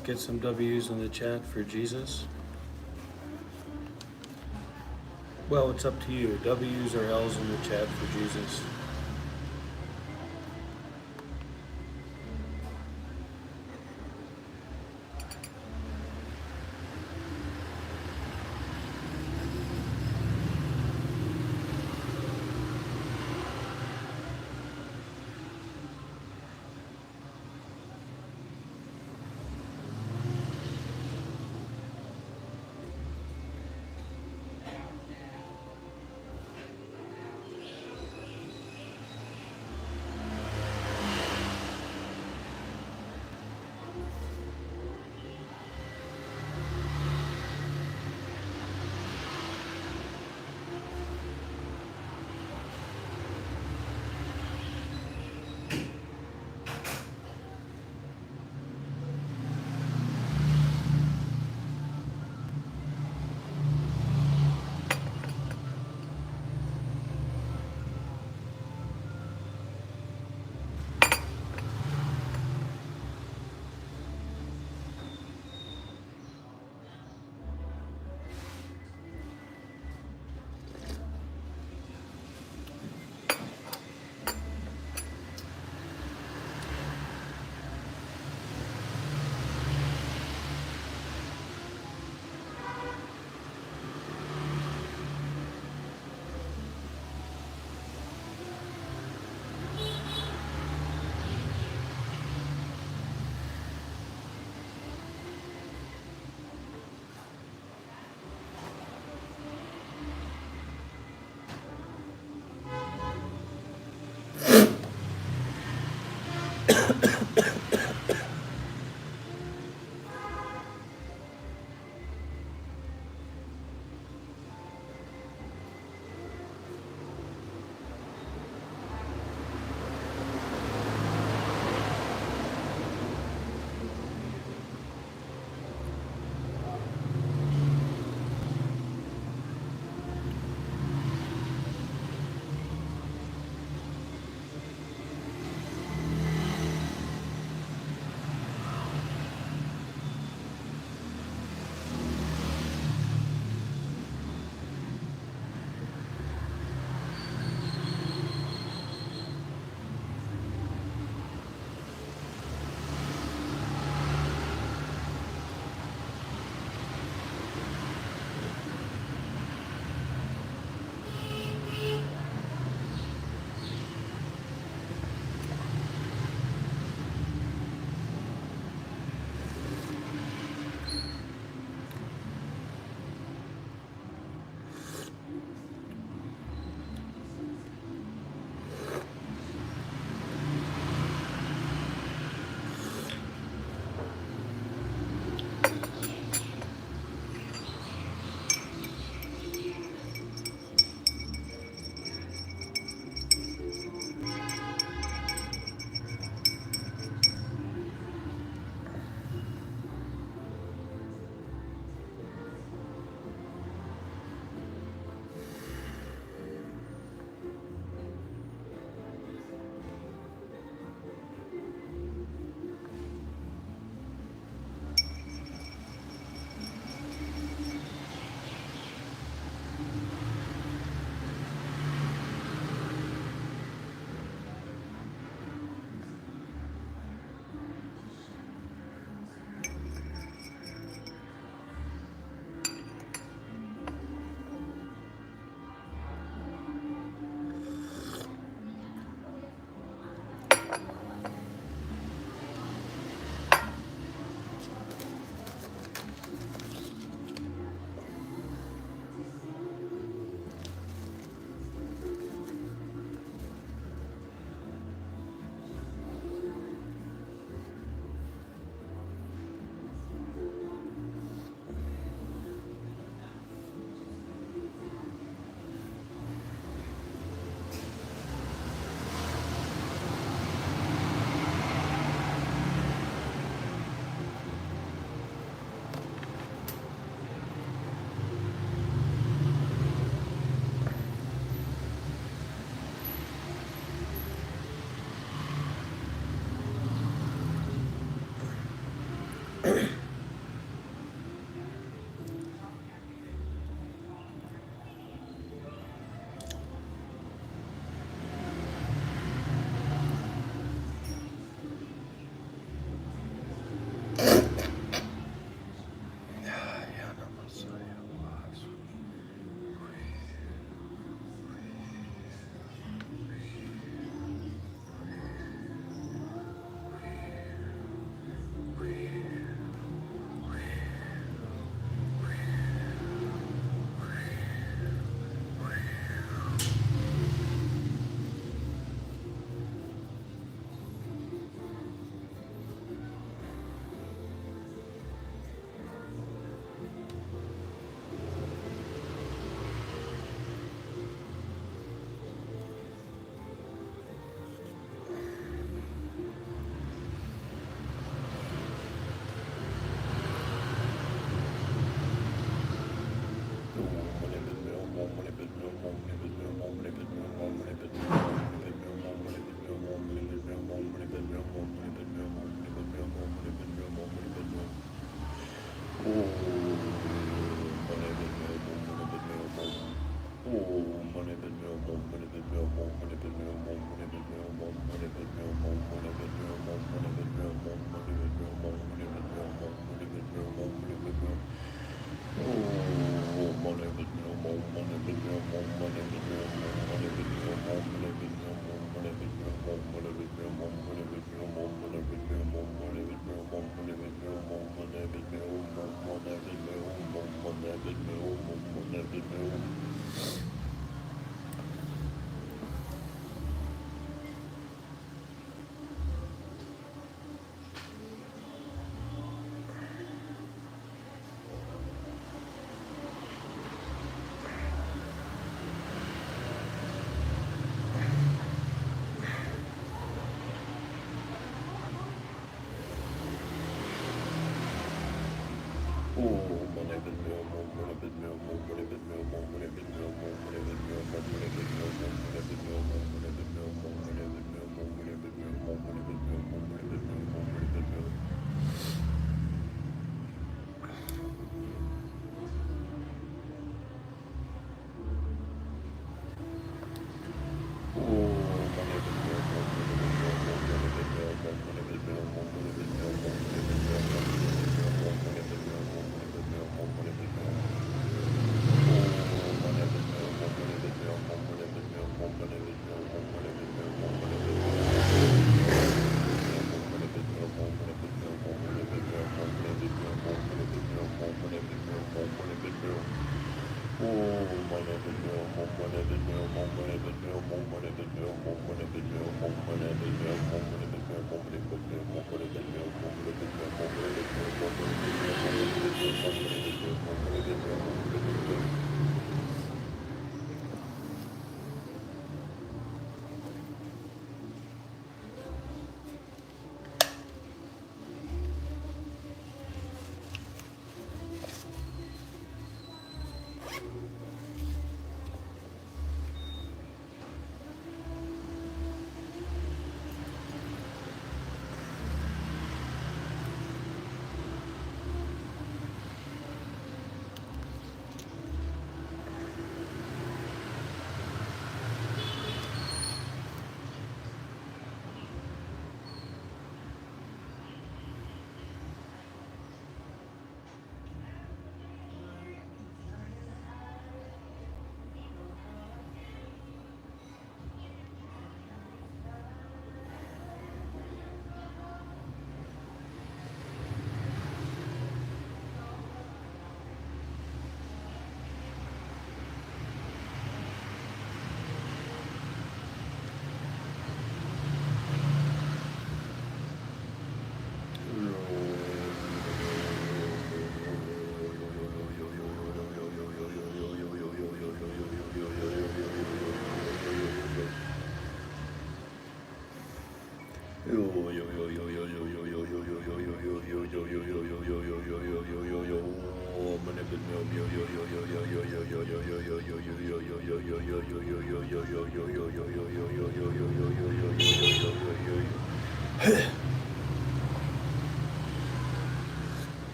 Let's get some W's in the chat for Jesus. Well, it's up to you. W's or L's in the chat for Jesus.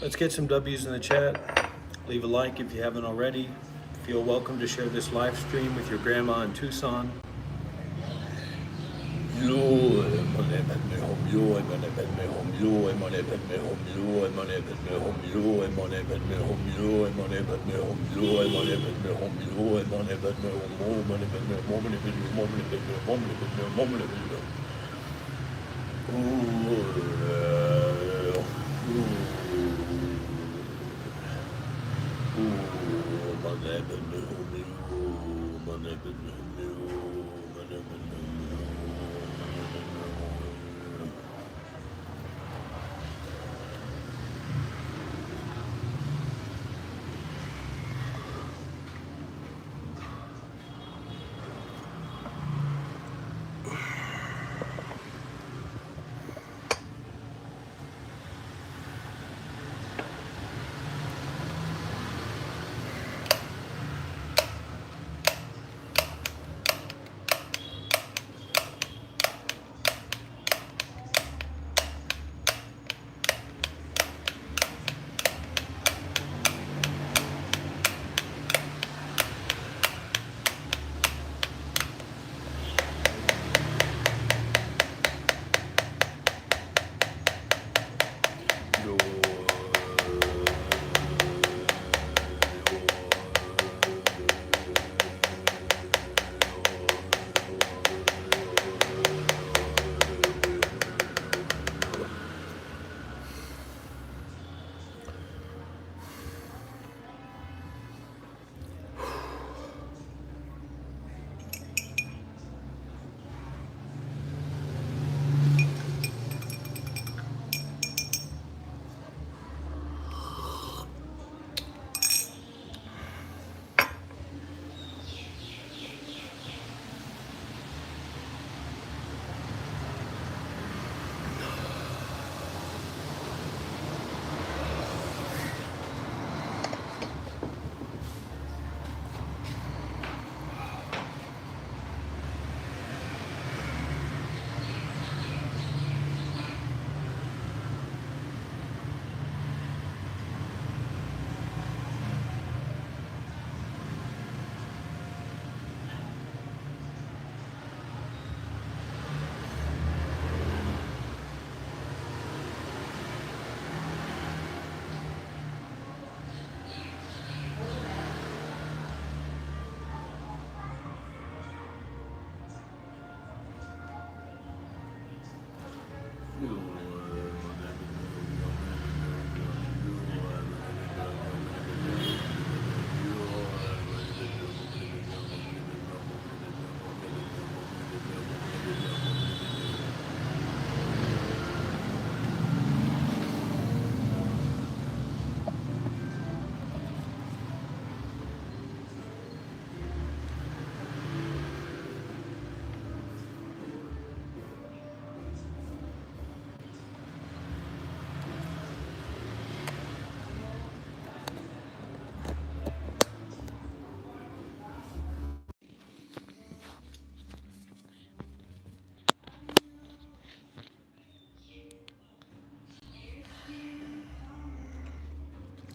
Let's get some W's in the chat. Leave a like if you haven't already. Feel welcome to share this live stream with your grandma in Tucson.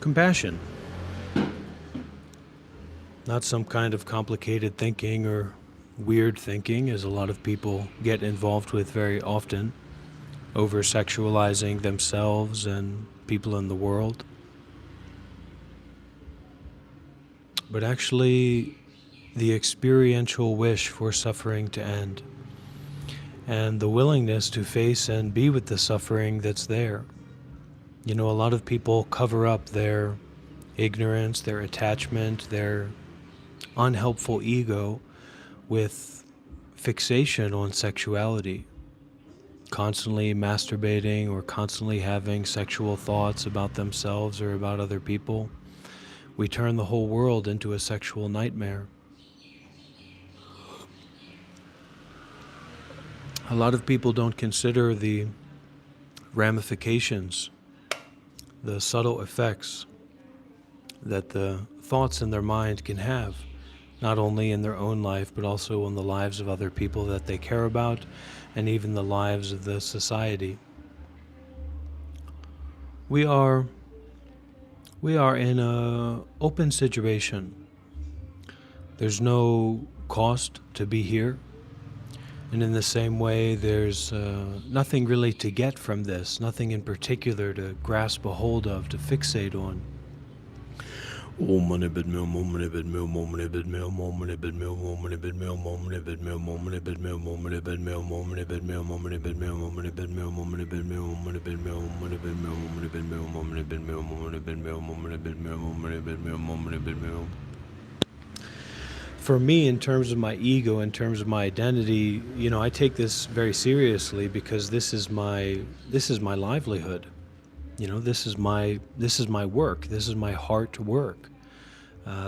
Compassion. Not some kind of complicated thinking or weird thinking, as a lot of people get involved with very often, over-sexualizing themselves and people in the world. But actually, the experiential wish for suffering to end, and the willingness to face and be with the suffering that's there. You know, a lot of people cover up their ignorance, their attachment, their unhelpful ego with fixation on sexuality, constantly masturbating or constantly having sexual thoughts about themselves or about other people. We turn the whole world into a sexual nightmare. A lot of people don't consider the ramifications, the subtle effects that the thoughts in their mind can have, not only in their own life, but also in the lives of other people that they care about, and even the lives of the society. We are in an open situation. There's no cost to be here. And in the same way, there's nothing really to get from this, nothing in particular to grasp a hold of, to fixate on. For me, in terms of my ego, in terms of my identity, you know, I take this very seriously because this is my livelihood. You know, this is my work. This is my heart work.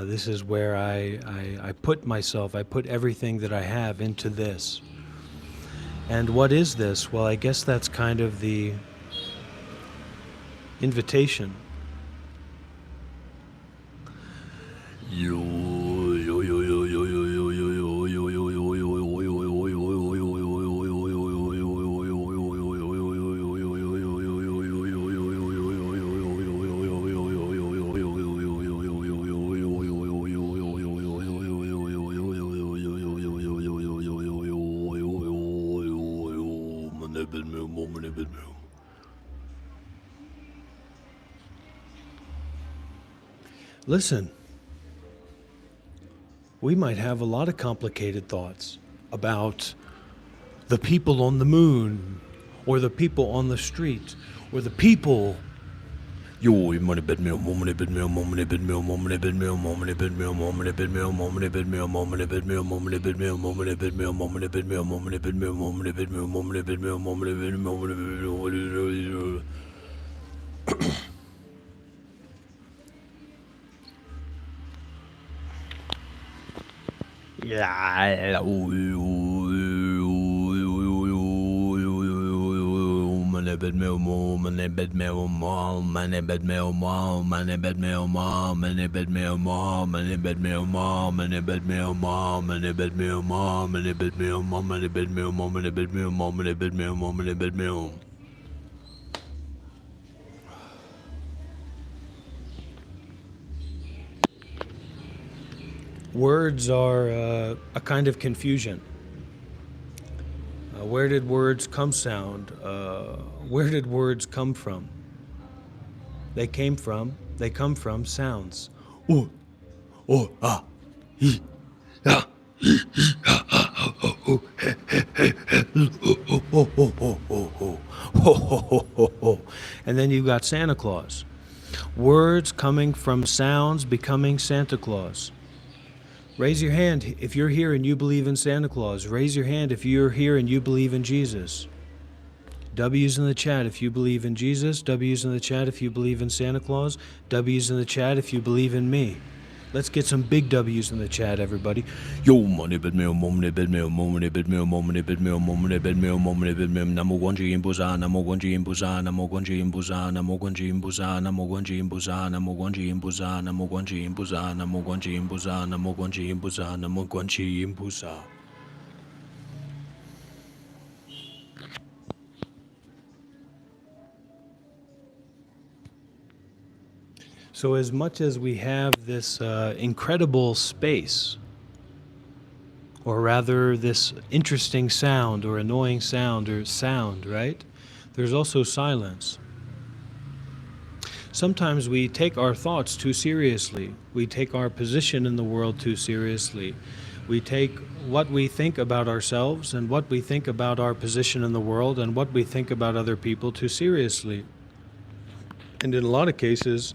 This is where I put myself, I put everything that I have into this. And what is this? Well, I guess that's kind of the invitation. Listen, we might have a lot of complicated thoughts about the people on the moon, or the people on the street, or the people. Words are a kind of confusion. Where did words come sound? Where did words come from? They come from sounds. Oh, oh, ah, he, ah, he, ah, ah, oh, oh, he, he, oh, oh, oh, oh, oh, oh, oh, oh, oh. And then you've got Santa Claus. Words coming from sounds becoming Santa Claus. Raise your hand if you're here and you believe in Santa Claus. Raise your hand if you're here and you believe in Jesus. W's in the chat if you believe in Jesus. W's in the chat if you believe in Santa Claus. W's in the chat if you believe in me. Let's get some big W's in the chat, everybody. Yo, money bed meal, money bed meal, money bed meal, money bed meal, money bed meal, money bed meal. Namo Guanji Imbuza, Namo Guanji Imbuza, Namo Guanji Imbuza, Namo Guanji Imbuza, Namo Guanji Imbuza, Namo Guanji Imbuza, Namo Guanji Imbuza, Namo Guanji Imbuza, Namo Guanji Imbuza, Namo Guanji Imbuza. So as much as we have this incredible space, or rather this interesting sound or annoying sound or sound, right? There's also silence. Sometimes we take our thoughts too seriously. We take our position in the world too seriously. We take what we think about ourselves and what we think about our position in the world and what we think about other people too seriously. And in a lot of cases,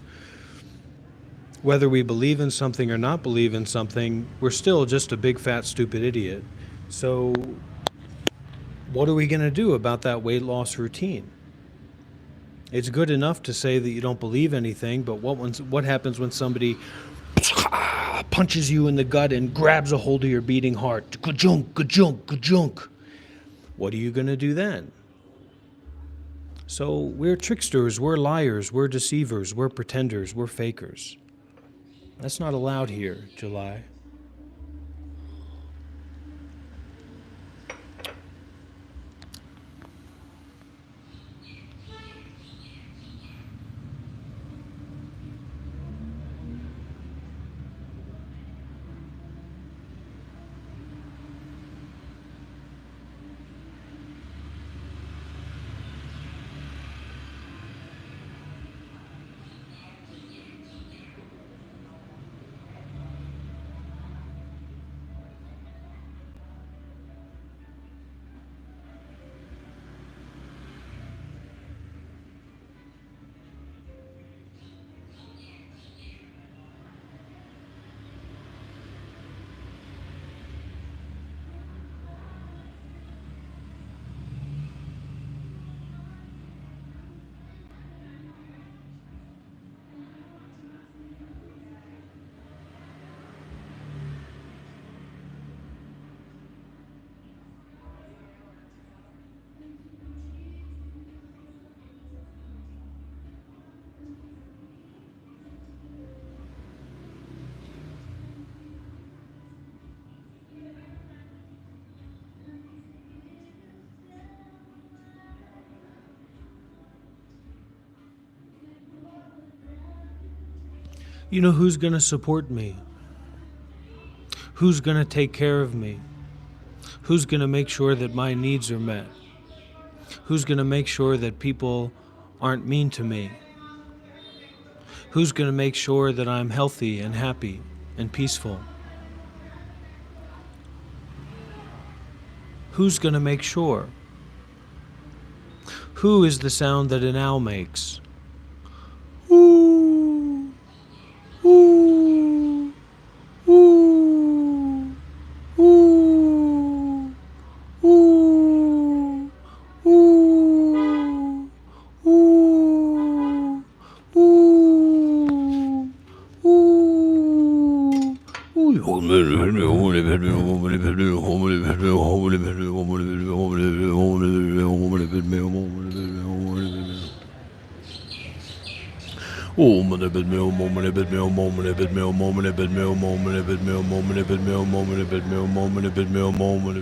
whether we believe in something or not believe in something, we're still just a big fat stupid idiot. So what are we going to do about that weight loss routine? It's good enough to say that you don't believe anything, but what happens when somebody punches you in the gut and grabs a hold of your beating heart? Ka-junk, ka-junk, ka-junk. What are you going to do then? So we're tricksters, we're liars, we're deceivers, we're pretenders, we're fakers. That's not allowed here, July. You know who's going to support me? Who's going to take care of me? Who's going to make sure that my needs are met? Who's going to make sure that people aren't mean to me? Who's going to make sure that I'm healthy and happy and peaceful? Who's going to make sure? Who is the sound that an owl makes? Ooh, ooh, ooh, ooh, ooh, ooh, ooh, Oh, money bid me home, ho, money bid me home, ho, money bid me home, oh, money bid me home, money bid me home, money bid me home, money bid me home.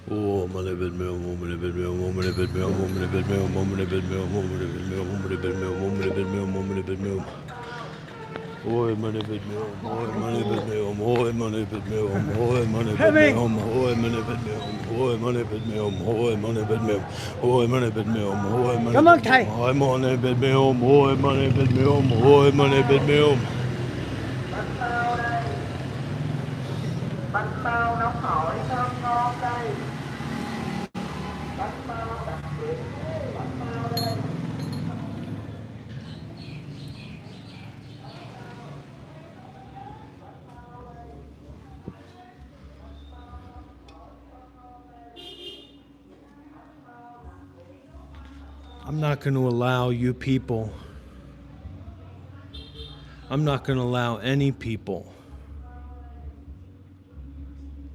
Oh, money bid me home, money bid me home, money bid me home, money bid me home, money bid me home, money bid me home, money bid me home, money bid me home, money bid me home. Oi, money bid me home, oi, money bid me home, oi, money bid me home, oi, money bid me home, oi, money bid me home, oi, money bid me home, oi, money bid me home, oi, money bid me home, oi, money. Cảm ơn thầy. Oi, money bid me home, oi, money bid me home, oi, money bid me home. Bánh bao nóng hổi thơm ngon đây. Bánh bao đặc biệt, bánh bao đây. I'm not going to allow you people, I'm not going to allow any people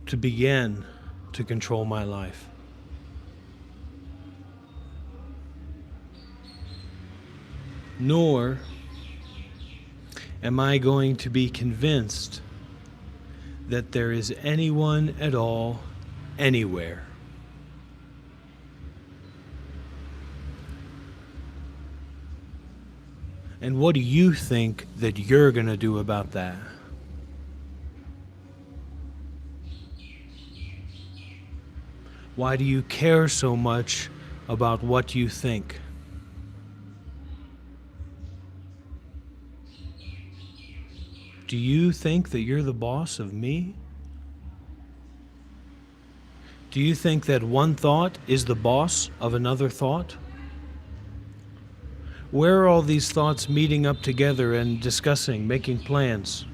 to begin to control my life. Nor am I going to be convinced that there is anyone at all, anywhere. And what do you think that you're going to do about that? Why do you care so much about what you think? Do you think that you're the boss of me? Do you think that one thought is the boss of another thought? Where are all these thoughts meeting up together and discussing, making plans?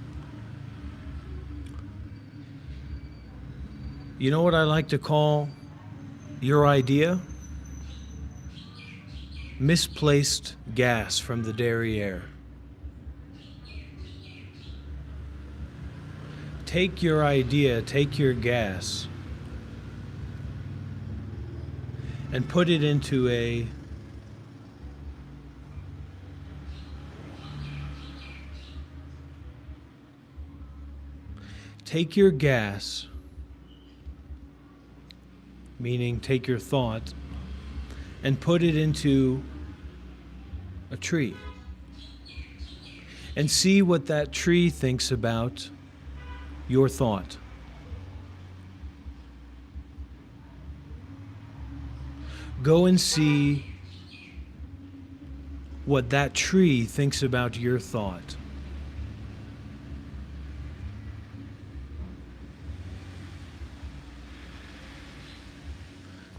You know what I like to call your idea? Misplaced gas from the derriere. Take your idea, take your gas, and put it into a take your gas, meaning take your thought, and put it into a tree. And see what that tree thinks about your thought. Go and see what that tree thinks about your thought.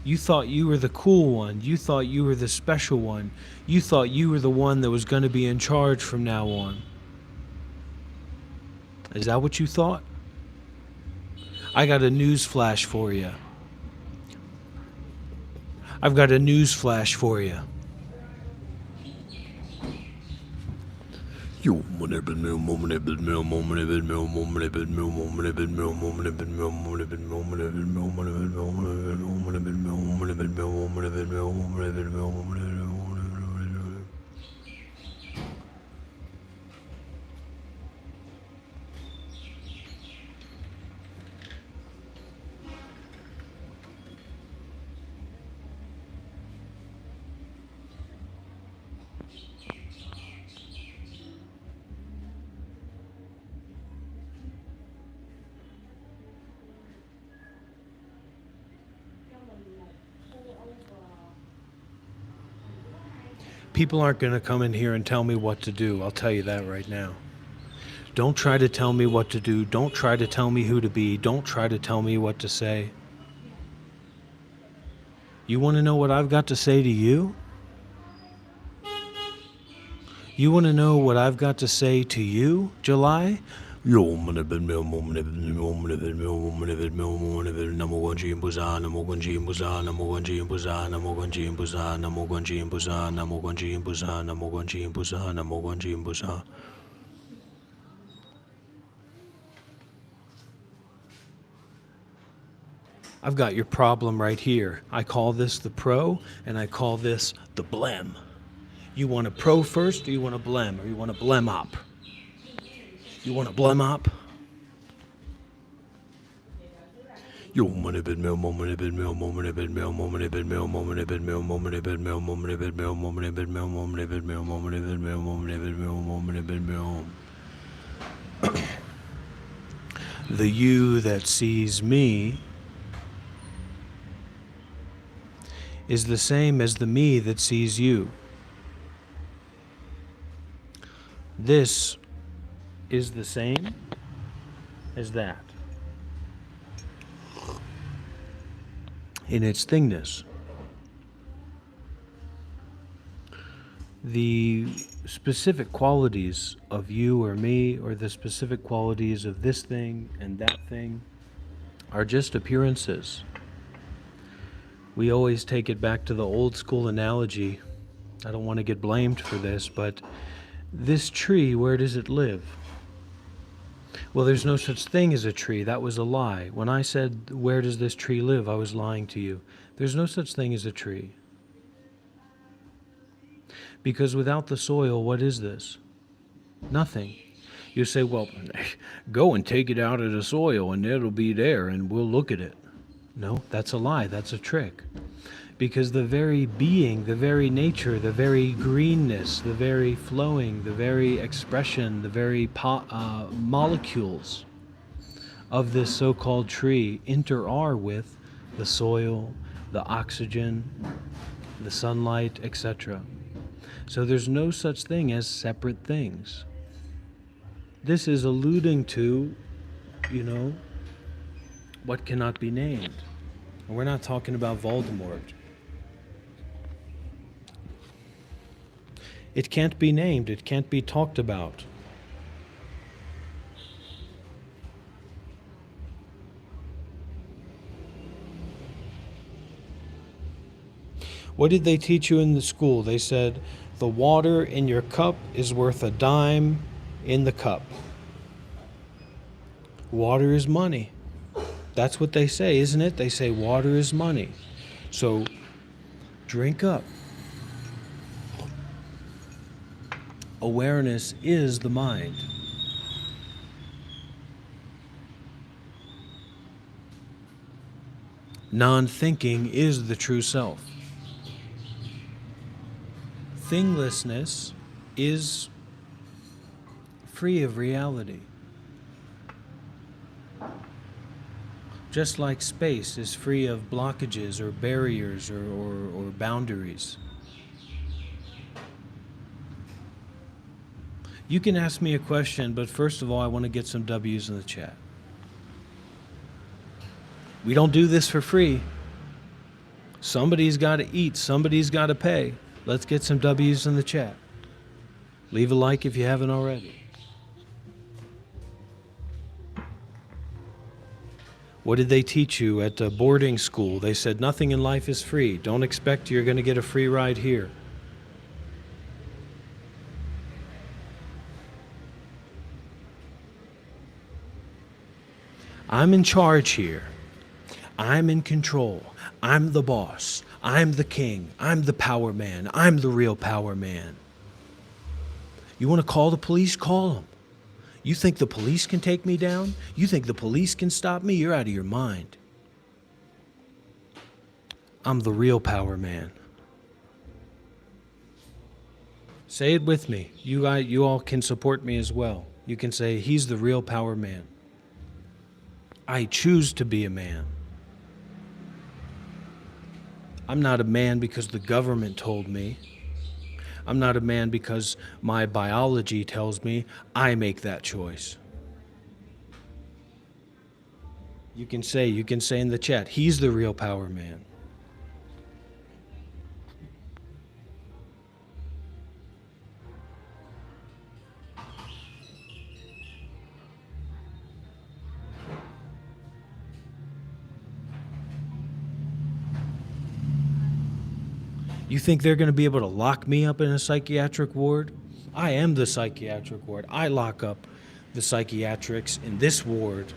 You thought you were the cool one. You thought you were the special one. You thought you were the one that was going to be in charge from now on. Is that what you thought? I got a news flash for you. I've got a news flash for you. People aren't going to come in here and tell me what to do. I'll tell you that right now. Don't try to tell me what to do. Don't try to tell me who to be. Don't try to tell me what to say. You want to know what I've got to say to you? You want to know what I've got to say to you, July? I've got your problem right here. I call this the pro, and I call this the blem. You want a pro first, or you want a blem, or you want a blem up? You want a blem up? The you that sees me is the same as the me that sees you. This is the same as that in its thingness. The specific qualities of you or me, or the specific qualities of this thing and that thing, are just appearances. We always take it back to the old school analogy. I don't want to get blamed for this, but this tree, where does it live? Well, there's no such thing as a tree. That was a lie. When I said, where does this tree live? I was lying to you. There's no such thing as a tree. Because without the soil, what is this? Nothing. You say, well, go and take it out of the soil and it'll be there and we'll look at it. No, that's a lie. That's a trick. Because the very being, the very nature, the very greenness, the very flowing, the very expression, the very molecules of this so-called tree inter-are with the soil, the oxygen, the sunlight, etc. So there's no such thing as separate things. This is alluding to, what cannot be named. And we're not talking about Voldemort. It can't be named. It can't be talked about. What did they teach you in the school? They said, the water in your cup is worth a dime in the cup. Water is money. That's what they say, isn't it? They say water is money. So drink up. Awareness is the mind. Non-thinking is the true self. Thinglessness is free of reality. Just like space is free of blockages or barriers or boundaries. You can ask me a question, but first of all, I want to get some W's in the chat. We don't do this for free. Somebody's got to eat. Somebody's got to pay. Let's get some W's in the chat. Leave a like if you haven't already. What did they teach you at boarding school? They said nothing in life is free. Don't expect you're going to get a free ride here. I'm in charge here. I'm in control. I'm the boss. I'm the king. I'm the power man. I'm the real power man. You want to call the police? Call them. You think the police can take me down? You think the police can stop me? You're out of your mind. I'm the real power man. Say it with me. You all can support me as well. You can say, he's the real power man. I choose to be a man. I'm not a man because the government told me. I'm not a man because my biology tells me. I make that choice. You can say in the chat, he's the real power man. You think they're going to be able to lock me up in a psychiatric ward? I am the psychiatric ward. I lock up the psychiatrics in this ward.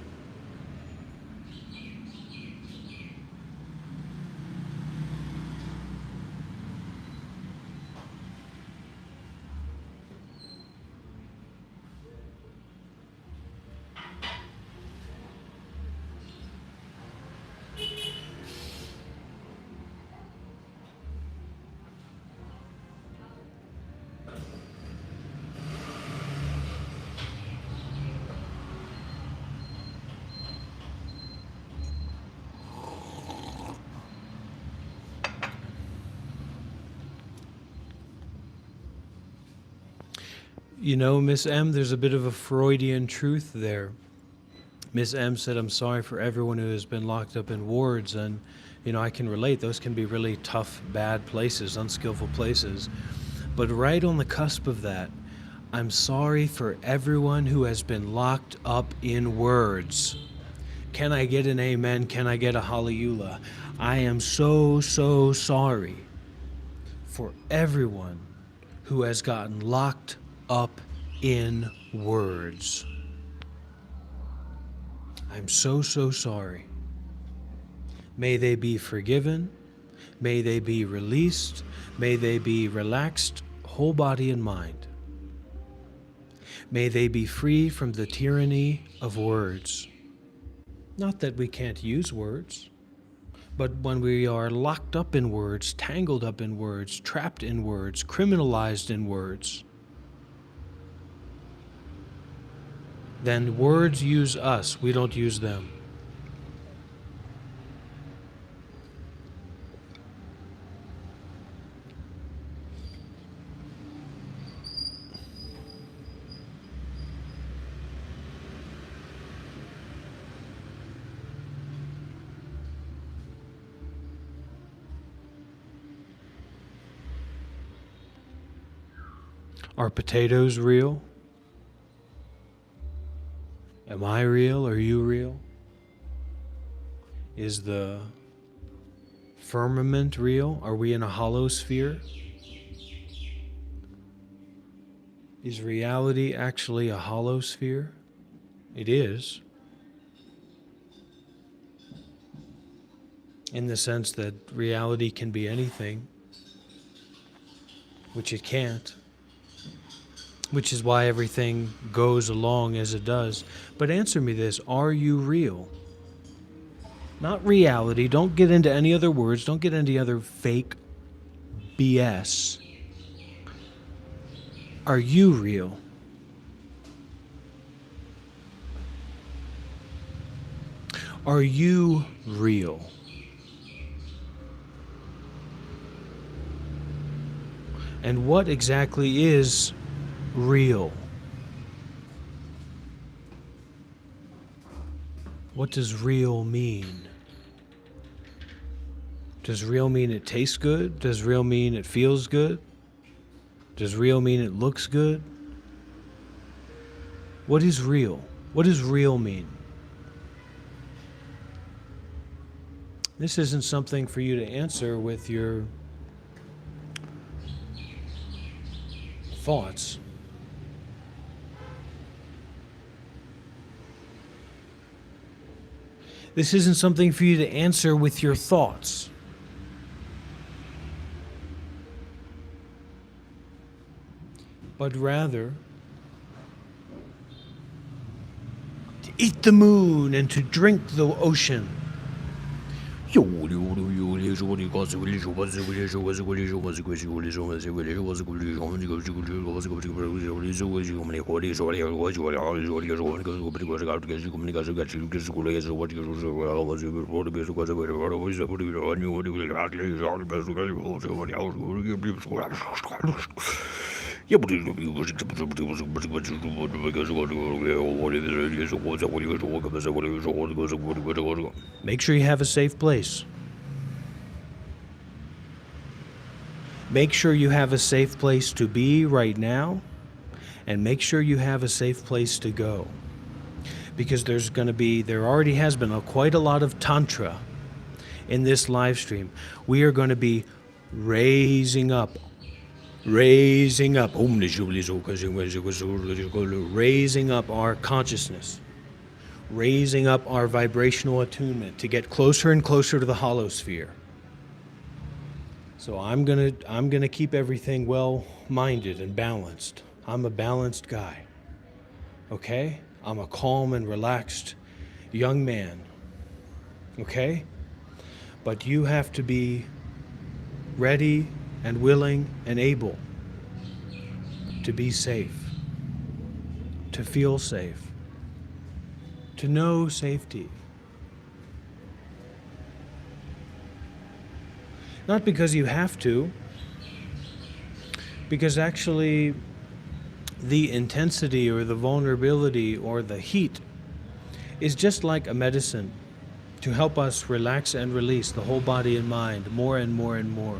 You know, Miss M, there's a bit of a Freudian truth there. Miss M said, I'm sorry for everyone who has been locked up in wards, and, I can relate. Those can be really tough, bad places, unskillful places. But right on the cusp of that, I'm sorry for everyone who has been locked up in words. Can I get an amen? Can I get a hallelujah? I am so, so sorry for everyone who has gotten locked up in words. I'm so, so sorry. May they be forgiven. May they be released. May they be relaxed, whole body and mind. May they be free from the tyranny of words. Not that we can't use words, but when we are locked up in words, tangled up in words, trapped in words, criminalized in words, then words use us, we don't use them. Are potatoes real? Am I real? Are you real? Is the firmament real? Are we in a hollow sphere? Is reality actually a hollow sphere? It is. In the sense that reality can be anything, which it can't. Which is why everything goes along as it does. But answer me this, are you real? Not reality. Don't get into any other words. Don't get into other fake BS. Are you real? Are you real? And what exactly is real? What does real mean? Does real mean it tastes good? Does real mean it feels good? Does real mean it looks good? What is real? What does real mean? This isn't something for you to answer with your thoughts. This isn't something for you to answer with your thoughts. But rather, to eat the moon and to drink the ocean. Make sure you have a safe place. Make sure you have a safe place to be right now, and make sure you have a safe place to go. Because there already has been quite a lot of tantra in this live stream. We are going to be raising up, raising up our consciousness, raising up our vibrational attunement to get closer and closer to the hollow sphere. So I'm gonna keep everything well-minded and balanced. I'm a balanced guy. Okay? I'm a calm and relaxed young man. Okay? But you have to be ready and willing and able to be safe, to feel safe, to know safety. Not because you have to, because actually the intensity or the vulnerability or the heat is just like a medicine to help us relax and release the whole body and mind more and more and more.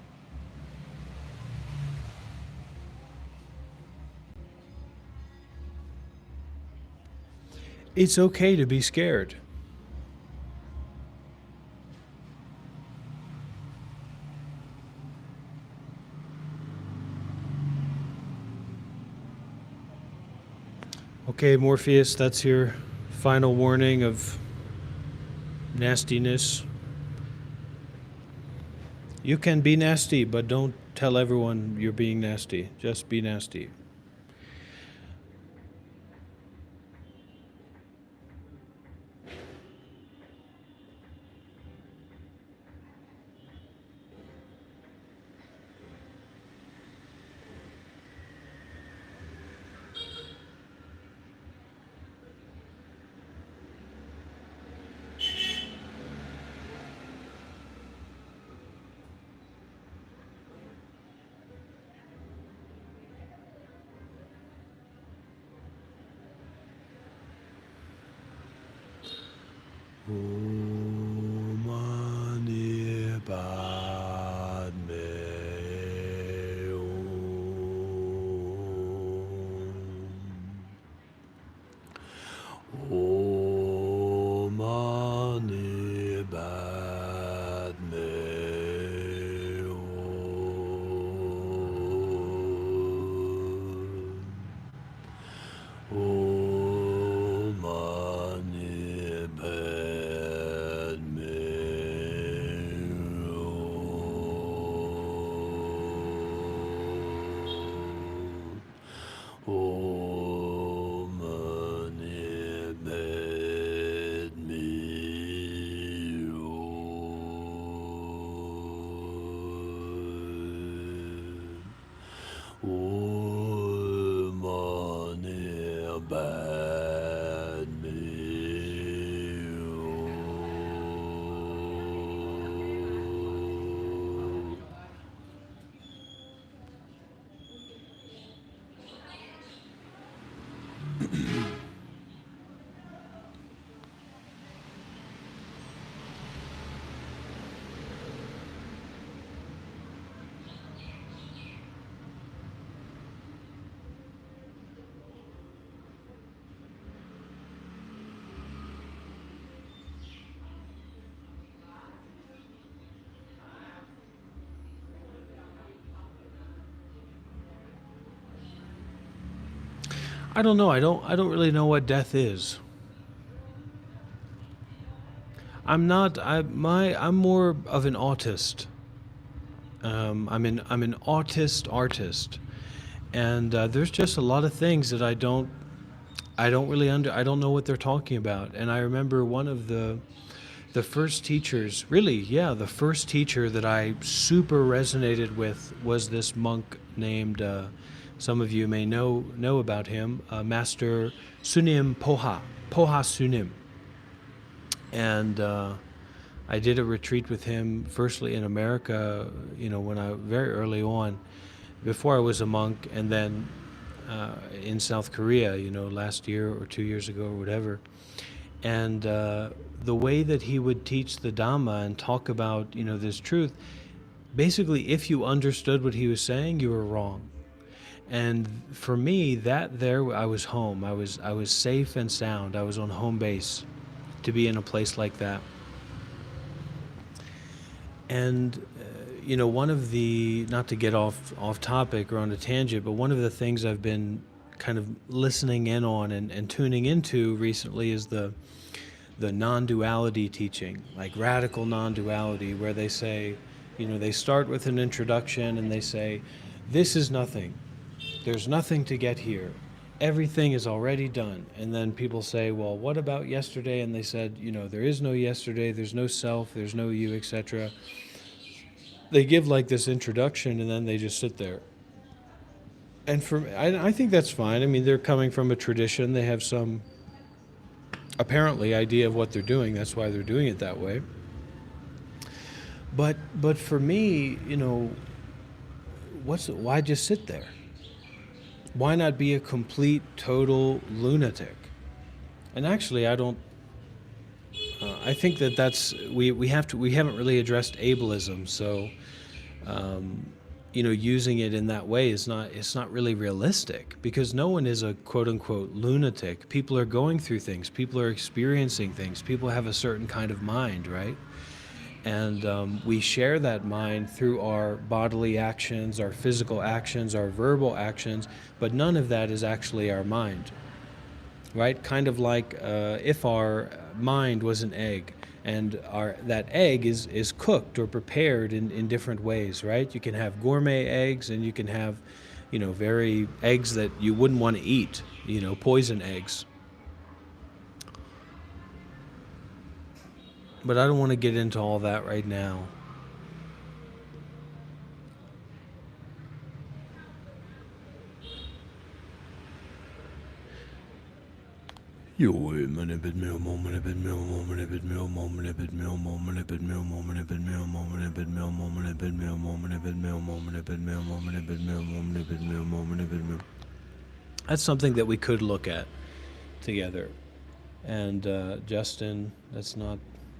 It's okay to be scared. Okay, Morpheus, that's your final warning of nastiness. You can be nasty, but don't tell everyone you're being nasty. Just be nasty. Om Mani Padme Hum. Om Mani Padme Hum. Om Mani Padme Hum. Om Mani Padme Hum. Om Mani Padme I don't know. I don't really know what death is. I'm not. I'm more of an autist. I'm an autist artist, and there's just a lot of things that I don't really I don't know what they're talking about. And I remember one of the first teachers, really, yeah, the first teacher that I super resonated with was this monk named, some of you may know about him, Master Sunim Poha Sunim. And I did a retreat with him, firstly in America, when I very early on, before I was a monk, and then in South Korea, last year or 2 years ago or whatever. And the way that he would teach the Dhamma and talk about, this truth, basically, if you understood what he was saying, you were wrong. And for me, I was home. I was safe and sound. I was on home base to be in a place like that. And one of the, not to get off topic or on a tangent, but one of the things I've been kind of listening in on and tuning into recently is the non-duality teaching, like radical non-duality, where they say, they start with an introduction and they say, this is nothing. There's nothing to get here. Everything is already done. And then people say, well, what about yesterday? And they said, there is no yesterday, there's no self, there's no you, etc. They give like this introduction and then they just sit there. And I think that's fine. I mean, they're coming from a tradition. They have some, apparently, idea of what they're doing. That's why they're doing it that way. But for me, why just sit there? Why not be a complete, total lunatic? And actually, I don't. I think that's we haven't really addressed ableism. So, using it in that way it's not really realistic, because no one is a quote-unquote lunatic. People are going through things. People are experiencing things. People have a certain kind of mind, right? And we share that mind through our bodily actions, our physical actions, our verbal actions, but none of that is actually our mind, right? Kind of like if our mind was an egg, and that egg is cooked or prepared in different ways, right? You can have gourmet eggs, and you can have, very eggs that you wouldn't want to eat, poison eggs. But I don't want to get into all that right now. That's something that we could look at together. And Justin,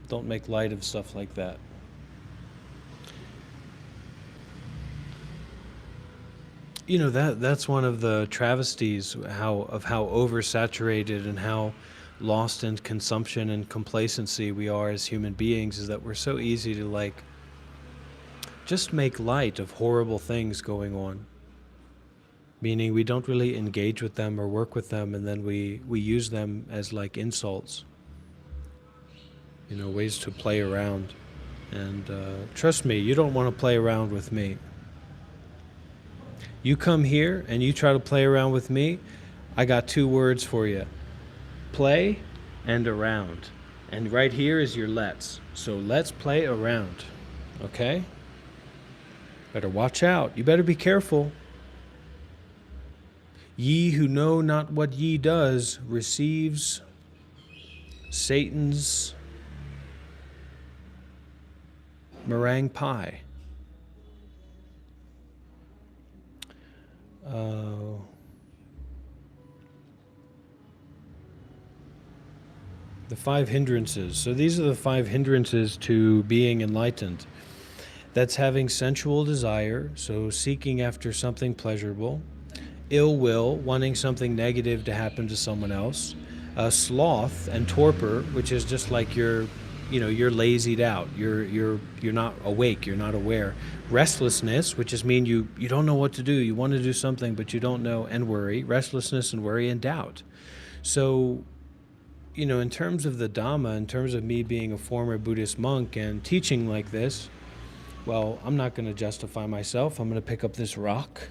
don't make light of stuff like that. That's one of the travesties how oversaturated and how lost in consumption and complacency we are as human beings, is that we're so easy to just make light of horrible things going on. Meaning we don't really engage with them or work with them, and then we use them as insults. Ways to play around. And trust me, you don't want to play around with me. You come here and you try to play around with me, I got 2 words for you. Play and around. And right here is your let's. So let's play around. Okay? Better watch out. You better be careful. Ye who know not what ye does receives Satan's meringue pie. The 5 hindrances. So these are the 5 hindrances to being enlightened. That's having sensual desire, so seeking after something pleasurable. Ill will, wanting something negative to happen to someone else. Sloth and torpor, which is just like you're lazied out. You're not awake. You're not aware. Restlessness, which is mean you don't know what to do. You want to do something, but you don't know. And worry. Restlessness and worry and doubt. So, in terms of the Dhamma, in terms of me being a former Buddhist monk and teaching like this, well, I'm not going to justify myself. I'm going to pick up this rock.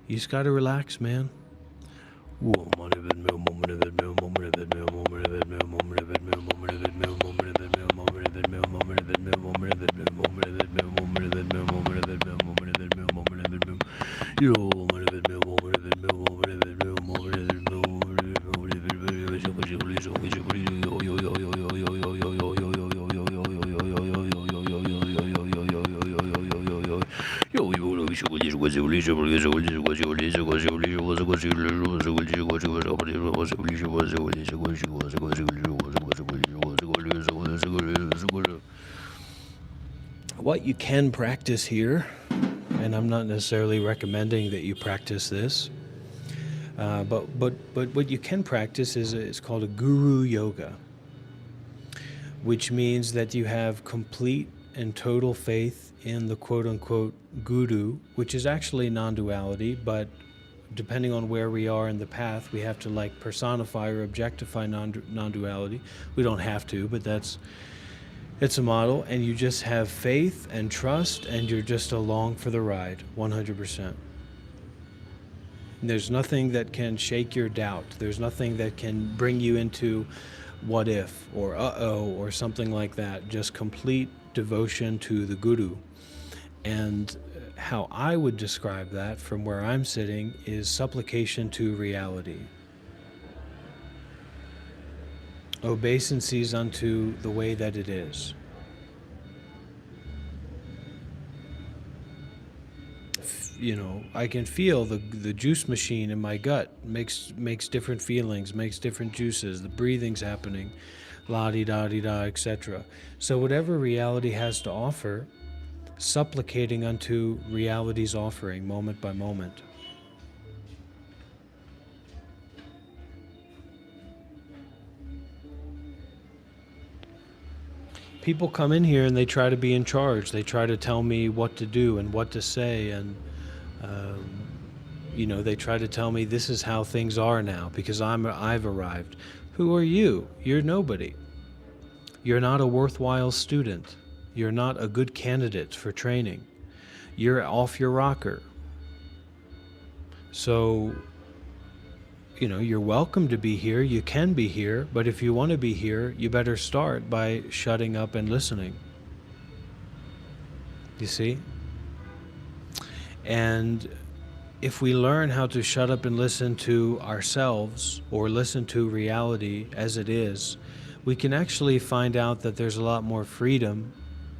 You just got to relax, man. What you can practice here, and I'm not necessarily recommending that you practice this, but what you can practice is it's called a guru yoga, which means that you have complete and total faith in the quote-unquote guru, which is actually non-duality, but depending on where we are in the path, we have to like personify or objectify non-duality. We don't have to, but it's a model, and you just have faith and trust, and you're just along for the ride, 100%. There's nothing that can shake your doubt. There's nothing that can bring you into what if or uh-oh or something like that. Just complete devotion to the Guru. And how I would describe that from where I'm sitting is supplication to reality. Obeisance unto the way that it is. You know, I can feel the juice machine in my gut makes different feelings, makes different juices. The breathing's happening, la-di-da-di-da, etc. So whatever reality has to offer, supplicating unto reality's offering moment by moment. People come in here and they try to be in charge. They try to tell me what to do and what to say, and you know, they try to tell me this is how things are now because I've arrived. Who are you? You're nobody. You're not a worthwhile student. You're not a good candidate for training. You're off your rocker. So, you know, you're welcome to be here. You can be here, but if you want to be here, you better start by shutting up and listening. You see? And if we learn how to shut up and listen to ourselves or listen to reality as it is, we can actually find out that there's a lot more freedom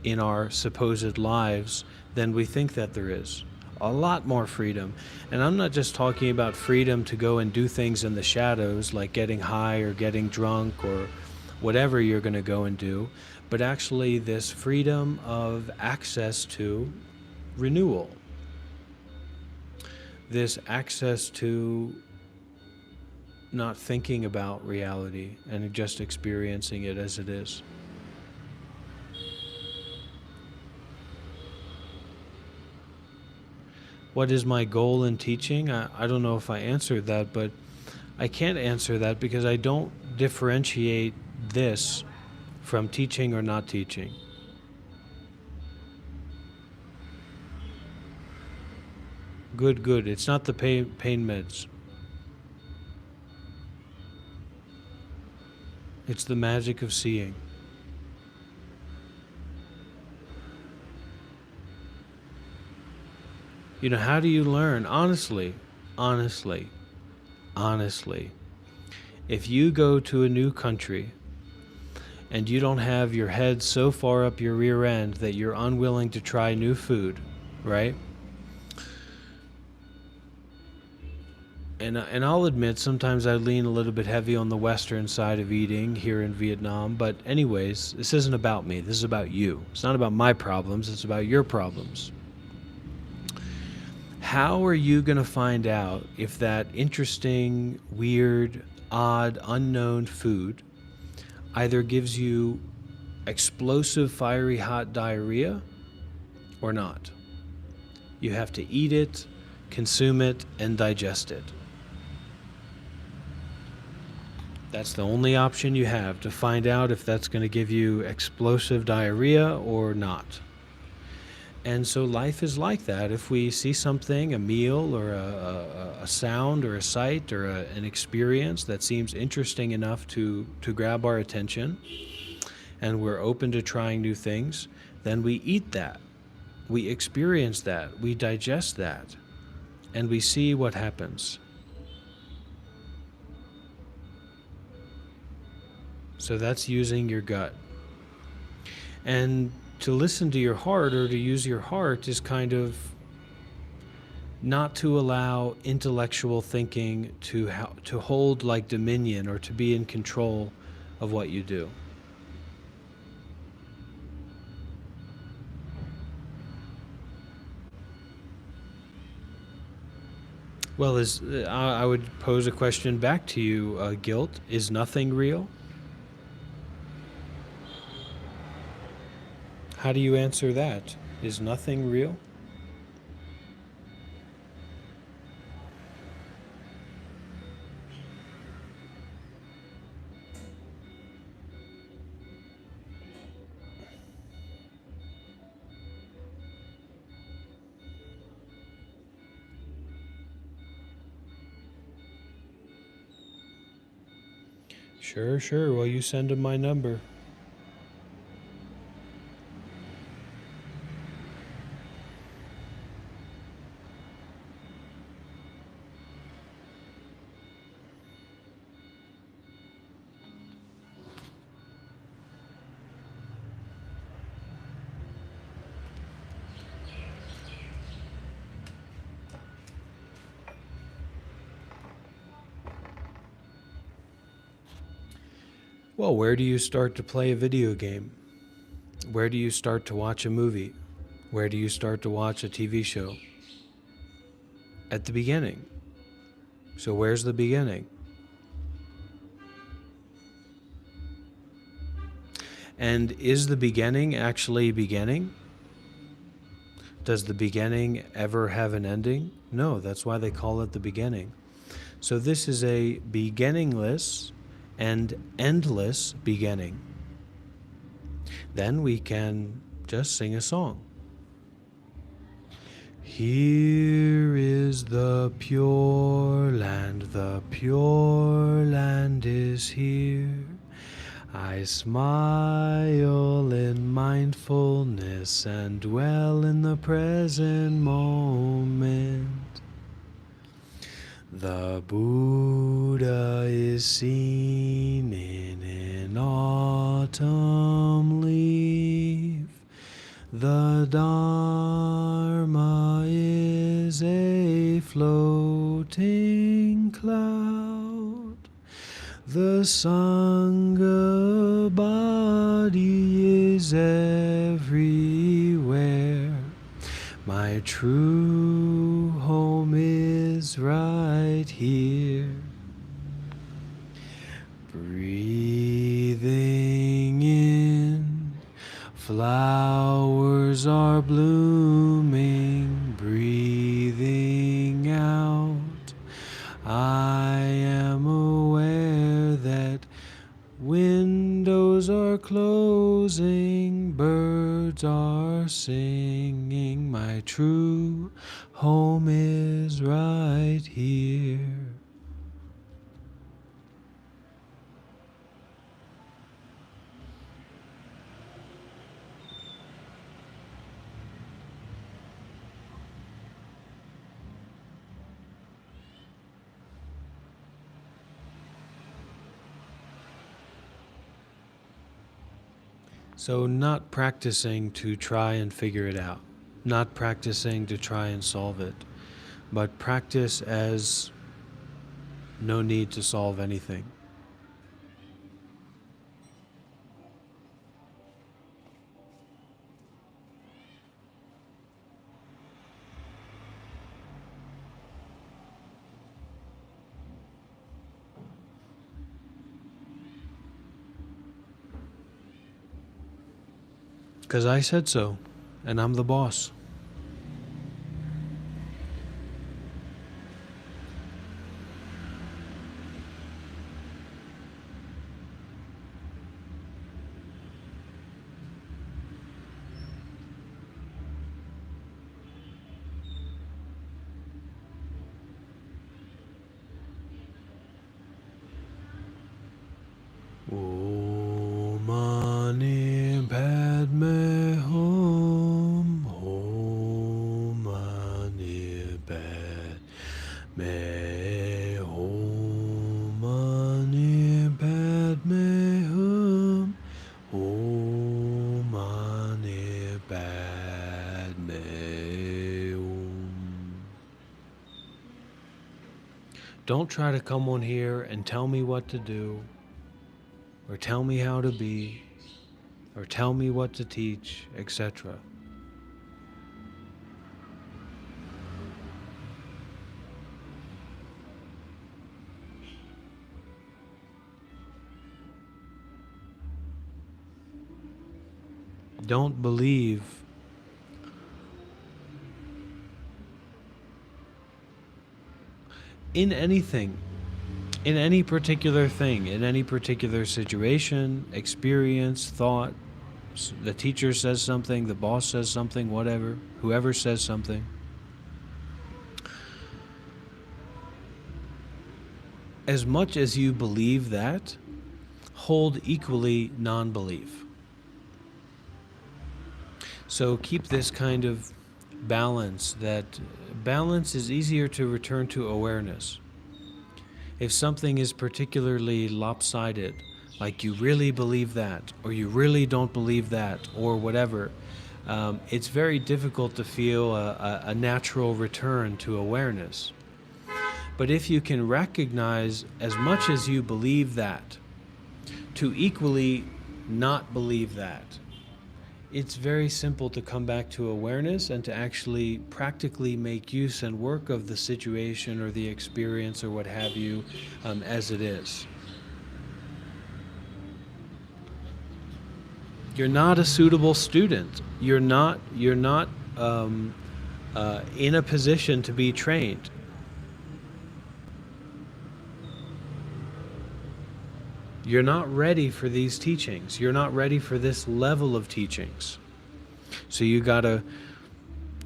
in our supposed lives than we think that there is. A lot more freedom. And I'm not just talking about freedom to go and do things in the shadows like getting high or getting drunk or whatever you're going to go and do, but actually this freedom of access to renewal. This access to not thinking about reality and just experiencing it as it is. What is my goal in teaching? I don't know if I answered that, but I can't answer that because I don't differentiate this from teaching or not teaching. Good. It's not the pain meds. It's the magic of seeing. You know, how do you learn? Honestly, if you go to a new country and you don't have your head so far up your rear end that you're unwilling to try new food, right? And I'll admit, sometimes I lean a little bit heavy on the Western side of eating here in Vietnam. But anyways, this isn't about me. This is about you. It's not about my problems. It's about your problems. How are you going to find out if that interesting, weird, odd, unknown food either gives you explosive, fiery, hot diarrhea or not? You have to eat it, consume it, and digest it. That's the only option you have to find out if that's going to give you explosive diarrhea or not. And so life is like that. If we see something, a meal or a sound or a sight or an experience that seems interesting enough to grab our attention, and we're open to trying new things, then we eat that. We experience that. We digest that. And we see what happens. So that's using your gut. And to listen to your heart or to use your heart is kind of not to allow intellectual thinking to hold like dominion or to be in control of what you do. Well, I would pose a question back to you, guilt. Is nothing real? How do you answer that? Is nothing real? Sure, sure. Well, you send him my number. Well, where do you start to play a video game? Where do you start to watch a movie? Where do you start to watch a TV show? At the beginning. So where's the beginning? And is the beginning actually beginning? Does the beginning ever have an ending? No, that's why they call it the beginning. So this is a beginningless and endless beginning. Then we can just sing a song. Here is the pure land is here. I smile in mindfulness and dwell in the present moment. The Buddha is seen in an autumn leaf. The Dharma is a floating cloud. The Sangha body is everywhere. My true home is right here. Breathing in, flowers are blooming. Breathing out, I am aware that windows are closing, birds are singing. My true home is right here. So not practicing to try and figure it out, not practicing to try and solve it, but practice as no need to solve anything. Because I said so, and I'm the boss. Om Mani Padme Hum. Om Mani Padme Hum. Mani Padme Hum. Om Mani Padme Hum. Don't try to come on here and tell me what to do, or tell me how to be, or tell me what to teach, etc. Don't believe in anything, in any particular thing, in any particular situation, experience, thought. The teacher says something, the boss says something, whatever, whoever says something. As much as you believe that, hold equally non-belief. So keep this kind of balance, that balance is easier to return to awareness. If something is particularly lopsided, like you really believe that, or you really don't believe that, or whatever, it's very difficult to feel a natural return to awareness. But if you can recognize as much as you believe that, to equally not believe that, it's very simple to come back to awareness and to actually practically make use and work of the situation or the experience or what have you as it is. You're not a suitable student. You're not in a position to be trained. You're not ready for these teachings. You're not ready for this level of teachings. So you gotta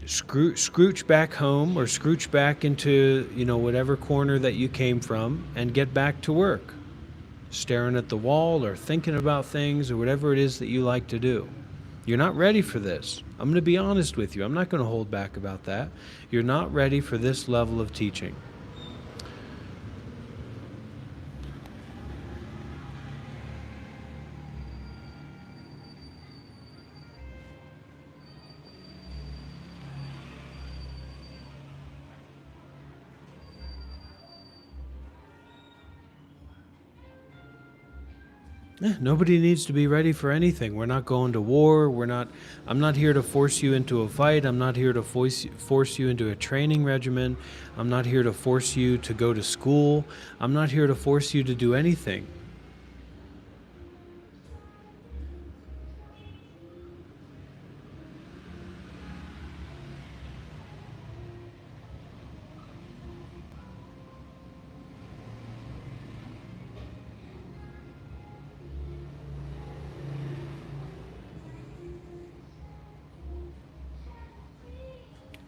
scooch back home, or scooch back into, whatever corner that you came from, and get back to work, staring at the wall or thinking about things or whatever it is that you like to do. You're not ready for this. I'm going to be honest with you. I'm not going to hold back about that. You're not ready for this level of teaching. Nobody needs to be ready for anything. We're not going to war. I'm not here to force you into a fight. I'm not here to force you into a training regimen. I'm not here to force you to go to school. I'm not here to force you to do anything.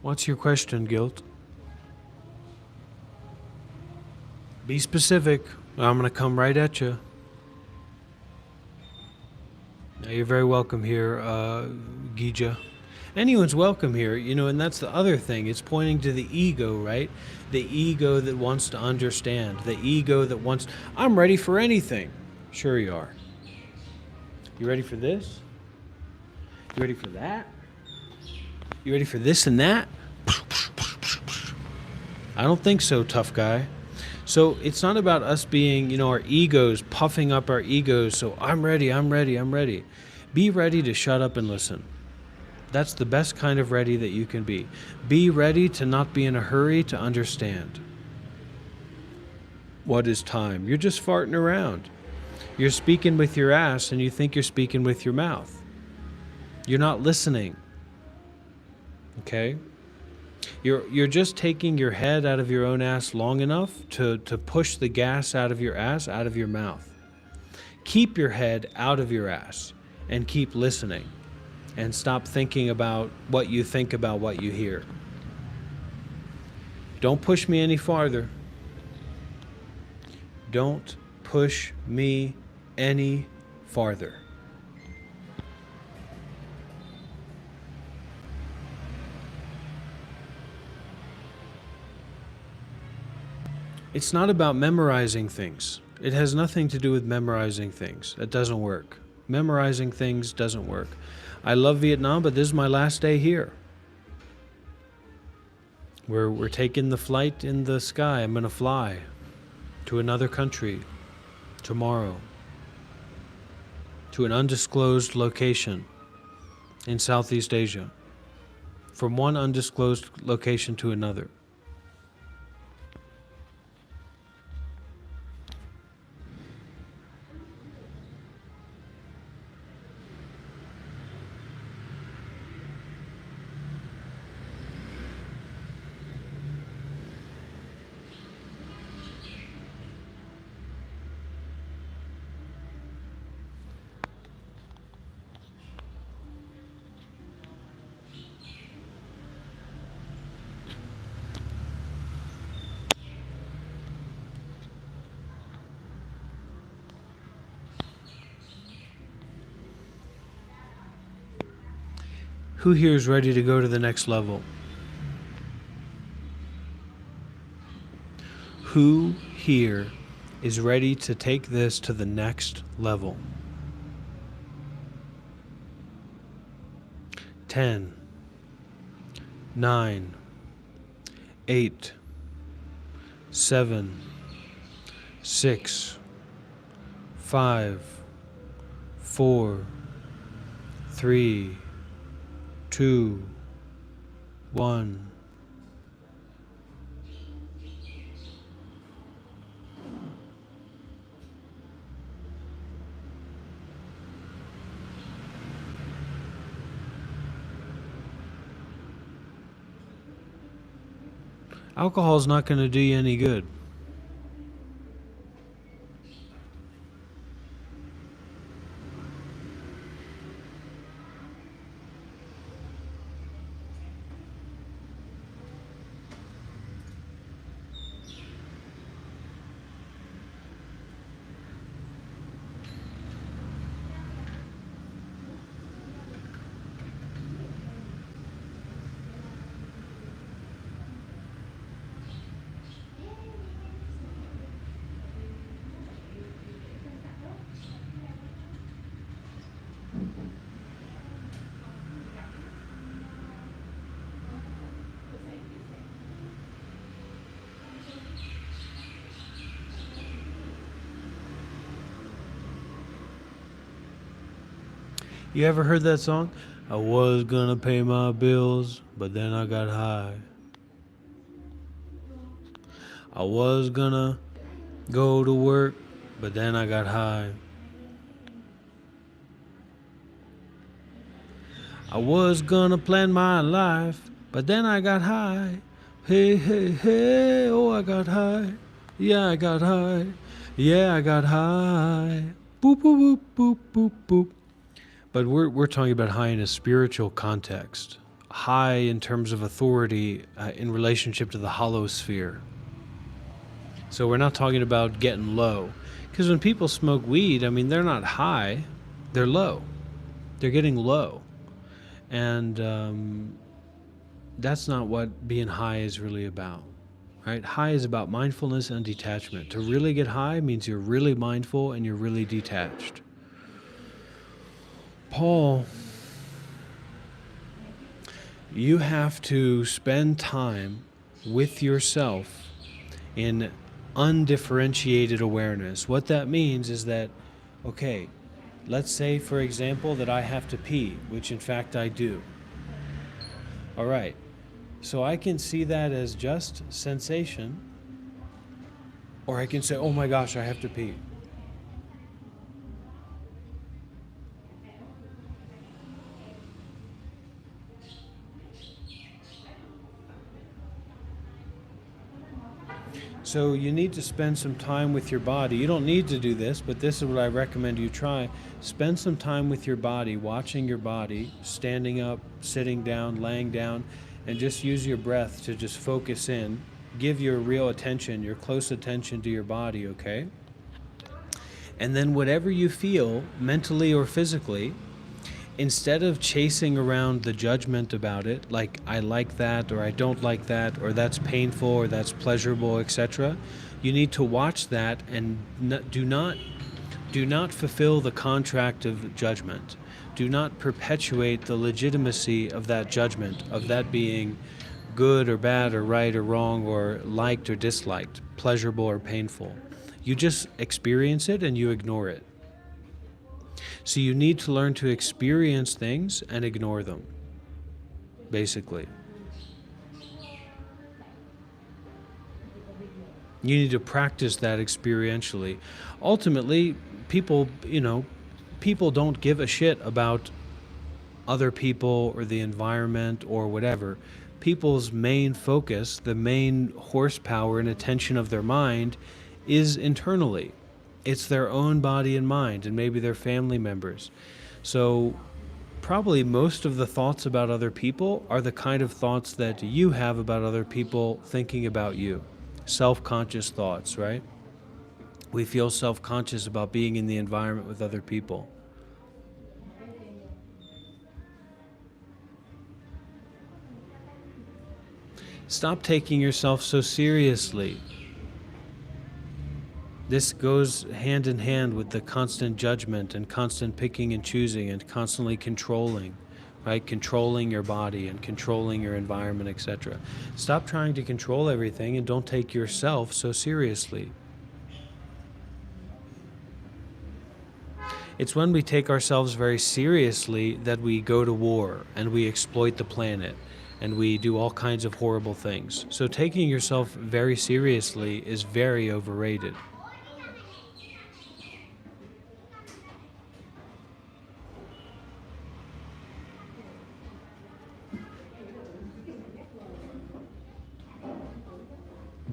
What's your question, Guilt? Be specific. I'm going to come right at you. You're very welcome here, Gija. Anyone's welcome here, and that's the other thing. It's pointing to the ego, right? The ego that wants to understand. The ego that wants, I'm ready for anything. Sure you are. You ready for this? You ready for that? You ready for this and that? I don't think so, tough guy. So it's not about us being, our egos, puffing up our egos. So I'm ready, I'm ready, I'm ready. Be ready to shut up and listen. That's the best kind of ready that you can be. Be ready to not be in a hurry to understand. What is time? You're just farting around. You're speaking with your ass and you think you're speaking with your mouth. You're not listening. Okay? You're just taking your head out of your own ass long enough to push the gas out of your ass, out of your mouth. Keep your head out of your ass and keep listening, and stop thinking about what you think about what you hear. Don't push me any farther. Don't push me any farther. It's not about memorizing things. It has nothing to do with memorizing things. It doesn't work. Memorizing things doesn't work. I love Vietnam, but this is my last day here. We're taking the flight in the sky. I'm going to fly to another country tomorrow, to an undisclosed location in Southeast Asia, from one undisclosed location to another. Who here is ready to go to the next level? Who here is ready to take this to the next level? 10, 9, 8, 7, 6, 5, 4, 3, 2, 1. Alcohol is not going to do you any good. You ever heard that song? I was gonna pay my bills, but then I got high. I was gonna go to work, but then I got high. I was gonna plan my life, but then I got high. Hey, hey, hey, oh, I got high. Yeah, I got high. Yeah, I got high. Boop, boop, boop, boop, boop, boop. But we're talking about high in a spiritual context. High in terms of authority in relationship to the hollow sphere. So we're not talking about getting low. Because when people smoke weed, I mean, they're not high. They're low. They're getting low. And that's not what being high is really about. Right? High is about mindfulness and detachment. To really get high means you're really mindful and you're really detached. Paul, you have to spend time with yourself in undifferentiated awareness. What that means is that, okay, let's say, for example, that I have to pee, which in fact I do. All right, so I can see that as just sensation, or I can say, oh my gosh, I have to pee. So you need to spend some time with your body. You don't need to do this, but this is what I recommend you try. Spend some time with your body, watching your body, standing up, sitting down, laying down, and just use your breath to just focus in. Give your real attention, your close attention to your body, okay? And then whatever you feel, mentally or physically, instead of chasing around the judgment about it, like I like that or I don't like that or that's painful or that's pleasurable, etc., you need to watch that and do not fulfill the contract of judgment. Do not perpetuate the legitimacy of that judgment, of that being good or bad or right or wrong or liked or disliked, pleasurable or painful. You just experience it and you ignore it. So you need to learn to experience things and ignore them, basically. You need to practice that experientially. Ultimately, people don't give a shit about other people or the environment or whatever. People's main focus, the main horsepower and attention of their mind is internally. It's their own body and mind, and maybe their family members. So probably most of the thoughts about other people are the kind of thoughts that you have about other people thinking about you. Self-conscious thoughts, right? We feel self-conscious about being in the environment with other people. Stop taking yourself so seriously. This goes hand in hand with the constant judgment and constant picking and choosing and constantly controlling, right? Controlling your body and controlling your environment, etc. Stop trying to control everything and don't take yourself so seriously. It's when we take ourselves very seriously that we go to war and we exploit the planet and we do all kinds of horrible things. So taking yourself very seriously is very overrated.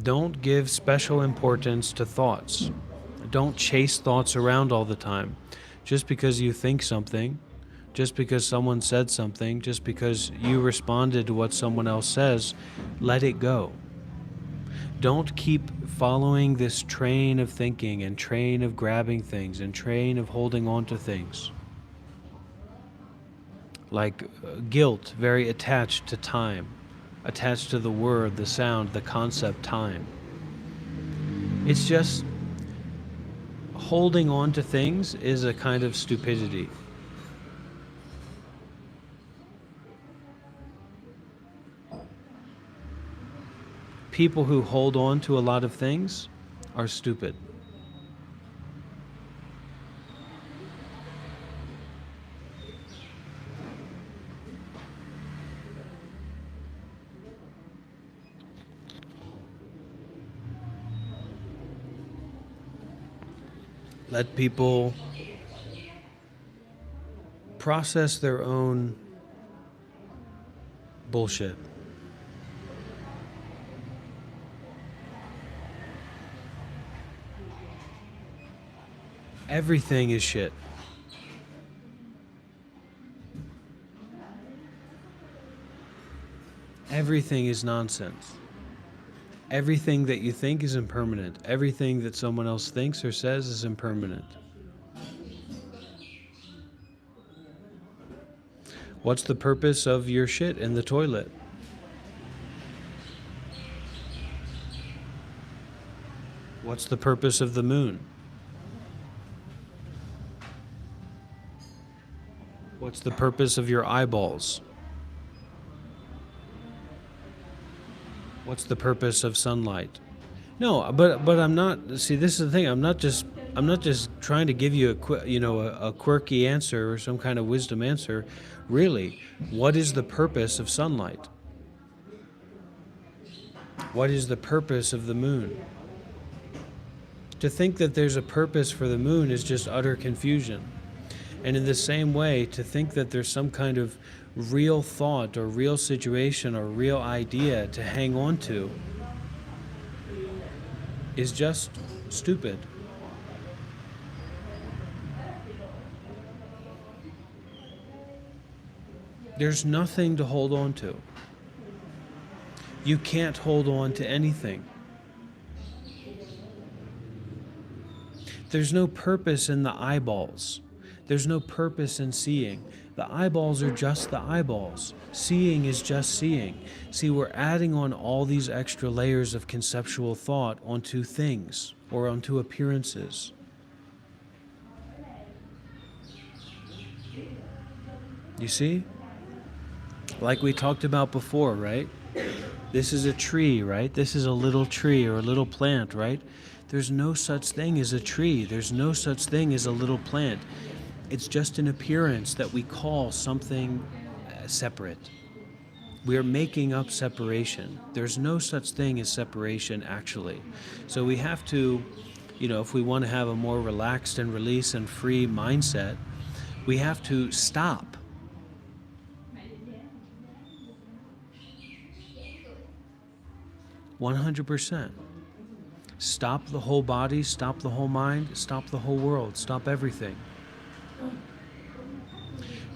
Don't give special importance to thoughts. Don't chase thoughts around all the time. Just because you think something, just because someone said something, just because you responded to what someone else says, let it go. Don't keep following this train of thinking and train of grabbing things and train of holding on to things. Like guilt, very attached to time, attached to the word, the sound, the concept, time. It's just holding on to things is a kind of stupidity. People who hold on to a lot of things are stupid. Let people process their own bullshit. Everything is shit. Everything is nonsense. Everything that you think is impermanent. Everything that someone else thinks or says is impermanent. What's the purpose of your shit in the toilet? What's the purpose of the moon? What's the purpose of your eyeballs? What's the purpose of sunlight? No, but I'm not. See, this is the thing. I'm not just trying to give you a quirky answer or some kind of wisdom answer. Really, what is the purpose of sunlight? What is the purpose of the moon? To think that there's a purpose for the moon is just utter confusion. And in the same way, to think that there's some kind of real thought or real situation or real idea to hang on to is just stupid. There's nothing to hold on to. You can't hold on to anything. There's no purpose in the eyeballs. There's no purpose in seeing. The eyeballs are just the eyeballs. Seeing is just seeing. See, we're adding on all these extra layers of conceptual thought onto things or onto appearances. You see? Like we talked about before, right? This is a tree, right? This is a little tree or a little plant, right? There's no such thing as a tree. There's no such thing as a little plant. It's just an appearance that we call something separate. We are making up separation. There's no such thing as separation, actually. So we have to, if we want to have a more relaxed and release and free mindset, we have to stop. "100%. Stop the whole body, stop the whole mind, stop the whole world, stop everything.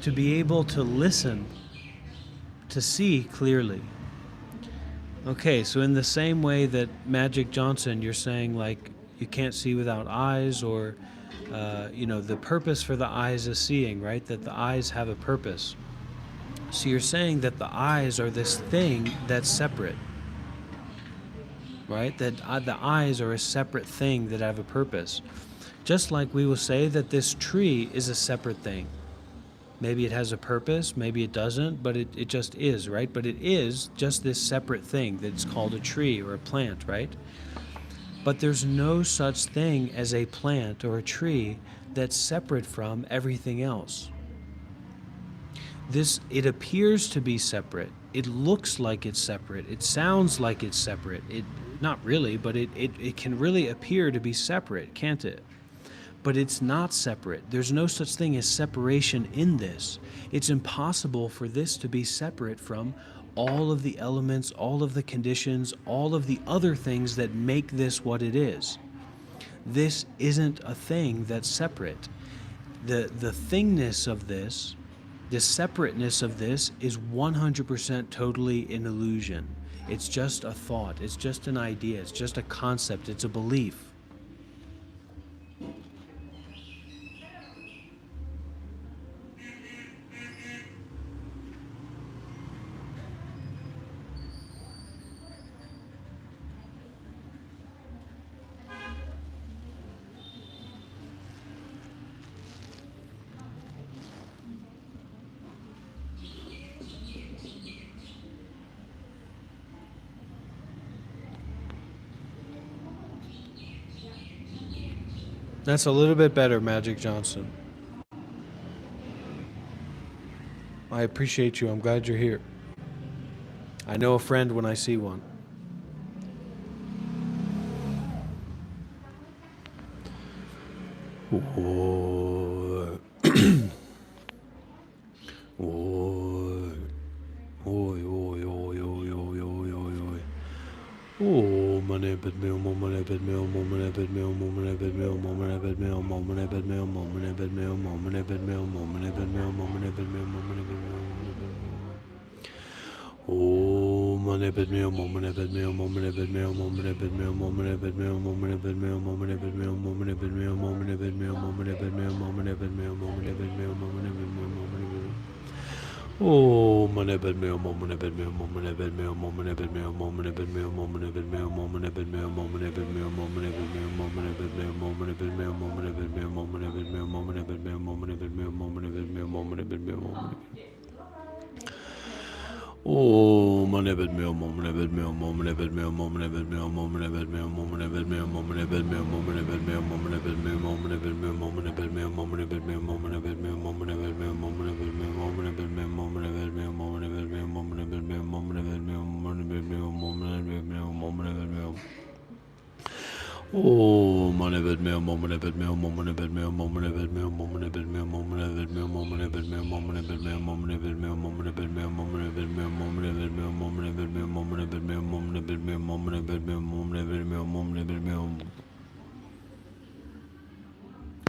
To be able to listen, to see clearly." Okay, so in the same way that Magic Johnson, you're saying like you can't see without eyes, or the purpose for the eyes is seeing, right? That the eyes have a purpose. So you're saying that the eyes are this thing that's separate. right? That the eyes are a separate thing that have a purpose. Just like we will say that this tree is a separate thing. Maybe it has a purpose, maybe it doesn't, but it just is, right? But it is just this separate thing that's called a tree or a plant, right? But there's no such thing as a plant or a tree that's separate from everything else. It appears to be separate. It looks like it's separate. It sounds like it's separate. Not really, but it can really appear to be separate, can't it? But it's not separate. There's no such thing as separation in this. It's impossible for this to be separate from all of the elements, all of the conditions, all of the other things that make this what it is. This isn't a thing that's separate. The thingness of this, the separateness of this, is 100% totally an illusion. It's just a thought. It's just an idea. It's just a concept. It's a belief. That's a little bit better, Magic Johnson. I appreciate you. I'm glad you're here. I know a friend when I see one.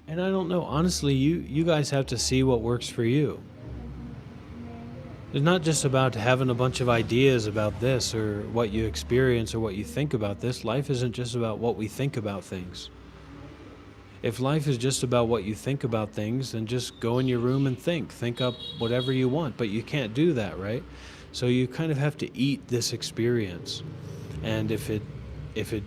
And I don't know, honestly, you guys have to see what works for you. It's not just about having a bunch of ideas about this or what you experience or what you think about this. Life isn't just about what we think about things. If life is just about what you think about things, then just go in your room and think up whatever you want, but you can't do that, right? So you kind of have to eat this experience. And if it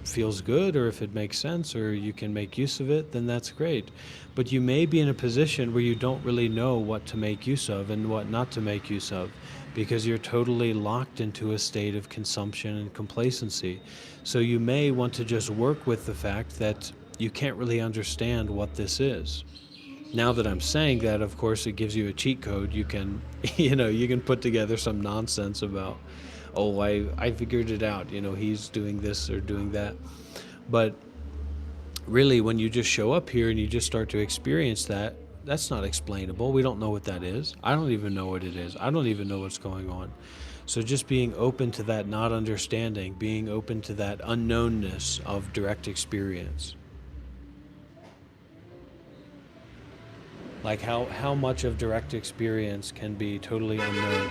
feels good or if it makes sense or you can make use of it, then that's great. But you may be in a position where you don't really know what to make use of and what not to make use of, because you're totally locked into a state of consumption and complacency. So you may want to just work with the fact that you can't really understand what this is. Now that I'm saying that, of course, it gives you a cheat code. You can, you can put together some nonsense about, oh, I figured it out, he's doing this or doing that. But really, when you just show up here and you just start to experience that, that's not explainable. We don't know what that is. I don't even know what it is. I don't even know what's going on. So just being open to that not understanding, being open to that unknownness of direct experience. Like how much of direct experience can be totally unknown.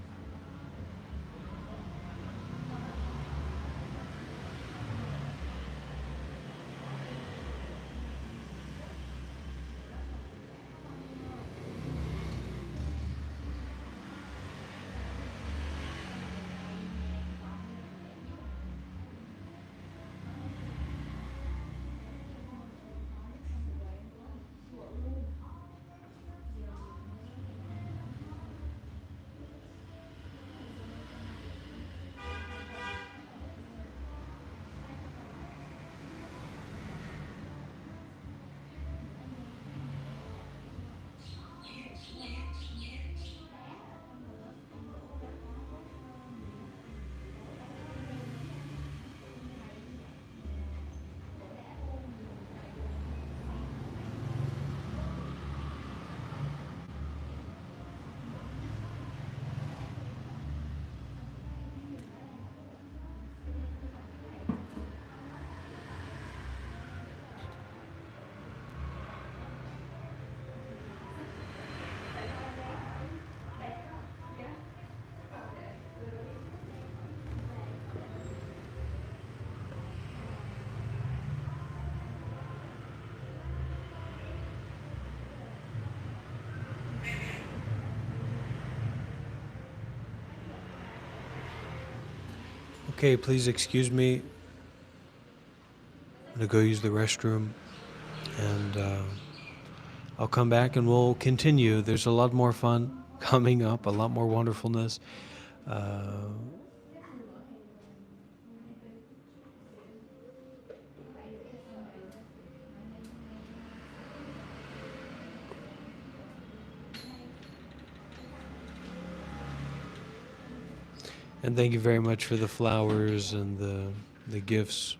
Okay, please excuse me. I'm going to go use the restroom, and I'll come back and we'll continue. There's a lot more fun coming up, a lot more wonderfulness. And thank you very much for the flowers and the gifts.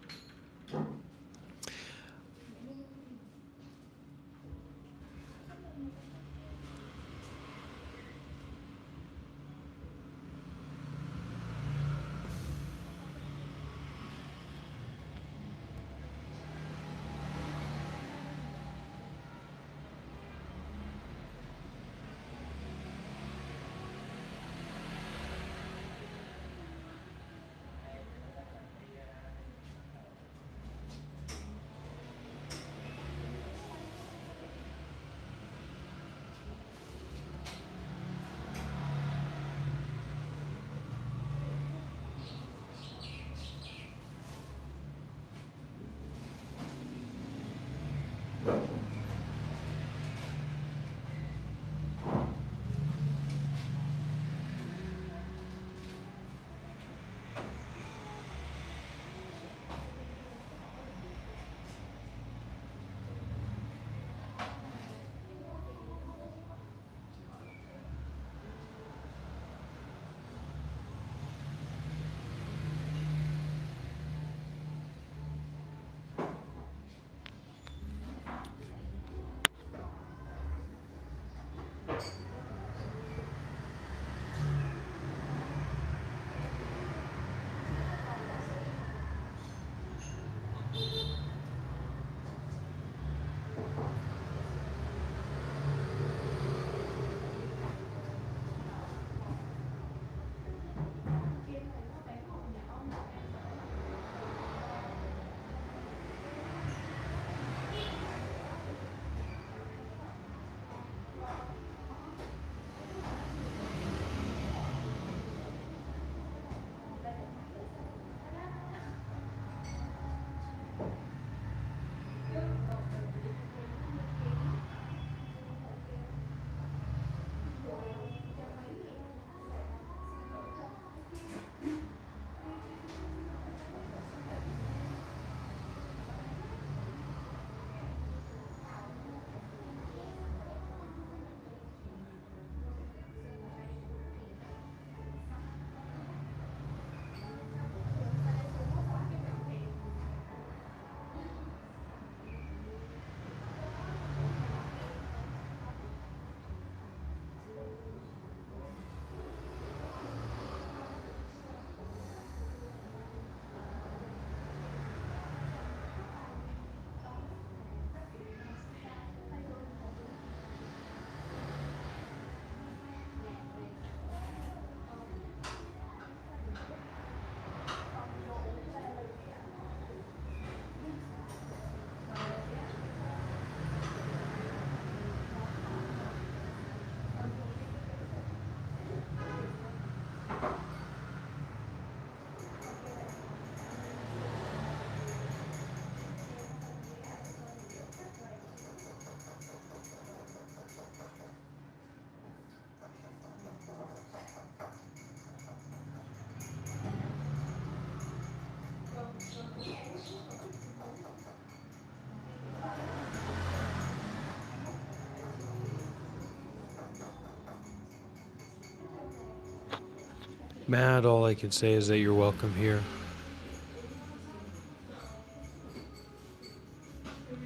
Matt, all I can say is that you're welcome here.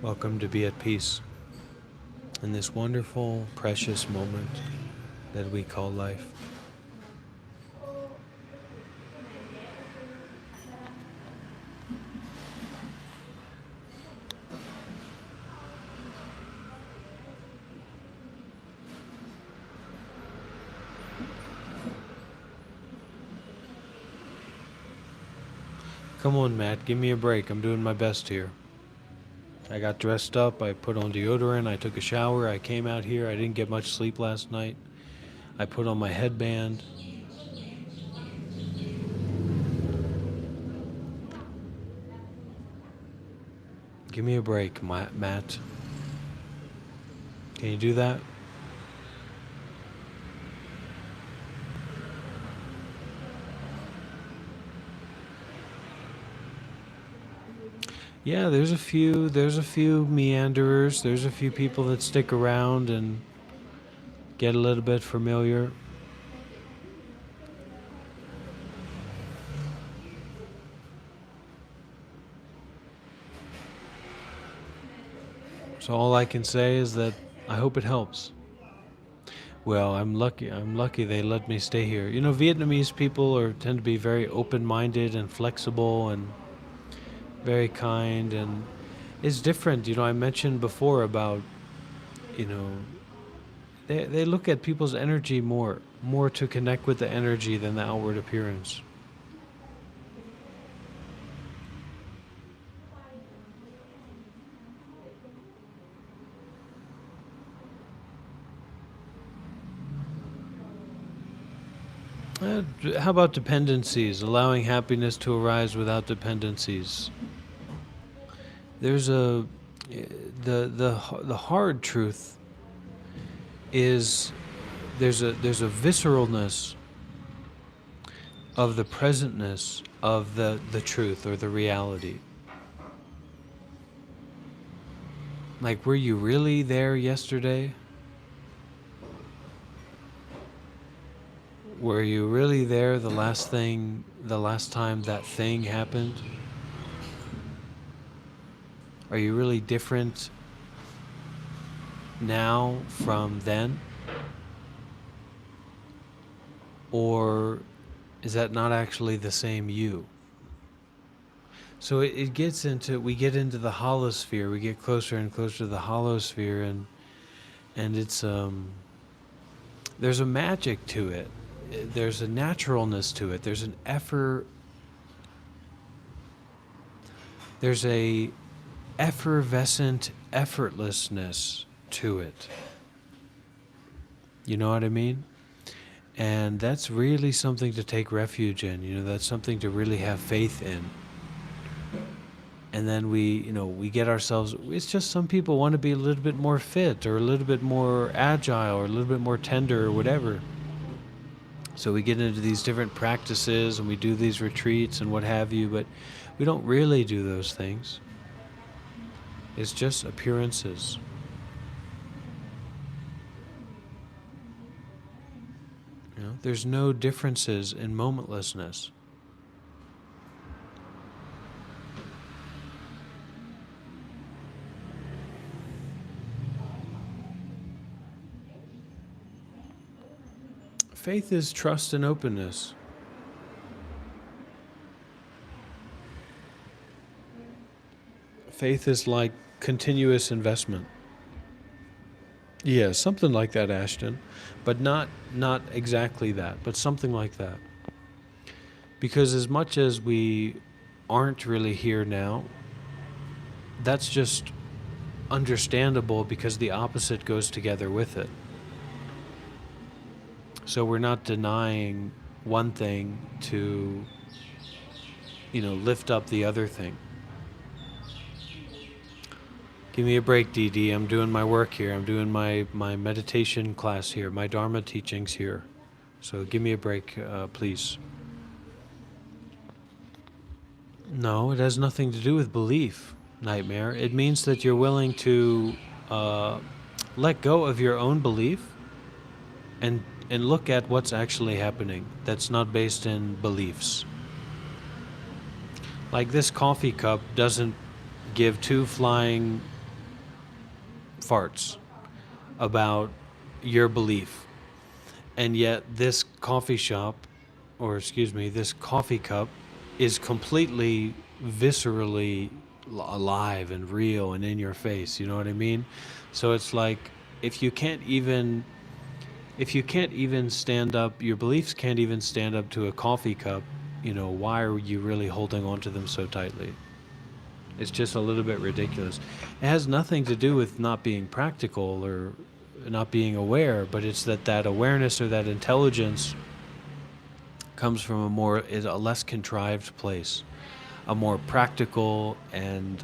Welcome to be at peace in this wonderful, precious moment that we call life. Come on, Matt, give me a break. I'm doing my best here. I got dressed up, I put on deodorant, I took a shower, I came out here, I didn't get much sleep last night. I put on my headband. Give me a break, Matt. Can you do that? Yeah, there's a few meanderers, there's a few people that stick around and get a little bit familiar. So all I can say is that I hope it helps. Well, I'm lucky they let me stay here. You know, Vietnamese people tend to be very open-minded and flexible and very kind, and it's different. You know, I mentioned before about, you know, they look at people's energy more to connect with the energy than the outward appearance. How about dependencies? Allowing happiness to arise without dependencies. There's the hard truth is there's a visceralness of the presentness of the truth or the reality. Like, were you really there yesterday? Were you really there the last time that thing happened? Are you really different now from then? Or is that not actually the same you? So we get into the holosphere, we get closer and closer to the holosphere, and it's there's a magic to it. There's a naturalness to it. There's an effort. There's a effervescent effortlessness to it. You know what I mean? And that's really something to take refuge in. You know, that's something to really have faith in. And then we get ourselves, it's just some people want to be a little bit more fit or a little bit more agile or a little bit more tender or whatever. So we get into these different practices and we do these retreats and what have you, but we don't really do those things. It's just appearances. You know, there's no differences in momentlessness. Faith is trust and openness. Faith is like continuous investment. Yeah, something like that, Ashton. But not exactly that, but something like that. Because as much as we aren't really here now, that's just understandable because the opposite goes together with it. So we're not denying one thing to, lift up the other thing. Give me a break, DD. I'm doing my work here. I'm doing my meditation class here, my Dharma teachings here. So give me a break, please. No, it has nothing to do with belief, Nightmare. It means that you're willing to let go of your own belief and look at what's actually happening that's not based in beliefs. Like this coffee cup doesn't give two flying farts about your belief. And yet this coffee cup is completely viscerally alive and real and in your face, you know what I mean? So it's like if you can't even stand up, your beliefs can't even stand up to a coffee cup, why are you really holding on to them so tightly? It's just a little bit ridiculous. It has nothing to do with not being practical or not being aware, but it's that awareness or that intelligence comes from a less contrived place, a more practical and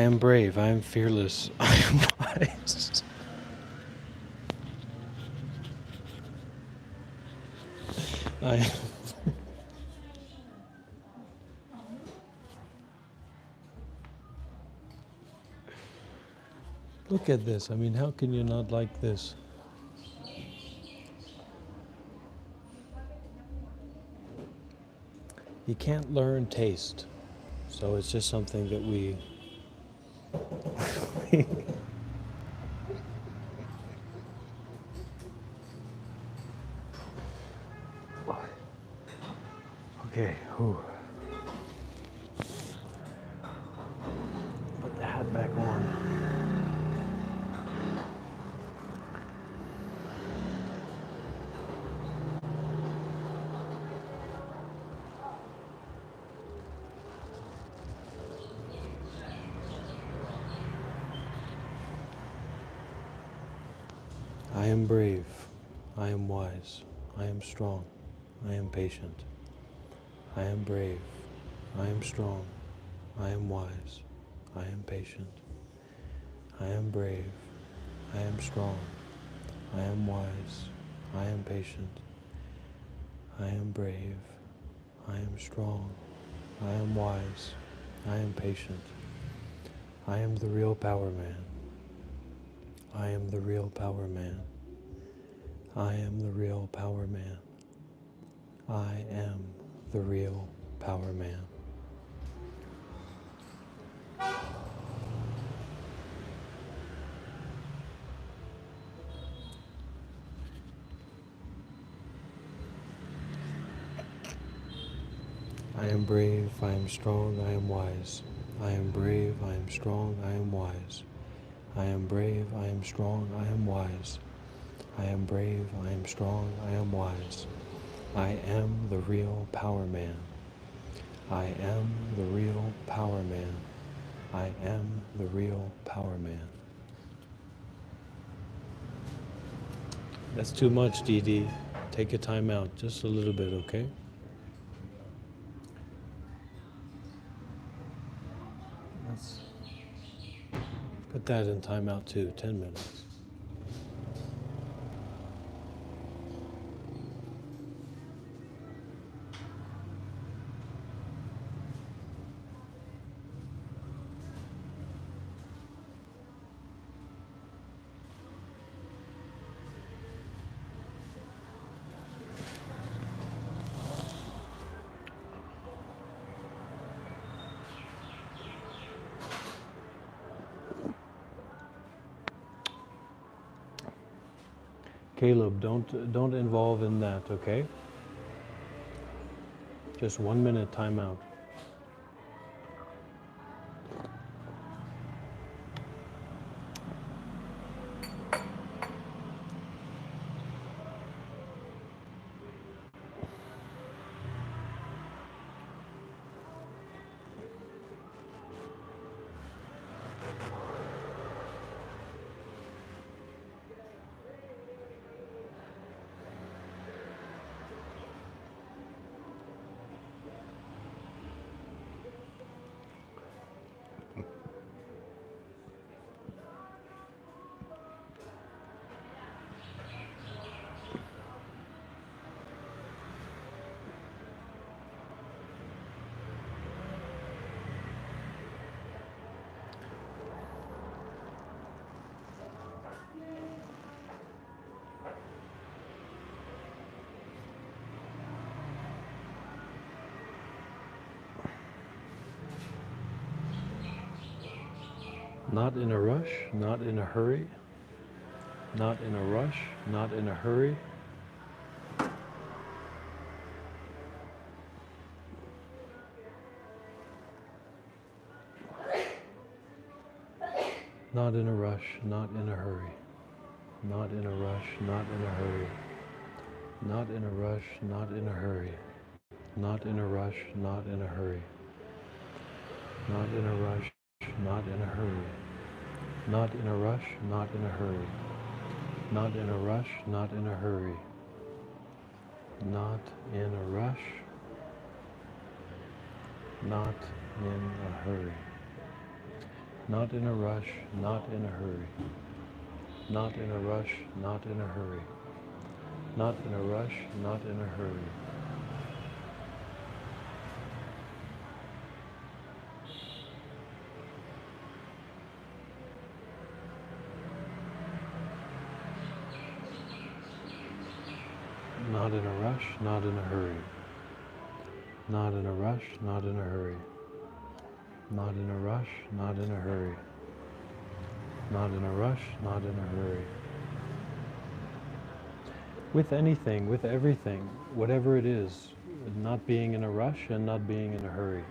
I am brave. I am fearless. I am wise. I. Look at this. I mean, how can you not like this? You can't learn taste. So it's just something that we. Okay. Whew. Put the hat back on. I am brave. I am wise. I am strong. I am patient. I am brave. I am strong. I am wise. I am patient. I am brave. I am strong. I am wise. I am patient. I am brave. I am strong. I am wise. I am patient. I am the real power man. I am the real power man. I am the real power man. I am the real power man. I am brave, I am strong, I am wise. I am brave, I am strong, I am wise. I am brave, I am strong, I am wise. I am brave, I am strong, I am wise. I am the real power man. I am the real power man. I am the real power man. That's too much, Dee Dee. Take a time out, just a little bit, okay? Let's put that in timeout too, 10 minutes. Caleb, don't involve in that, okay? Just 1 minute timeout. Not in a rush, not in a hurry. Not in a rush, not in a hurry. Not in a rush, not in a hurry. Not in a rush, not in a hurry. Not in a rush, not in a hurry. Not in a rush, not in a hurry. Not in a rush, not in a hurry. Not in a rush, not in a hurry. Not in a rush, not in a hurry. Not in a rush, not in a hurry. Not in a rush, not in a hurry. Not in a rush, not in a hurry. Not in a rush, not in a hurry. Not in a rush, not in a hurry. Not in a rush, not in a hurry. Not in a rush, not in a hurry. Not in a rush, not in a hurry. With anything, with everything, whatever it is, not being in a rush and not being in a hurry.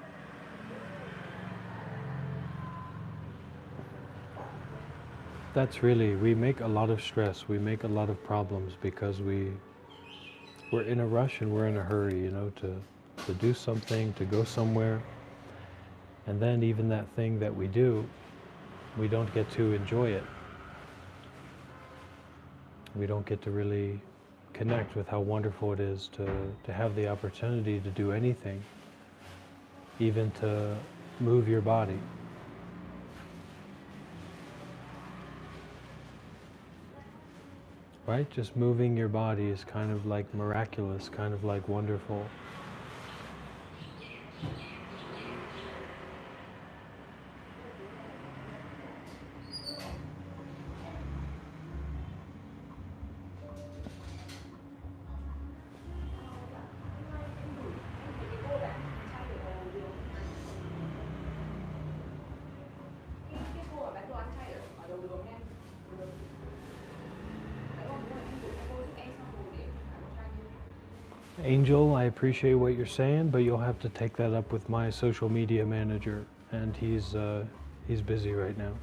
That's really, we make a lot of stress, we make a lot of problems because we're in a rush and we're in a hurry, you know, to do something, to go somewhere. And then even that thing that we do, we don't get to enjoy it. We don't get to really connect with how wonderful it is to have the opportunity to do anything, even to move your body. Right? Just moving your body is kind of like miraculous, kind of like wonderful. Angel, I appreciate what you're saying, but you'll have to take that up with my social media manager, and he's busy right now.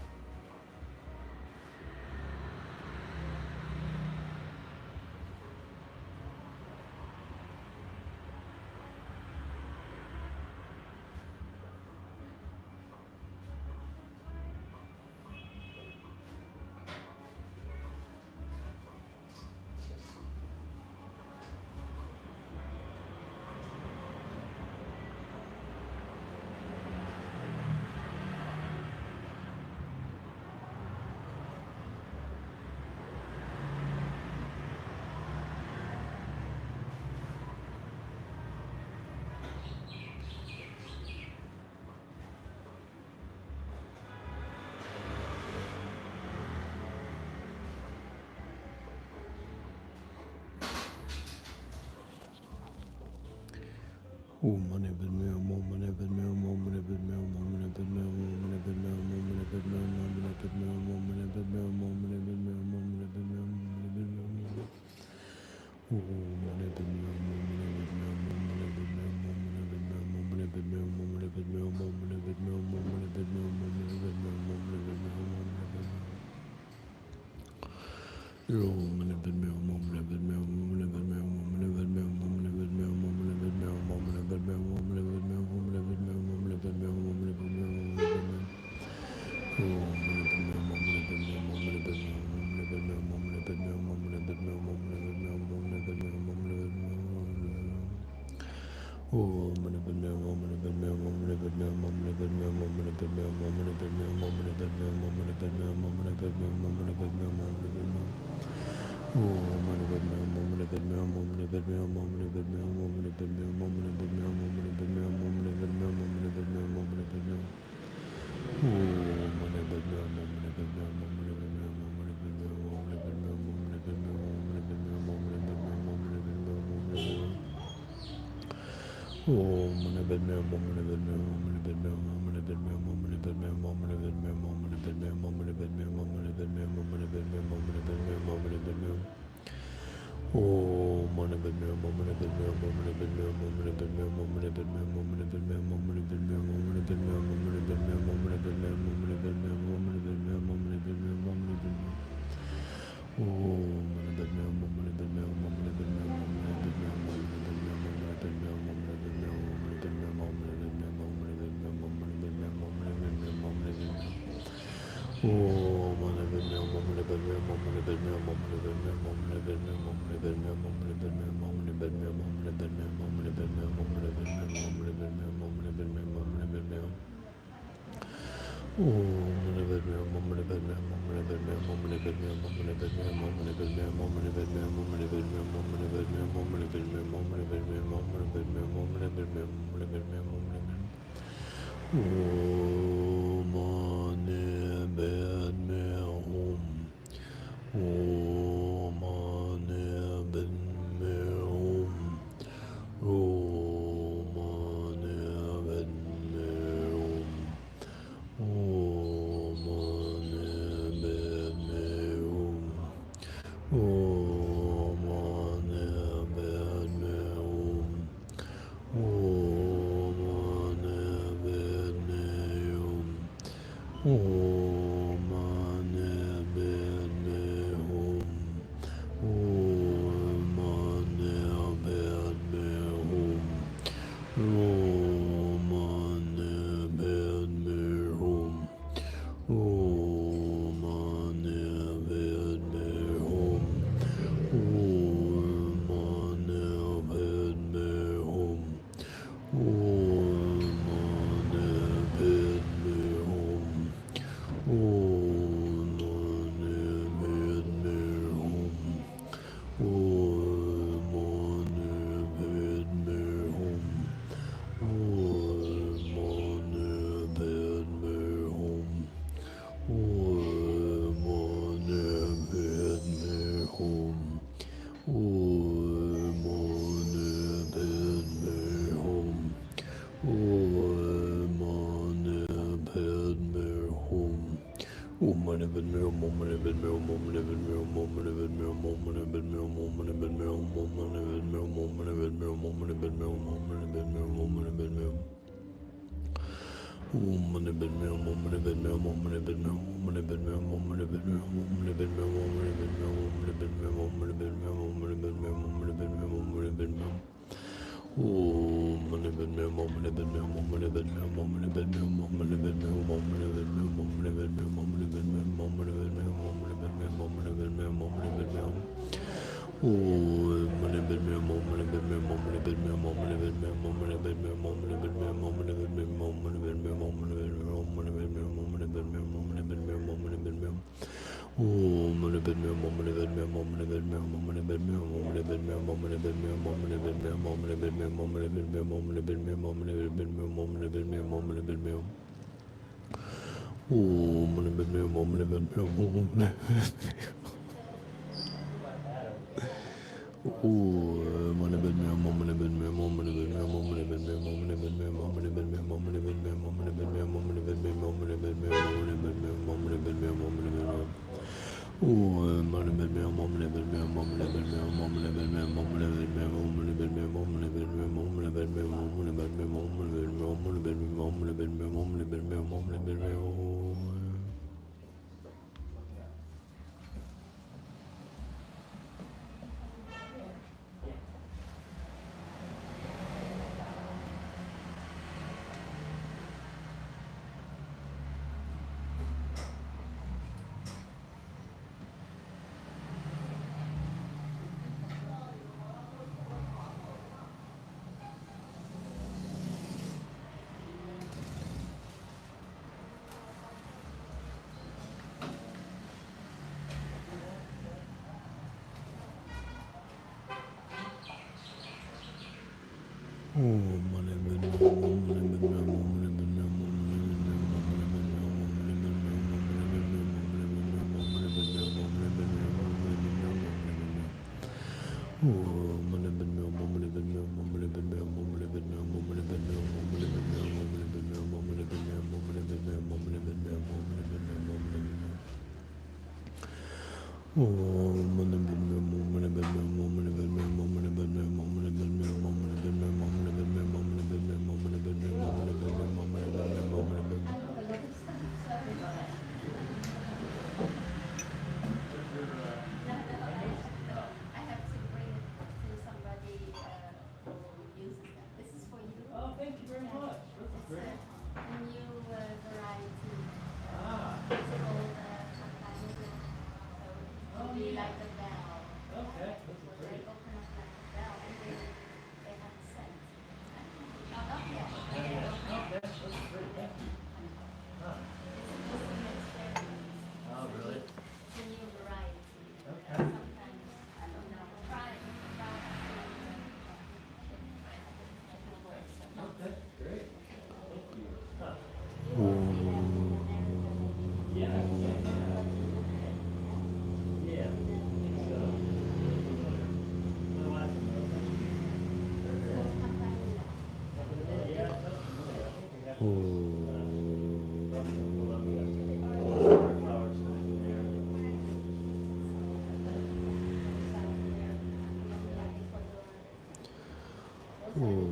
Ooh.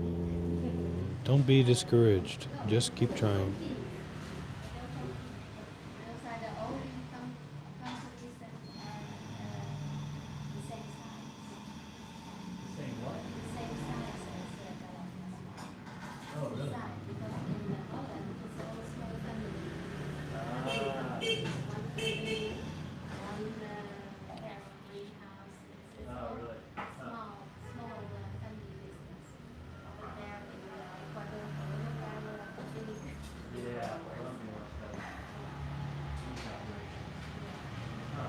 Don't be discouraged. Just keep trying. Those are the only contributions are the same size. Saying what? Same size as the development. Oh, really? Size, because in Holland it's all small family. Ah. One family, one greenhouse. It's Oh, all really? small family business. Over there in Ecuador, big. Yeah, Colombia must have huge operations. Huh.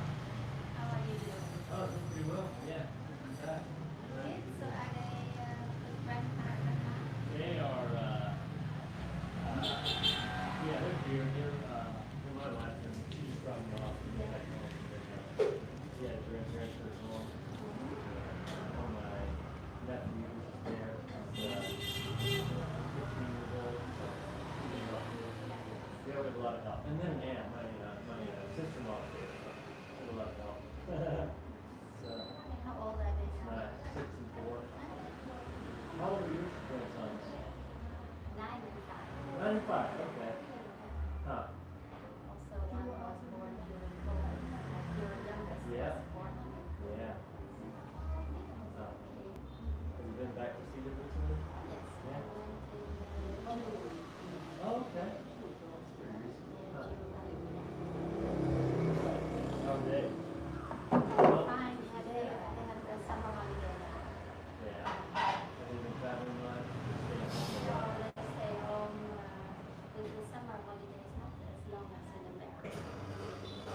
How are you doing? Oh, doing pretty well. Yeah. Not bad. Kids, so are they grandma? They are, yeah, they're here. They're my wife, and she's from, back home. Yeah, grandparents are home. All my nephew is there. He's, 15 years old. So, you know, yeah, we have a lot of help. And then, yeah, my sister-in-law is there. So, we have a lot of help. So, How old are they now? 6 and 4. How old are your grandsons? 9 and 5. 9 and 5, okay. Huh. Also, one was born during COVID. Your youngest Yeah. was born in COVID. Yeah. Have you been back to see them recently? Yes, I Yeah. went in June. Oh, okay. That's pretty recent. Huh. How are they? Fine, yeah, they have the summer holiday now. Yeah. Have they been traveling much? Staying home a So lot? they stay home. The summer holiday is not as long as in America.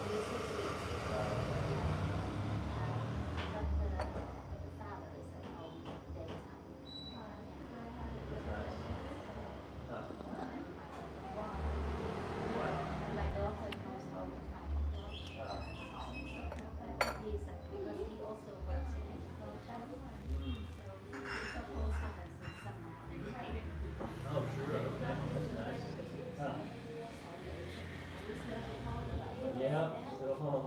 Only 6 weeks. But the father is at home daytime. That's nice. Huh. What? And my daughter comes home at 5 o'clock. Because he also works in agriculture. So he's supposed to have some summer holiday. Oh, sure. Okay. That's nice. Huh. Yeah, still home.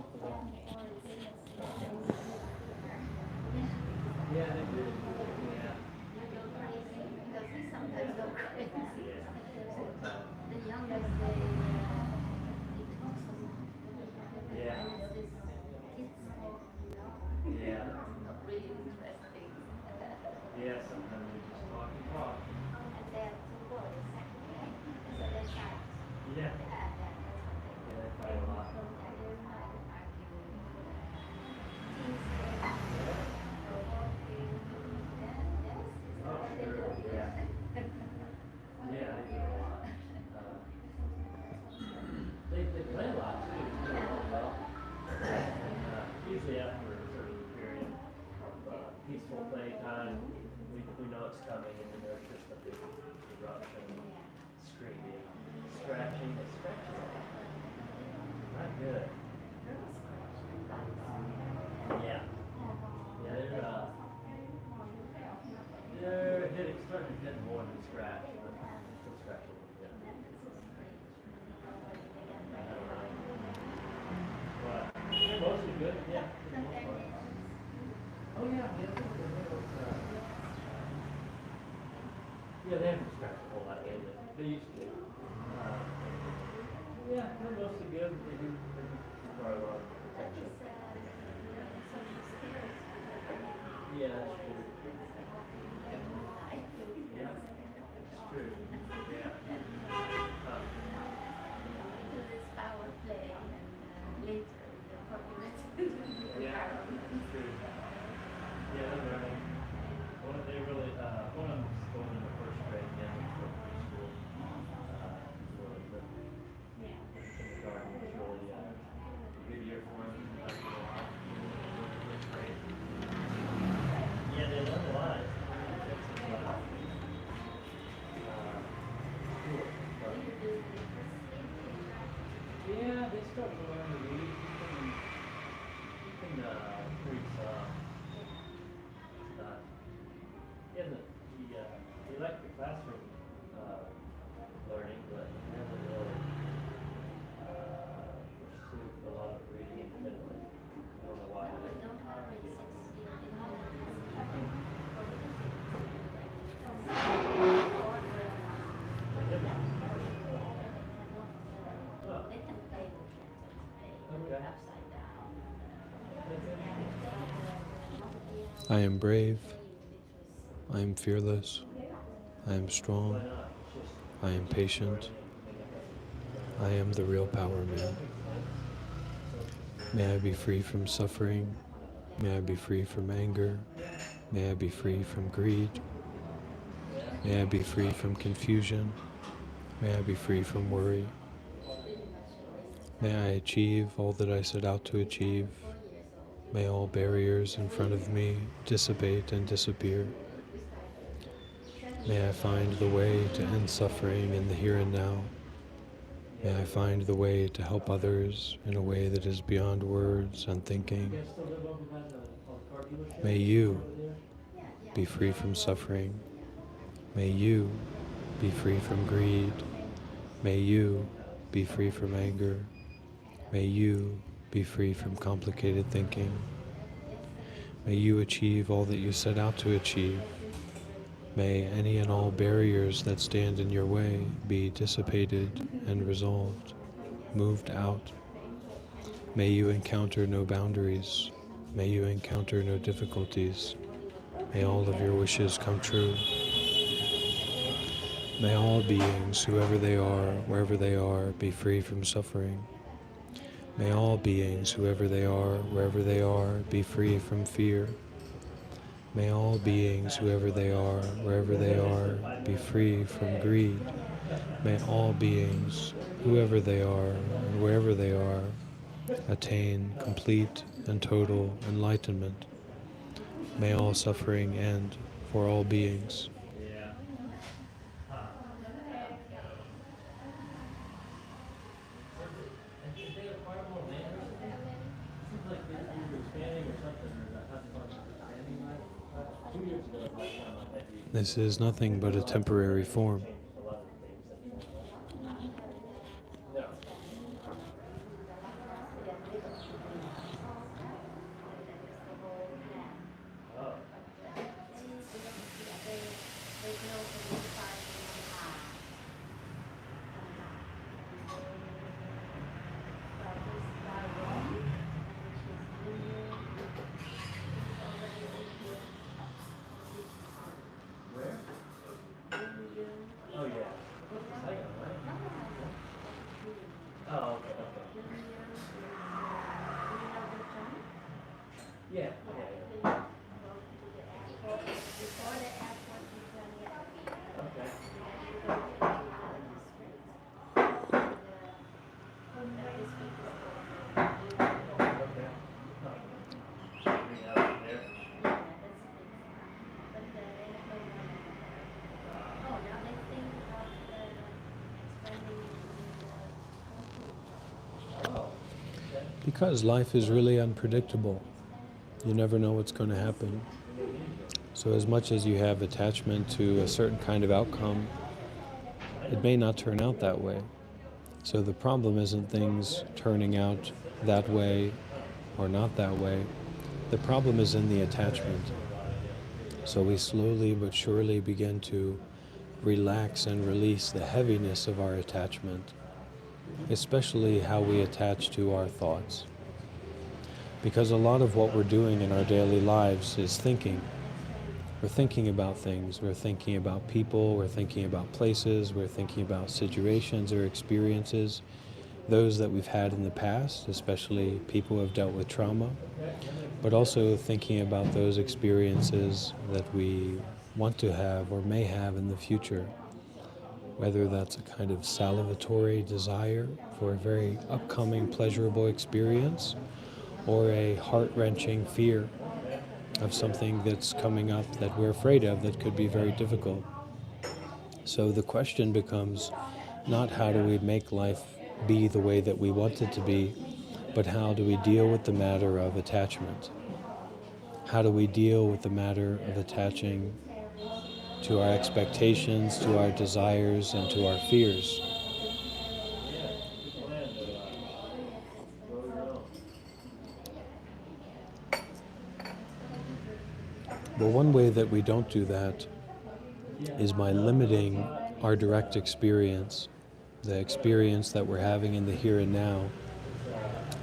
Yeah, they do. Yeah. You go crazy because he sometimes go crazy. Yeah. All the time. The youngest, they talk so much. Yeah. And it's this kids talk, Yeah. not really interesting. Yeah, sometimes we just talk and talk. And they have 2 boys. So they fight. Yeah. That's what they Yeah, they fight a lot. they fight, argue. Oh, sure. Yeah. Yeah, they do a lot. They play a lot too. They play well. And, usually after a certain period of peaceful playtime, we know it's coming, and then there's just a big eruption, screaming, scratching. They scratch a lot. Not good. Yeah. Yeah, they're hitting, starting to hit more than scratch, but they're still scratching a little bit. I don't know. But they're mostly good, yeah. For the most part. Oh yeah, yeah, they haven't scratched a whole lot lately. They used to. Yeah, they're mostly good. They do require a lot of protection. Yeah, that's true. Yeah, it's true. Yeah. Do this power play and later the population. Yeah, it's true. Yeah, they're learning. One of them is going in the first grade again for preschool. Kindergarten was really a good year for him. First grade. Yeah, they learn a lot. It's cool. But, yeah, they start to learn to read. You can read some. I am brave. I am fearless. I am strong. I am patient. I am the real power man. May I be free from suffering. May I be free from anger. May I be free from greed. May I be free from confusion. May I be free from worry. May I achieve all that I set out to achieve. May all barriers in front of me dissipate and disappear. May I find the way to end suffering in the here and now. May I find the way to help others in a way that is beyond words and thinking. May you be free from suffering. May you be free from greed. May you be free from anger. May you be free from complicated thinking. May you achieve all that you set out to achieve. May any and all barriers that stand in your way be dissipated and resolved, moved out. May you encounter no boundaries. May you encounter no difficulties. May all of your wishes come true. May all beings, whoever they are, wherever they are, be free from suffering. May all beings, whoever they are, wherever they are, be free from fear. May all beings, whoever they are, wherever they are, be free from greed. May all beings, whoever they are, and wherever they are, attain complete and total enlightenment. May all suffering end for all beings. This is nothing but a temporary form. Oh, yeah. Second, right? Oh, okay, okay. Yeah, yeah. Okay. Okay. Because life is really unpredictable. You never know what's going to happen. So as much as you have attachment to a certain kind of outcome, it may not turn out that way. So the problem isn't things turning out that way or not that way. The problem is in the attachment. So we slowly but surely begin to relax and release the heaviness of our attachment, especially how we attach to our thoughts. Because a lot of what we're doing in our daily lives is thinking. We're thinking about things, we're thinking about people, we're thinking about places, we're thinking about situations or experiences, those that we've had in the past, especially people who have dealt with trauma, but also thinking about those experiences that we want to have or may have in the future, whether that's a kind of salivatory desire for a very upcoming pleasurable experience, or a heart-wrenching fear of something that's coming up that we're afraid of that could be very difficult. So the question becomes not how do we make life be the way that we want it to be, but how do we deal with the matter of attachment? How do we deal with the matter of attaching to our expectations, to our desires, and to our fears? Well, one way that we don't do that is by limiting our direct experience, the experience that we're having in the here and now,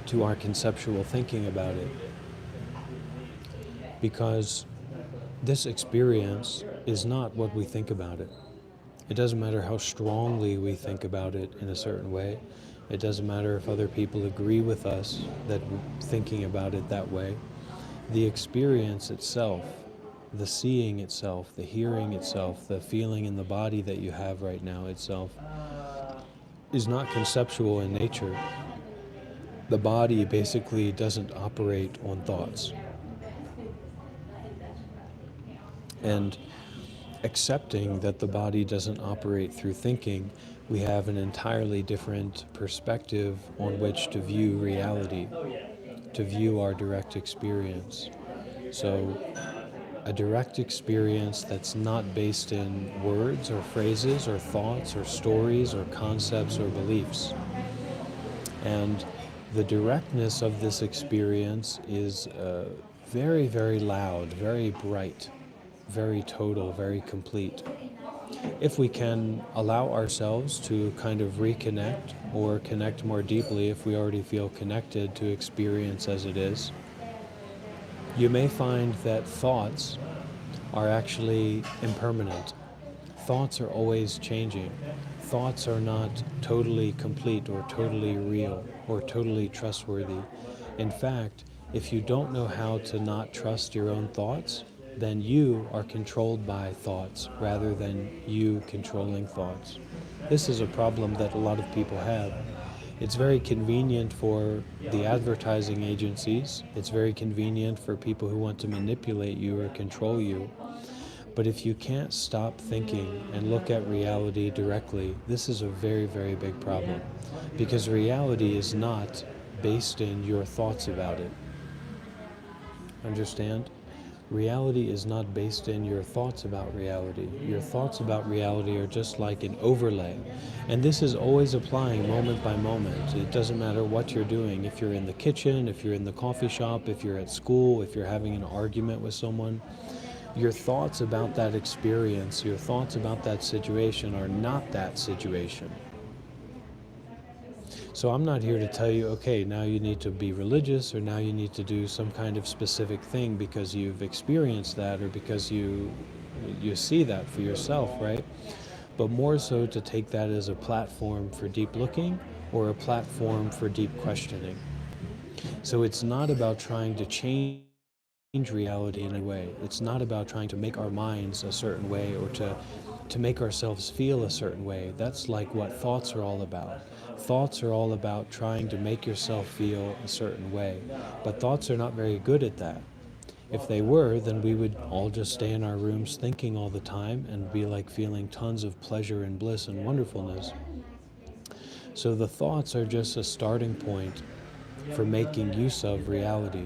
to our conceptual thinking about it. Because This experience is not what we think about it. It doesn't matter how strongly we think about it in a certain way. It doesn't matter if other people agree with us that we're thinking about it that way. The experience itself, the seeing itself, the hearing itself, the feeling in the body that you have right now itself, is not conceptual in nature. The body basically doesn't operate on thoughts. And accepting that the body doesn't operate through thinking, we have an entirely different perspective on which to view reality, to view our direct experience. So, a direct experience that's not based in words or phrases or thoughts or stories or concepts or beliefs. And the directness of this experience is very, very loud, very bright, very total, very complete. If we can allow ourselves to kind of reconnect or connect more deeply if we already feel connected to experience as it is, you may find that thoughts are actually impermanent. Thoughts are always changing. Thoughts are not totally complete or totally real or totally trustworthy. In fact, if you don't know how to not trust your own thoughts, then you are controlled by thoughts rather than you controlling thoughts. This is a problem that a lot of people have. It's very convenient for the advertising agencies. It's very convenient for people who want to manipulate you or control you. But if you can't stop thinking and look at reality directly, this is a very, very big problem. Because reality is not based in your thoughts about it. Understand? Reality is not based in your thoughts about reality. Your thoughts about reality are just like an overlay. And this is always applying moment by moment. It doesn't matter what you're doing. If you're in the kitchen, if you're in the coffee shop, if you're at school, if you're having an argument with someone, your thoughts about that experience, your thoughts about that situation are not that situation. So I'm not here to tell you, okay, now you need to be religious or now you need to do some kind of specific thing because you've experienced that or because you see that for yourself, right? But more so to take that as a platform for deep looking or a platform for deep questioning. So it's not about trying to change reality in a way. It's not about trying to make our minds a certain way or to make ourselves feel a certain way. That's like what thoughts are all about. Thoughts are all about trying to make yourself feel a certain way. But thoughts are not very good at that. If they were, then we would all just stay in our rooms thinking all the time and be like feeling tons of pleasure and bliss and wonderfulness. So the thoughts are just a starting point for making use of reality.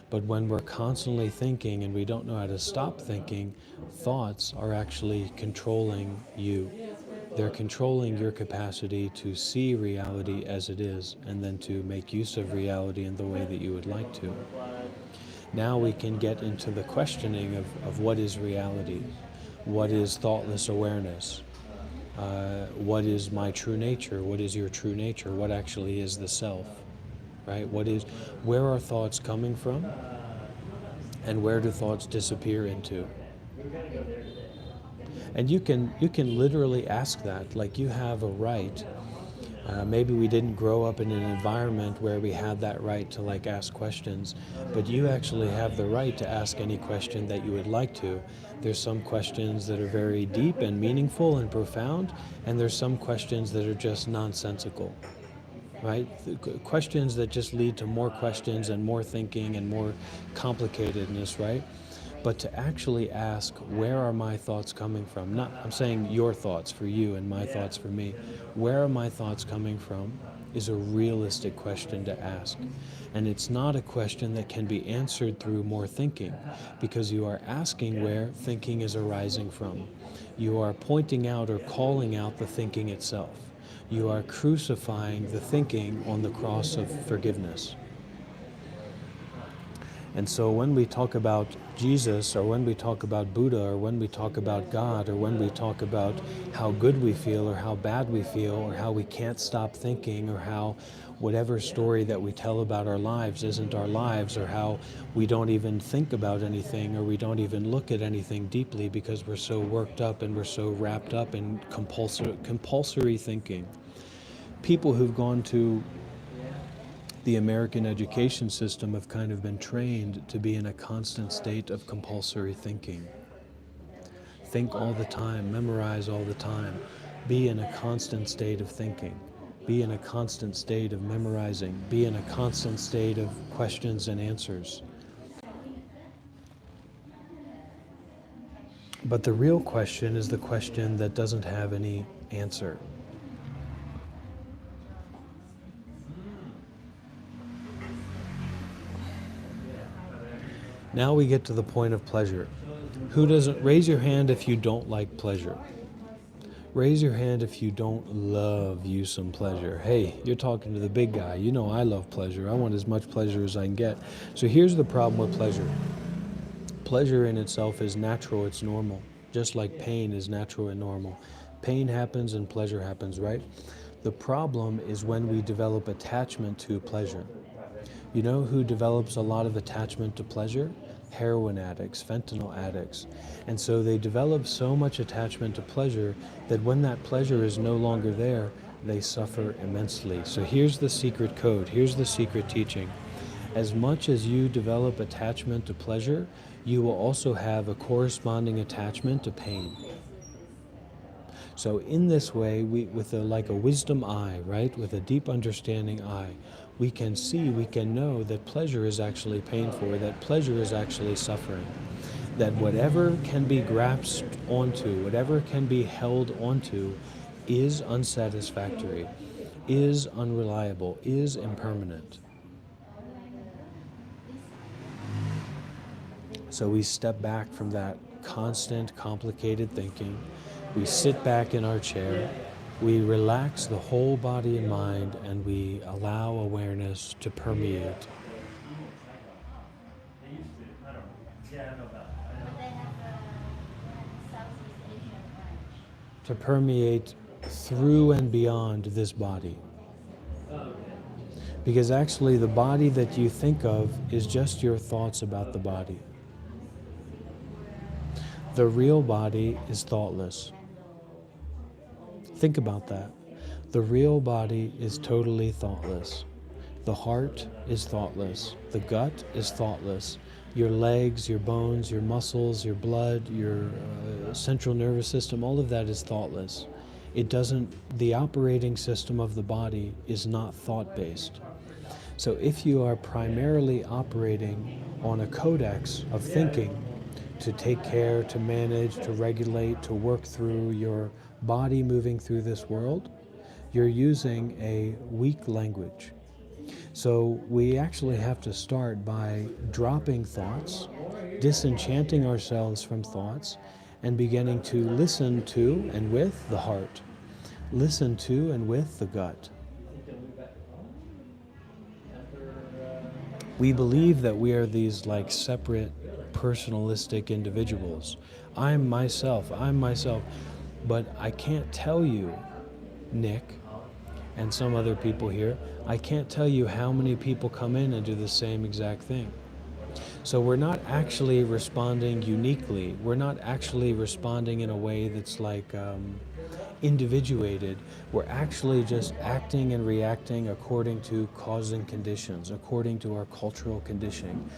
But when we're constantly thinking and we don't know how to stop thinking, thoughts are actually controlling you. They're controlling your capacity to see reality as it is and then to make use of reality in the way that you would like to. Now we can get into the questioning of what is reality? What is thoughtless awareness? What is my true nature? What is your true nature? What actually is the self? Right? Where are thoughts coming from? And where do thoughts disappear into? And you can literally ask that, like you have a right. Maybe we didn't grow up in an environment where we had that right to like ask questions, but you actually have the right to ask any question that you would like to. There's some questions that are very deep and meaningful and profound, and there's some questions that are just nonsensical. Right? Questions that just lead to more questions and more thinking and more complicatedness, right? But to actually ask, where are my thoughts coming from? Not, I'm saying your thoughts for you and my thoughts for me. Where are my thoughts coming from is a realistic question to ask. And it's not a question that can be answered through more thinking, because you are asking where thinking is arising from. You are pointing out or calling out the thinking itself. You are crucifying the thinking on the cross of forgiveness. And so when we talk about Jesus, or when we talk about Buddha, or when we talk about God, or when we talk about how good we feel or how bad we feel or how we can't stop thinking, or how whatever story that we tell about our lives isn't our lives, or how we don't even think about anything, or we don't even look at anything deeply because we're so worked up and we're so wrapped up in compulsory thinking. People who've gone to the American education system have kind of been trained to be in a constant state of compulsory thinking. Think all the time, memorize all the time, be in a constant state of thinking, be in a constant state of memorizing, be in a constant state of questions and answers. But the real question is the question that doesn't have any answer. Now we get to the point of pleasure. Who doesn't? Raise your hand if you don't like pleasure. Raise your hand if you don't love you some pleasure. Hey, you're talking to the big guy. You know I love pleasure. I want as much pleasure as I can get. So here's the problem with pleasure. Pleasure in itself is natural, it's normal. Just like pain is natural and normal. Pain happens and pleasure happens, right? The problem is when we develop attachment to pleasure. You know who develops a lot of attachment to pleasure? Heroin addicts, fentanyl addicts. And so they develop so much attachment to pleasure that when that pleasure is no longer there, they suffer immensely. So here's the secret code, here's the secret teaching. As much as you develop attachment to pleasure, you will also have a corresponding attachment to pain. So in this way, with like a wisdom eye, right, with a deep understanding eye, we can see, we can know that pleasure is actually painful, that pleasure is actually suffering, that whatever can be grasped onto, whatever can be held onto is unsatisfactory, is unreliable, is impermanent. So we step back from that constant, complicated thinking. We sit back in our chair, we relax the whole body and mind, and we allow awareness to permeate. They used to. I don't know. Yeah, I know about it. I know. But they have a Southeast Asian branch. To permeate through and beyond this body. Oh, okay. Because actually the body that you think of is just your thoughts about the body. The real body is thoughtless. Think about that. The real body is totally thoughtless. The heart is thoughtless. The gut is thoughtless. Your legs, your bones, your muscles, your blood, your central nervous system, all of that is thoughtless. It doesn't, the operating system of the body is not thought-based. So if you are primarily operating on a codex of thinking, to take care, to manage, to regulate, to work through your body moving through this world, you're using a weak language. So we actually have to start by dropping thoughts, disenchanting ourselves from thoughts, and beginning to listen to and with the heart, listen to and with the gut. We believe that we are these like separate, personalistic individuals. I'm myself, but I can't tell you, Nick, and some other people here, I can't tell you how many people come in and do the same exact thing. So we're not actually responding uniquely. We're not actually responding in a way that's like individuated. We're actually just acting and reacting according to cause and conditions, according to our cultural conditioning.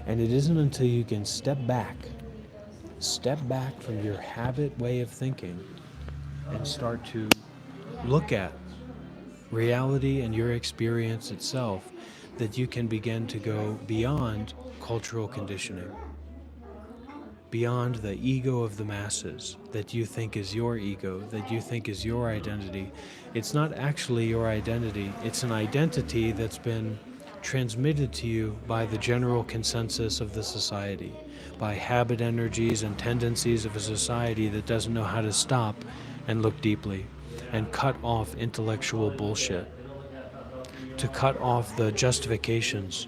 And it isn't until you can step back from your habit way of thinking and start to look at reality and your experience itself that you can begin to go beyond cultural conditioning, beyond the ego of the masses that you think is your ego, that you think is your identity. It's not actually your identity. It's an identity that's been transmitted to you by the general consensus of the society, by habit energies and tendencies of a society that doesn't know how to stop and look deeply and cut off intellectual bullshit, to cut off the justifications,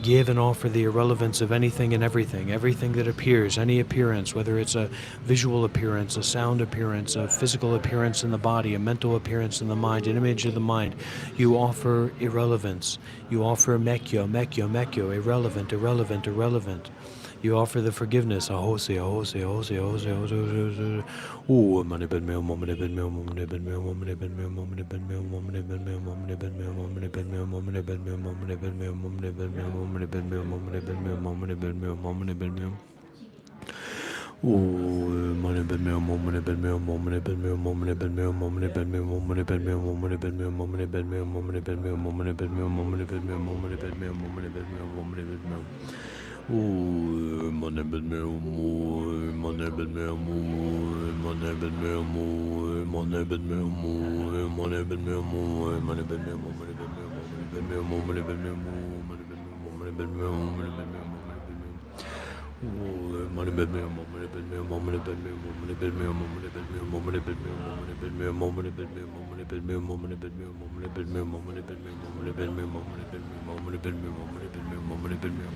Give and offer the irrelevance of anything and everything, everything that appears, any appearance, whether it's a visual appearance, a sound appearance, a physical appearance in the body, a mental appearance in the mind, an image of the mind. You offer irrelevance. You offer mekyo, mekyo, mekyo, irrelevant, irrelevant, irrelevant. You offer the forgiveness, ahose, ahose, ahose, ahose, ahose, ahose. Ooh, money been meal, moment been meal, moment been meal, moment been meal, moment been meal, moment been meal, moment been meal, moment been meal, moment been meal, moment been meal, moment been meal, moment been meal, moment been meal, moment been meal, moment been meal. Ooh, money been meal, moment been meal, moment been meal, moment been meal, moment been meal, moment been meal, moment been meal, moment been meal, moment been meal, moment been meal, moment been meal, moment been meal, moment been meal, moment been meal. Ooh, money been meal, more, money been meal, more, money been meal, more, money been meal, more, money been meal, more, money been meal, money been meal, money been meal, money been meal, more, money been meal, money been meal, money been meal. Money bed meal, money bed meal, money bed meal, money bed meal, money bed meal, money bed meal, money bed meal, money bed meal, money bed meal, money bed meal, money bed meal, money bed meal, money bed meal, money bed meal, money bed meal, money bed meal, money bed meal.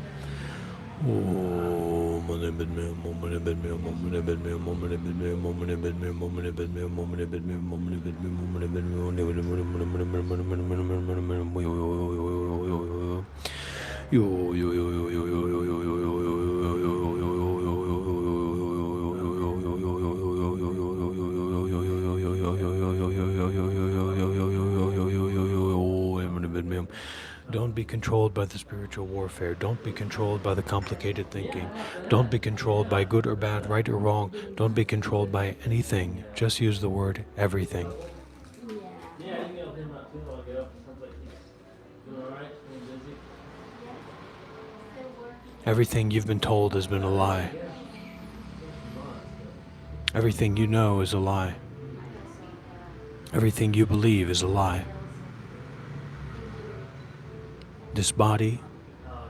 Oh, money bed meal, money bed meal, money bed meal, money bed meal, money bed meal, money bed meal, money bed meal, money bed meal, money bed meal. Yo yo yo yo yo yo yo yo yo yo Don't be controlled by the spiritual warfare. Don't be controlled by the complicated thinking. Don't be controlled by good or bad, right or wrong. Don't be controlled by anything. Just use the word everything. Yeah, I emailed him not too long ago. Sounds like he's doing alright, being busy. Everything you've been told has been a lie. Everything you know is a lie. Everything you believe is a lie. This body,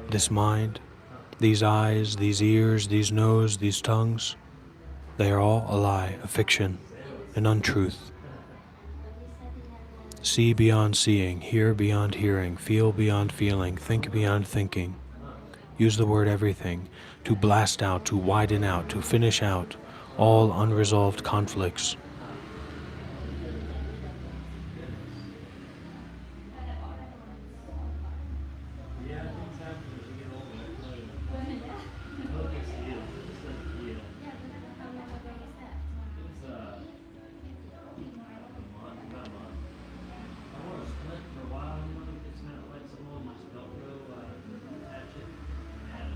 this mind, these eyes, these ears, these nose, these tongues, they are all a lie, a fiction, an untruth. See beyond seeing, hear beyond hearing, feel beyond feeling, think beyond thinking. Use the word everything to blast out, to widen out, to finish out all unresolved conflicts. Yeah, things happen as you get older. Focus heals. It's like heal. It's about a month. I wore a splint for a while. It's not like someone just Velcro, attach it, and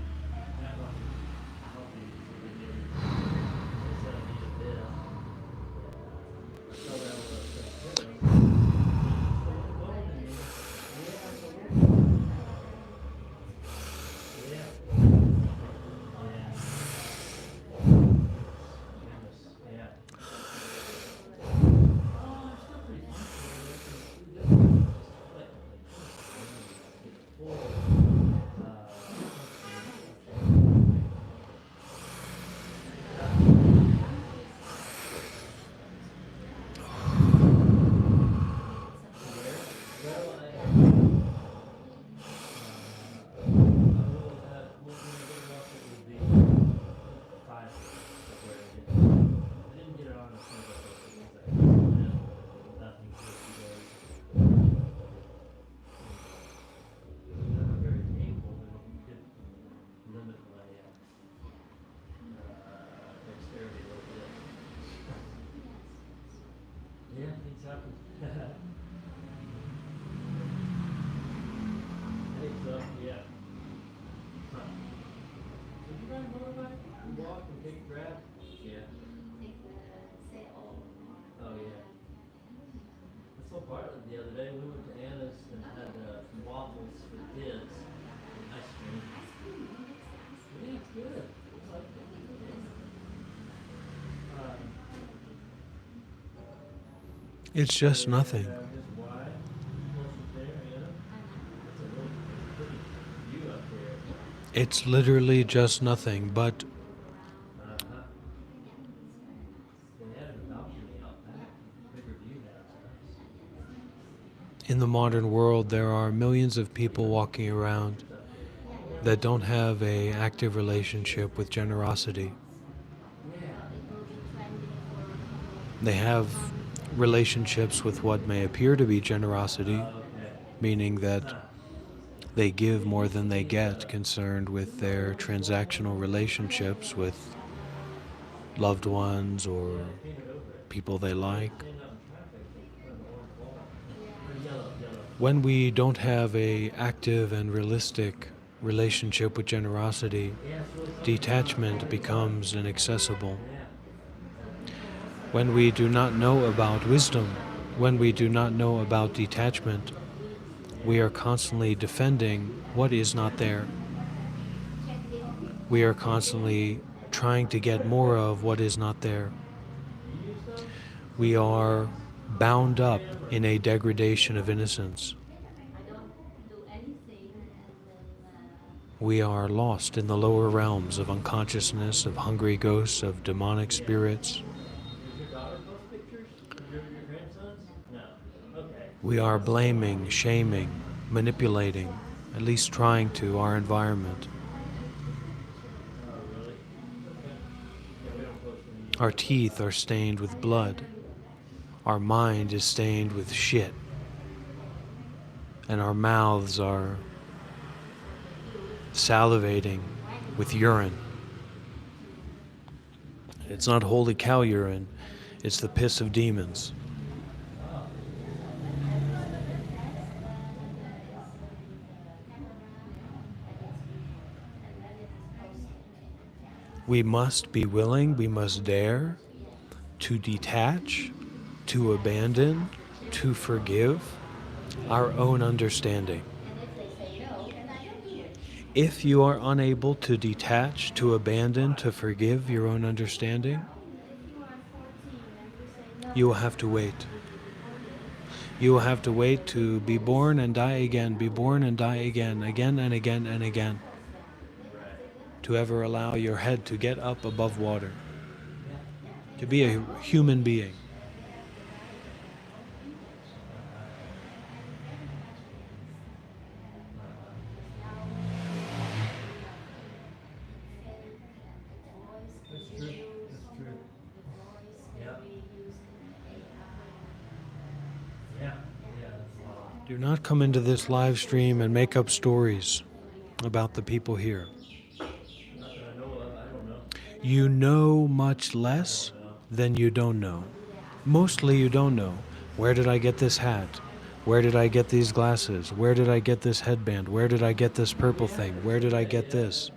that wasn't healthy for the day. They said I needed this. So that was yeah, things happen. I think so, yeah. Huh. Did you ride a motorbike? You walk and take a grab? Yeah. Oh, yeah. I saw Bartlett the other day. We went to Anna's and had some waffles for the kids and ice cream. Yeah, it's good. It's like It's just nothing. It's literally just nothing, but in the modern world there are millions of people walking around that don't have an active relationship with generosity. They have relationships with what may appear to be generosity, meaning that they give more than they get, concerned with their transactional relationships with loved ones or people they like. When we don't have an active and realistic relationship with generosity, detachment becomes inaccessible. When we do not know about wisdom, when we do not know about detachment, we are constantly defending what is not there. We are constantly trying to get more of what is not there. We are bound up in a degradation of innocence. We are lost in the lower realms of unconsciousness, of hungry ghosts, of demonic spirits. Does your daughter post pictures of your grandsons? No. Okay. We are blaming, shaming, manipulating, at least trying to, our environment. Oh, really? Okay. Yeah, we don't post any. Our teeth are stained with blood. Our mind is stained with shit. And our mouths are salivating with urine. It's not holy cow urine, it's the piss of demons. We must be willing, we must dare to detach, to abandon, to forgive our own understanding. If you are unable to detach, to abandon, to forgive your own understanding, you will have to wait. You will have to wait to be born and die again, be born and die again, again and again and again, to ever allow your head to get up above water, to be a human being. Do not come into this live stream and make up stories about the people here. You know much less than you don't know. Mostly you don't know. Where did I get this hat? Where did I get these glasses? Where did I get this headband? Where did I get this purple thing? Where did I get this?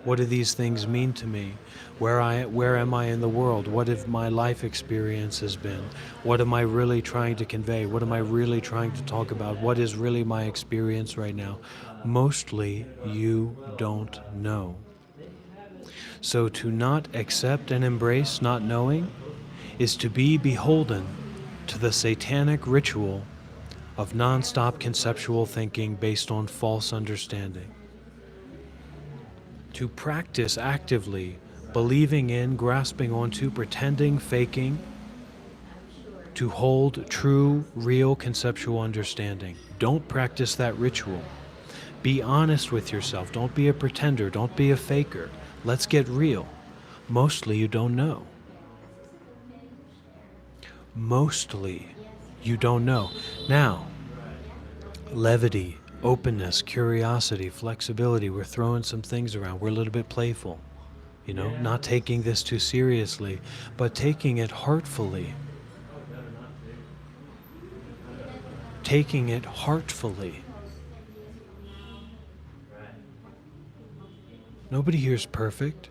What do these things mean to me? Where am I in the world? What have my life experience has been? What am I really trying to convey? What am I really trying to talk about? What is really my experience right now? Mostly you don't know. So to not accept and embrace not knowing is to be beholden to the satanic ritual of non-stop conceptual thinking based on false understanding. To practice actively believing in, grasping onto, pretending, faking, to hold true, real conceptual understanding. Don't practice that ritual. Be honest with yourself. Don't be a pretender. Don't be a faker. Let's get real. Mostly you don't know. Mostly you don't know. Now, levity, openness, curiosity, flexibility. We're throwing some things around. We're a little bit playful. Not taking this too seriously, but taking it heartfully. Taking it heartfully. Nobody here is perfect.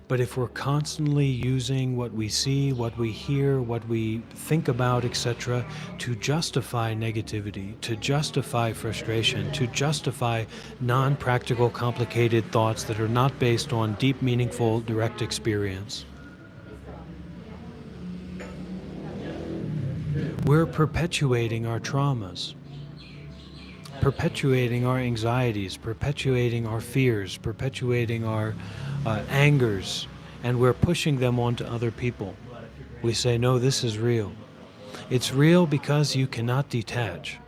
But if we're constantly using what we see, what we hear, what we think about, etc., to justify negativity, to justify frustration, to justify non-practical, complicated thoughts that are not based on deep, meaningful, direct experience, we're perpetuating our traumas, perpetuating our anxieties, perpetuating our fears, perpetuating our angers, and we're pushing them onto other people. We say, no, this is real. It's real because you cannot detach.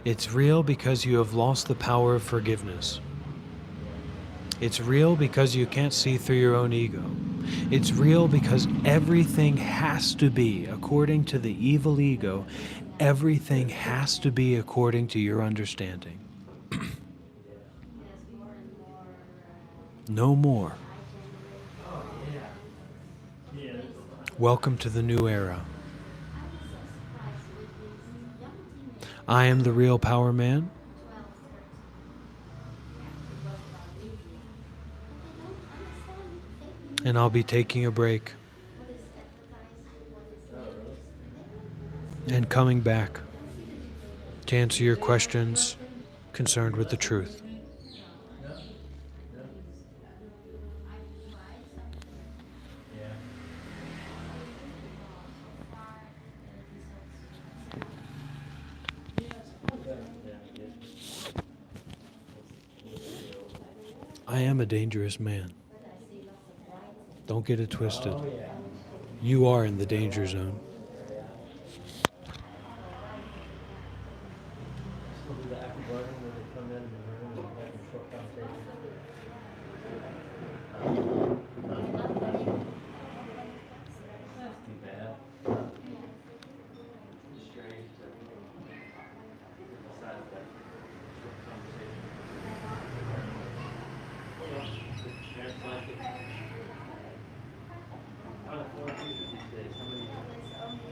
It's real because you have lost the power of forgiveness. It's real because you can't see through your own ego. It's real because everything has to be according to the evil ego. Everything has to be according to your understanding. Yes, more and more No more. Oh, yeah. Yeah. Welcome to the new era. I was so surprised with these young teenagers, I am the real power man, 12, 13. It was about reading. But they don't understand fake news. and I'll be taking a break What is advertising? What is Oh, really? news? They don't and coming back to answer your questions concerned with the truth. No? No? I've tried something. Yeah. So far, the results I am a dangerous man. but I see lots of bright. Don't get it twisted. Oh, yeah. You are in the danger zone. Still do the active learning where they come in the room and have a short conversation. That's too bad. It's strange that besides that short conversation. Parents like it. How are the four pieces these days? How many? There's only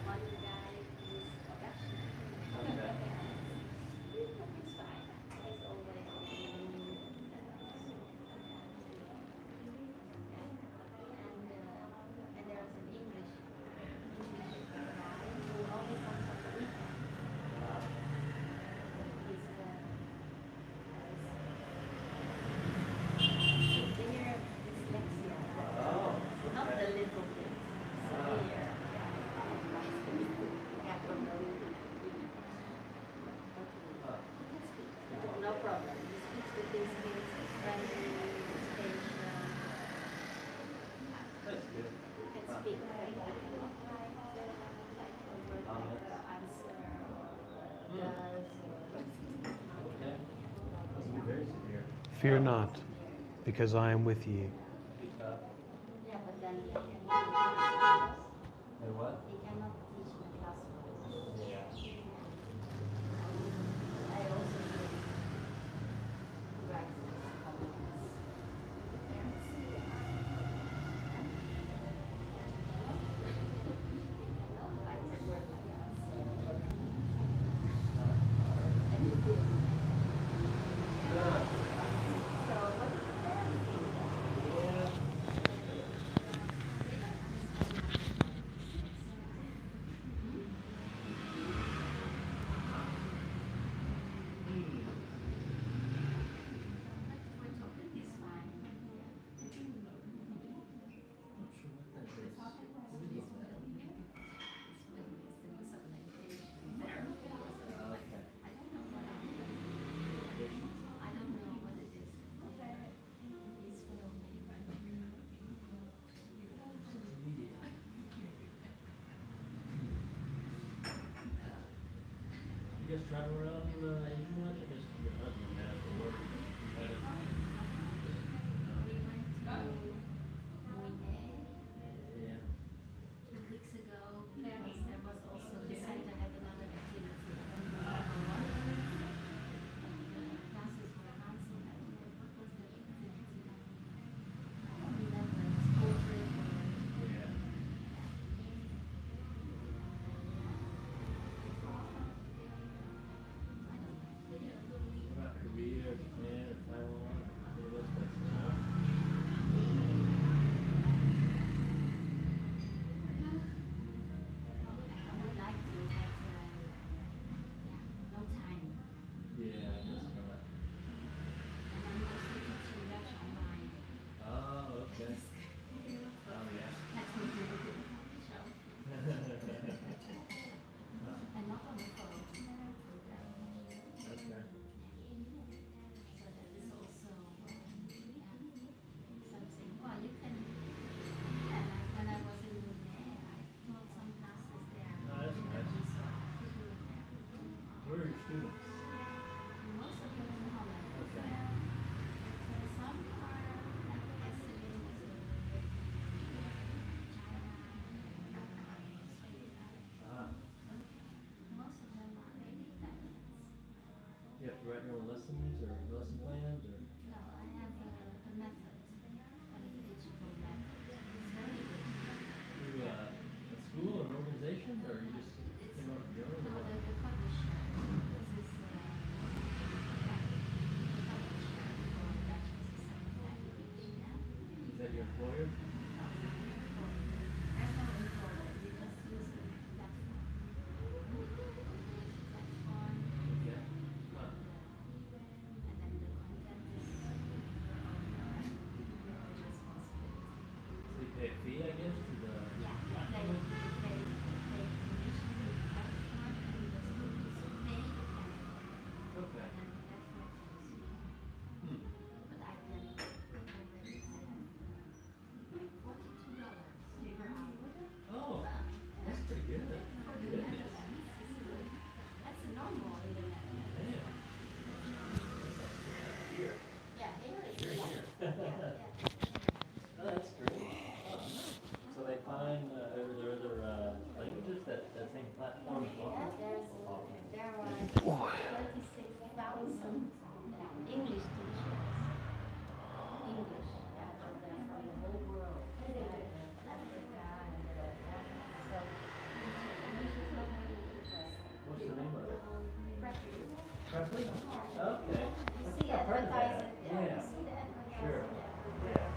one guy who's passionate. Okay. It's fine. He's always and there's an English guy who only comes on the weekend. He's severe dyslexia. Oh. Not the little bit. Severe. Yeah, from the Huh. no problem. He speaks with his kids, he's friendly, he's patient. That's good. He can speak like answer or does. Okay. Must be very severe. Fear not, because I am with ye. Yeah, but then he cannot teach in class. And what? He cannot teach in the classroom. Yeah. I also do practice comments. You guys travel around Asia much? I guess you're not doing that for work. Yeah. 2 weeks ago, there was also decided to have another activity. Classes were cancelled. What was the activity? School trip. Yeah. write your own lessons or lesson plans or? No, I have a method, a digital method. It's very good. Through a school or an organization, or you just came up with your own? No, Or what? the publisher. This is the publisher for Dutch systemic language. Yeah? Is that your employer? No, there's no employer. We just use the platform. Platform. Yeah. Huh. And then the content is your own responsibility. So you pay a fee, I guess, to the Yeah, platform? they commission the platform and the students who pay the platform. Okay. And the platform pays you. Hmm. But I can already have $42 per hour. Oh, that's pretty good. For the Goodness. Netherlands, it's good. That's normal in the Netherlands. Damn. Here. Yeah, here it's Here, yeah. here. Yeah. Oh, that's great. Huh. So they find, are there other languages that same platform is Yeah, offering? there are 36,000 English teachers. English, yeah, but they're from the whole world. Africa and so English is not really interesting. What's the name of it? Practice. Presley? Okay. You see I've heard of that. advertising, Yeah. you see the advertising Sure. everywhere. Yeah.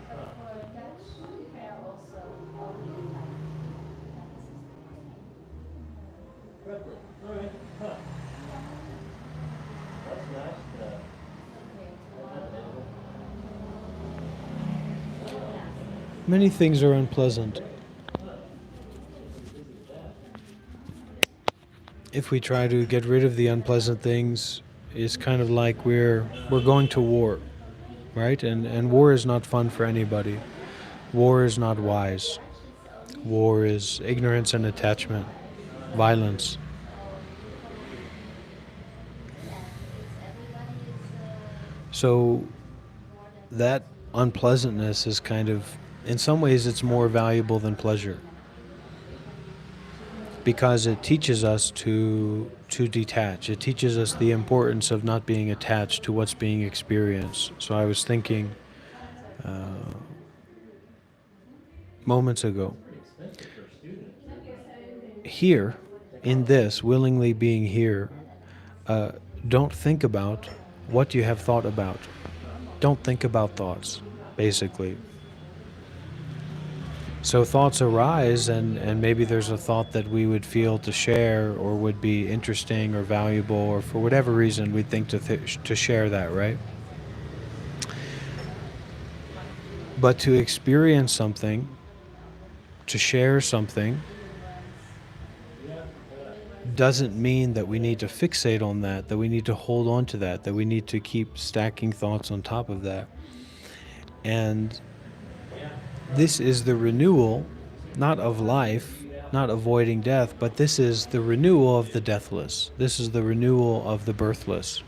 But for Dutch, they're also only like Presley. All right. Huh. That's nice. Many things are unpleasant. If we try to get rid of the unpleasant things, it's kind of like we're going to war, right? And war is not fun for anybody. War is not wise. War is ignorance and attachment, violence. So that unpleasantness is kind of, in some ways, it's more valuable than pleasure, because it teaches us to detach. It teaches us the importance of not being attached to what's being experienced. So I was thinking moments ago, here, in this, willingly being here, don't think about what you have thought about. Don't think about thoughts, basically. So thoughts arise, and maybe there's a thought that we would feel to share or would be interesting or valuable, or for whatever reason we'd think to share that, right? But to experience something, to share something, doesn't mean that we need to fixate on that, that we need to hold on to that, that we need to keep stacking thoughts on top of that. And this is the renewal, not of life, not avoiding death, but this is the renewal of the deathless. This is the renewal of the birthless.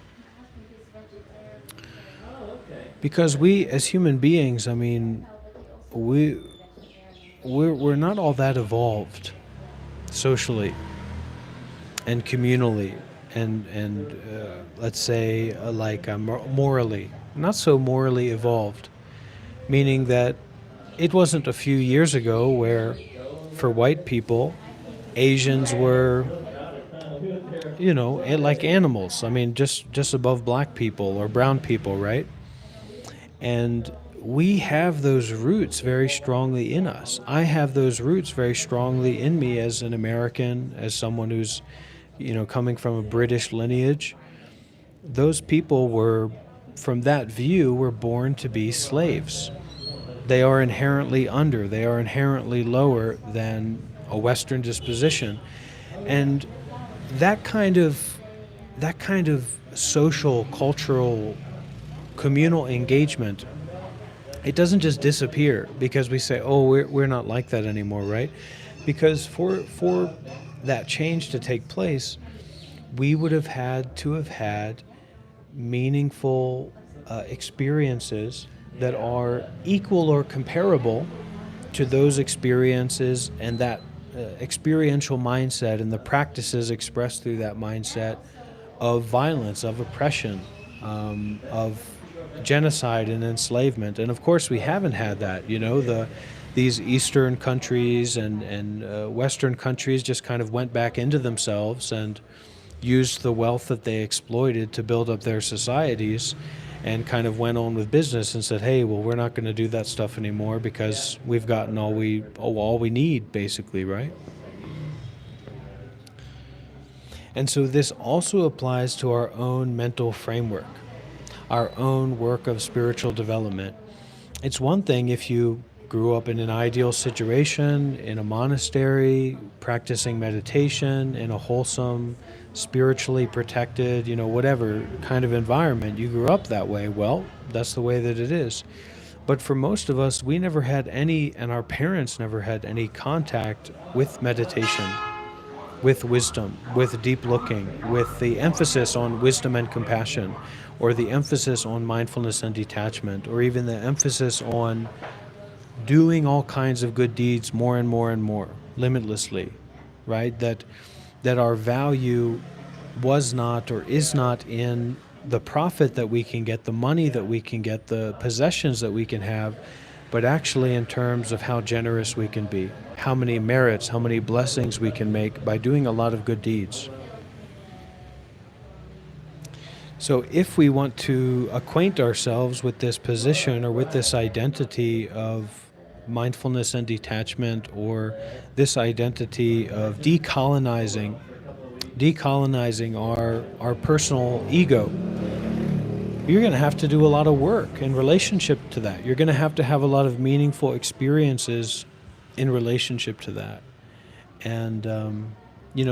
Because we, as human beings, I mean, we're not all that evolved socially and communally and let's say morally, not so morally evolved, meaning that it wasn't a few years ago where for white people Asians were like animals. I mean, just above black people or brown people, right? And we have those roots very strongly in us. I have those roots very strongly in me as an American, as someone who's coming from a British lineage. Those people were, from that view, were born to be slaves. They are inherently lower than a Western disposition. And that kind of social, cultural, communal engagement, it doesn't just disappear because we say, oh, we're not like that anymore, right? Because for that change to take place, we would have had to have had meaningful experiences that are equal or comparable to those experiences, and that experiential mindset and the practices expressed through that mindset of violence, of oppression, of genocide and enslavement. And of course, we haven't had that. These Eastern countries and Western countries just kind of went back into themselves and used the wealth that they exploited to build up their societies, and kind of went on with business and said, "Hey, well, we're not going to do that stuff anymore because we've gotten all we need, basically, right?" And so this also applies to our own mental framework, our own work of spiritual development. It's one thing if you grew up in an ideal situation, in a monastery, practicing meditation, in a wholesome, spiritually protected, whatever kind of environment. You grew up that way. Well, that's the way that it is. But for most of us, we never had any, and our parents never had any contact with meditation, with wisdom, with deep looking, with the emphasis on wisdom and compassion, or the emphasis on mindfulness and detachment, or even the emphasis on doing all kinds of good deeds more and more and more, limitlessly, right? That our value was not or is not in the profit that we can get, the money that we can get, the possessions that we can have, but actually in terms of how generous we can be, how many merits, how many blessings we can make by doing a lot of good deeds. So if we want to acquaint ourselves with this position or with this identity of mindfulness and detachment, or this identity of decolonizing our personal ego, you're going to have to do a lot of work in relationship to that. You're going to have a lot of meaningful experiences in relationship to that. And,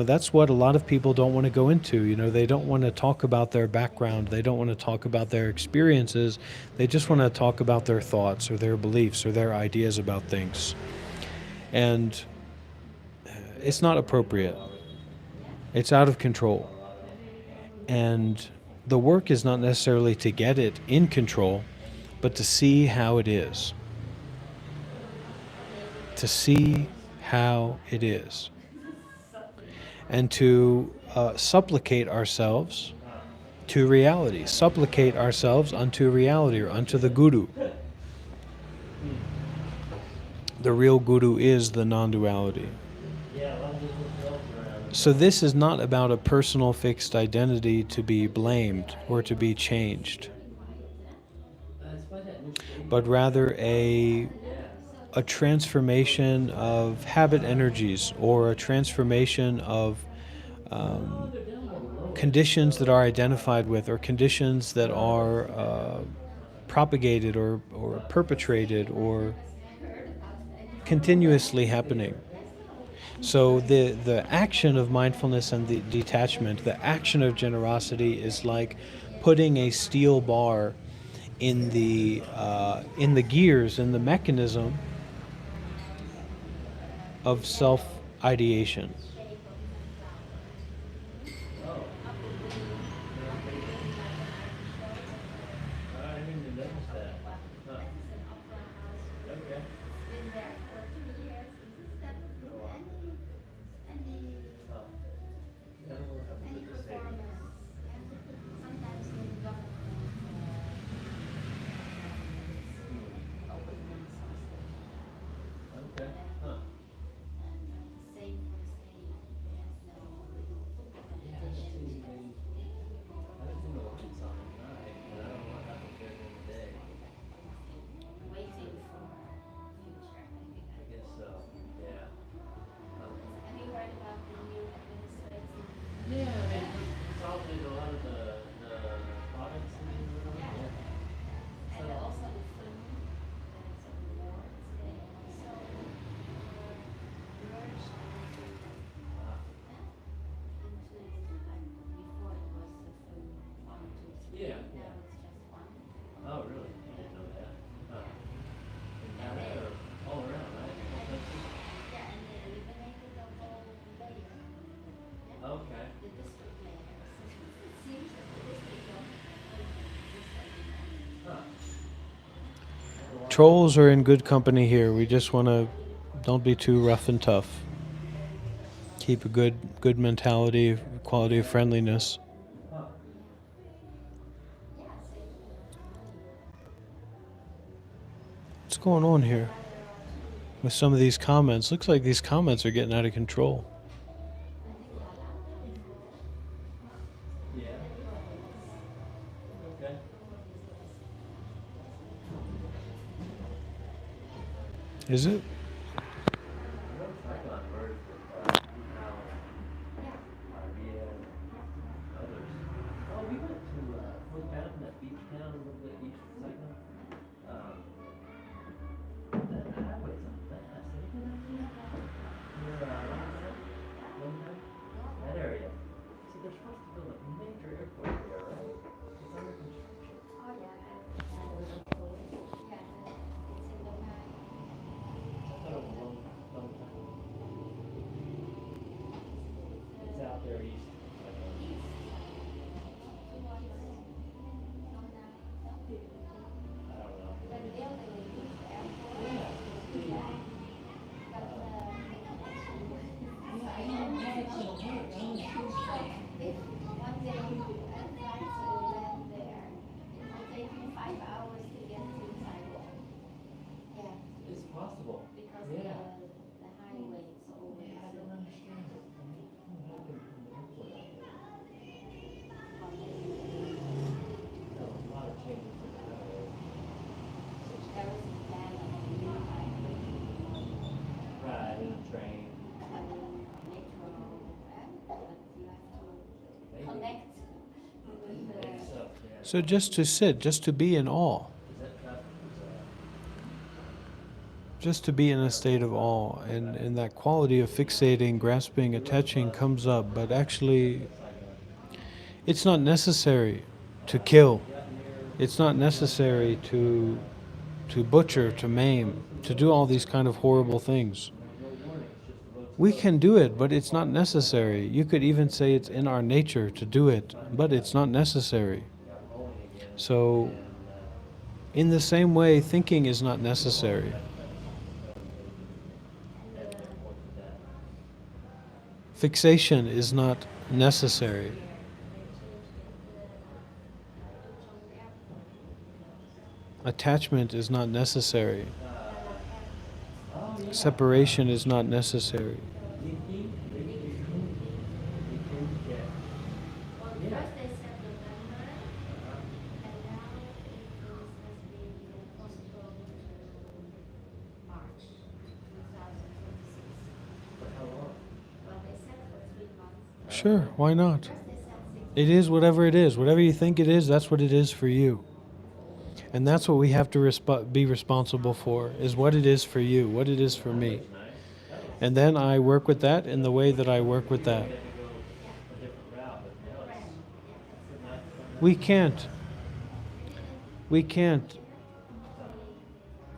that's what a lot of people don't want to go into. They don't want to talk about their background. They don't want to talk about their experiences. They just want to talk about their thoughts or their beliefs or their ideas about things. And it's not appropriate. It's out of control. And the work is not necessarily to get it in control, but to see how it is. To see how it is. And to supplicate ourselves to reality. Supplicate ourselves unto reality, or unto the Guru. The real Guru is the non-duality. So this is not about a personal fixed identity to be blamed or to be changed, but rather a transformation of habit energies, or a transformation of conditions that are identified with, or conditions that are propagated or perpetrated or continuously happening. So the action of mindfulness and the detachment, the action of generosity, is like putting a steel bar in the gears, in the mechanism of self-ideation. Trolls are in good company here. We just want to, don't be too rough and tough. Keep a good mentality, quality of friendliness. What's going on here with some of these comments? Looks like these comments are getting out of control. Yeah. Okay. Is it? That area. See, they're supposed to build a major airport there, right? It's under construction. Oh, yeah. Yeah, it's in the back. I thought it was a long time. It's out there east. I don't know. The building is airport. Yeah. But if one day you fly to land there, it will take you 5 hours to get to Taiwan. Yeah, It's possible. because Yeah. the highway is always I don't understand it. I mean, what happened from the airport out there? No, a lot of changes in the highway. there is a plan of a new highway, Right, in a train. a new metro, but you have to Maybe. connect with the. Maybe so, yeah. So just to sit, just to be in awe, Is that traffic? just to be in a state of awe, and that quality of fixating, grasping, attaching comes up, but actually it's not necessary to kill. It's not necessary to butcher, to maim, to do all these kind of horrible things. We can do it, but it's not necessary. You could even say it's in our nature to do it, but it's not necessary. So, in the same way, thinking is not necessary. Fixation is not necessary. Attachment is not necessary. Separation is not necessary. Well, first they said November, and now it has been postponed to March 2026. For how long? Well, they said for 3 months. Sure, why not? First they said 6 It is whatever it is. Whatever you think it is, that's what it is for you. And that's what we have to be responsible for, is what it is for you, what it is for me. And then I work with that in the way that I work with that. We can't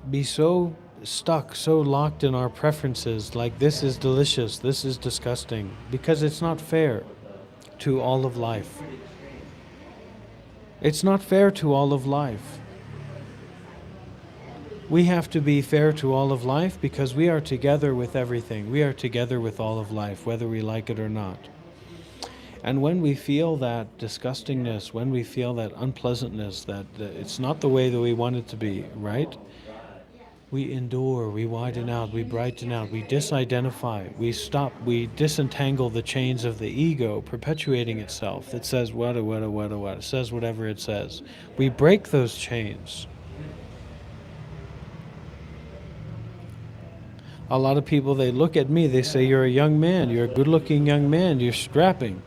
be so stuck, so locked in our preferences, like this is delicious, this is disgusting, because it's not fair to all of life. It's not fair to all of life. We have to be fair to all of life because we are together with everything. We are together with all of life, whether we like it or not. And when we feel that disgustingness, when we feel that unpleasantness, that it's not the way that we want it to be, right? We endure, we widen out, we brighten out, we disidentify, we stop, we disentangle the chains of the ego perpetuating itself. It says what, it says whatever it says. We break those chains. A lot of people, they look at me, they say, you're a young man, you're a good-looking young man, you're strapping.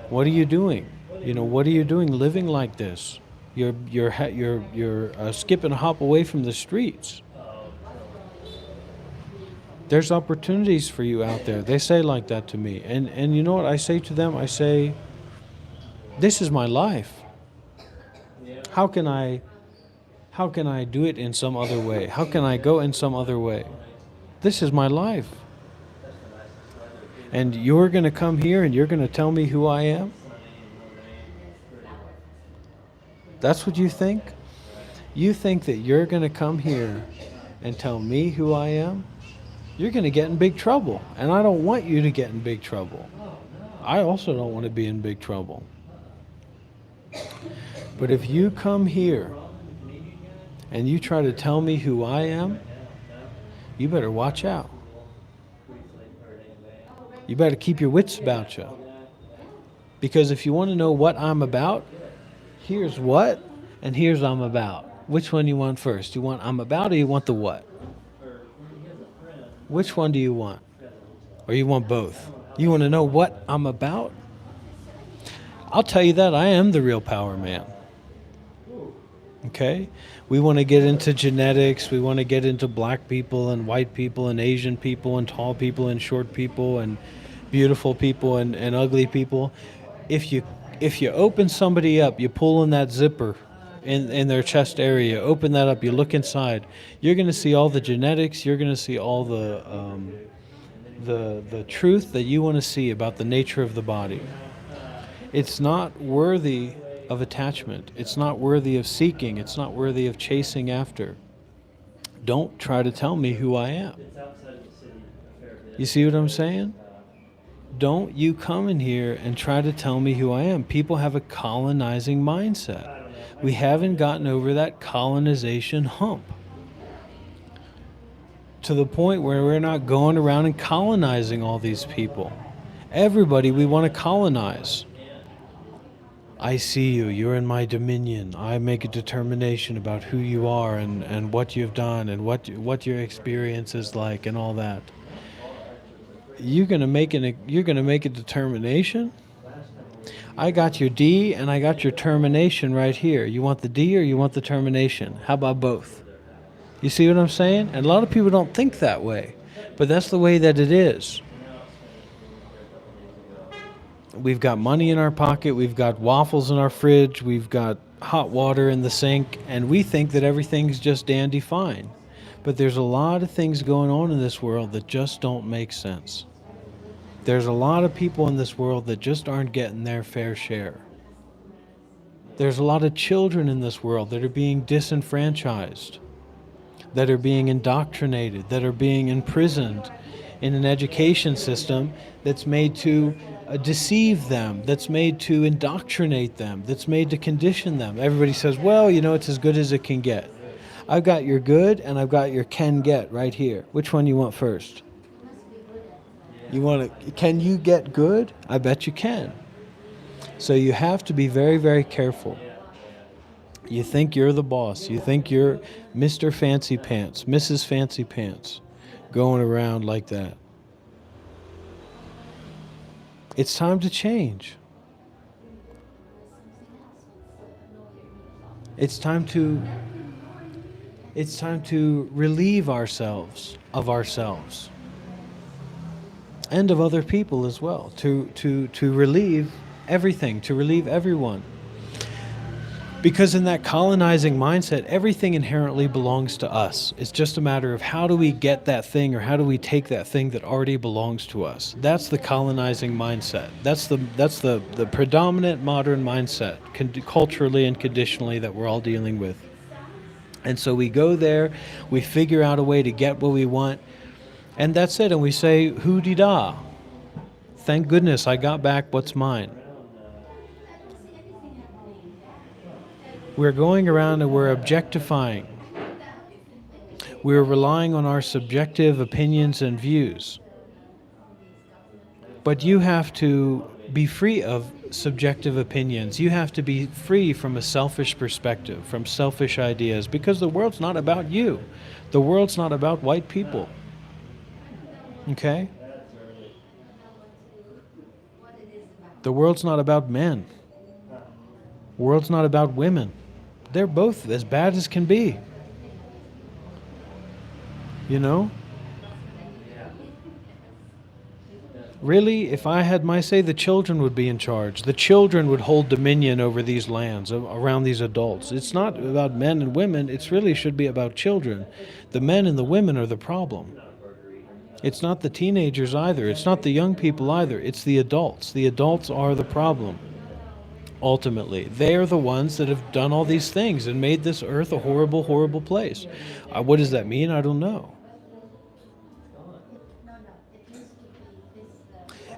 What are you doing? You know, what are you doing living like this? You're a skip and a hop away from the streets. There's opportunities for you out there. They say like that to me. And you know what I say to them? I say, this is my life. How can I do it in some other way? How can I go in some other way? This is my life. And you're going to come here and you're going to tell me who I am? That's what you think? You think that you're going to come here and tell me who I am? You're going to get in big trouble. And I don't want you to get in big trouble. I also don't want to be in big trouble. But if you come here and you try to tell me who I am, now, you better watch out. tweets like or anything. You better keep your wits about you. Because if you want to know what I'm about, here's what and here's I'm about. Which one you want first? You want I'm about or you want the what? Which one do you want? Or you want both? You want to know what I'm about? I'll tell you that I am the real power man. Okay? We want to get into genetics. We want to get into black people and white people and Asian people and tall people and short people and beautiful people and ugly people. If you open somebody up, you pull in that zipper in their chest area, open that up, you look inside, you're going to see all the genetics, you're going to see all the truth that you want to see about the nature of the body. It's not worthy of attachment. It's not worthy of seeking. It's not worthy of chasing after. Don't try to tell me who I am. It's outside of the city a fair bit. You see what I'm saying? Don't you come in here and try to tell me who I am. People have a colonizing mindset. We haven't gotten over that colonization hump to the point where we're not going around and colonizing all these people. Everybody we want to colonize. I see you, you're in my dominion. I make a determination about who you are and what you've done and what your experience is like and all that. You're gonna make a determination? I got your D and I got your termination right here. You want the D or you want the termination? How about both? You see what I'm saying? And a lot of people don't think that way, but that's the way that it is. We've got money in our pocket, we've got waffles in our fridge, we've got hot water in the sink, and we think that everything's just dandy fine. But there's a lot of things going on in this world that just don't make sense. There's a lot of people in this world that just aren't getting their fair share. There's a lot of children in this world that are being disenfranchised, that are being indoctrinated, that are being imprisoned in an education system that's made to deceive them, that's made to indoctrinate them, that's made to condition them. Everybody says, well, you know, it's as good as it can get. I've got your good and I've got your can get right here. Which one you want first? You want to, can you get good? I bet you can. So you have to be very, very careful. You think you're the boss. You think you're Mr. Fancy Pants, Mrs. Fancy Pants, going around like that. It's time to change. It's time to relieve ourselves of ourselves and of other people as well, to relieve everything, to relieve everyone. Because in that colonizing mindset, everything inherently belongs to us. It's just a matter of how do we get that thing, or how do we take that thing that already belongs to us. That's the colonizing mindset. That's the predominant modern mindset, culturally and conditionally, that we're all dealing with. And so we go there, we figure out a way to get what we want, and that's it. And we say, hoo-dee-da. Thank goodness I got back what's mine. We're going around and we're objectifying. We're relying on our subjective opinions and views. But you have to be free of subjective opinions. You have to be free from a selfish perspective, from selfish ideas, because the world's not about you. The world's not about white people. Okay? The world's not about men. The world's not about women. They're both as bad as can be. You know? Really, if I had my say, the children would be in charge. The children would hold dominion over these lands, around these adults. It's not about men and women. It really should be about children. The men and the women are the problem. It's not the teenagers either. It's not the young people either. It's the adults. The adults are the problem. Ultimately, they are the ones that have done all these things and made this earth a horrible, horrible place. What does that mean? I don't know.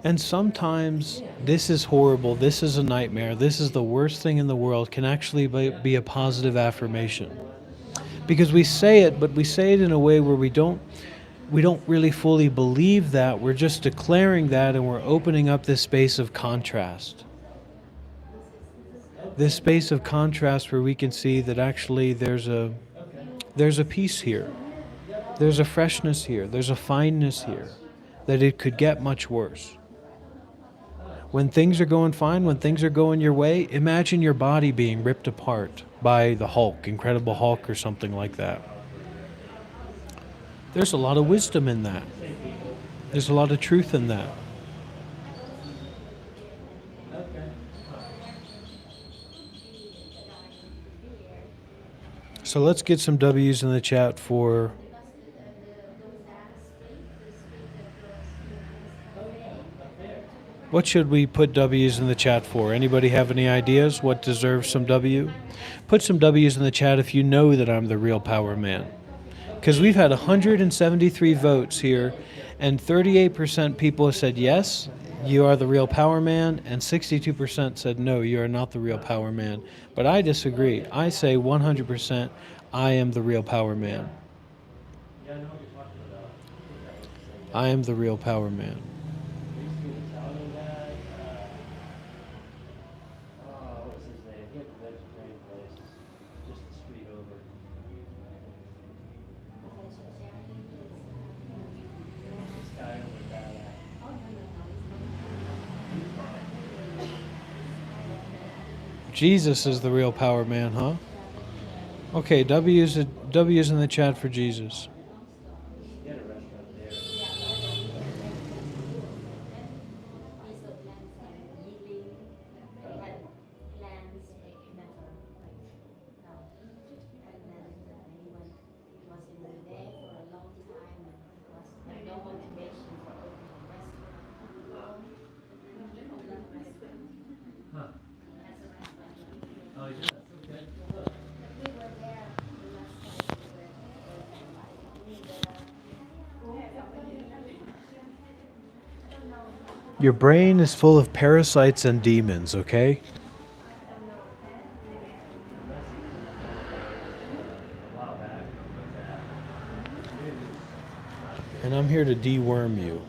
And sometimes this is horrible, this is a nightmare, this is the worst thing in the world can actually be a positive affirmation. Because we say it, but we say it in a way where we don't really fully believe that. We're just declaring that, and we're opening up this space of contrast. This space of contrast where we can see that actually there's a peace here. There's a freshness here. There's a fineness here. That it could get much worse. When things are going fine, when things are going your way, imagine your body being ripped apart by the Hulk, Incredible Hulk or something like that. There's a lot of wisdom in that. There's a lot of truth in that. So let's get some W's in the chat for... What should we put W's in the chat for? Anybody have any ideas what deserves some W? Put some W's in the chat if you know that I'm the real power man. Because we've had 173 votes here, and 38% people said yes, you are the real power man, and 62% said no, you are not the real power man. But I disagree. I say 100% I am the real power man. I am the real power man. Jesus is the real power man, huh? Okay, W's in the chat for Jesus. Your brain is full of parasites and demons, okay? And I'm here to deworm you.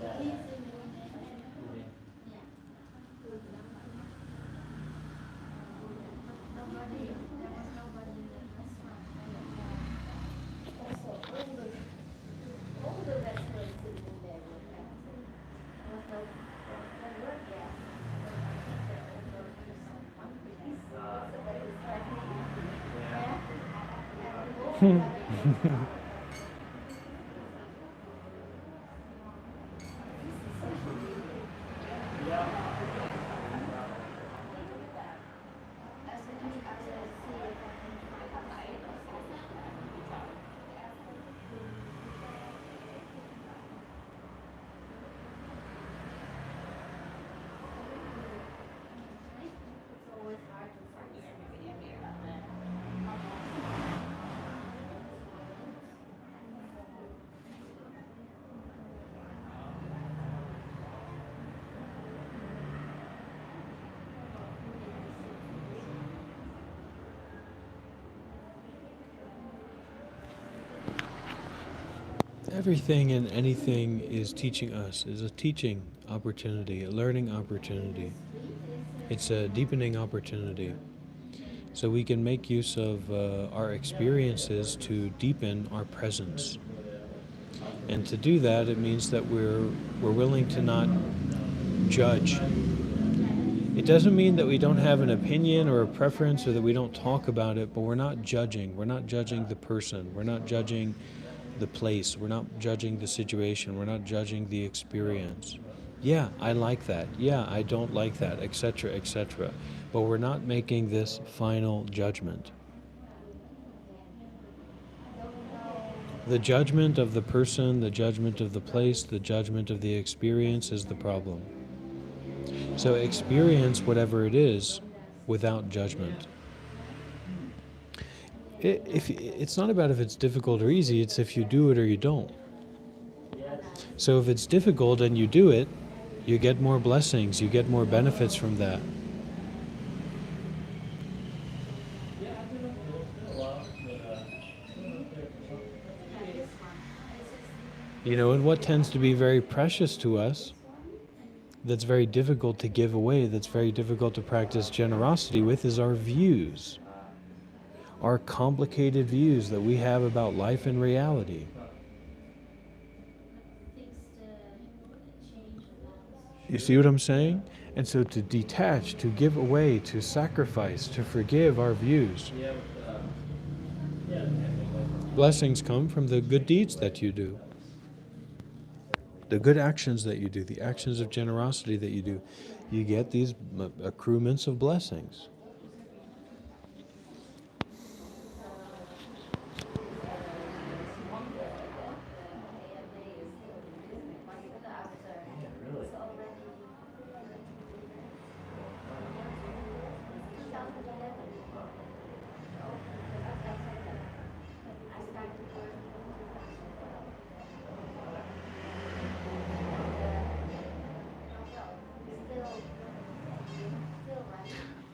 Everything and anything is teaching us, is a teaching opportunity, a learning opportunity. It's a deepening opportunity. So we can make use of our experiences to deepen our presence. And to do that, it means that we're willing to not judge. It doesn't mean that we don't have an opinion or a preference or that we don't talk about it, but we're not judging. We're not judging the person. We're not judging the place. We're not judging the situation. We're not judging the experience. Yeah, I like that. Yeah, I don't like that, etc., etc. But we're not making this final judgment. The judgment of the person, the judgment of the place, the judgment of the experience is the problem. So experience whatever it is without judgment. It's not about if it's difficult or easy, it's if you do it or you don't. So if it's difficult and you do it, you get more blessings, you get more benefits from that. You know, and what tends to be very precious to us, that's very difficult to give away, that's very difficult to practice generosity with, is our views. Our complicated views that we have about life and reality. You see what I'm saying? And so to detach, to give away, to sacrifice, to forgive our views. Blessings come from the good deeds that you do, the good actions that you do, the actions of generosity that you do. You get these accruements of blessings.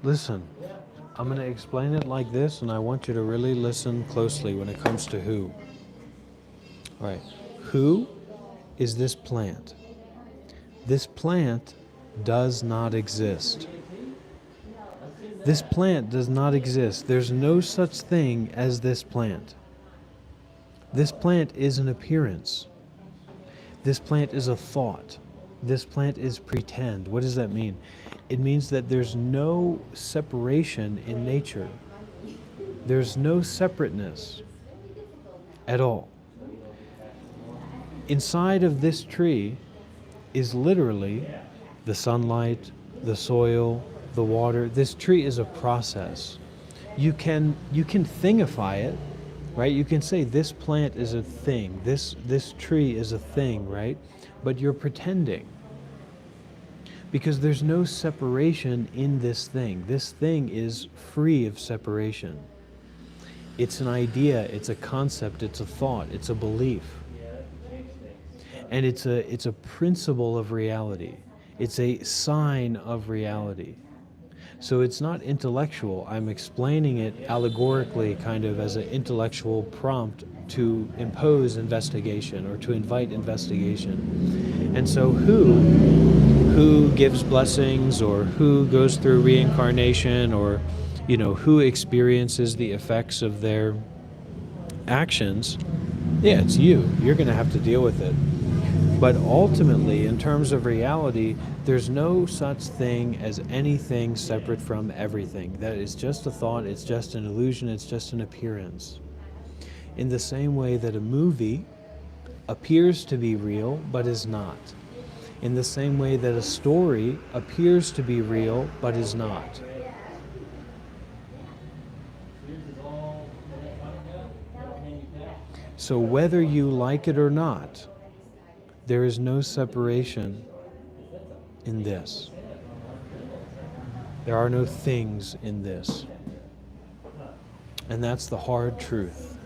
Listen, I'm going to explain it like this, and I want you to really listen closely when it comes to who. All right, who is this plant? This plant does not exist. This plant does not exist. There's no such thing as this plant. This plant is an appearance. This plant is a thought. This plant is pretend. What does that mean? It means that there's no separation in nature. There's no separateness at all. Inside of this tree is literally the sunlight, the soil, the water. This tree is a process. You can thingify it, right? You can say this plant is a thing, this tree is a thing, right? But you're pretending. Because there's no separation in this thing. This thing is free of separation. It's an idea, it's a concept, it's a thought, it's a belief. And it's a principle of reality. It's a sign of reality. So it's not intellectual. I'm explaining it allegorically, kind of as an intellectual prompt to impose investigation or to invite investigation. And so who gives blessings, or who goes through reincarnation, or who experiences the effects of their actions? Yeah, it's you. You're going to have to deal with it. But ultimately, in terms of reality, there's no such thing as anything separate from everything. That is just a thought, it's just an illusion, it's just an appearance. In the same way that a movie appears to be real, but is not. In the same way that a story appears to be real, but is not. So whether you like it or not, there is no separation in this. There are no things in this. And that's the hard truth.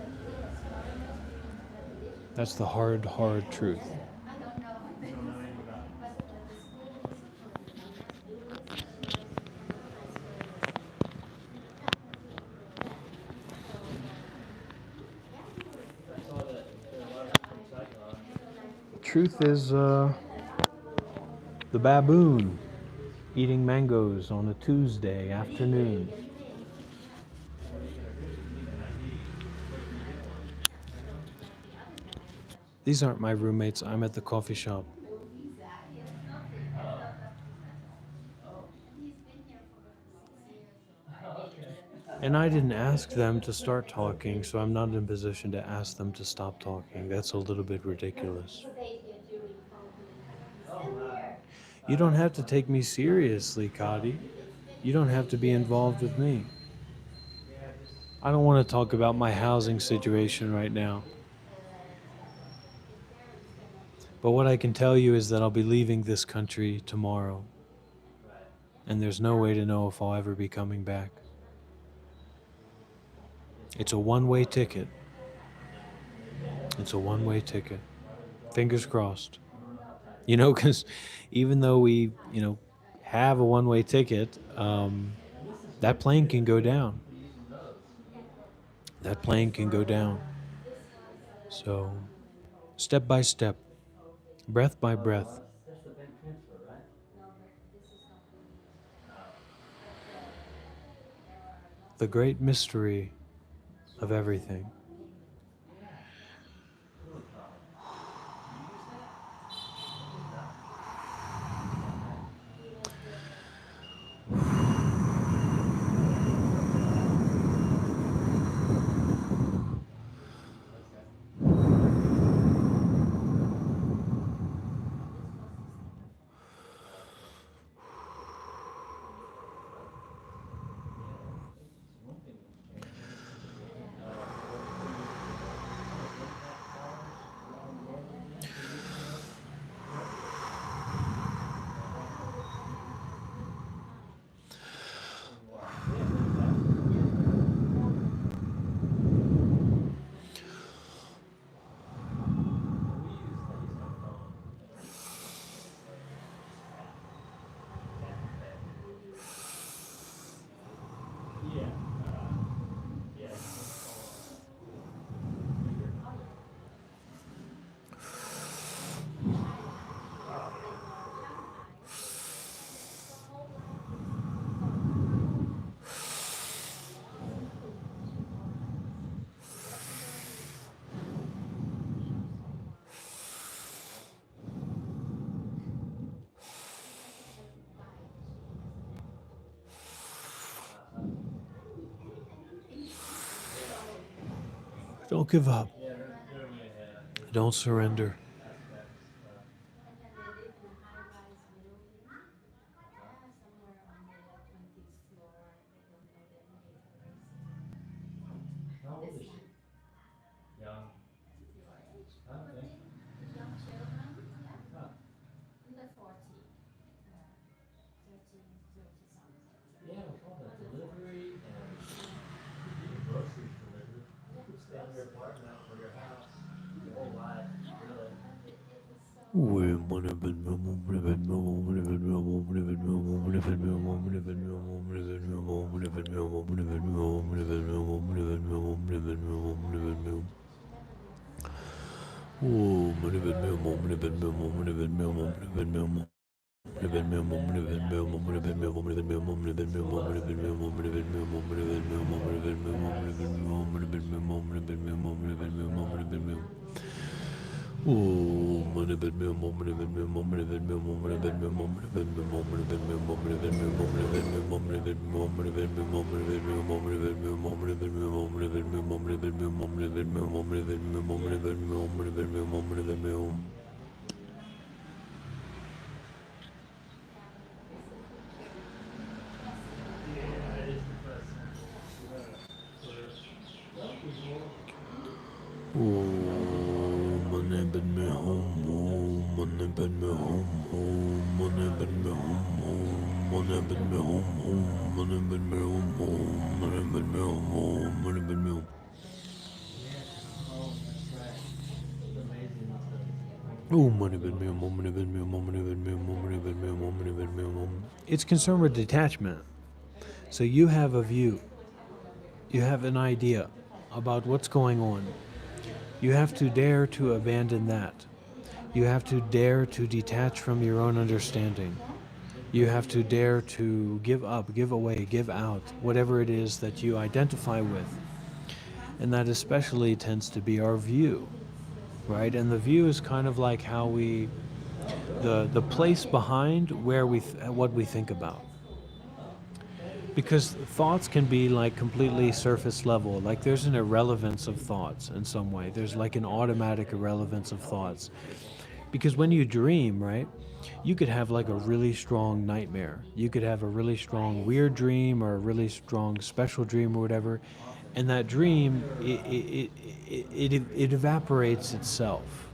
That's the hard truth. Truth is the baboon eating mangoes on a Tuesday afternoon. These aren't my roommates. I'm at the coffee shop. And I didn't ask them to start talking, so I'm not in a position to ask them to stop talking. That's a little bit ridiculous. You don't have to take me seriously, Kadi. You don't have to be involved with me. I don't want to talk about my housing situation right now. But what I can tell you is that I'll be leaving this country tomorrow. And there's no way to know if I'll ever be coming back. It's a one-way ticket. It's a one-way ticket. Fingers crossed. Because even though we, have a one-way ticket, that plane can go down. That plane can go down. So step by step, breath by breath. That's the bank transfer, right? No, but this is not really. Oh. But there are lots The of great mystery of everything. Yeah. Really calm. Do you use that? I did not. Don't give up. Yeah, there may have Don't surrender. aspects. and then they live in a high-rise building, somewhere on the 20th floor. They don't know the elevators. How old is This she? one, Young. your age, Okay. probably. Young children, yeah, Huh. under 40, 30, 30 something. Yeah, with all that delivery and even groceries delivered. You could stay in your apartment or your house your whole life, really. Yeah, it is depressing. Some people, yeah, to come home, that's right. It's amazing It's concerned with detachment. So you have a view, you have an idea about what's going on. You have to dare to abandon that. You have to dare to detach from your own understanding. You have to dare to give up, give away, give out, whatever it is that you identify with. And that especially tends to be our view, right? And the view is kind of like how we, the place behind where what we think about. Because thoughts can be like completely surface level, like there's an irrelevance of thoughts in some way. There's like an automatic irrelevance of thoughts. Because when you dream, right, you could have like a really strong nightmare. You could have a really strong weird dream or a really strong special dream or whatever. And that dream, it evaporates itself.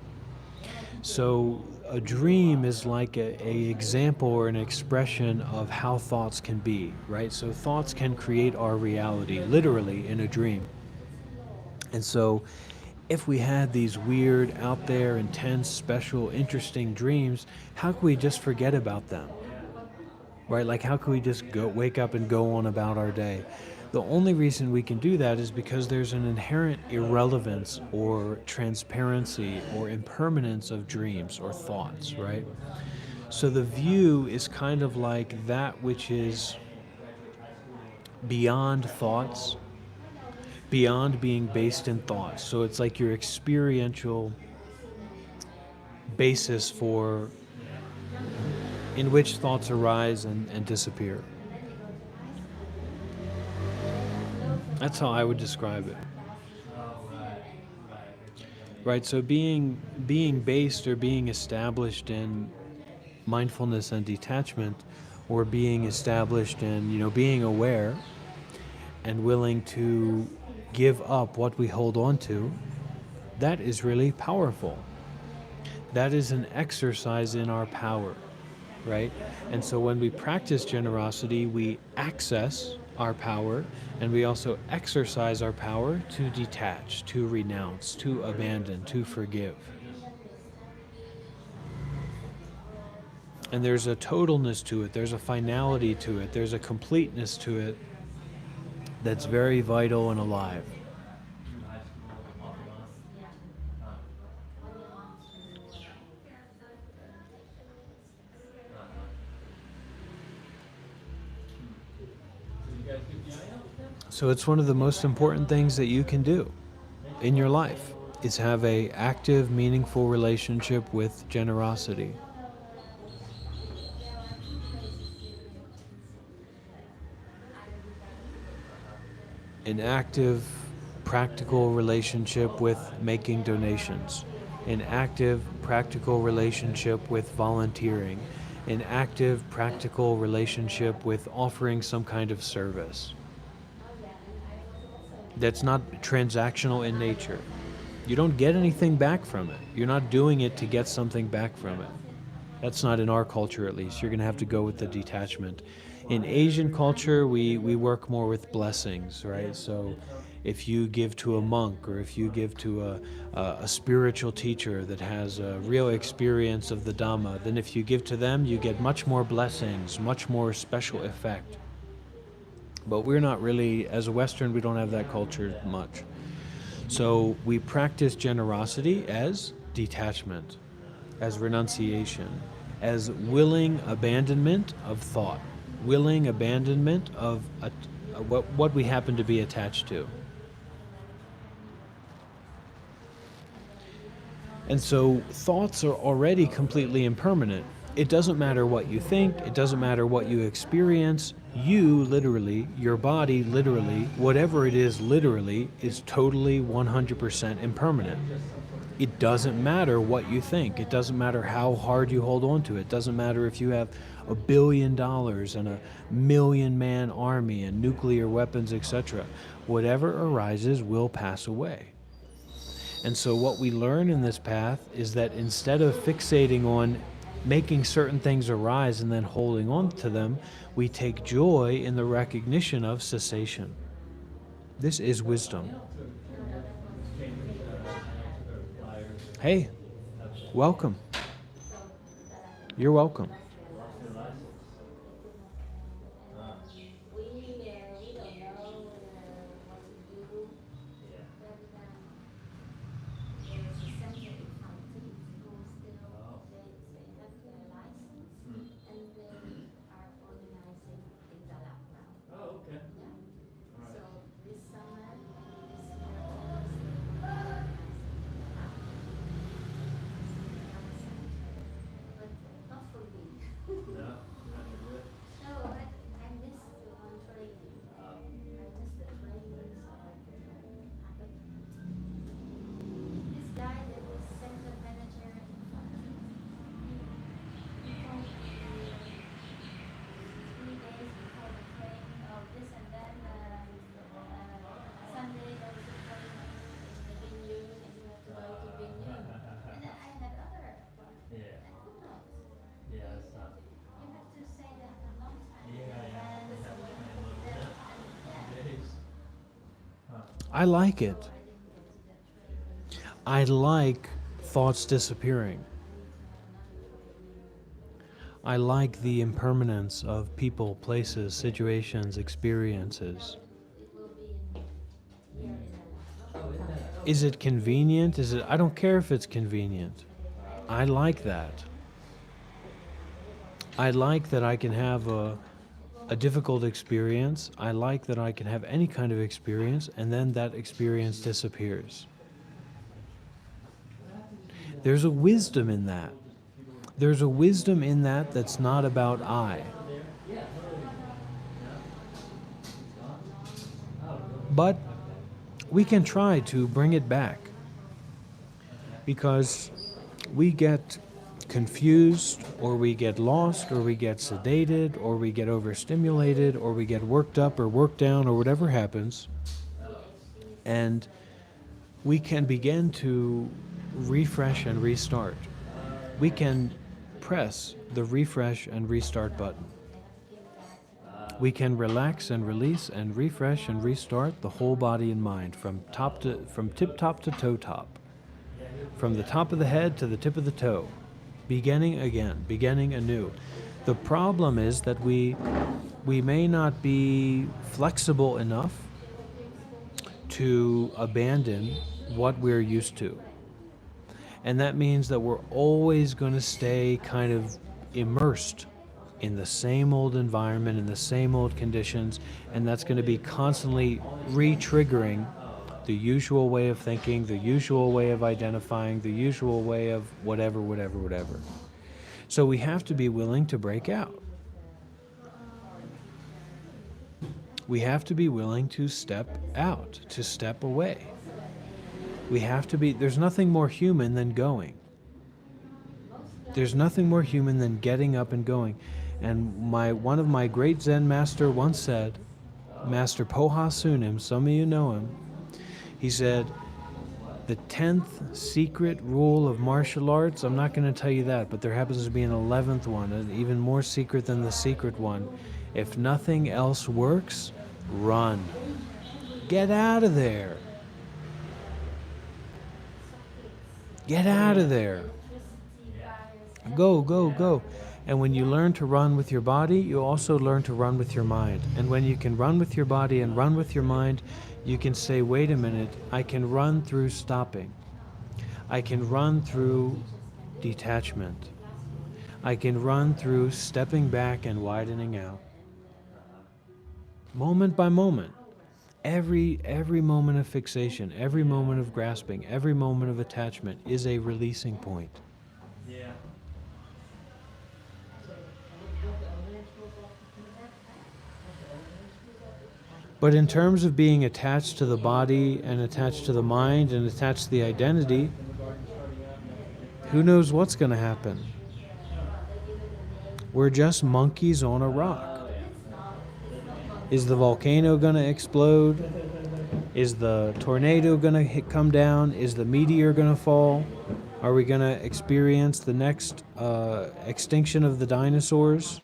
So a dream is like a example or an expression of how thoughts can be, right? So thoughts can create our reality, literally in a dream. And so if we had these weird, out there, intense, special, interesting dreams, how could we just forget about them? Right? Like how could we just go wake up and go on about our day? The only reason we can do that is because there's an inherent irrelevance or transparency or impermanence of dreams or thoughts, right? So the view is kind of like that which is beyond thoughts, beyond being based in thoughts. So it's like your experiential basis for in which thoughts arise and disappear. That's how I would describe it. Oh, right. Right, so being based or being established in mindfulness and detachment, or being established in, being aware and willing to give up what we hold on to, that is really powerful. That is an exercise in our power, right? And so when we practice generosity, we access our power, and we also exercise our power to detach, to renounce, to abandon, to forgive. And there's a totalness to it, there's a finality to it, there's a completeness to it that's very vital and alive. High school, off and on. Did you guys get the eye out? So it's one of the most important things that you can do in your life is have a active, meaningful relationship with generosity. An active, practical relationship with making donations, an active, practical relationship with volunteering, an active, practical relationship with offering some kind of service that's not transactional in nature. You don't get anything back from it. You're not doing it to get something back from it. That's not in our culture, at least. You're going to have to go with the detachment. In Asian culture, we work more with blessings, right? So if you give to a monk, or if you give to a spiritual teacher that has a real experience of the Dhamma, then if you give to them, you get much more blessings, much more special effect. But we're not really, as a Western, we don't have that culture much. So we practice generosity as detachment, as renunciation, as willing abandonment of thought, willing abandonment of what we happen to be attached to. And so thoughts are already completely impermanent. It doesn't matter what you think, it doesn't matter what you experience. You literally, your body literally, whatever it is literally, is totally 100% impermanent. It doesn't matter what you think. It doesn't matter how hard you hold on to it. It doesn't matter if you have $1 billion and a 1,000,000-man army and nuclear weapons, etc. Whatever arises will pass away. And so what we learn in this path is that instead of fixating on making certain things arise and then holding on to them, we take joy in the recognition of cessation. This is wisdom. Hey, welcome. You're welcome. Oh, okay. So this summer, but not for me. No, you're not gonna do it? No, I missed the one training. I missed the training, so but this guy that was center manager in he told me 3 days before the training, oh, this and that, Sunday there was a training in the venue, and you have to go to venue. And then I had other appointments. Yeah. I could not. Yeah, that's not. You have to say that a long time in Yeah, advance, yeah. and Days. I like it. so I didn't go to that training. I like thoughts disappearing. I like the impermanence of people, places, situations, experiences. Yeah, Is it convenient? I don't care if it's convenient. I like that. I like that I can have a difficult experience. I like that I can have any kind of experience, and then that experience disappears. There's a wisdom in that. There's a wisdom in that that's not about I. But we can try to bring it back, because we get confused, or we get lost, or we get sedated, or we get overstimulated, or we get worked up or worked down, or whatever happens, and we can begin to refresh and restart. We can press the refresh and restart button. We can relax and release and refresh and restart the whole body and mind from tip top to toe top, from the top of the head to the tip of the toe, beginning again, beginning anew. The problem is that we may not be flexible enough to abandon what we're used to. And that means that we're always going to stay kind of immersed in the same old environment, in the same old conditions, and that's going to be constantly re-triggering the usual way of thinking, the usual way of identifying, the usual way of whatever, whatever, whatever. So we have to be willing to break out. We have to be willing to step out, to step away. We have to be, there's nothing more human than going. There's nothing more human than getting up and going. And one of my great Zen master once said, Master Poha Sunim, some of you know him, he said, the 10th secret rule of martial arts, I'm not going to tell you that, but there happens to be an 11th one, an even more secret than the secret one. If nothing else works, run. Get out of there. Get out of there. Go, go, go. And when you learn to run with your body, you also learn to run with your mind. And when you can run with your body and run with your mind, you can say, wait a minute, I can run through stopping. I can run through detachment. I can run through stepping back and widening out. Moment by moment. Every moment of fixation, every moment of grasping, every moment of attachment is a releasing point. Yeah. But in terms of being attached to the body and attached to the mind and attached to the identity, who knows what's going to happen? We're just monkeys on a rock. Is the volcano going to explode? Is the tornado going to come down? Is the meteor going to fall? Are we going to experience the next extinction of the dinosaurs?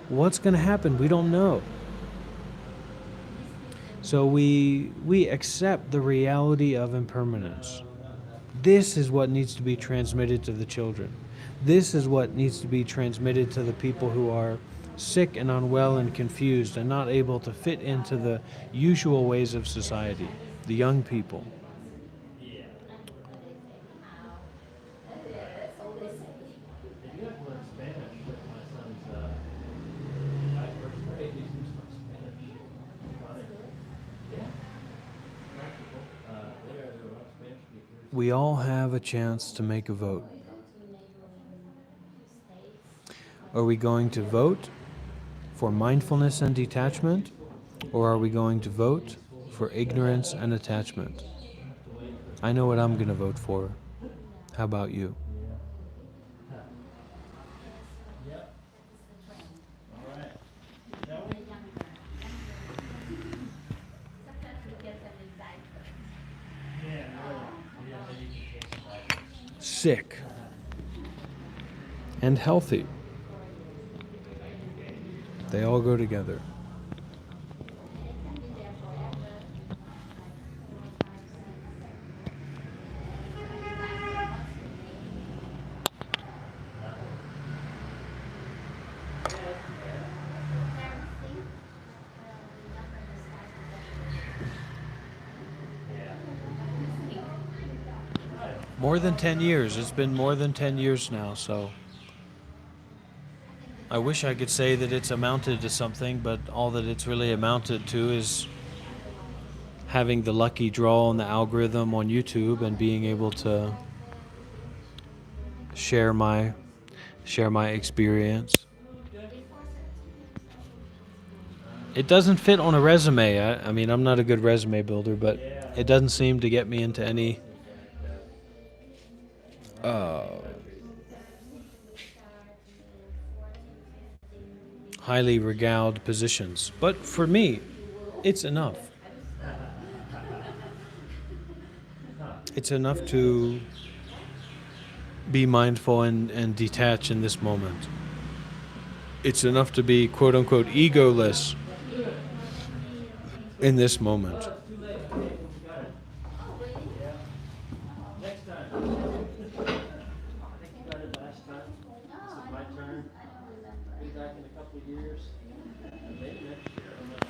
What's going to happen? We don't know. So we accept the reality of impermanence. This is what needs to be transmitted to the children. This is what needs to be transmitted to the people who are sick and unwell and confused and not able to fit into the usual ways of society, the young people. They do have to learn Spanish. My son's first grade. He's learning Spanish. Funny. Yeah. Practical. There are a lot of Spanish speakers. We all have a chance to make a vote. Are we going to vote for mindfulness and detachment, or are we going to vote for ignorance and attachment? I know what I'm going to vote for. How about you? Yep. All right. Shall we? Yeah, really. Yeah, maybe you can take some back. Sick and healthy. They all go together. More than 10 years. It's been more than 10 years now, so I wish I could say that it's amounted to something, but all that it's really amounted to is having the lucky draw on the algorithm on YouTube and being able to share my experience. It doesn't fit on a resume. I mean, I'm not a good resume builder, but it doesn't seem to get me into any highly regaled positions. But for me, it's enough. It's enough to be mindful and detach in this moment. It's enough to be quote unquote egoless in this moment. It's too late. Okay, you got it. Yeah. Next time. I think you got it last time. This is my turn. Be back in a couple of years. Maybe next year. I'm not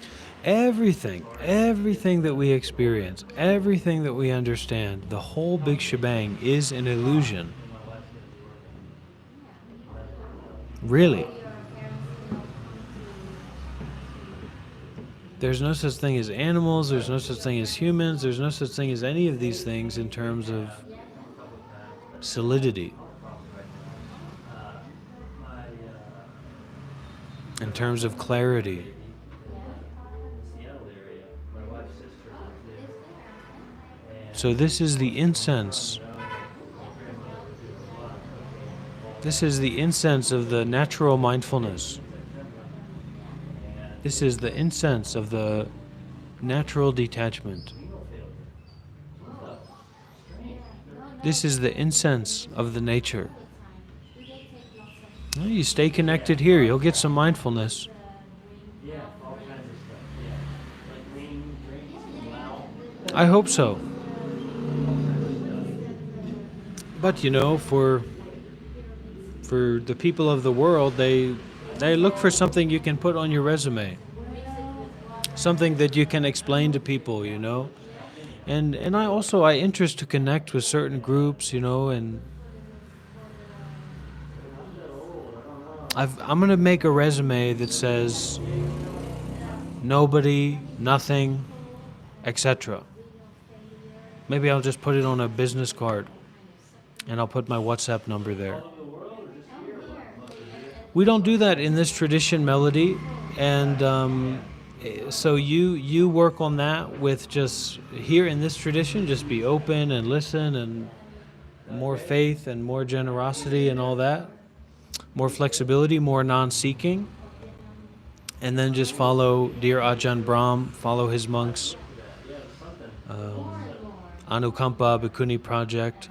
Everything that we experience, everything that we understand, the whole big shebang is an illusion. Really. There's no such thing as animals, there's no such thing as humans, there's no such thing as any of these things in terms of solidity, in terms of clarity. So this is the incense. This is the incense of the natural mindfulness. This is the incense of the natural detachment. This is the incense of the nature. Well, you stay connected here, you'll get some mindfulness. Yeah, all kinds of stuff. Yeah. Like lean drinks and wow. I hope so. But you know, for the people of the world, they look for something you can put on your resume. Something that you can explain to people, you know. And I interest to connect with certain groups, you know, and I'm going to make a resume that says nobody, nothing, etc. Maybe I'll just put it on a business card and I'll put my WhatsApp number there. We don't do that in this tradition, Melody, and so you work on that with just here in this tradition, just be open and listen and more faith and more generosity and all that, more flexibility, more non-seeking, and then just follow dear Ajahn Brahm, follow his monks, Anukampa Bhikkhuni Project,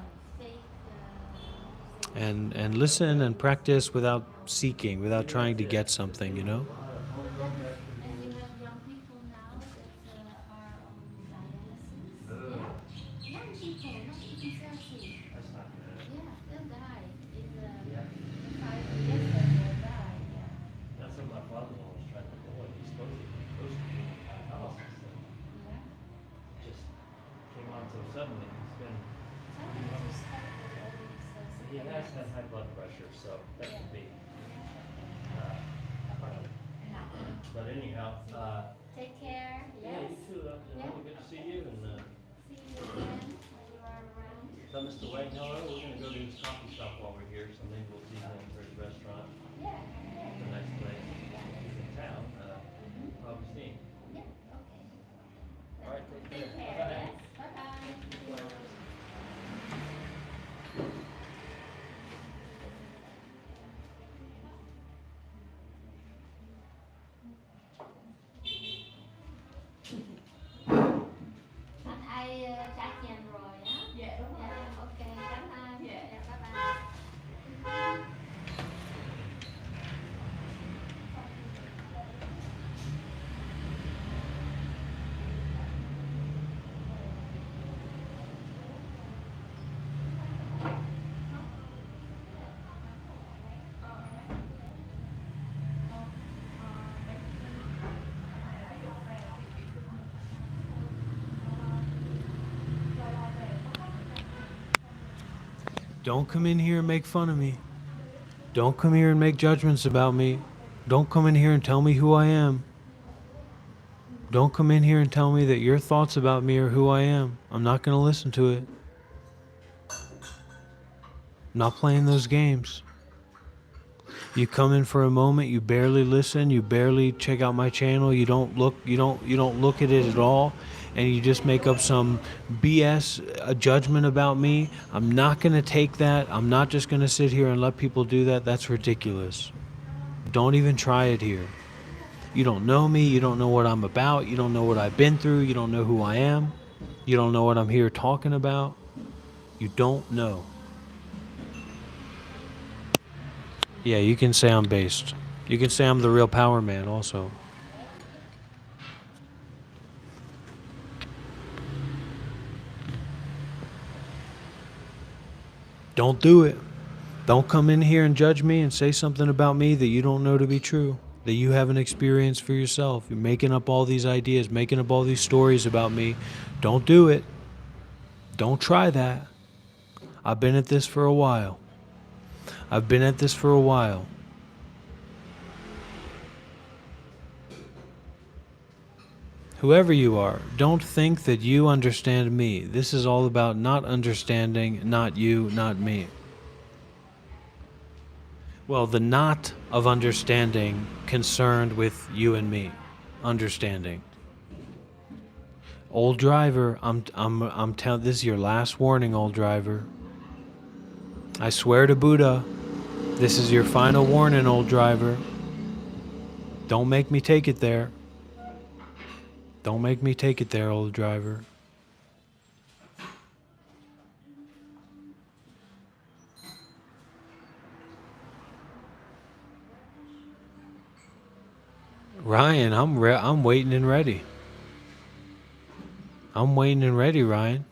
and listen and practice without seeking, without trying to get something, you know? And you have young people now that are on dialysis. Yeah. Young people, not even 30. That's not good. Yeah, they'll die. In the 5 years they'll die. Yeah. That's what my father-in-law was trying to avoid. He's supposed to be dialysis. Yeah. Just came on so suddenly. He's been, Tell them to start with all these he has had high blood pressure, so that could be. But anyhow, Take care. yeah, Yes. you too. Good to see you. And See you again when you are around. tell Mr. Wang hello. We're going to go to his coffee shop while we're here, so maybe we'll see him for his restaurant. Yeah. The next place he's in town. Probably see him. Yeah. Okay. All right, take Take care. care. Bye-bye. Yes. Bye bye. Anh ai trả tiền rồi á? Dạ đúng rồi. Dạ, ok, cảm ơn. Dạ, bye bye. Don't come in here and make fun of me. Don't come here and make judgments about me. Don't come in here and tell me who I am. Don't come in here and tell me that your thoughts about me are who I am. I'm not going to listen to it. I'm not playing those games. You come in for a moment, you barely listen, you barely check out my channel, you don't look at it at all, and you just make up some BS a judgment about me. I'm not going to take that. I'm not just going to sit here and let people do that. That's ridiculous. Don't even try it here. You don't know me, you don't know what I'm about, you don't know what I've been through, you don't know who I am, you don't know what I'm here talking about. You don't know. Yeah, you can say I'm based. You can say I'm the real power man also. Don't do it. Don't come in here and judge me and say something about me that you don't know to be true, that you haven't experienced for yourself. You're making up all these ideas, making up all these stories about me. Don't do it. Don't try that. I've been at this for a while. I've been at this for a while. Whoever you are, don't think that you understand me. This is all about not understanding, not you, not me. Well, the not of understanding concerned with you and me. Understanding. Old driver, I'm telling, this is your last warning, old driver. I swear to Buddha, this is your final warning, old driver. Don't make me take it there. Don't make me take it there, old driver. Ryan, I'm waiting and ready. I'm waiting and ready, Ryan.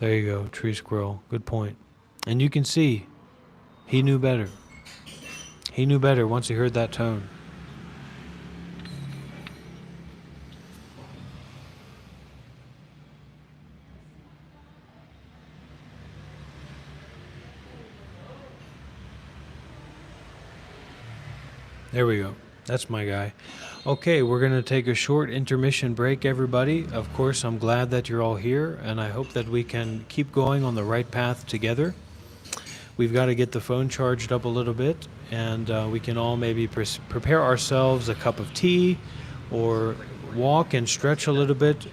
There you go, tree squirrel. Good point. And you can see, he knew better. He knew better once he heard that tone. There we go. That's my guy. Okay, we're going to take a short intermission break, everybody. Of course, I'm glad that you're all here, and I hope that we can keep going on the right path together. We've got to get the phone charged up a little bit, and we can all maybe prepare ourselves a cup of tea or walk and stretch a little bit.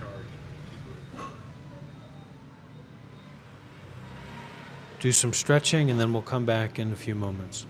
Do some stretching, and then we'll come back in a few moments.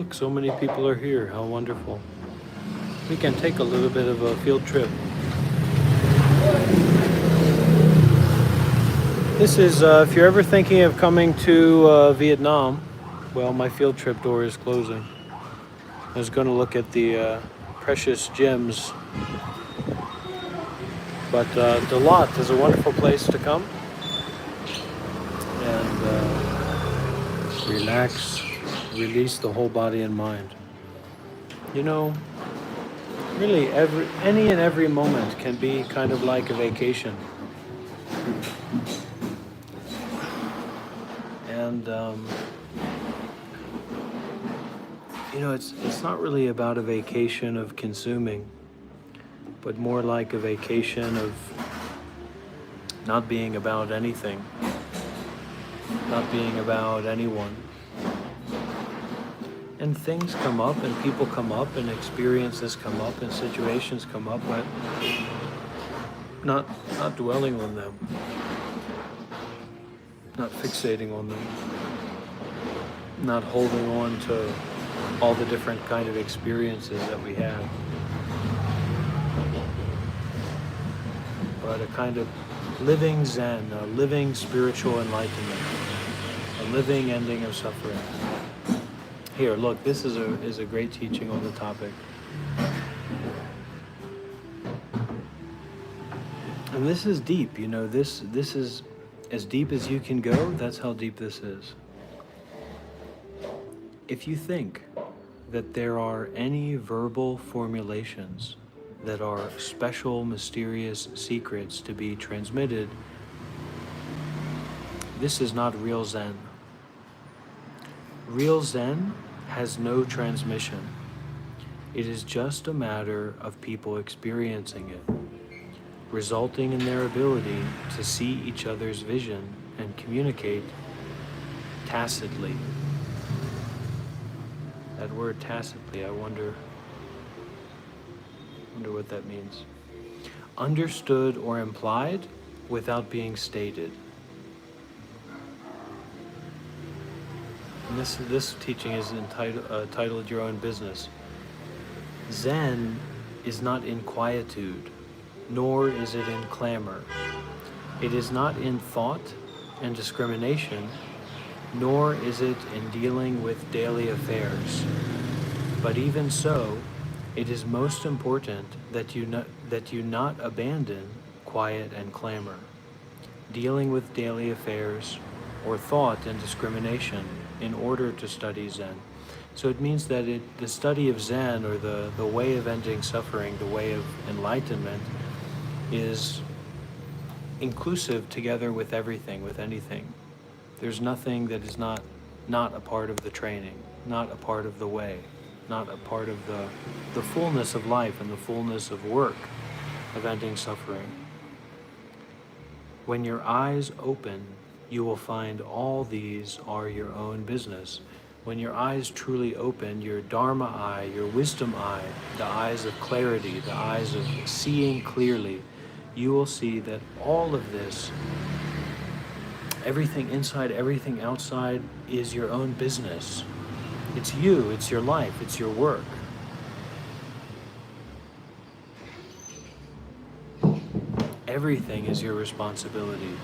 look, so many people are here. How wonderful. We can take a little bit of a field trip. This is, if you're ever thinking of coming to Vietnam, well, my field trip door is closing. I was going to look at the precious gems, but Dalat is a wonderful place to come and relax, release the whole body and mind. You know, really any and every moment can be kind of like a vacation. And you know, it's not really about a vacation of consuming, but more like a vacation of not being about anything, not being about anyone. And things come up, and people come up, and experiences come up, and situations come up, but not dwelling on them, not fixating on them, not holding on to all the different kind of experiences that we have, but a kind of living Zen, a living spiritual enlightenment, a living ending of suffering. Here, look, this is a great teaching on the topic. And this is deep, you know, this is as deep as you can go. That's how deep this is. If you think that there are any verbal formulations that are special, mysterious secrets to be transmitted, this is not real Zen. Real Zen has no transmission. It is just a matter of people experiencing it, resulting in their ability to see each other's vision and communicate tacitly. That word tacitly, I wonder what that means. Understood or implied without being stated. And this teaching is titled Your Own Business. Zen is not in quietude, nor is it in clamor. It is not in thought and discrimination, nor is it in dealing with daily affairs. But even so, it is most important that you not abandon quiet and clamor, dealing with daily affairs, or thought and discrimination in order to study Zen. So it means that the study of Zen, or the way of ending suffering, the way of enlightenment, is inclusive together with everything, with anything. There's nothing that is not a part of the training, not a part of the way, not a part of the fullness of life and the fullness of work of ending suffering. When your eyes open, you will find all these are your own business. When your eyes truly open, your Dharma eye, your wisdom eye, the eyes of clarity, the eyes of seeing clearly, you will see that all of this, everything inside, everything outside, is your own business. It's you, it's your life, it's your work. Everything is your responsibility.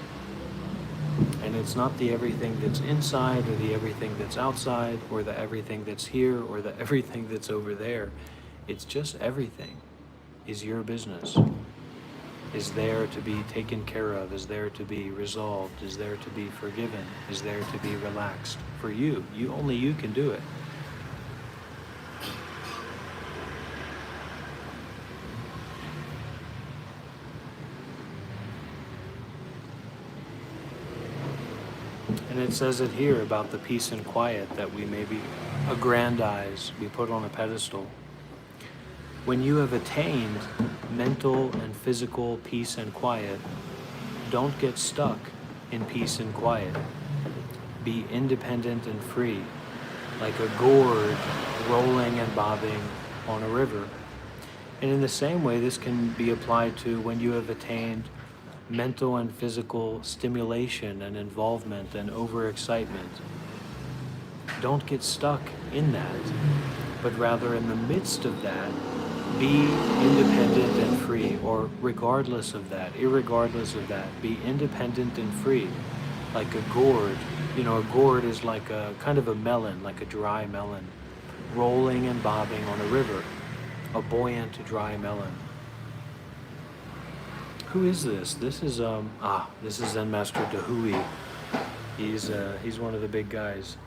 And it's not the everything that's inside, or the everything that's outside, or the everything that's here, or the everything that's over there. It's just everything is your business, is there to be taken care of, is there to be resolved, is there to be forgiven, is there to be relaxed. For you, only you can do it. And it says it here about the peace and quiet that we maybe aggrandize, we put on a pedestal. When you have attained mental and physical peace and quiet, don't get stuck in peace and quiet. Be independent and free, like a gourd rolling and bobbing on a river. And in the same way, this can be applied to when you have attained mental and physical stimulation and involvement and overexcitement. Don't get stuck in that, but rather in the midst of that, be independent and free, or regardless of that, irregardless of that, be independent and free. Like a gourd, a gourd is like a kind of a melon, like a dry melon, rolling and bobbing on a river, a buoyant, dry melon. Who is this? This is this is Zen Master Dahui. He's one of the big guys,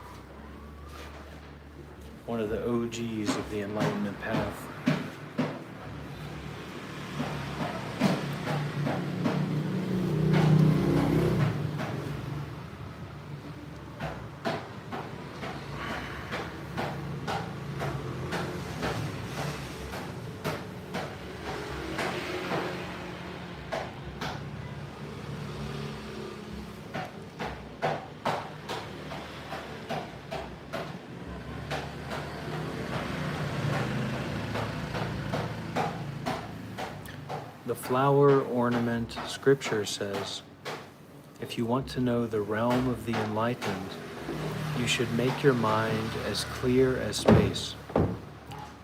one of the OGs of the enlightenment path. The flower ornament scripture says, if you want to know the realm of the enlightened, you should make your mind as clear as space.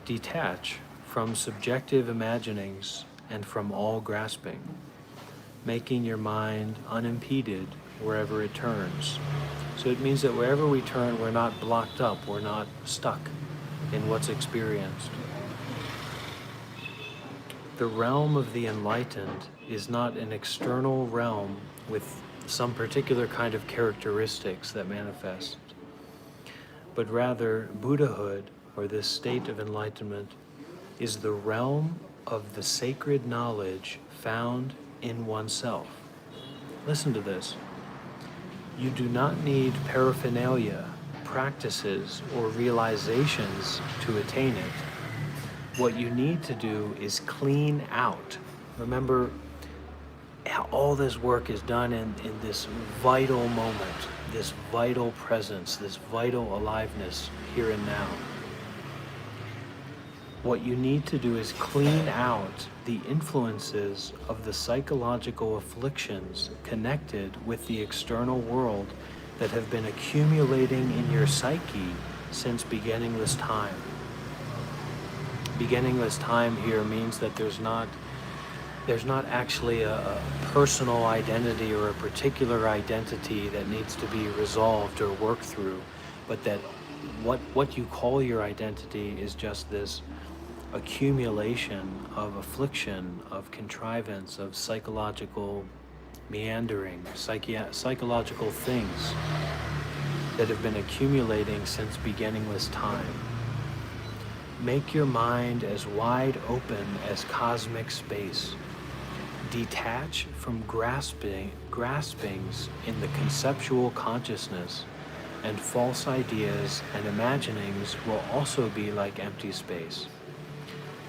Detach from subjective imaginings and from all grasping, making your mind unimpeded wherever it turns. So it means that wherever we turn, we're not blocked up, we're not stuck in what's experienced. The realm of the enlightened is not an external realm with some particular kind of characteristics that manifest, but rather Buddhahood, or this state of enlightenment, is the realm of the sacred knowledge found in oneself. Listen to this. You do not need paraphernalia, practices, or realizations to attain it. What you need to do is clean out. Remember, all this work is done in this vital moment, this vital presence, this vital aliveness here and now. What you need to do is clean out the influences of the psychological afflictions connected with the external world that have been accumulating in your psyche since beginningless time. Beginningless time here means that there's not actually a personal identity or a particular identity that needs to be resolved or worked through, but that what you call your identity is just this accumulation of affliction, of contrivance, of psychological meandering, psychological things that have been accumulating since beginningless time. Make your mind as wide open as cosmic space. Detach from graspings in the conceptual consciousness, and false ideas and imaginings will also be like empty space.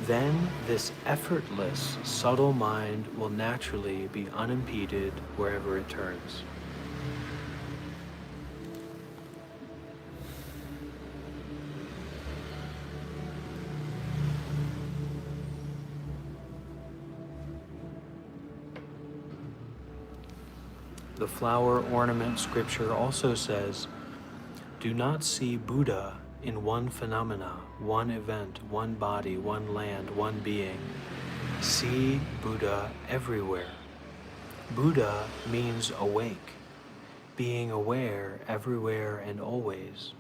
Then this effortless, subtle mind will naturally be unimpeded wherever it turns. The flower ornament scripture also says, do not see Buddha in one phenomena, one event, one body, one land, one being. See Buddha everywhere. Buddha means awake, being aware everywhere and always.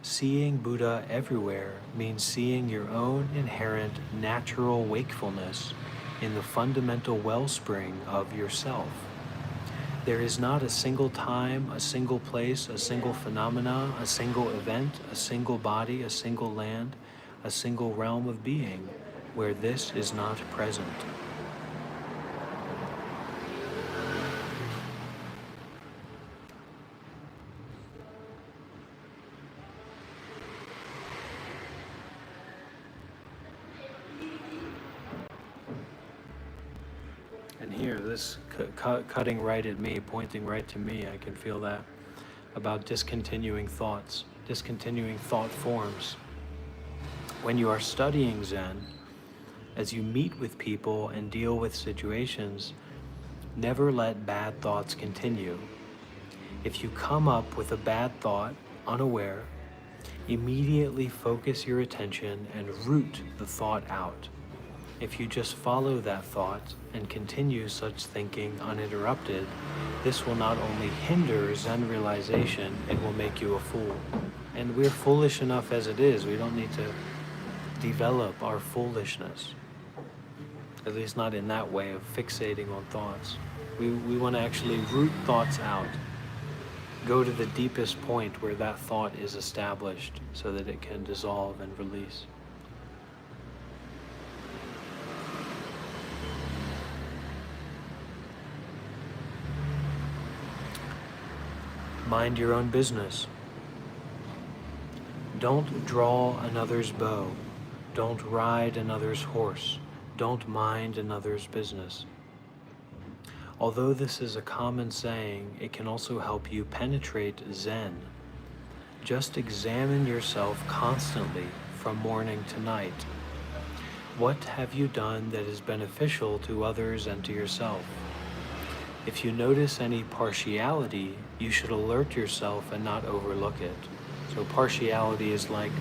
Seeing Buddha everywhere means seeing your own inherent natural wakefulness in the fundamental wellspring of yourself. There is not a single time, a single place, a single phenomena, a single event, a single body, a single land, a single realm of being where this is not present. And here, this cutting right at me, pointing right to me, I can feel that, about discontinuing thoughts, discontinuing thought forms. When you are studying Zen, as you meet with people and deal with situations, never let bad thoughts continue. If you come up with a bad thought, unaware, Immediately focus your attention and root the thought out. If you just follow that thought and continue such thinking uninterrupted, this will not only hinder Zen realization, it will make you a fool. And we're foolish enough as it is. We don't need to develop our foolishness. At least not in that way of fixating on thoughts. We want to actually root thoughts out. Go to the deepest point where that thought is established so that it can dissolve and release. Mind your own business. Don't draw another's bow. Don't ride another's horse. Don't mind another's business. Although this is a common saying, it can also help you penetrate Zen. Just examine yourself constantly from morning to night. What have you done that is beneficial to others and to yourself? If you notice any partiality, you should alert yourself and not overlook it. So partiality is like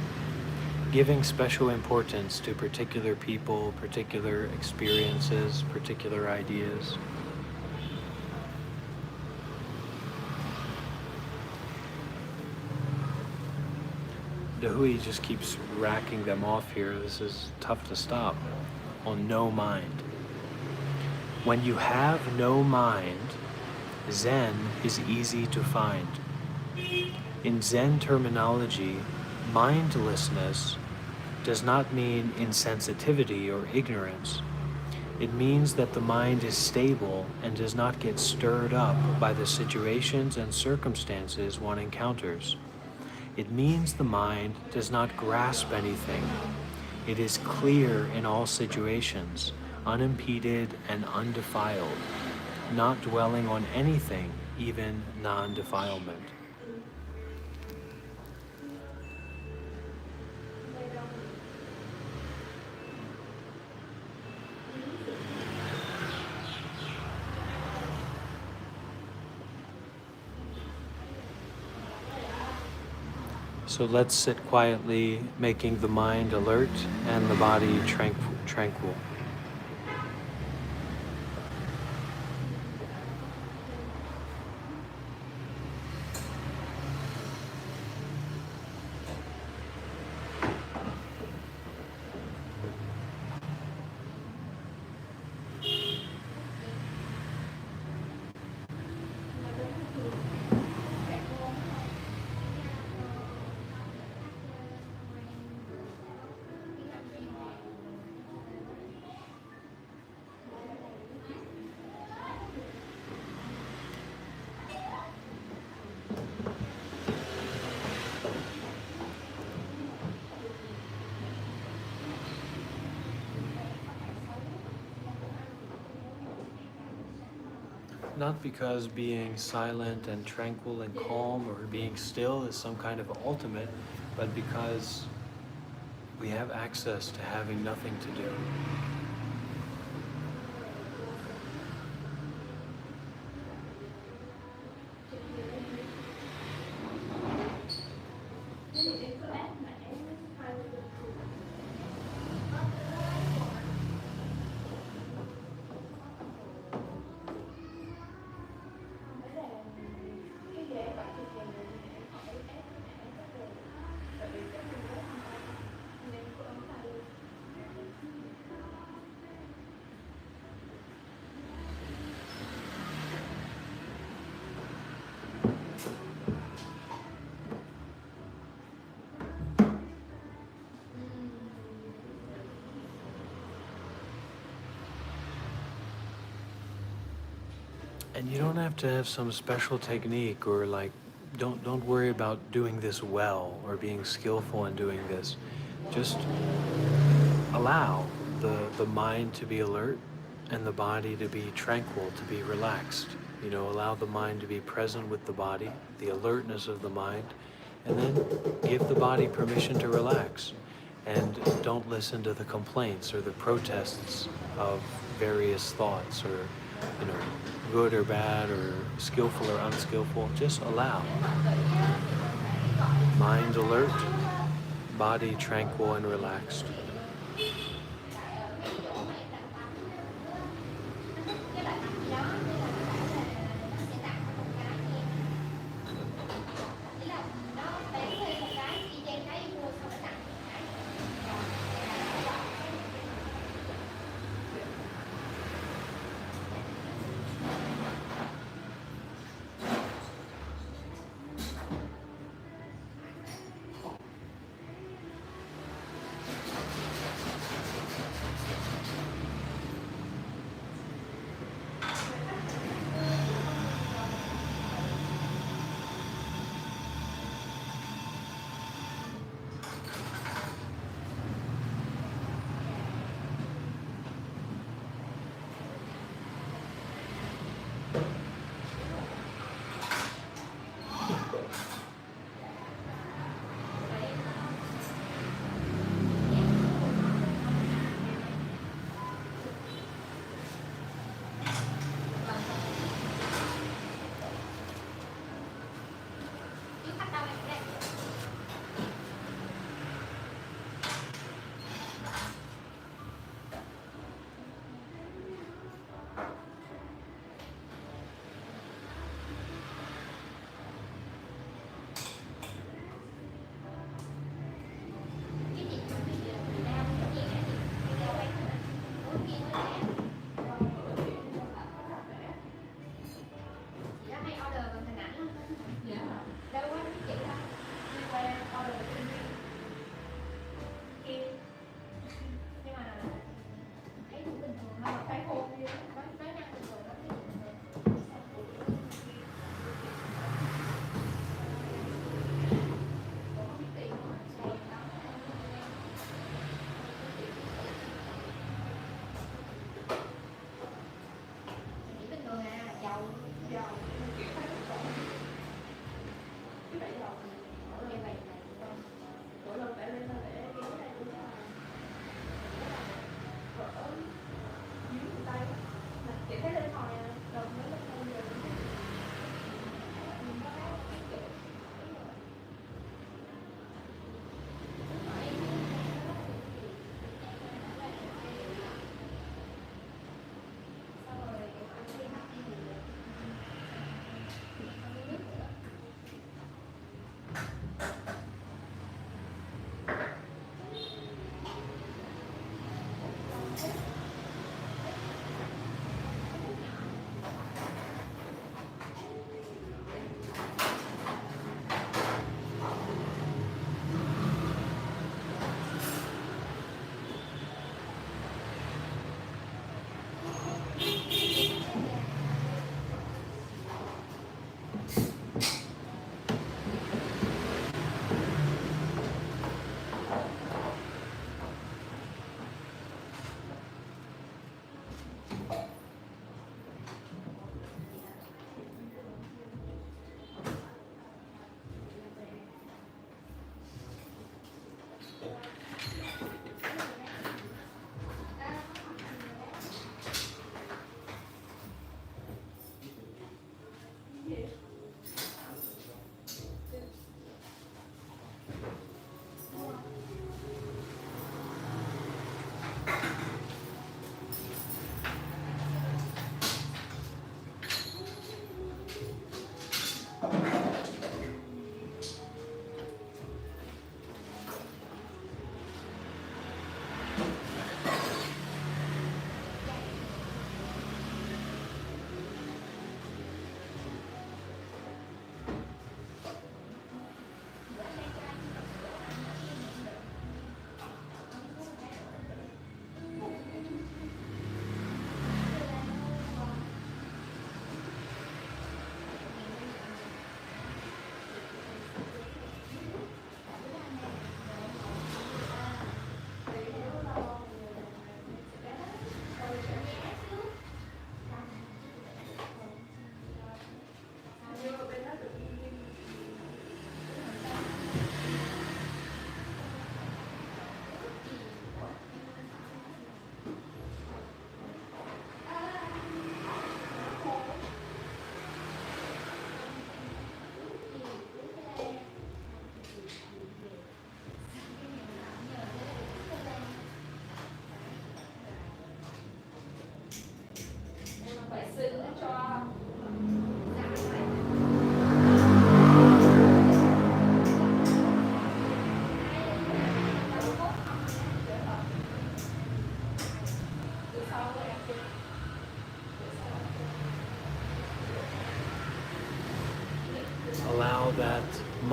giving special importance to particular people, particular experiences, particular ideas. Dahui just keeps racking them off here. This is tough to stop. On no mind. When you have no mind, Zen is easy to find. In Zen terminology, mindlessness does not mean insensitivity or ignorance. It means that the mind is stable and does not get stirred up by the situations and circumstances one encounters. It means the mind does not grasp anything. It is clear in all situations, unimpeded and undefiled, not dwelling on anything, even non-defilement. So let's sit quietly, making the mind alert and the body tranquil. Not because being silent and tranquil and calm or being still is some kind of ultimate, but because we have access to having nothing to do. And you don't have to have some special technique or don't worry about doing this well or being skillful in doing this. Just allow the mind to be alert and the body to be tranquil, to be relaxed. Allow the mind to be present with the body, the alertness of the mind, and then give the body permission to relax. And don't listen to the complaints or the protests of various thoughts or, good or bad or skillful or unskillful. Just allow. Mind alert, body tranquil and relaxed.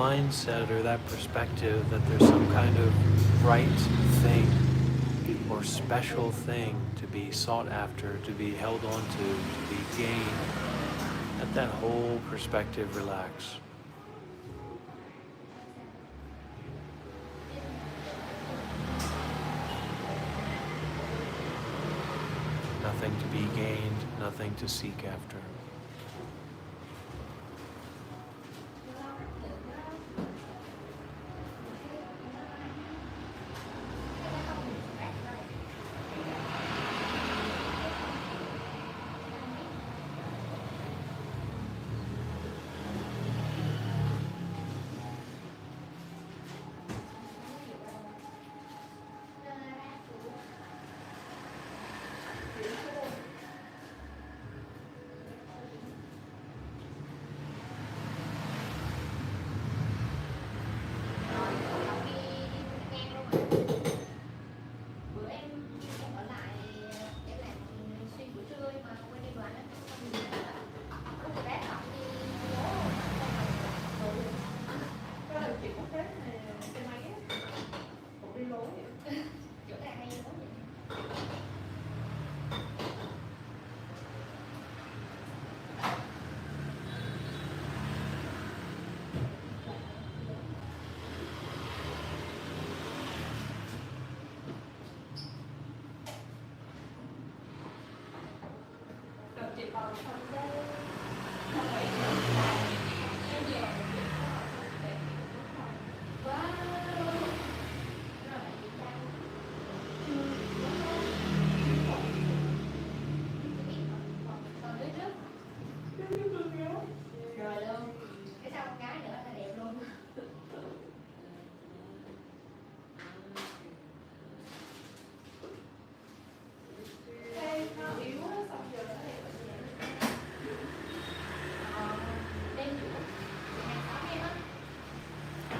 mindset or that perspective that there's some kind of right thing or special thing to be sought after, to be held on to be gained, let that whole perspective relax. Nothing to be gained, nothing to seek after.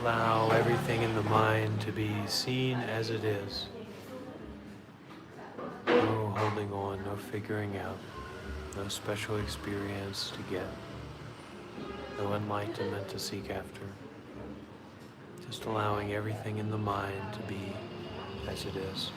Allow everything in the mind to be seen as it is. No holding on, no figuring out, no special experience to get, no enlightenment to seek after. Just allowing everything in the mind to be as it is.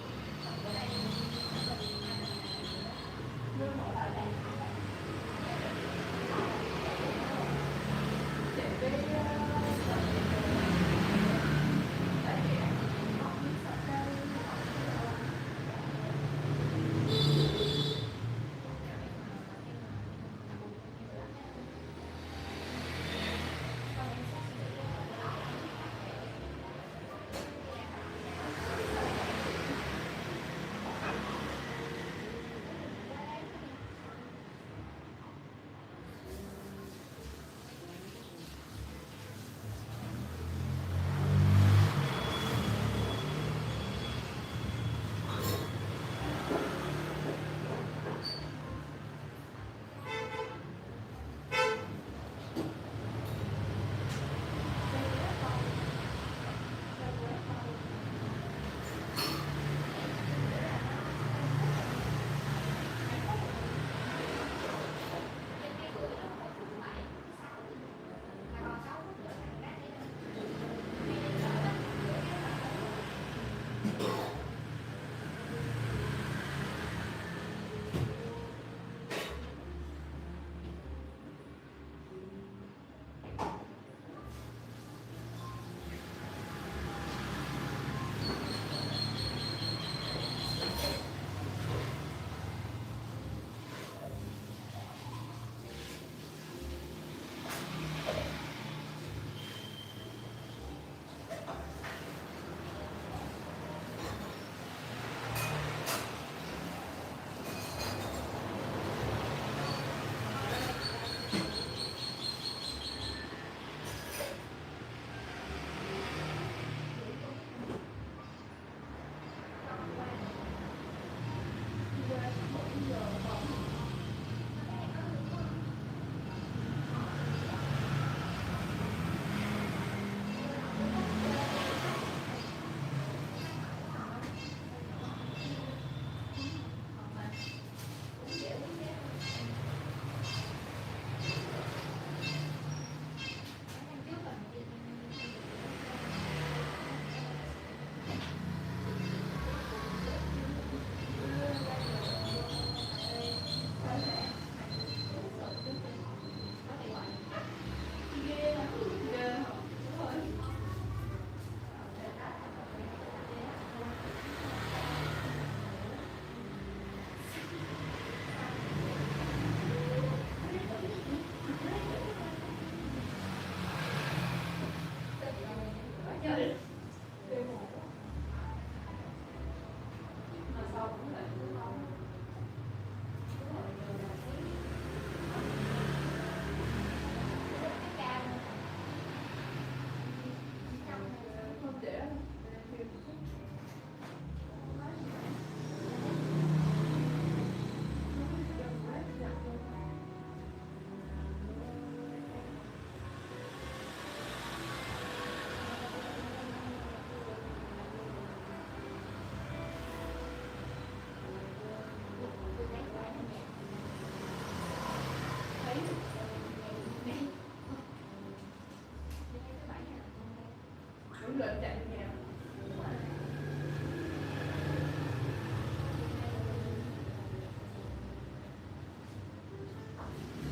định chạy về nhà.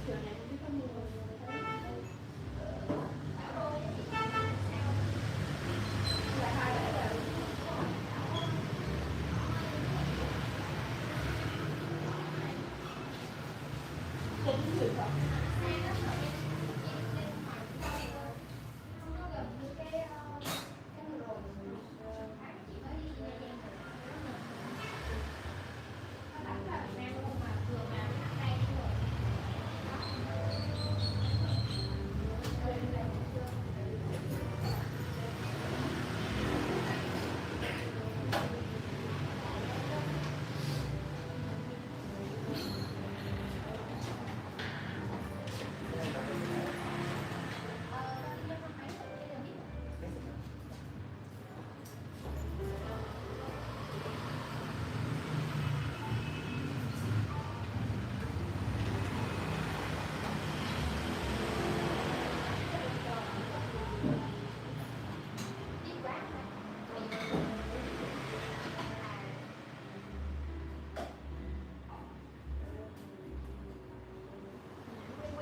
Chiều này không biết có mưa không? Là hai lễ là chính sự thật.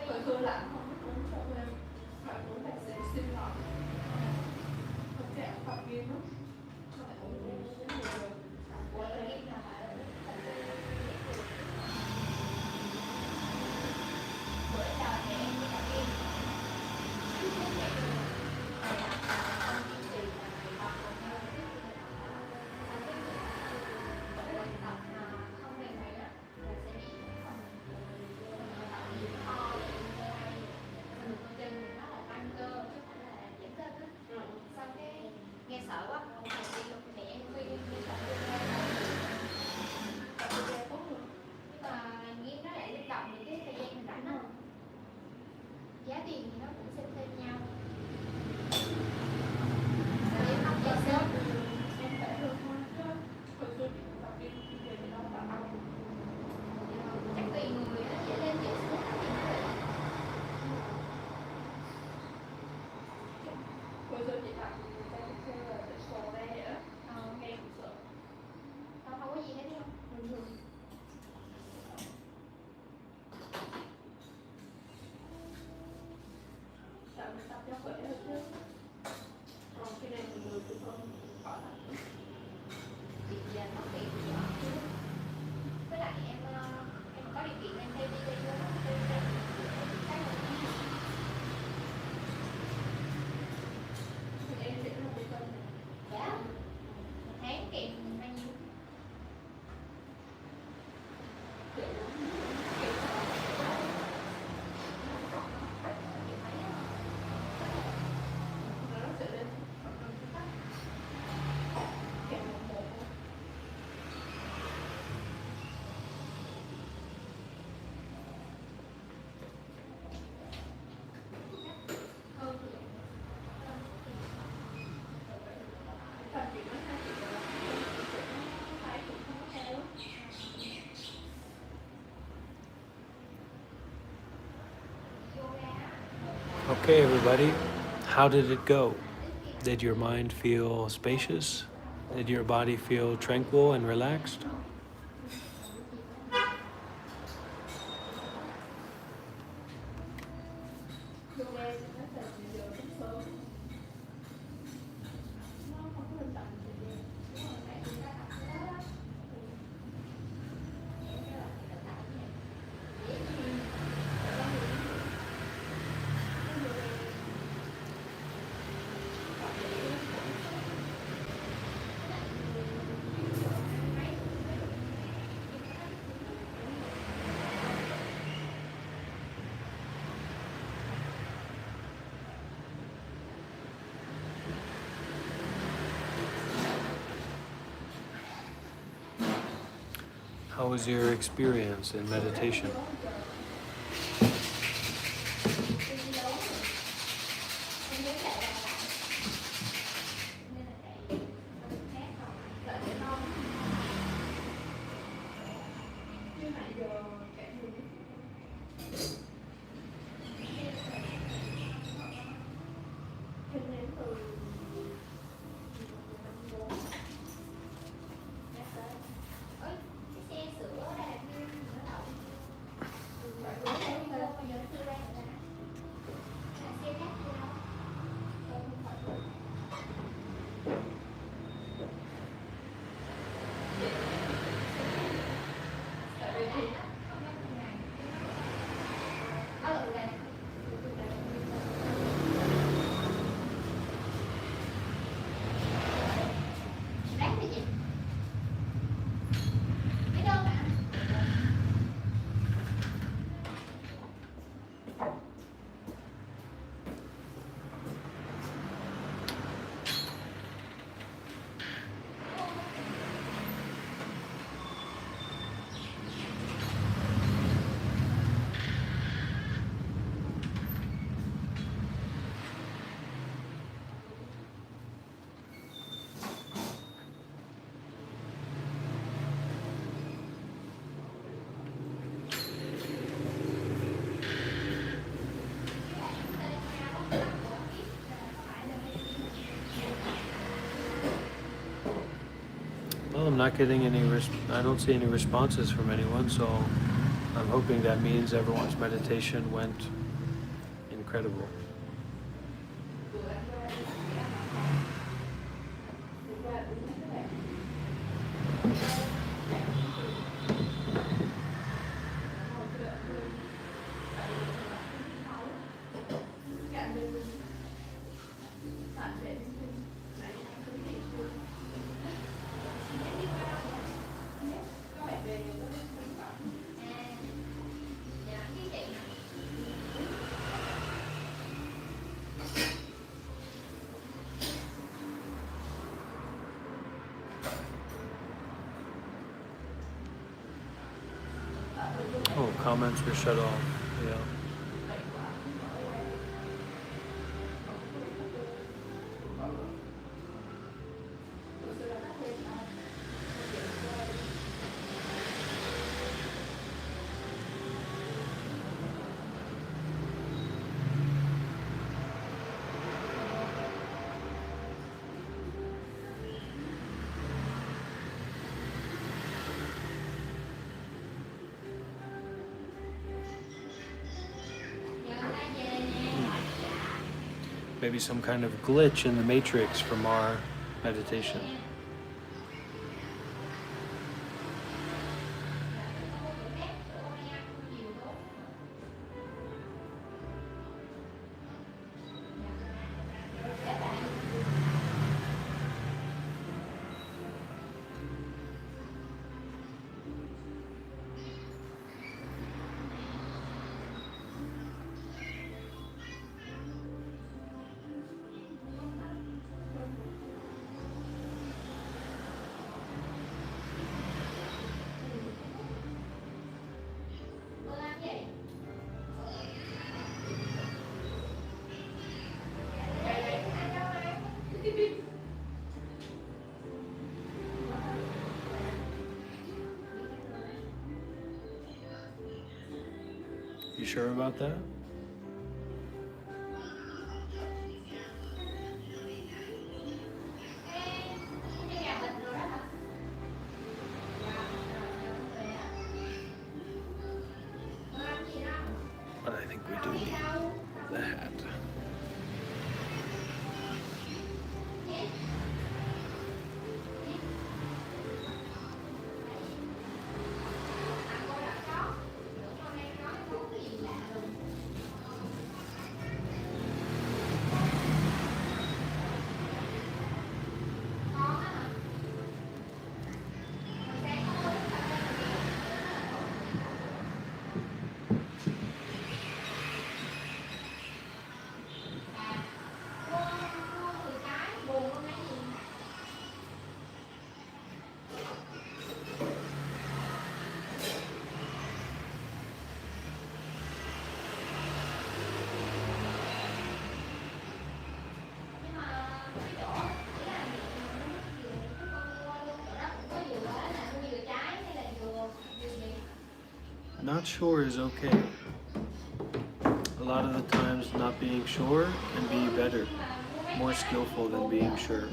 Hồi xưa là không uống cho em, phải uống bác sĩ sinh hoạt. Không thể ăn phạt viên đó. Phải uống nhiều rồi. Uống em. Nghe sợ quá, mẹ em khuyên em đi tập nhưng mà nghe nó lại linh động những cái thời gian mình rảnh á, giá tiền thì nó cũng xem nhau. Em không dậy sớm, Em phải được thôi chứ. Hồi xưa chị tập viên về thì đâu tập đâu. chắc tùy người á, dễ lên dễ xuống là chuyện vậy. Hồi xưa chị tập người ta cũng kêu là phải sổ ra vậy đó. Nghe cũng sợ. Không có gì hết đi không? Bình thường. Tại mình tập cho khỏe thôi chứ. Còn cái này mình được thì không khỏi tập. Chị mắc tiền thì bỏ chứ. Với lại em có điều kiện em thêm đi đây luôn á, cái một Thì em sẽ là một cân. dạ, một tháng kèm bao nhiêu? Kiểu nó sẽ lên khoảng 5 phút. Kèm một. Hơn thì Thật chị nói hai chị là phải cũng không có cao lắm. Okay, everybody, how did it go? Did your mind feel spacious? Did your body feel tranquil and relaxed? Yoga sẽ nói là giờ rất sớm. Nó không có linh động thời gian. How was your experience in meditation? Well, I'm not getting any. I don't see any responses from anyone, so I'm hoping that means everyone's meditation went incredible. Oh, comments were shut off. Yeah. Maybe some kind of glitch in the matrix from our meditation. You sure about that? But I think we do need the hat. Not sure is okay. A lot of the times not being sure can be better, more skillful than being sure.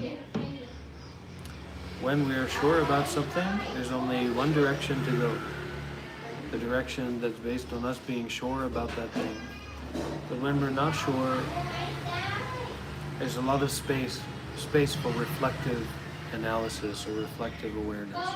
When we are sure about something, there's only one direction to go. The direction that's based on us being sure about that thing. But when we're not sure, there's a lot of space for reflective analysis or reflective awareness.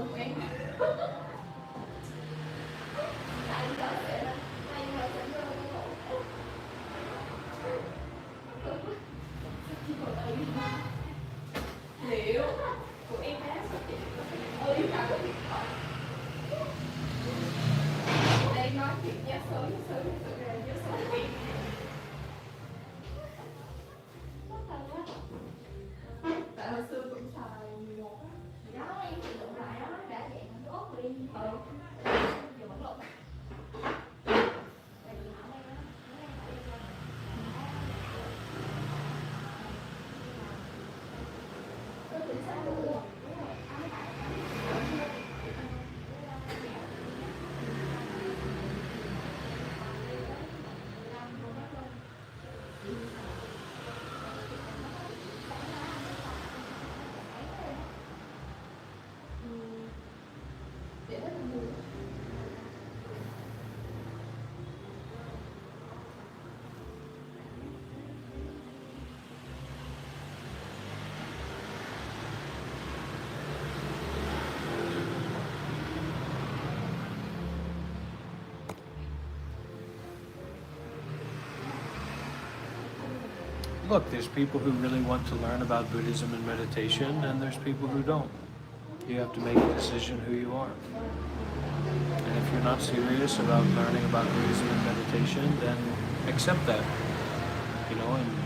không quen. Tại vì nó sẽ là hay mà sẽ rơi cái cổ. Chỉ còn ở liệu của em bé ơi cả cái việc đó. Đây nói chuyện giá sớm thực ra giá sớm việc. Tại hồi xưa cũng xài 11 á. Đó em sử dụng lại đó, nó đã vậy nó tốt đi. Giờ vẫn lộn. Tại vì ở đây đó, Có thể sao được. Để nó làm được. Look, there's people who really want to learn about Buddhism and meditation, and there's people who don't. You have to make a decision who you are. And if you're not serious about learning about Buddhism and meditation, then accept that, and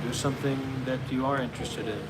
do something that you are interested in.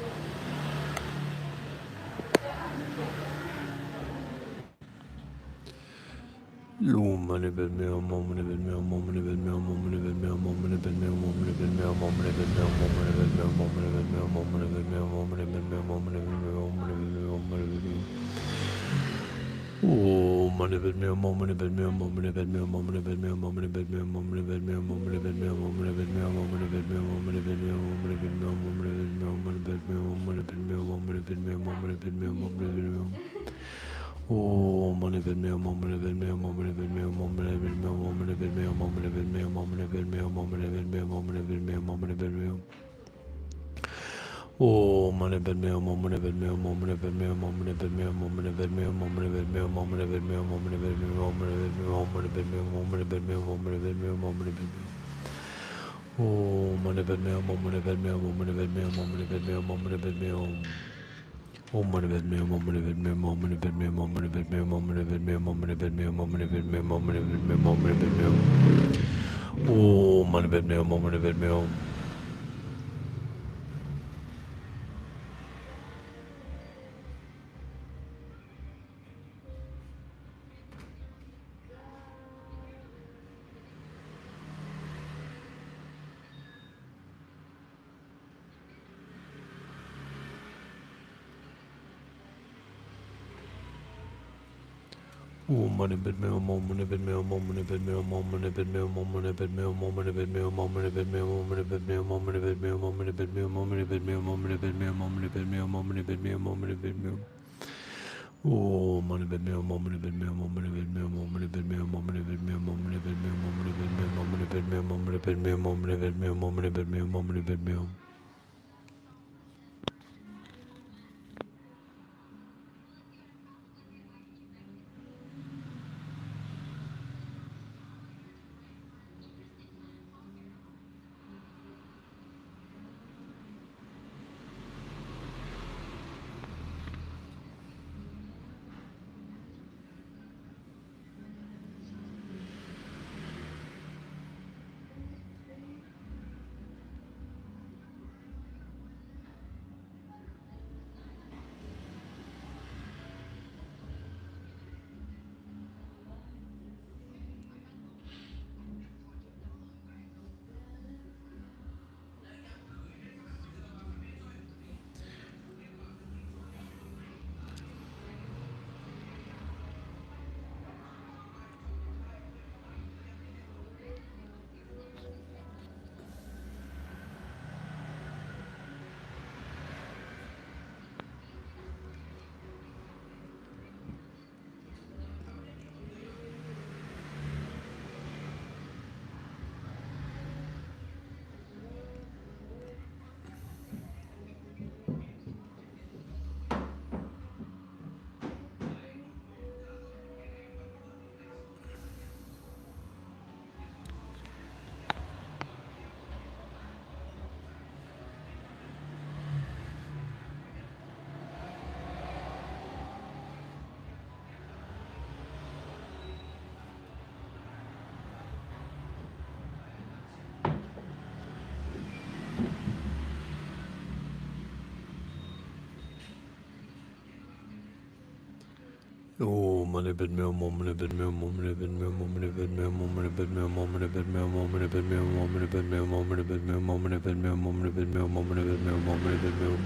Oh, money bed meal, moment bed meal, moment bed meal, moment bed meal, moment bed meal, moment bed meal, moment bed meal, moment bed meal, moment bed meal, moment bed meal, moment bed meal, moment bed meal, moment bed meal.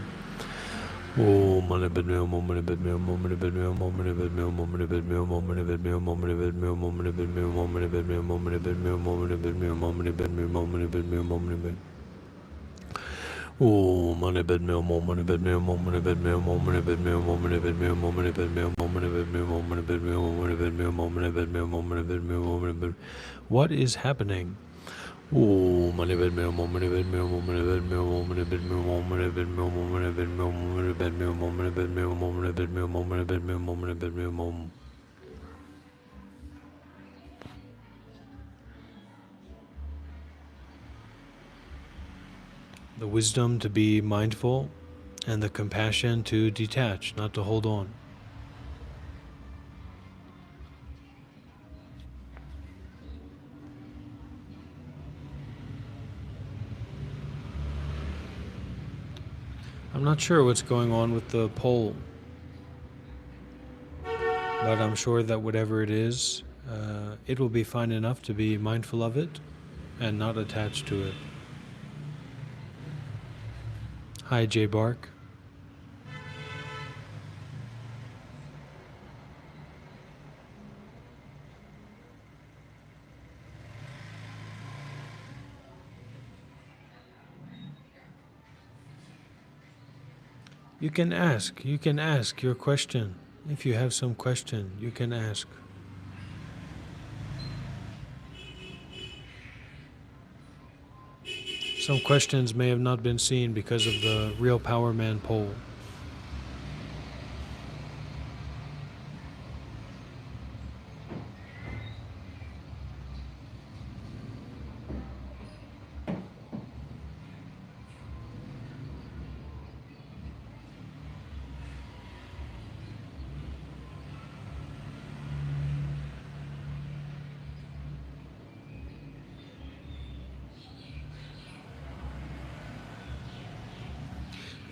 Oh, money bed meal, moment bed meal, moment bed meal, moment bed meal, moment bed meal, moment bed meal, moment bed meal, moment bed meal, moment bed meal, moment bed meal, moment bed meal, moment bed meal, moment bed meal, moment bed. Oh, money bed meal, moment bed meal, moment bed meal, moment bed meal, moment bed meal, moment bed meal, moment bed meal, moment bed meal, moment bed meal, moment bed meal, moment bed meal, moment bed. What is happening? Oh, money bed meal, moment bed meal, moment bed meal, moment bed meal, moment bed meal, moment bed meal, moment bed meal, moment bed meal, moment bed meal, moment bed meal, moment bed meal, moment. The wisdom to be mindful and the compassion to detach, not to hold on. I'm not sure what's going on with the poll, but I'm sure that whatever it is, it will be fine enough to be mindful of it and not attached to it. Hi, J Bark. You can ask your question. If you have some question, you can ask. Some questions may have not been seen because of the Real Power Man poll.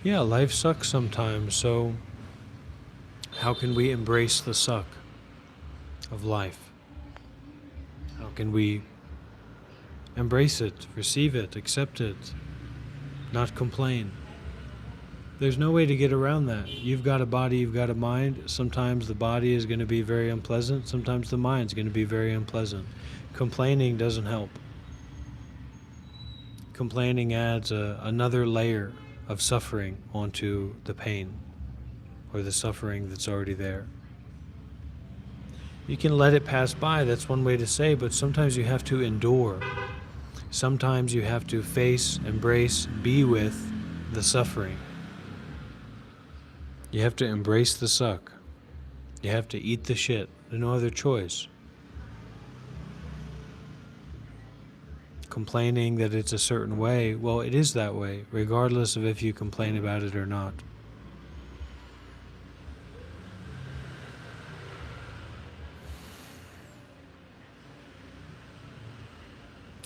Yeah, life sucks sometimes, so how can we embrace the suck of life? How can we embrace it, receive it, accept it, not complain? There's no way to get around that. You've got a body, you've got a mind. Sometimes the body is going to be very unpleasant, sometimes the mind's going to be very unpleasant. Complaining doesn't help. Complaining adds another layer of suffering onto the pain or the suffering that's already there. You can let it pass by, that's one way to say, but sometimes you have to endure. Sometimes you have to face, embrace, be with the suffering. You have to embrace the suck. You have to eat the shit. There's no other choice. Complaining that it's a certain way, well, it is that way, regardless of if you complain about it or not.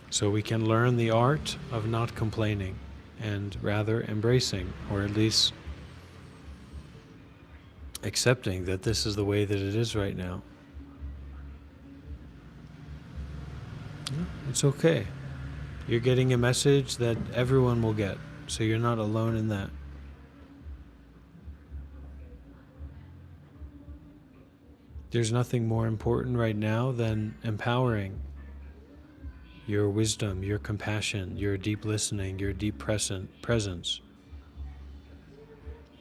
So we can learn the art of not complaining and rather embracing, or at least accepting that this is the way that it is right now. It's okay. You're getting a message that everyone will get, so you're not alone in that. There's nothing more important right now than empowering your wisdom, your compassion, your deep listening, your deep presence,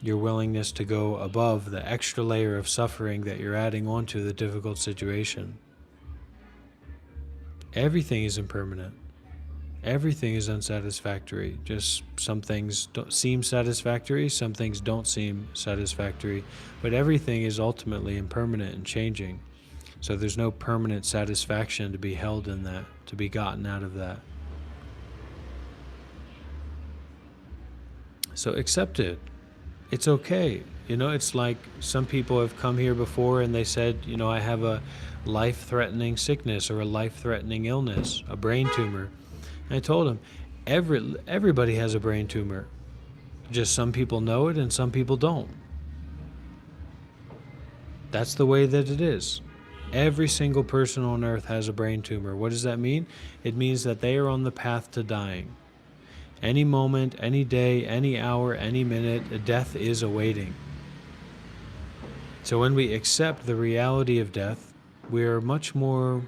your willingness to go above the extra layer of suffering that you're adding onto the difficult situation. Everything is impermanent. Everything is unsatisfactory. Just some things don't seem satisfactory, some things don't seem satisfactory, but everything is ultimately impermanent and changing. So there's no permanent satisfaction to be held in that, to be gotten out of that. So accept it. It's okay. You know, it's like some people have come here before and they said, you know, I have a life-threatening sickness or a life-threatening illness, a brain tumor. And I told them, everybody has a brain tumor. Just some people know it and some people don't. That's the way that it is. Every single person on earth has a brain tumor. What does that mean? It means that they are on the path to dying. Any moment, any day, any hour, any minute, death is awaiting. So when we accept the reality of death, we are much more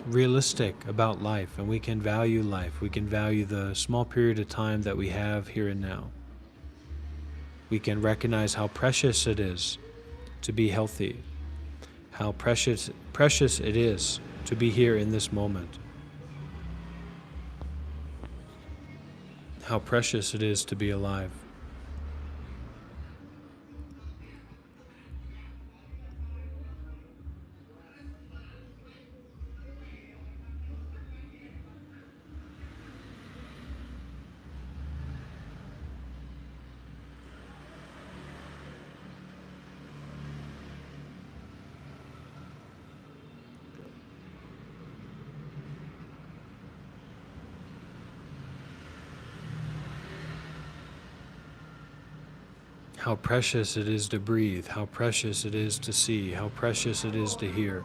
realistic about life, and we can value life. We can value the small period of time that we have here and now. We can recognize how precious it is to be healthy, how precious it is to be here in this moment, how precious it is to be alive. How precious it is to breathe, how precious it is to see, how precious it is to hear.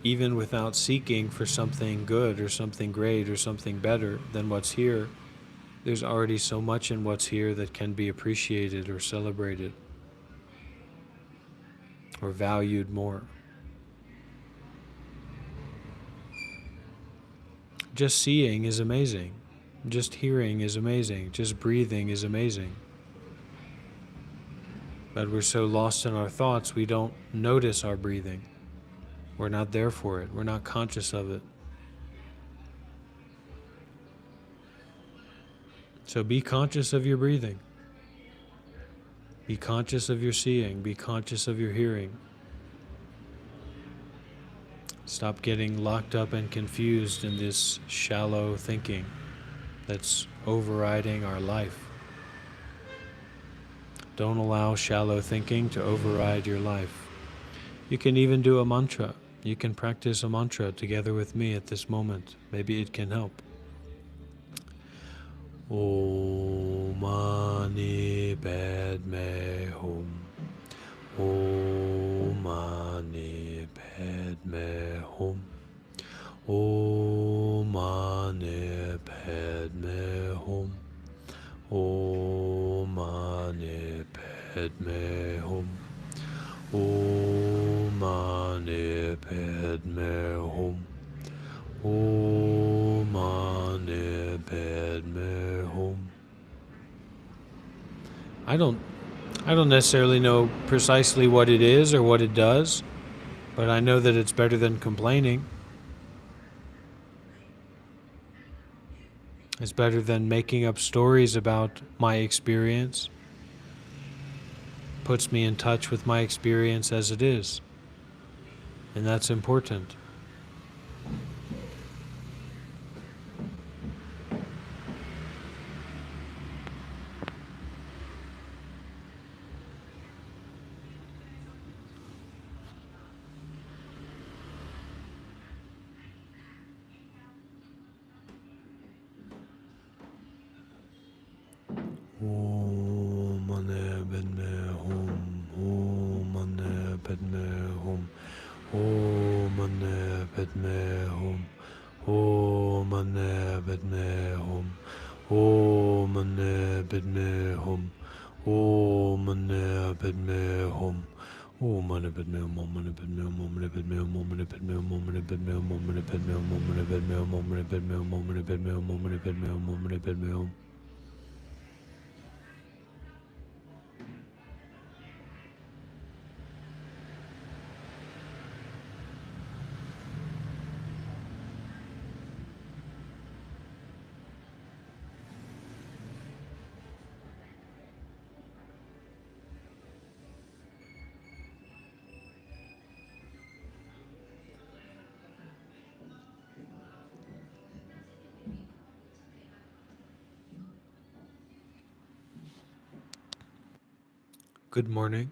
Even without seeking for something good or something great or something better than what's here, there's already so much in what's here that can be appreciated or celebrated or valued more. Just seeing is amazing. Just hearing is amazing. Just breathing is amazing. But we're so lost in our thoughts, we don't notice our breathing. We're not there for it. We're not conscious of it. So be conscious of your breathing. Be conscious of your seeing. Be conscious of your hearing. Stop getting locked up and confused in this shallow thinking that's overriding our life. Don't allow shallow thinking to override your life. You can even do a mantra. You can practice a mantra together with me at this moment. Maybe it can help. Om Mani Padme Hum. Om Mani Padme Hum. Om Mani Padme Hum. Om Mani Padme Hum. Om Mani Padme Hum. Om Mani Padme Hum. I don't necessarily know precisely what it is or what it does, but I know that it's better than complaining. It's better than making up stories about my experience. Puts me in touch with my experience as it is. And that's important. Om Mani Padme Hum. Om Mani Padme Hum. Om Mani Padme Hum. Om Mani Padme Hum. Om Mani Padme Hum. Om Mani Padme Hum. Om Mani Padme Hum. Om Mani Padme Hum. Om Mani Padme Hum. Om Mani Padme Hum. Om Mani Padme Hum. Om Mani Padme Hum. Om Mani Padme Hum. Om Mani Padme Hum. Om Mani Padme Hum. Om Mani Padme Hum. Om Mani Padme Hum. Good morning.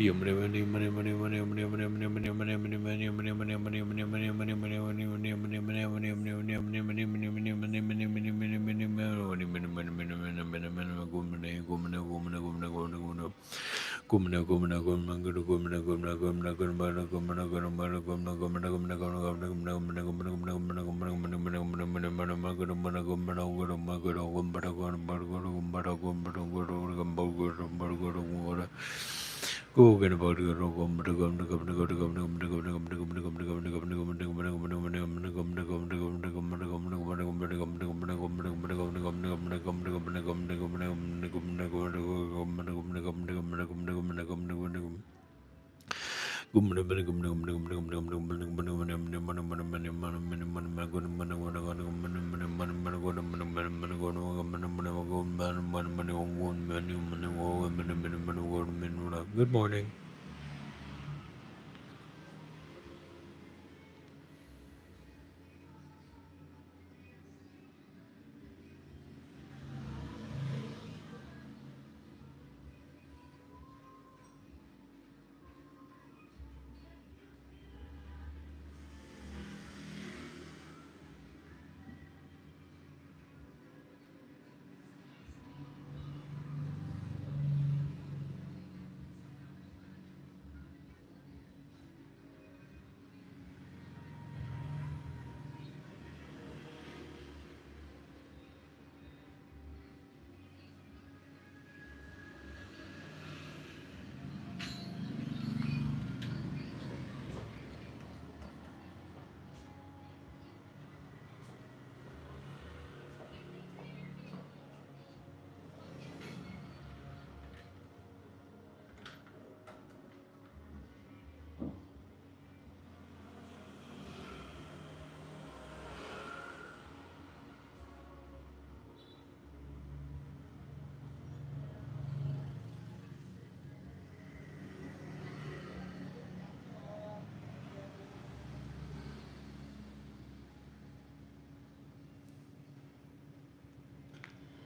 Good morning.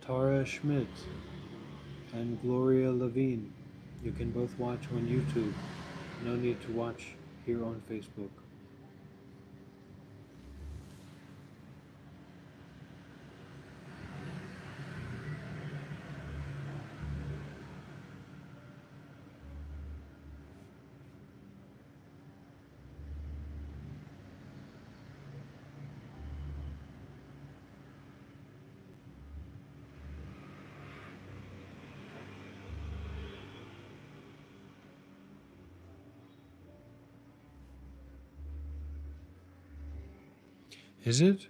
Tara Schmidt and Gloria Levine. You can both watch on YouTube. No need to watch here on Facebook. Is it?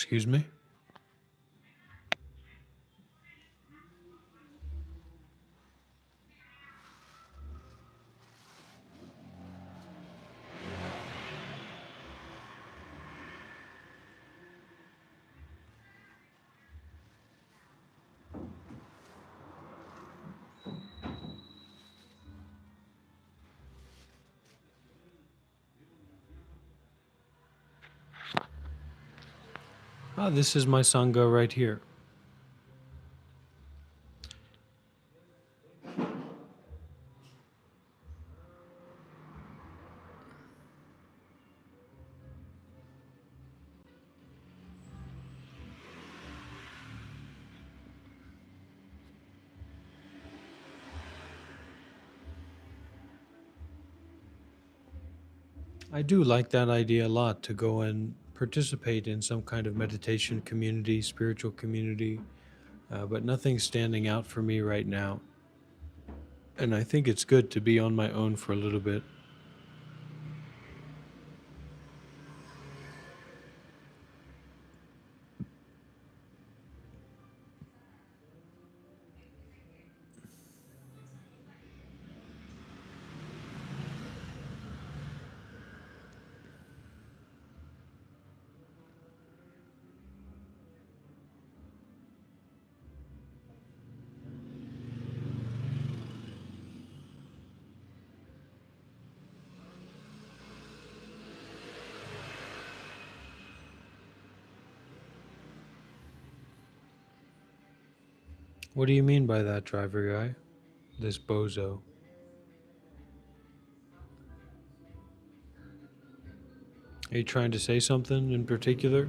Excuse me? Ah, this is my Sangha right here. I do like that idea a lot, to go and participate in some kind of meditation community, spiritual community, but nothing's standing out for me right now. And I think it's good to be on my own for a little bit. What do you mean by that, driver guy? This bozo. Are you trying to say something in particular?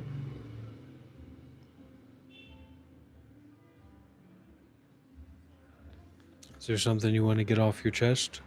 Is there something you want to get off your chest?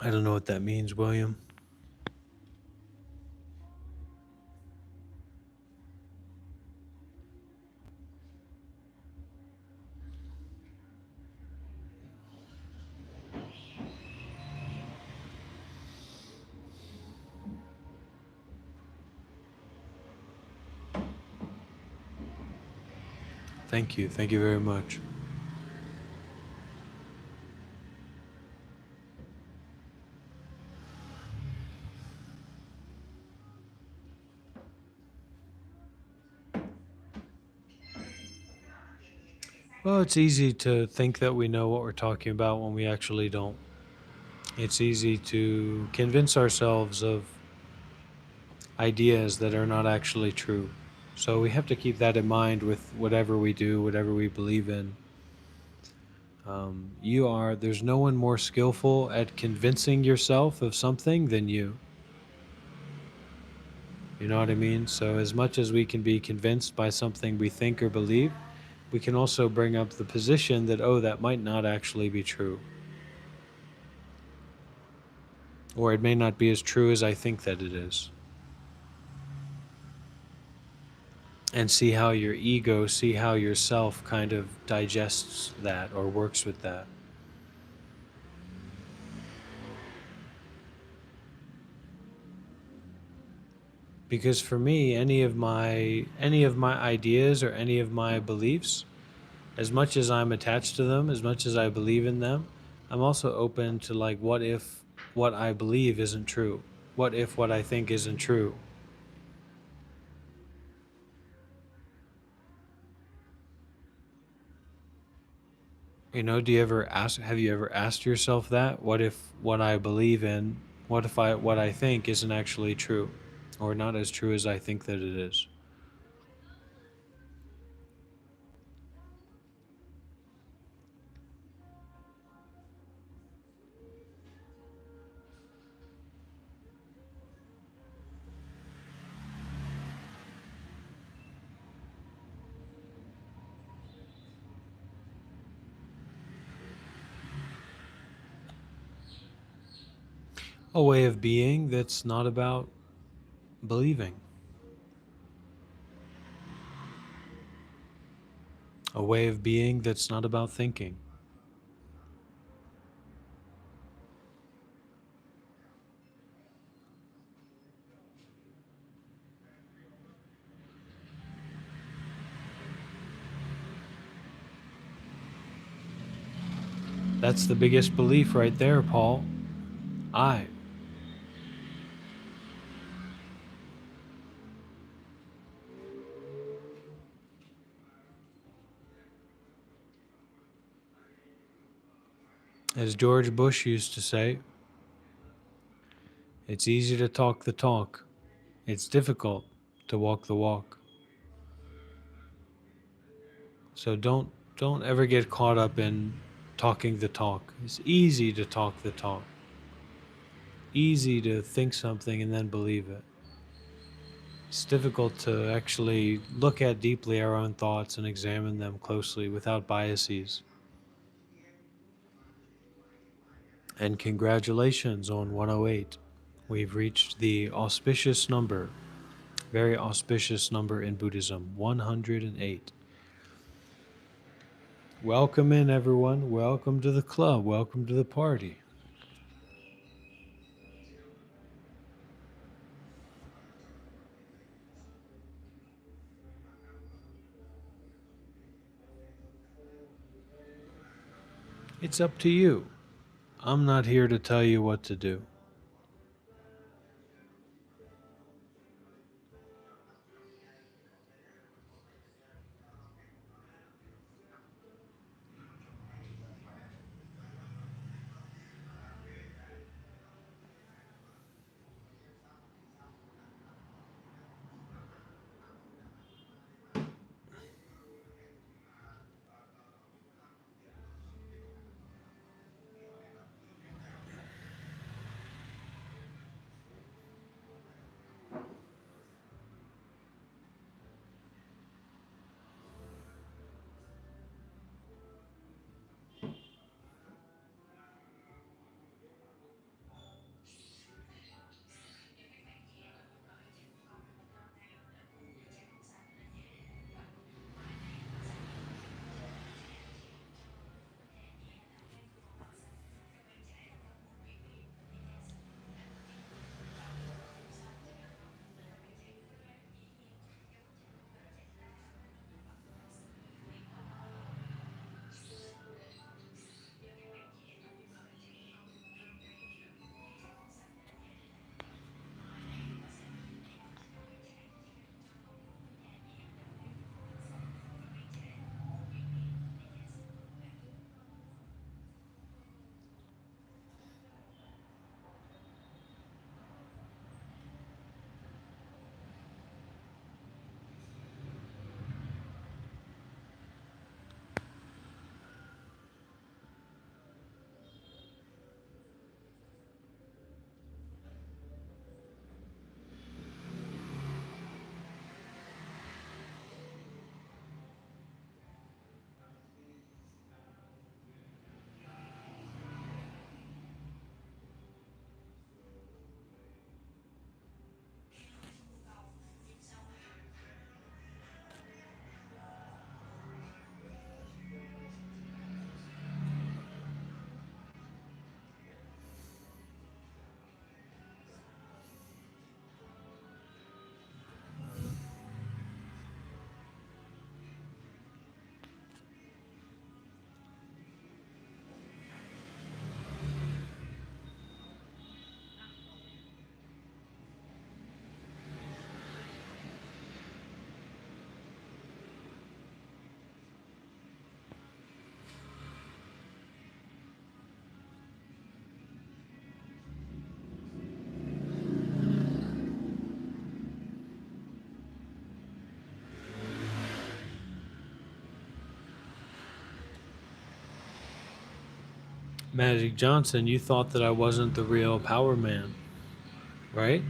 I don't know what that means, William. Thank you. Thank you very much. Well, it's easy to think that we know what we're talking about when we actually don't. It's easy to convince ourselves of ideas that are not actually true. So we have to keep that in mind with whatever we do, whatever we believe in. There's no one more skillful at convincing yourself of something than you. You know what I mean? So as much as we can be convinced by something we think or believe, we can also bring up the position that, oh, that might not actually be true. Or it may not be as true as I think that it is. And see how your ego, see how yourself kind of digests that or works with that. Because for me, any of my ideas or any of my beliefs, as much as I'm attached to them, as much as I believe in them, I'm also open to, like, what if what I believe isn't true? What if what I think isn't true? You know, have you ever asked yourself that? What if what I believe in, what I think isn't actually true, or not as true as I think that it is? A way of being that's not about believing. A way of being that's not about thinking. That's the biggest belief right there, Paul. I. As George Bush used to say, it's easy to talk the talk. It's difficult to walk the walk. So don't ever get caught up in talking the talk. It's easy to talk the talk. Easy to think something and then believe it. It's difficult to actually look at deeply our own thoughts and examine them closely without biases. And congratulations on 108. We've reached the auspicious number, very auspicious number in Buddhism, 108. Welcome in, everyone. Welcome to the club. Welcome to the party. It's up to you. I'm not here to tell you what to do. Magic Johnson, you thought that I wasn't the real power man, right?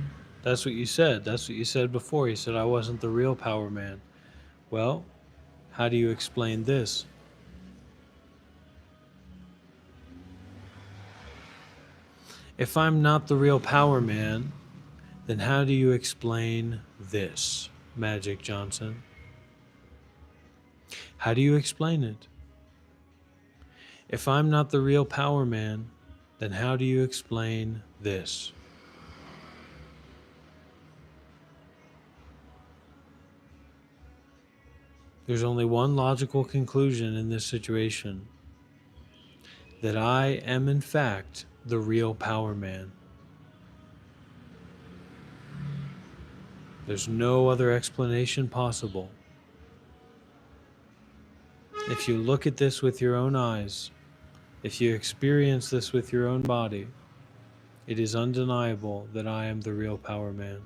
That's what you said. That's what you said before. You said I wasn't the real power man. Well, how do you explain this? If I'm not the real power man, then how do you explain this, Magic Johnson? How do you explain it? If I'm not the real power man, then how do you explain this? There's only one logical conclusion in this situation, that I am in fact the real power man. There's no other explanation possible. If you look at this with your own eyes, if you experience this with your own body, it is undeniable that I am the real power man.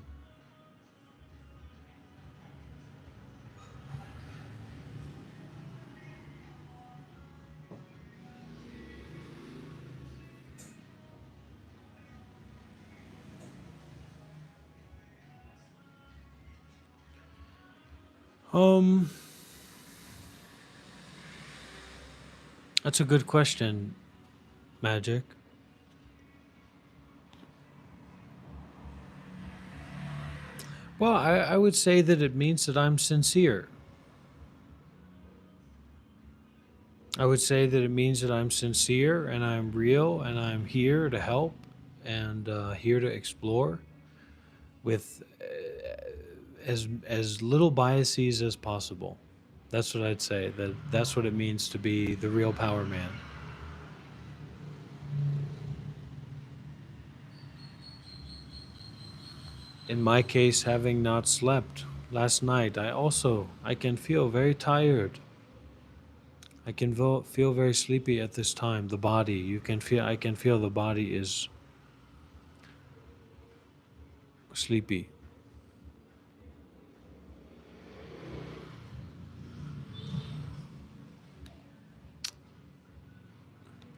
That's a good question, Magic. Well, I would say that it means that I'm sincere. I would say that it means that I'm sincere and I'm real and I'm here to help and here to explore with as little biases as possible. That's what I'd say. That's what it means to be the real power man. In my case, having not slept last night, I can feel very tired. I can feel very sleepy at this time. The body, I can feel the body is sleepy.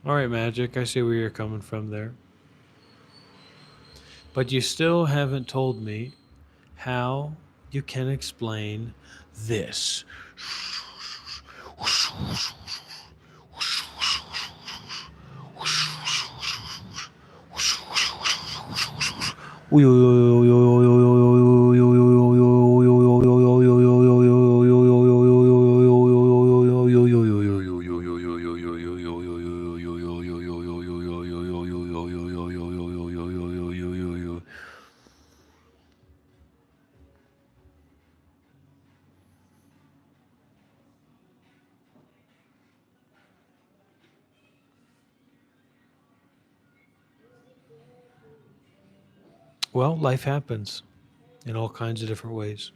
All right, Magic, I see where you're coming from there. But you still haven't told me how you can explain this. Well, life happens in all kinds of different ways.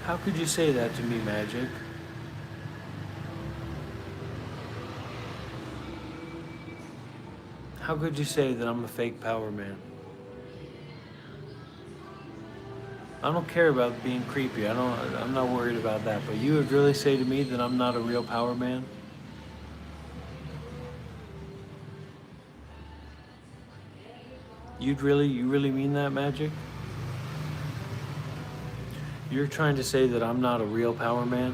How could you say that to me, Magic? How could you say that I'm a fake power man? I don't care about being creepy. I'm not worried about that. But you would really say to me that I'm not a real power man? You really mean that, Magic? You're trying to say that I'm not a real power man?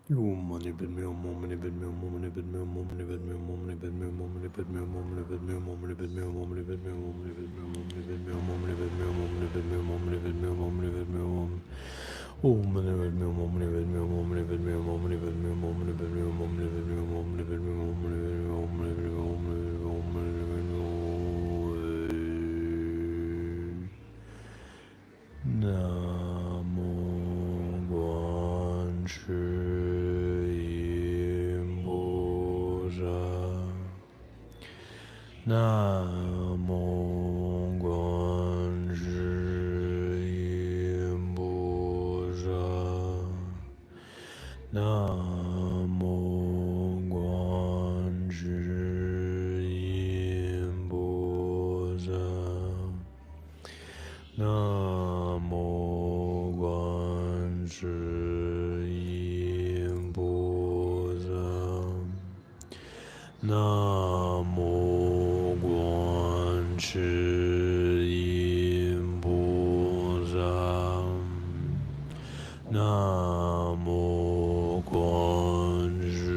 Money bid me moment bid me moment bid me moment bid me moment bid me moment bid me moment bid me moment bid me moment bid me moment bid me moment bid me moment bid me moment bid me moment bid me moment bid me moment. Oh, money bid me moment bid me moment bid me moment bid me moment bid me moment bid me moment bid me moment bid me moment bid me moment bid me Namo Guanchi Imposa. Namo Guanchi Imposa. Namo Guanchi Imposa. Namo Guanchi Imposa. Namo Guanchi Imposa. Namo Guanchi Imposa. Namo Guanchi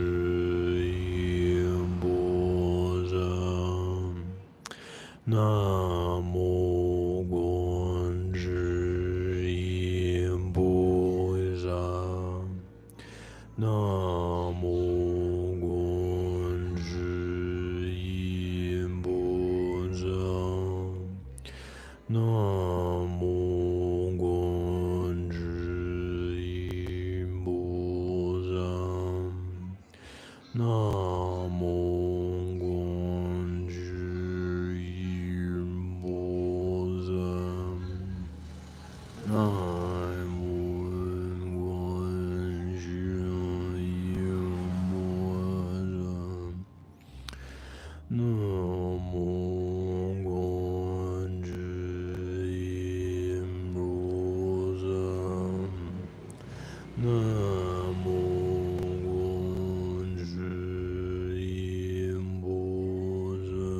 Imposa. Namo Guanchi Imposa. Namo Guanchi Imposa. Namo Guanchi Imposa. Namo Guanchi Imposa. Namo Guanchi Imposa. Namo Guanchi Imposa.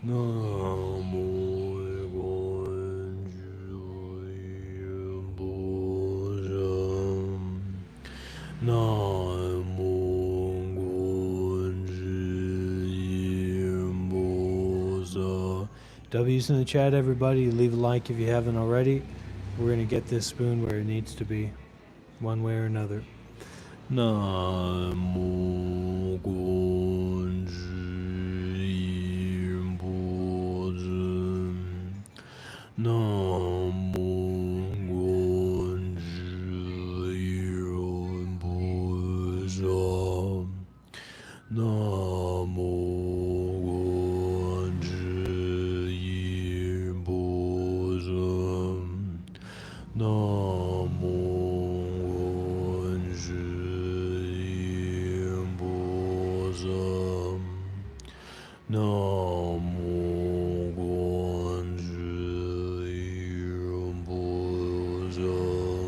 Namo Guanchi Imposa. Namo Guanchi Imposa. W's in the chat, everybody. Leave a like if you haven't already. We're going to get this spoon where it needs to be, one way or another. Namo Guanchi Imposa. Namo Guanchi Imposa. Namo Guanchi Imposa. Namo Guanchi Imposa. Namo Guanchi Imposa. Namo Guanchi Imposa.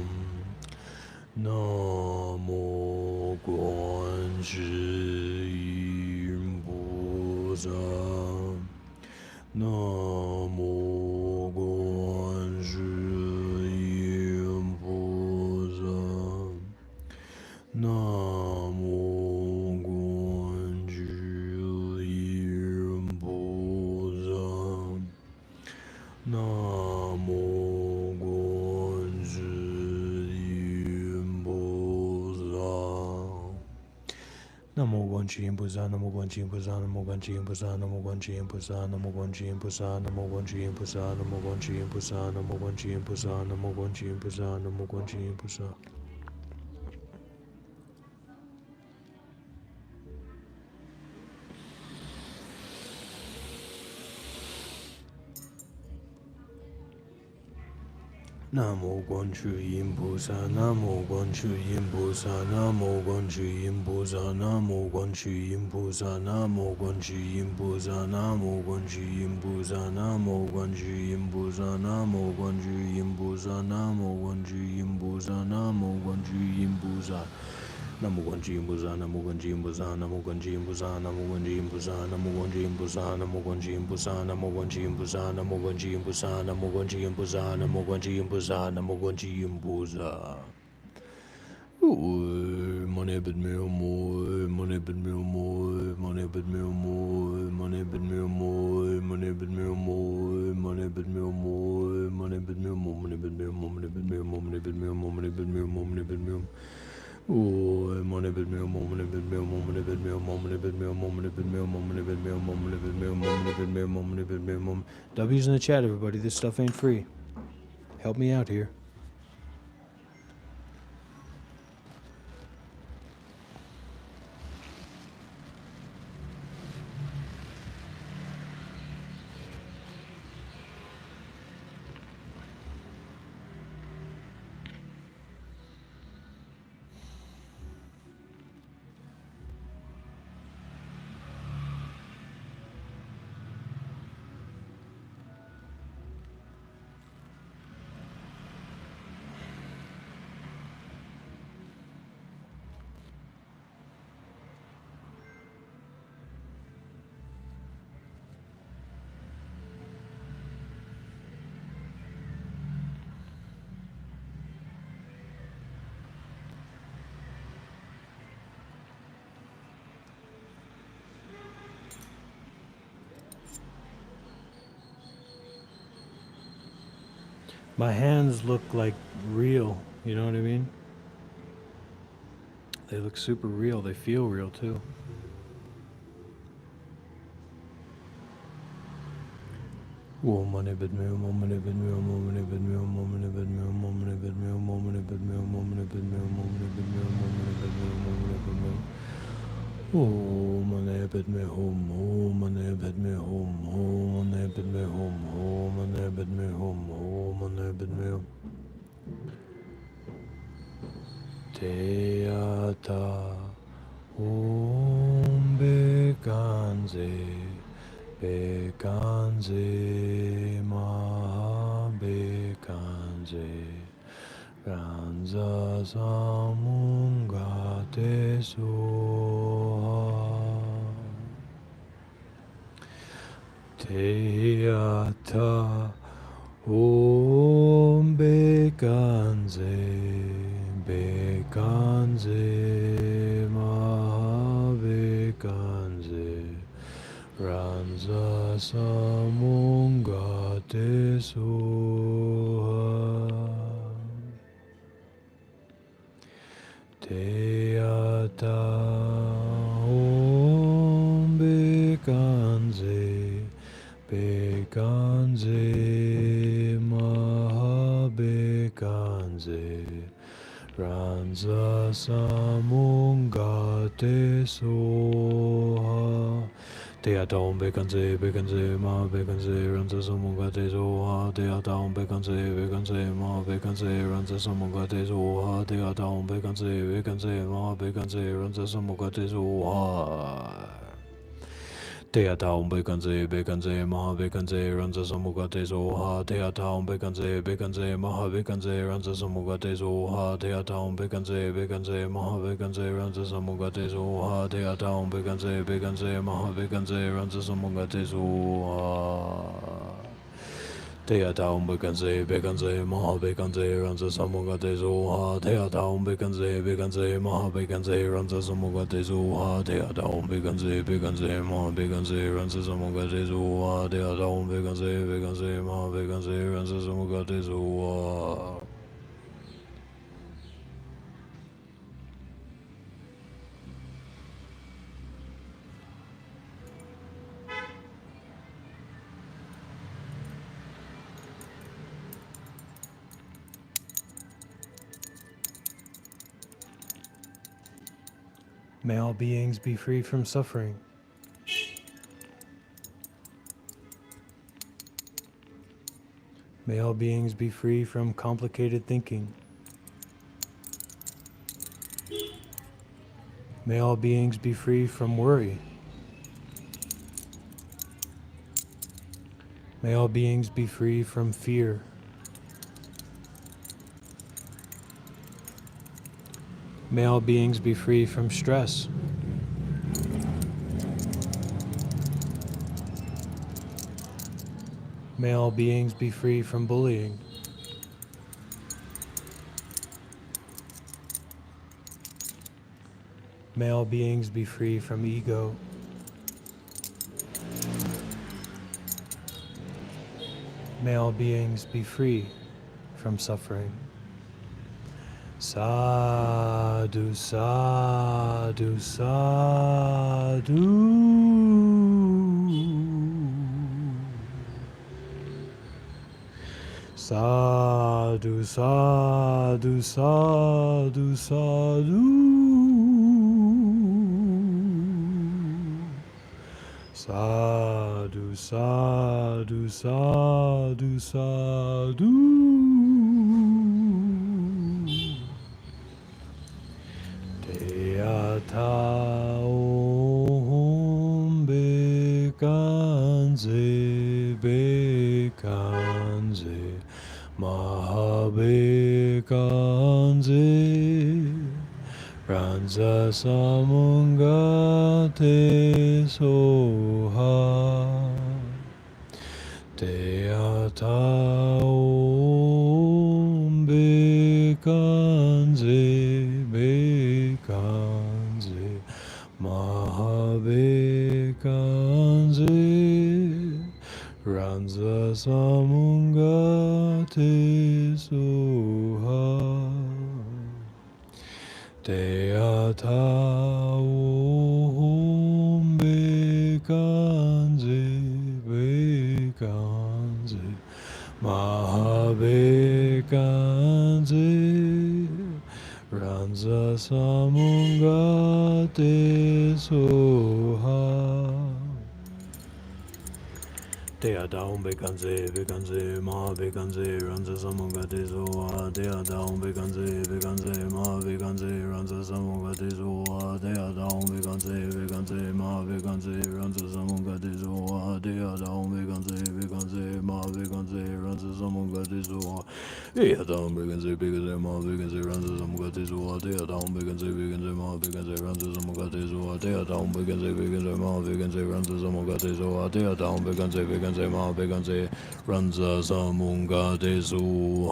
Namo Guanchi Imposa. Namo Guanchi Imposa. Namo Guanchi Imposa. Namo Guanchi Imposa. Namo Guanchi Imposa. Namo Guanchi Imposa. Namo Guanchi Imposa. Namo Guanchi Imposa. Namo Guanchi Imposa. Namo Guanchi Imposa. Namo Guanchi Imposa. Namo Guanchi Imposa. Namo Guanchi Imposa. Namo Guanchu Yimbusa, Namo Guanchu Yimbusa, Namo Guanchu Yimbusa, Namo Guanchu Yimbusa, Namo Guanchu Yimbusa, Namo Guanchu Yimbusa, Namo Guanchu Yimbusa, Namo Guanchu Yimbusa, Namo Guanchu Yimbusa, Namo Guanchu Yimbusa. Namo Guanchi Imbusa, Namo Guanchi Imbusa, Namo Guanchi Imbusa, Namo Guanchi Imbusa, Namo Guanchi Imbusa, Namo Guanchi Imbusa, Namo Guanchi Imbusa, Namo Guanchi Imbusa, Namo Guanchi Imbusa, Namo Guanchi Imbusa, Namo Guanchi Imbusa. Money but me more, money but me more, money but me more, money but me more, money but me more, money but me more, money but me more, money but me more, money but me more, money but me more, money but me more, money but me more. Oh, money but me more, money but me more, money but me more, money but me more, money but me more, money but me more, money but me more, money but me more, money but me more. W's in the chat, everybody. This stuff ain't free. Help me out here. My hands look like real, you know what I mean? They look super real, they feel real too. Oh, money but me, money but me, money but me, money but me, money but me, money but me, money but me, money but me, money but me, money but me. Oh, money but me home, oh, money but me home, oh, money but me home, oh, money but me home, oh, money but me. Teata Om Bekanze Bekanze Maha Bekanze Ranza Samunga Tesoha Teata Om Bekanze Bekanze Maha Bekanze Ranza Samunga Tesoha Teata Om Bekanze Bekanze Maha Bekanze Ranza Samunga Tesoha Teata Om Bekanze Bekanze Maha Bekanze Ranza Samunga Tesoha Teata Om Bekanze Bekanze Maha Bekanze Ranza Samunga Tesoha Teata Om Bekanze Bekanze Maha Bekanze Ranza Samunga Tesoha Teata Om Bekanze Bekanze Maha Bekanze Ranza Samunga Tesoha Teata Om Bekanze Bekanze Maha Bekanze Ranza Samunga Tesoha Teata Om Bekanze Bekanze Maha Bekanze Ranza Samunga Tesoha Teata Om Bekanze Bekanze Maha Bekanze Ranza Samunga Tesoha Teata Om Bekanze Bekanze Maha Bekanze Ranza Samunga Tesoha Teata Om Bekanze Bekanze Maha Bekanze Ranza Samunga Tesoha Teata Om Bekanze Bekanze Maha Bekanze Ranza Samunga Tesoha Teata Om Bekanze Bekanze Maha Bekanze Ranza Samunga Tesoha. May all beings be free from suffering. May all beings be free from complicated thinking. May all beings be free from worry. May all beings be free from fear. May all beings be free from stress. May all beings be free from bullying. May all beings be free from ego. May all beings be free from suffering. Sadhu, sadhu, sadhu. Sadhu, sadhu, sadhu, sadhu. Sadhu, sadhu, sadhu, sadhu. Deyata om bekanze, bekanze, mahabekanze. Ranza samungate soha. Deyata om bekanze, bekanze, mahabekanze. Ranza samungate soha. Deyata om bekanze, bekanze, mahabekanze. Ranza samungate soha. Deyata om bekanze, bekanze, mahabekanze. Ranza samungate soha. Deyata om bekanze, bekanze, mahabekanze. Ranza samungate soha. Deyata om bekanze, bekanze, mahabekanze. Ranza samungate soha. Deyata om bekanze, bekanze, mahabekanze. Ranza samungate soha. Deyata om bekanze, bekanze, mahabekanze. Ranza samungate soha. Deyata om bekanze, bekanze, mahabekanze. Ranza samungate soha. Deyata om bekanze, bekanze, mahabekanze. Ranza samungate soha. Deyata om bekanze, bekanze, mahabekanze. Ranza samungate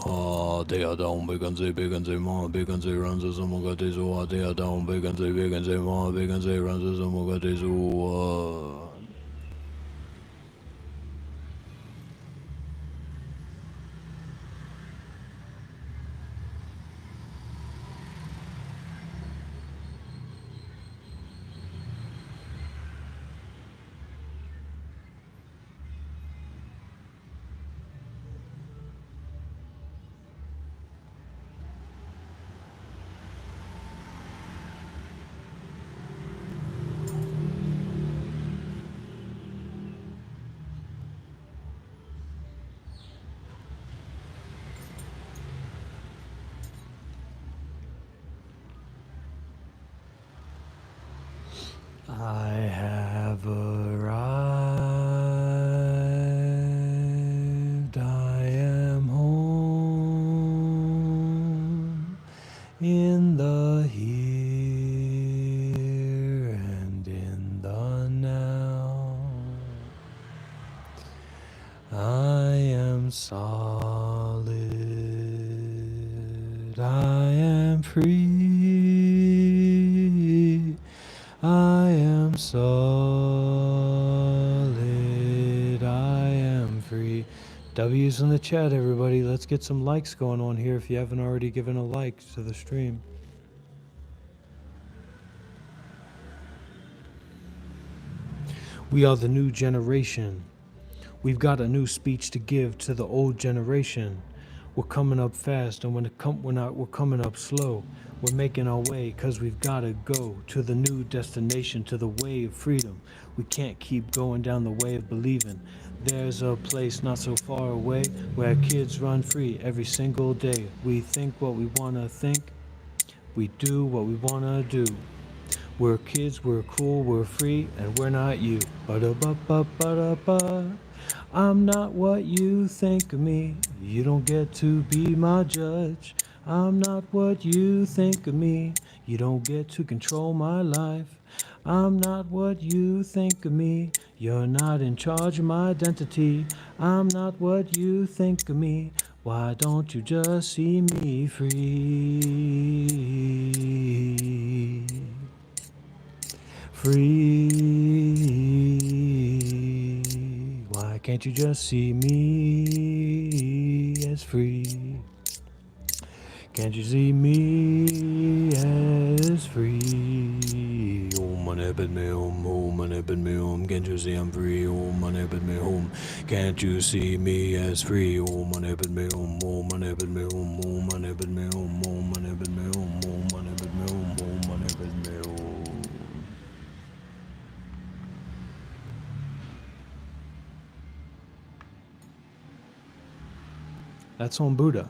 soha. Deyata om bekanze, bekanze, mahabekanze. Ranza samungate soha. Deyata om bekanze, bekanze, mahabekanze. Ranza samungate soha. I have arrived, I am home in the here and in the now. I am solid, I am free. I am solid, I am free. W's in the chat, everybody. Let's get some likes going on here if you haven't already given a like to the stream. We are the new generation. We've got a new speech to give to the old generation. We're coming up fast, and we're coming up slow. We're making our way, cause we've gotta go to the new destination, to the way of freedom. We can't keep going down the way of believing. There's a place not so far away where kids run free every single day. We think what we wanna think, we do what we wanna do. We're kids, we're cool, we're free, and we're not you. Ba-da-ba-ba-ba-da-ba. I'm not what you think of me. You don't get to be my judge. I'm not what you think of me. You don't get to control my life. I'm not what you think of me. You're not in charge of my identity. I'm not what you think of me. Why don't you just see me free? free. Why can't you just see me as free? Can't you see me as free? Oh, my nebet me home, oh, my nebet me home. Can't you see I'm free? Oh, my nebet me home. Can't you see me as free? Oh, my nebet me home, oh, my nebet me home, oh, my nebet me home, oh, my nebet me home, oh, my nebet me home, oh, my nebet me home. That's on Buddha.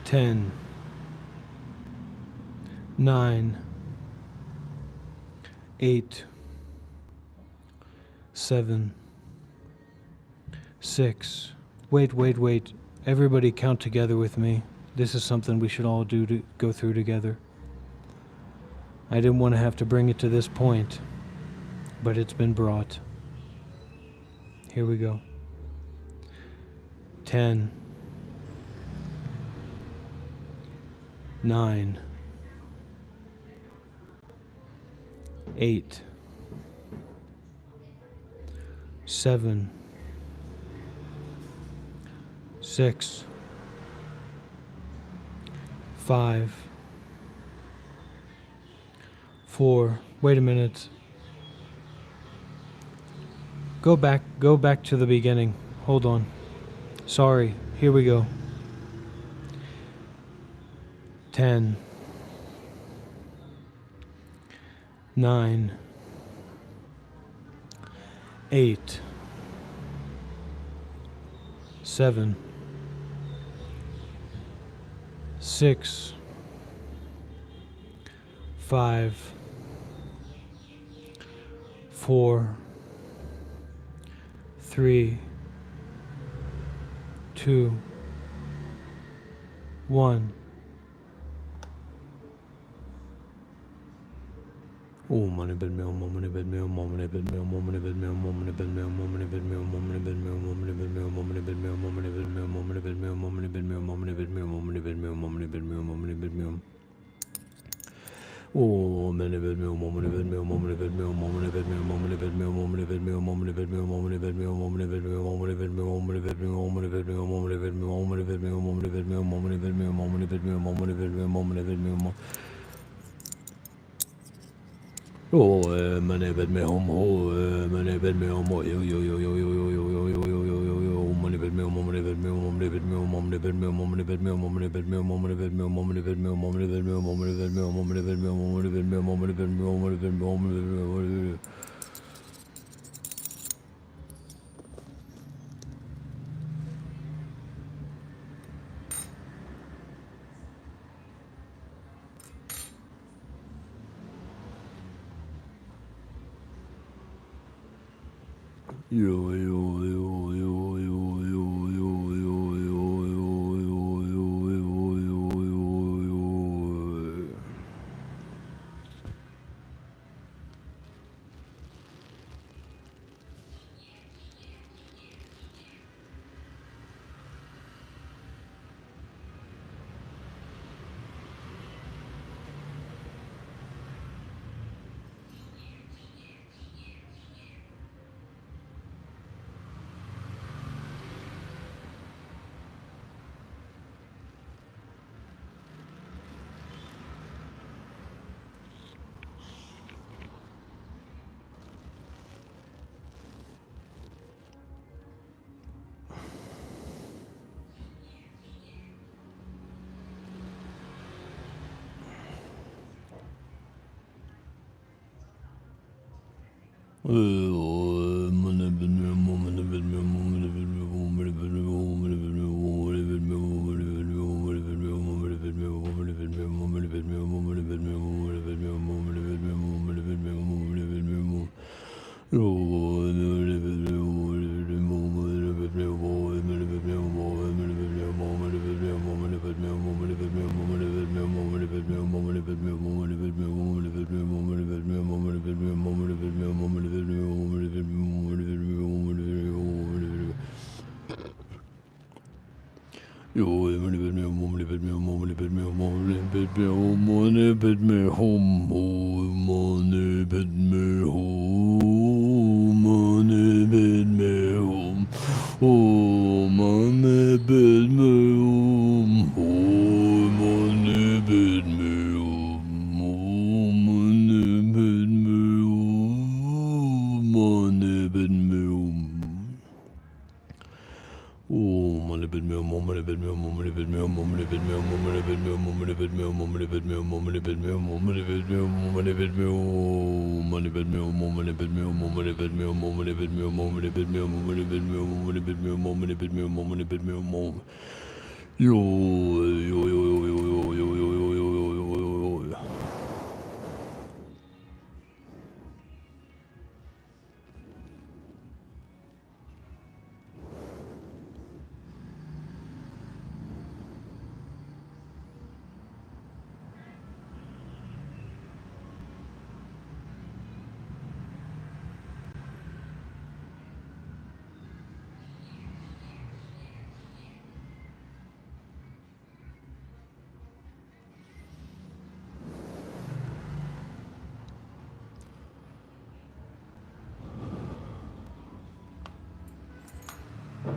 Ten, 9, 8, 7, 6. Wait. Everybody count together with me. This is something we should all do to go through together. I didn't want to have to bring it to this point, but it's been brought. Here we go. 10, 9, 8, 7, 6, 5, 4. Wait a minute. Go back to the beginning. Hold on. Sorry. Here we go. 10, 9, 8, 7, 6, 5, 4, 3, 2, 1. Oh, money bed meal, money bed meal, money bed meal, money bed meal, money bed meal, money bed meal, money bed meal, money bed meal, money bed meal, money bed meal, money bed meal, money bed meal, money bed meal, money bed meal, money bed meal, money bed meal. Oh, money bed meal, money bed meal, money bed meal, money bed meal, money bed meal, money bed meal, money bed meal, money bed meal, money bed meal, money bed meal, money bed meal, money bed meal, money bed meal, money bed meal, money bed meal, money bed meal, money bed meal, money bed meal, money bed meal. Oh, money bed me home, money bed me home, yo, money bed me, money bed me, money bed me, money bed me, money bed me, money bed me, money bed me, money bed me, money bed me, money bed me, money bed me, money bed me, money bed me, money bed me, money bed me, money bed me.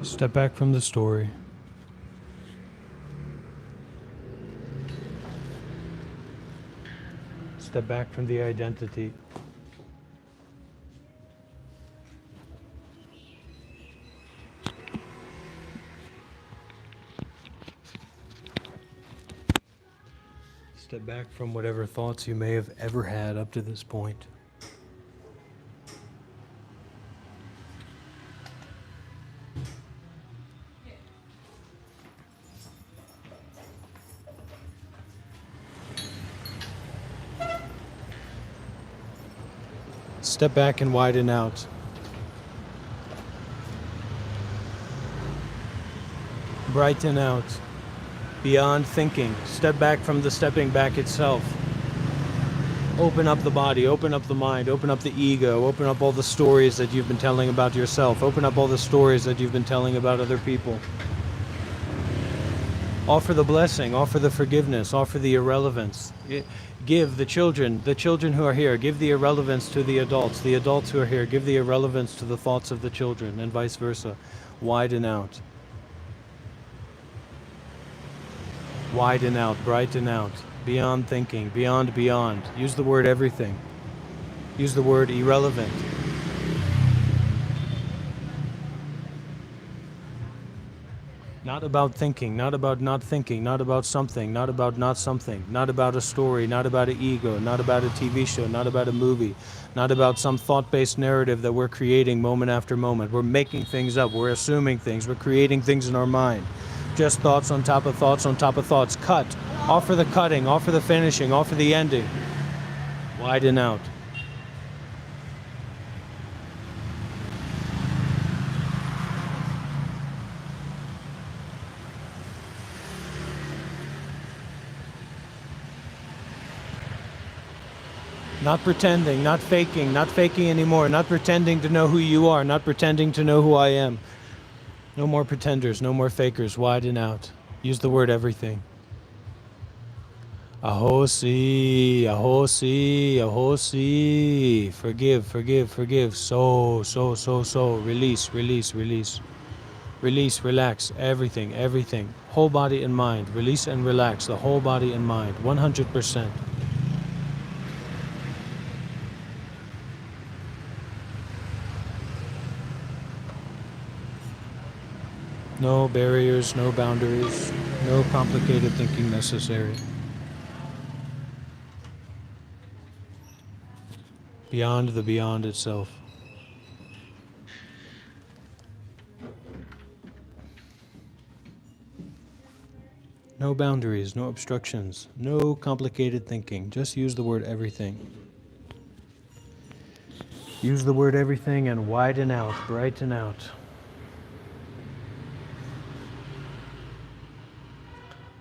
Step back from the story. Step back from the identity. Step back from whatever thoughts you may have ever had up to this point. Step back and widen out. Brighten out. Beyond thinking. Step back from the stepping back itself. Open up the body, open up the mind, open up the ego, open up all the stories that you've been telling about yourself, open up all the stories that you've been telling about other people. Offer the blessing, offer the forgiveness, offer the irrelevance. Give the children who are here, give the irrelevance to the adults who are here, give the irrelevance to the thoughts of the children, and vice versa. Widen out. Widen out, brighten out, beyond thinking, beyond. Use the word everything. Use the word irrelevant. Not about thinking, not about not thinking, not about something, not about not something, not about a story, not about an ego, not about a TV show, not about a movie, not about some thought-based narrative that we're creating moment after moment. We're making things up, we're assuming things, we're creating things in our mind. Just thoughts on top of thoughts on top of thoughts. Cut. Offer the cutting, offer the finishing, offer the ending. Widen out. Not pretending, not faking anymore, not pretending to know who you are, not pretending to know who I am. No more pretenders, no more fakers. Widen out. Use the word everything. Ahosi, ahosi, ahosi. Forgive. So. Release. Release, relax. Everything. Whole body and mind. Release and relax the whole body and mind. 100%. No barriers, no boundaries, no complicated thinking necessary. Beyond the beyond itself. No boundaries, no obstructions, no complicated thinking. Just use the word everything. Use the word everything and widen out, brighten out.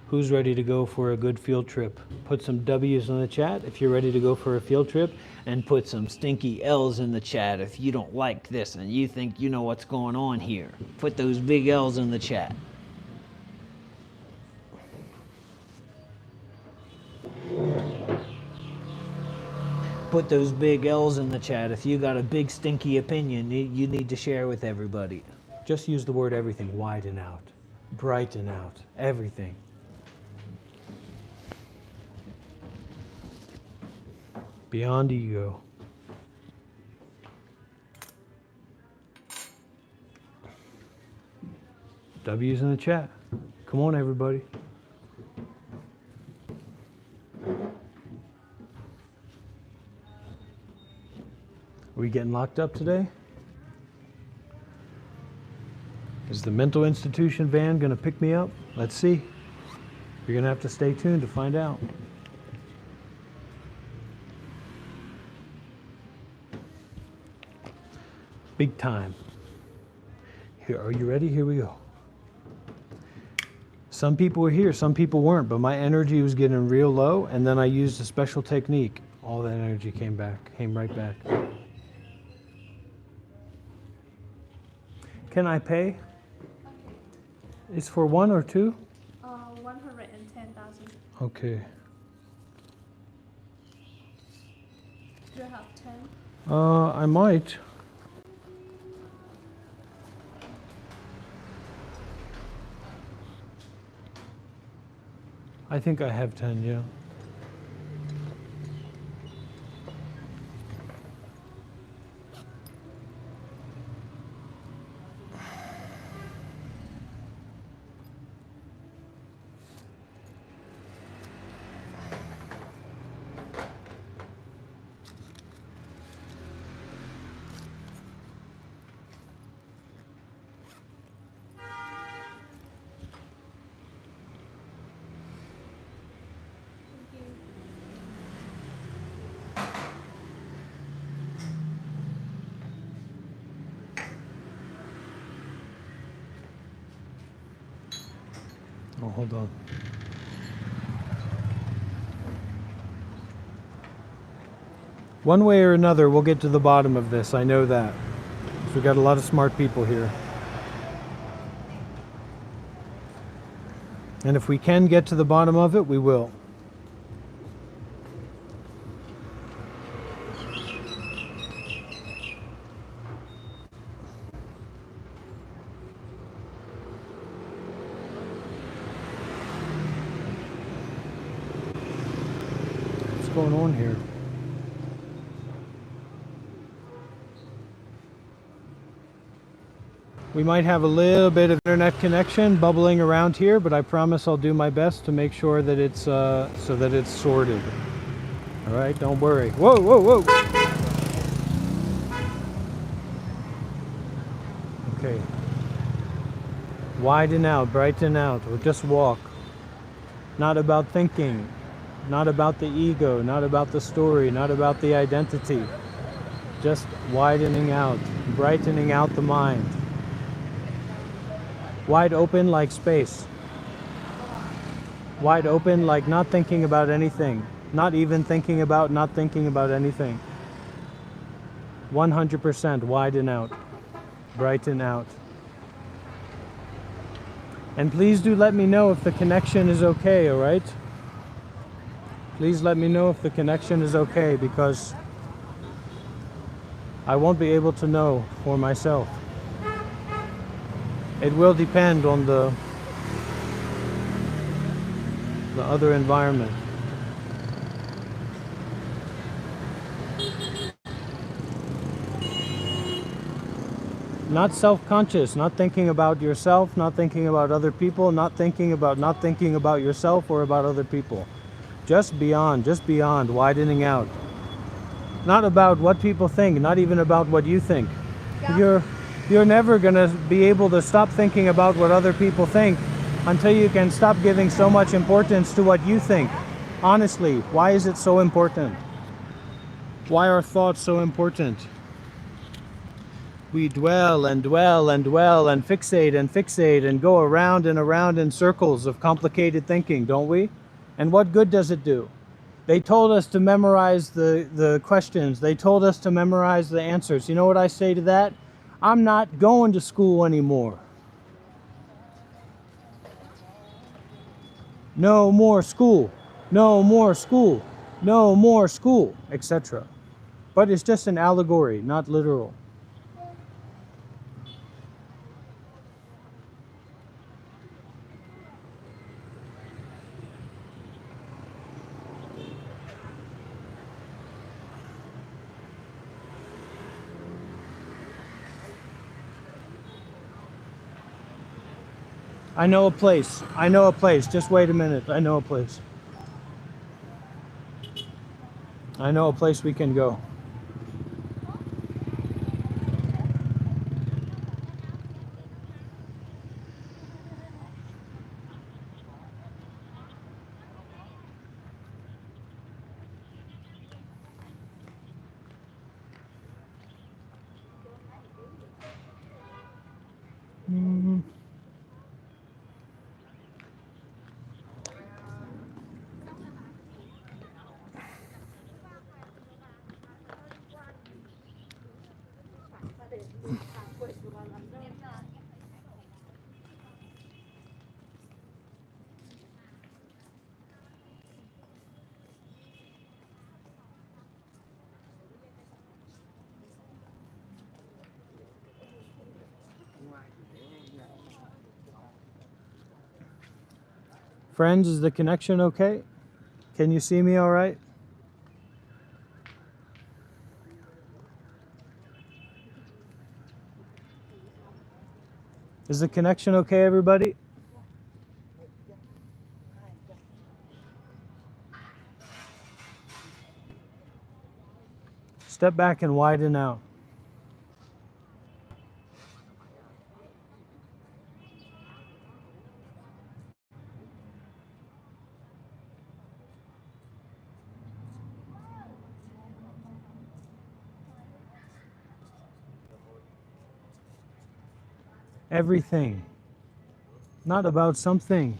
Who's ready to go for a good field trip? Put some W's in the chat if you're ready to go for a field trip, and put some stinky L's in the chat if you don't like this and you think you know what's going on here. Put those big L's in the chat. Put those big L's in the chat if you got a big stinky opinion you need to share with everybody. Just use the word everything. Widen out, brighten out, everything. Beyond ego. W's in the chat. Come on, everybody. Are we getting locked up today? Is the mental institution van going to pick me up? Let's see. You're going to have to stay tuned to find out. Big time. Here, are you ready? Here we go. Some people were here, some people weren't, but my energy was getting real low, and then I used a special technique. All that energy came right back. Can I pay? It's for 1 or 2? 110,000. Okay. Do you have 10? I might. I think I have 10, yeah. Oh, hold on. One way or another, we'll get to the bottom of this. I know that. We've got a lot of smart people here. And if we can get to the bottom of it, we will. What's going on here? We might have a little bit of internet connection bubbling around here, but I promise I'll do my best to make sure that it's so that it's sorted. All right, don't worry. Whoa, whoa, whoa. Okay. Widen out, brighten out, or just walk. Not about thinking, not about the ego, not about the story, not about the identity. Just widening out, brightening out the mind. Wide open like space. Wide open like not thinking about anything. Not even thinking about not thinking about anything. 100% widen out. Brighten out. And please do let me know if the connection is okay, all right? Please let me know if the connection is okay, because I won't be able to know for myself. It will depend on the other environment. Not self-conscious, not thinking about yourself, not thinking about other people, not thinking about yourself or about other people. Just beyond, widening out. Not about what people think, not even about what you think. Yeah. You're never going to be able to stop thinking about what other people think Until you can stop giving so much importance to what you think. Honestly, why is it so important? Why are thoughts so important? We dwell and dwell and dwell and fixate and go around and around in circles of complicated thinking, don't we? And what good does it do? They told us to memorize the questions. They told us to memorize the answers. You know what I say to that? I'm not going to school anymore. No more school. No more school. No more school, etc. But it's just an allegory, not literal. I know a place. I know a place. Just wait a minute. I know a place. I know a place we can go. Friends, is the connection okay? Can you see me all right? Is the connection okay, everybody? Step back and widen out. Everything. Not about something.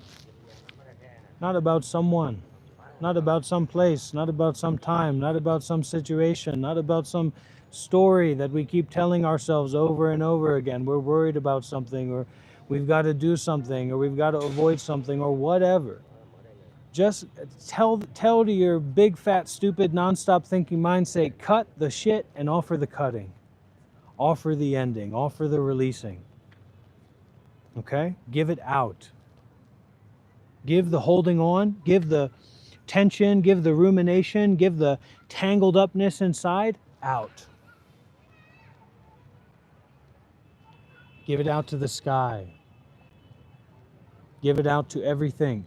Not about someone. Not about some place. Not about some time. Not about some situation. Not about some story that we keep telling ourselves over and over again. We're worried about something, or we've got to do something, or we've got to avoid something, or whatever. Just tell to your big, fat, stupid, non-stop thinking mind, say, cut the shit and offer the cutting. Offer the ending. Offer the releasing. Okay? Give it out. Give the holding on. Give the tension. Give the rumination. Give the tangled upness inside out. Give it out to the sky. Give it out to everything.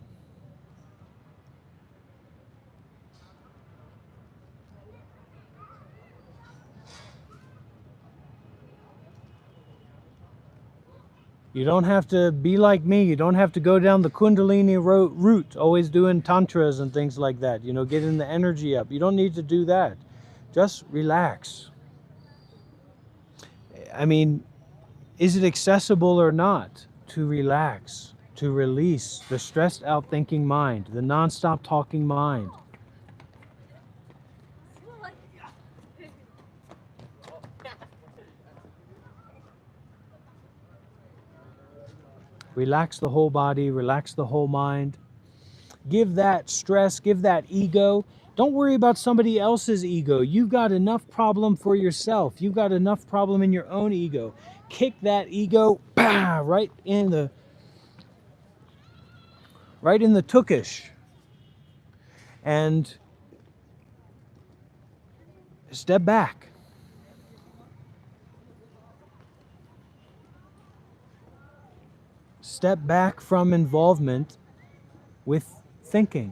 You don't have to be like me. You don't have to go down the Kundalini route, always doing tantras and things like that. You know, getting the energy up. You don't need to do that. Just relax. I mean, is it accessible or not to relax, to release the stressed out thinking mind, the non-stop talking mind? Relax the whole body, relax the whole mind. Give that stress, give that ego. Don't worry about somebody else's ego. You've got enough problem for yourself. You've got enough problem in your own ego. Kick that ego right in the tukish. And step back. Step back from involvement with thinking.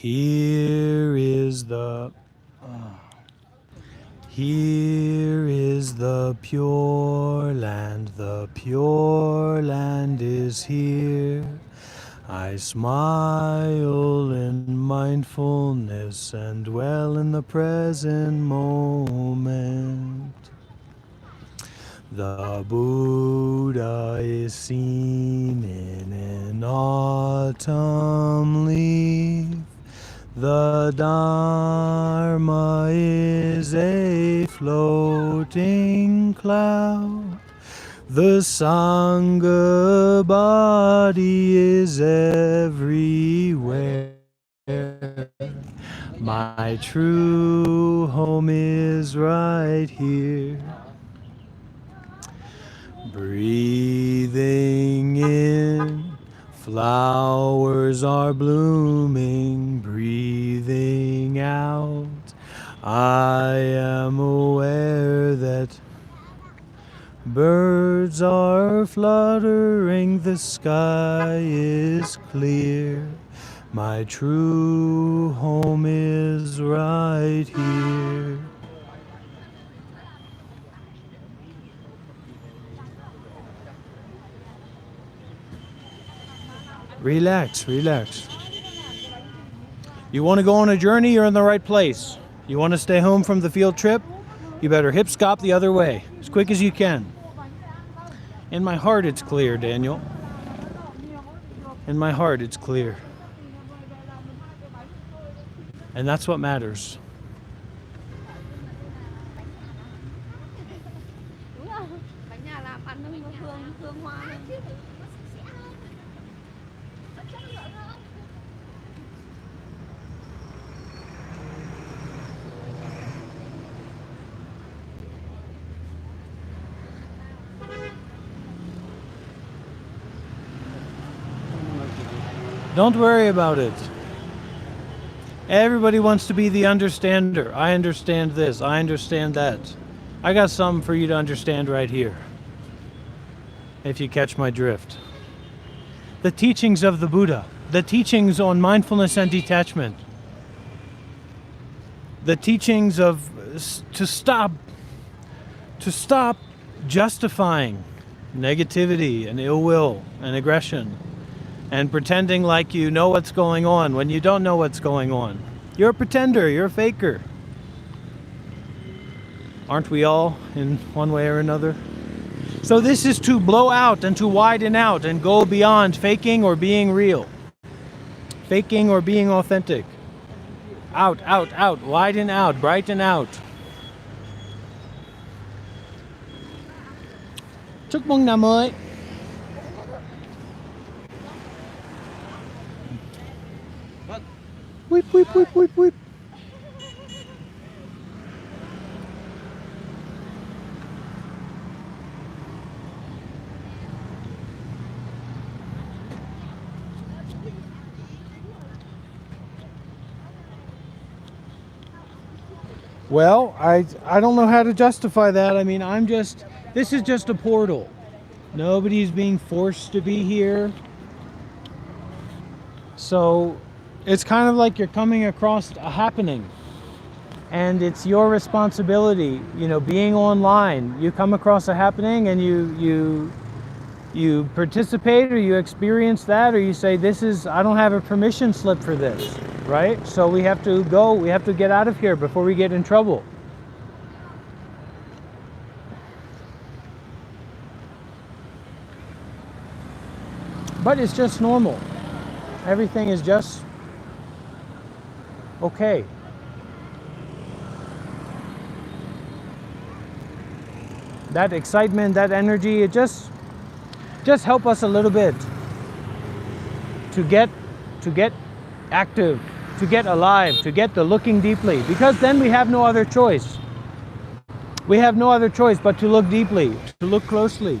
Here is the pure land, the pure land is here. I smile in mindfulness and dwell in the present moment. The Buddha is seen in an autumn leaf. The Dharma is a floating cloud. The Sangha body is everywhere. My true home is right here. Breathing in, flowers are blooming. Breathing out, I am aware that birds are fluttering, the sky is clear. My true home is right here. Relax, relax. You want to go on a journey, you're in the right place. You want to stay home from the field trip, you better hip scop the other way, as quick as you can. In my heart it's clear, Daniel. In my heart it's clear. And that's what matters. Don't worry about it. Everybody wants to be the understander. I understand this, I understand that. I got something for you to understand right here, if you catch my drift. The teachings of the Buddha, the teachings on mindfulness and detachment, the teachings of to stop justifying negativity and ill will and aggression and pretending like you know what's going on when you don't know what's going on. You're a pretender, you're a faker. Aren't we all in one way or another? So this is to blow out and to widen out and go beyond faking or being real. Faking or being authentic. Out, out, out, widen out, brighten out. Chúc mừng năm mới. Whip, whip, whip, whip, whip. Well, I don't know how to justify that. I mean, this is just a portal. Nobody's being forced to be here. So it's kind of like you're coming across a happening. And it's your responsibility, being online. You come across a happening and you participate, or you experience that, or you say, I don't have a permission slip for this, right? So we have to go, we have to get out of here before we get in trouble. But it's just normal. Everything is just okay. That excitement, that energy, it just help us a little bit to get active, to get alive, to get the looking deeply, because then we have no other choice. We have no other choice but to look deeply, to look closely.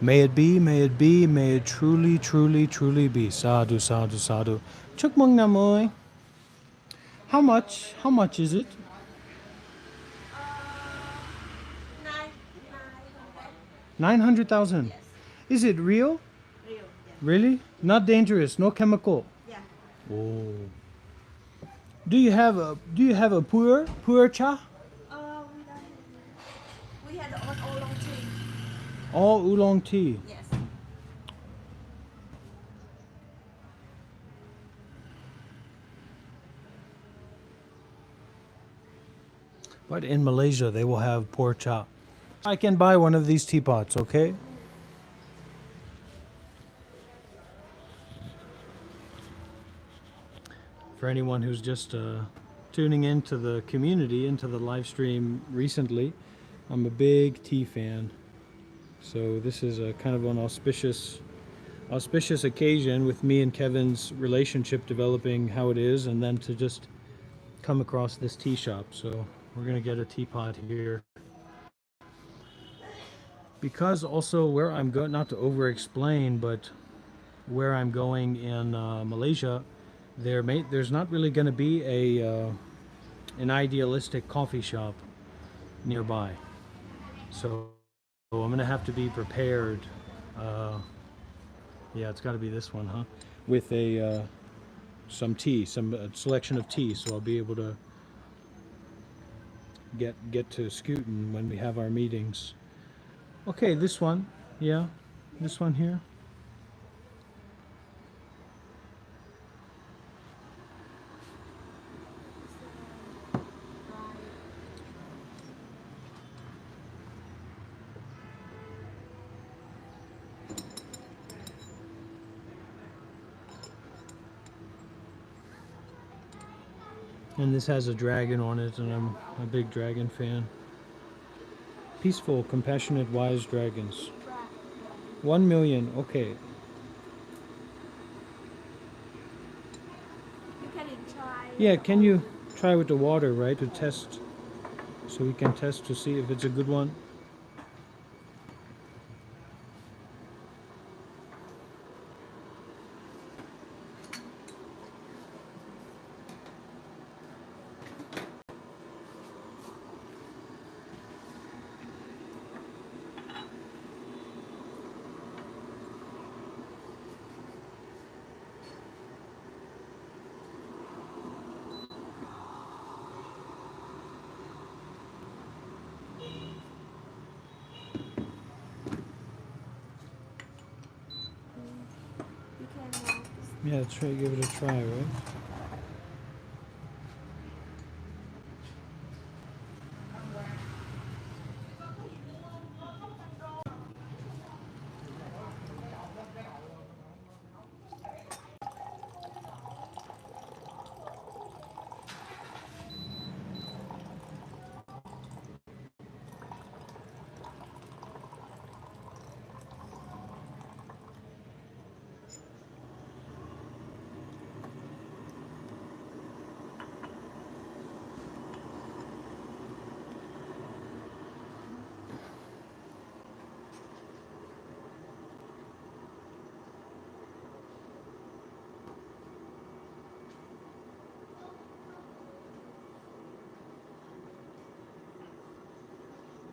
May it be, may it be, may it truly, truly, truly be. Sadhu, sadhu, sadhu. Chukmung namoy. How much is it? Nine. 900,000. Yes. Is it real? Real. Yeah. Really? Not dangerous, no chemical. Yeah. Oh. Do you have a poor cha? We don't. We had all oolong tea. All oolong tea. Yes. But in Malaysia, they will have pour cha. I can buy one of these teapots, okay? For anyone who's just tuning into the community, into the live stream recently, I'm a big tea fan. So this is a kind of an auspicious occasion with me and Kevin's relationship developing how it is, and then to just come across this tea shop. So we're gonna get a teapot here. Because also where I'm going, not to over-explain, but where I'm going in Malaysia, there's not really going to be an idealistic coffee shop nearby. So I'm going to have to be prepared. Yeah, it's got to be this one, huh? With some tea, some selection of tea, so I'll be able to get to Scooten when we have our meetings. Okay, this one. Yeah, this one here. And this has a dragon on it, and I'm a big dragon fan. Peaceful, compassionate, wise dragons. 1 million, okay. You can try. Yeah, can you try with the water, right, to test, so we can test to see if it's a good one? You can. Yeah, try, give it a try, right?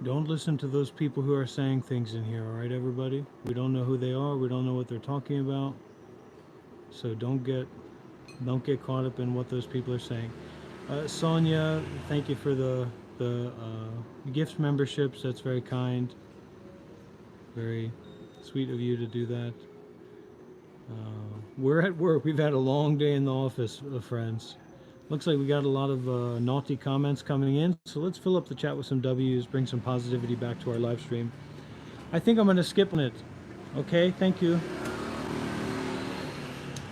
Don't listen to those people who are saying things in here, all right, everybody? We don't know who they are. We don't know what they're talking about. So don't get caught up in what those people are saying. Sonia, thank you for the gift memberships. That's very kind. Very sweet of you to do that. We're at work. We've had a long day in the office, friends. Looks like we got a lot of naughty comments coming in, so let's fill up the chat with some W's, bring some positivity back to our live stream. I think I'm going to skip on it. Okay, thank you.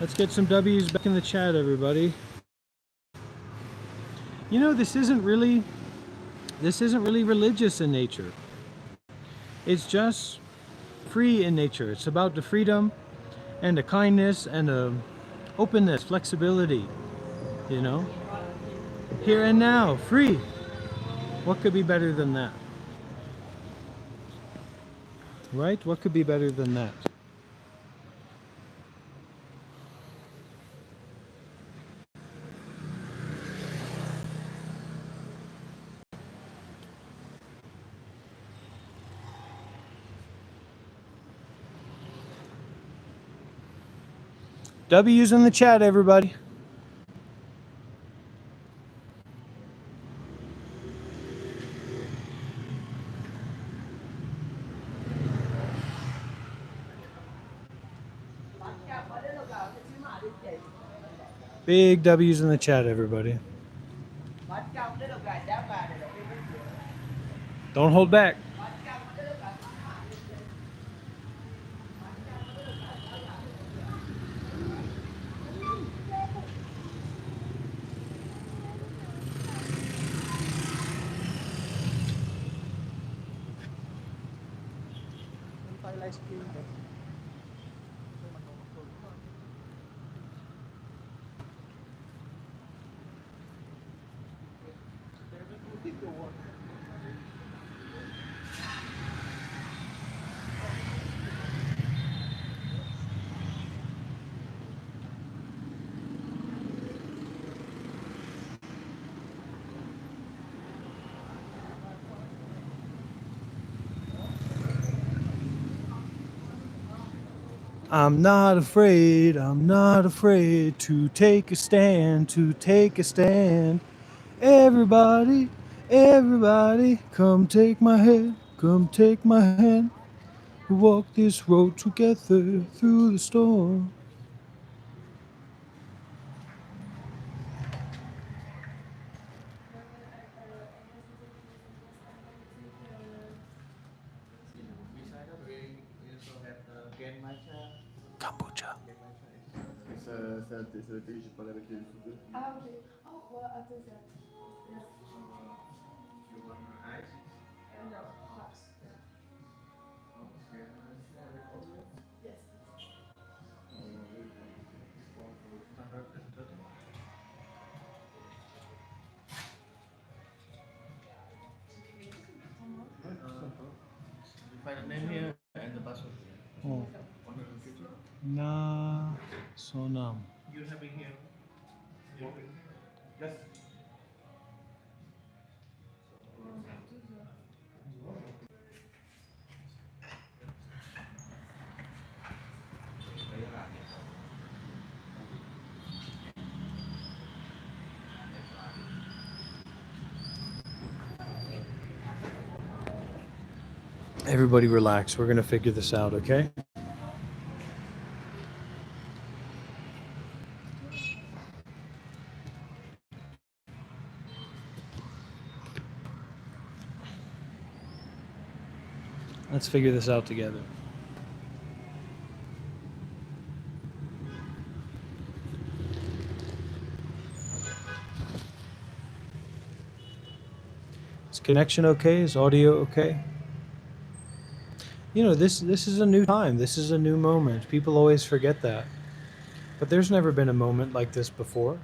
Let's get some W's back in the chat, everybody. You know, this isn't really religious in nature. It's just free in nature. It's about the freedom and the kindness and the openness, flexibility. You know, here and now, free. What could be better than that? Right? What could be better than that? W's in the chat, everybody. Big W's in the chat, everybody. Don't hold back. I'm not afraid to take a stand, Everybody, everybody, come take my hand, We'll walk this road together through the storm. Kombucha. Ah, ok. Oh, well, I think that. Yes. No, hot. Yes. You find the name here and the password. Oh. 150. Na sonam. You have it here. Yes. Everybody relax. We're going to figure this out, okay? Let's figure this out together. Is connection okay? Is audio okay? You know, this is a new time. This is a new moment. People always forget that. But there's never been a moment like this before.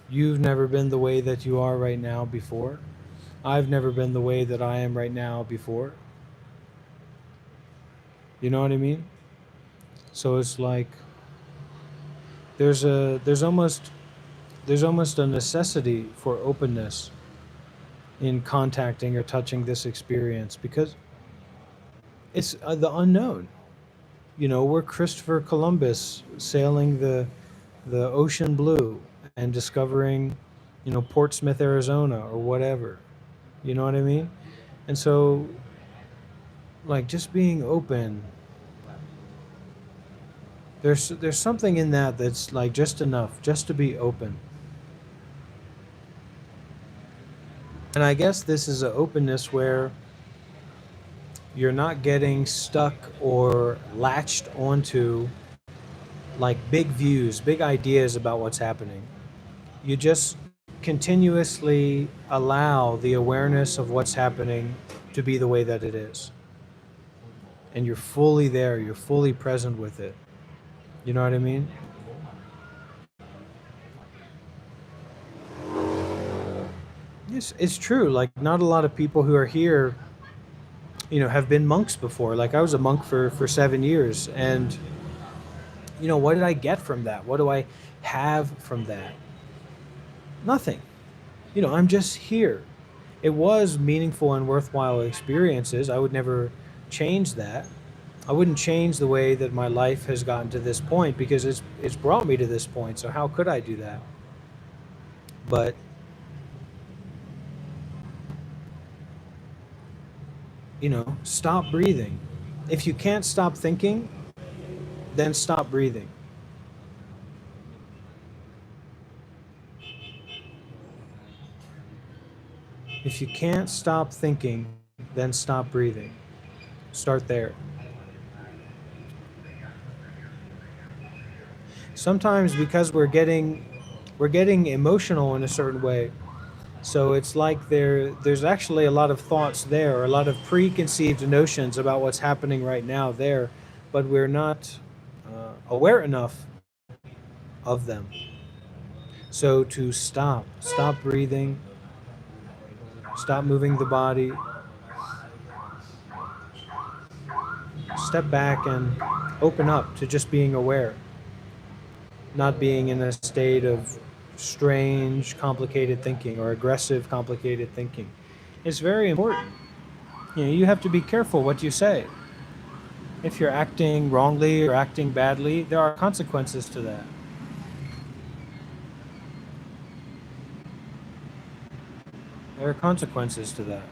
You've never been the way that you are right now before. I've never been the way that I am right now before. You know what I mean? So it's like there's almost a necessity for openness in contacting or touching this experience because it's the unknown. You know, we're Christopher Columbus sailing the ocean blue and discovering, you know, Portsmouth, Arizona or whatever. You know what I mean? And so like just being open, there's something in that that's like just enough just to be open. And I guess this is an openness where you're not getting stuck or latched onto like big views, big ideas about what's happening. You just continuously allow the awareness of what's happening to be the way that it is. And you're fully there, you're fully present with it. You know what I mean? Yes, it's true. Like, not a lot of people who are here have been monks before. Like I was a monk for 7 years, and what did I get from that? What do I have from that? Nothing. I'm just here. It was meaningful and worthwhile experiences. I would never change that. I wouldn't change the way that my life has gotten to this point, because it's brought me to this point. So how could I do that? But stop breathing. If you can't stop thinking, then stop breathing. If you can't stop thinking, then stop breathing. Start there. Sometimes because we're getting emotional in a certain way. So it's like there's actually a lot of thoughts there, or a lot of preconceived notions about what's happening right now there, but we're not aware enough of them. So to stop breathing, stop moving the body, step back and open up to just being aware, not being in a state of strange, complicated thinking or aggressive, complicated thinking. It's very important. You have to be careful what you say. If you're acting wrongly or acting badly, there are consequences to that. There are consequences to that.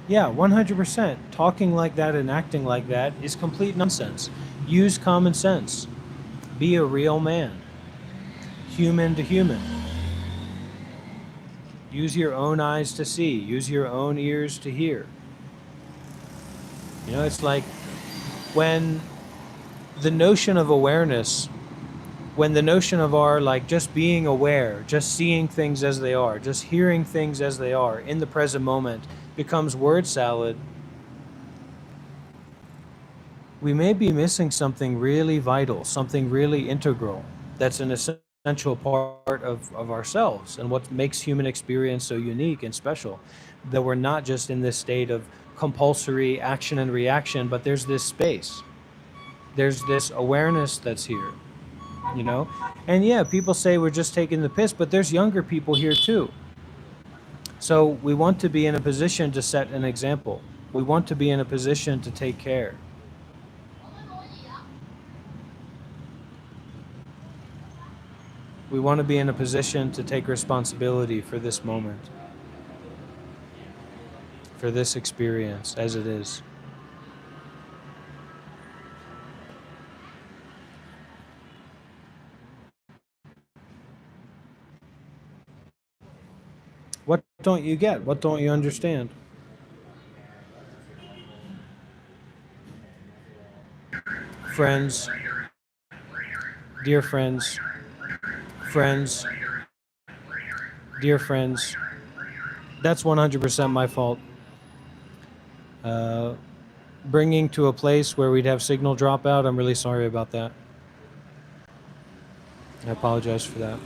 Yeah, 100%. Talking like that and acting like that is complete nonsense. Use common sense. Be a real man. Human to human. Use your own eyes to see. Use your own ears to hear. It's like when the notion of awareness, when the notion of our just being aware, just seeing things as they are, just hearing things as they are in the present moment becomes word salad, we may be missing something really vital, something really integral, that's an essential part of ourselves and what makes human experience so unique and special. That we're not just in this state of compulsory action and reaction, but there's this space. There's this awareness that's here, And yeah, people say we're just taking the piss, but there's younger people here too. So we want to be in a position to set an example. We want to be in a position to take care. We want to be in a position to take responsibility for this moment, for this experience as it is. What don't you get? What don't you understand? Friends, dear friends, friends, dear friends, that's 100% my fault. Bringing to a place where we'd have signal dropout, I'm really sorry about that. I apologize for that.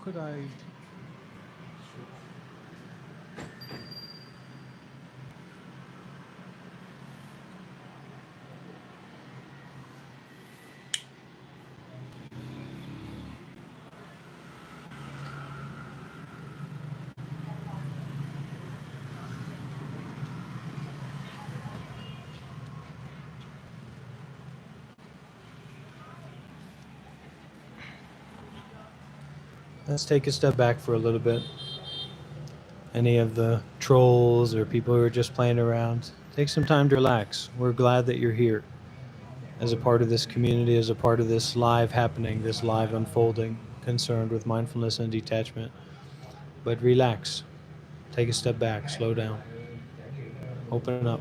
could I... Let's take a step back for a little bit. Any of the trolls or people who are just playing around, take some time to relax. We're glad that you're here as a part of this community, as a part of this live happening, this live unfolding concerned with mindfulness and detachment. But relax. Take a step back. Slow down. Open up.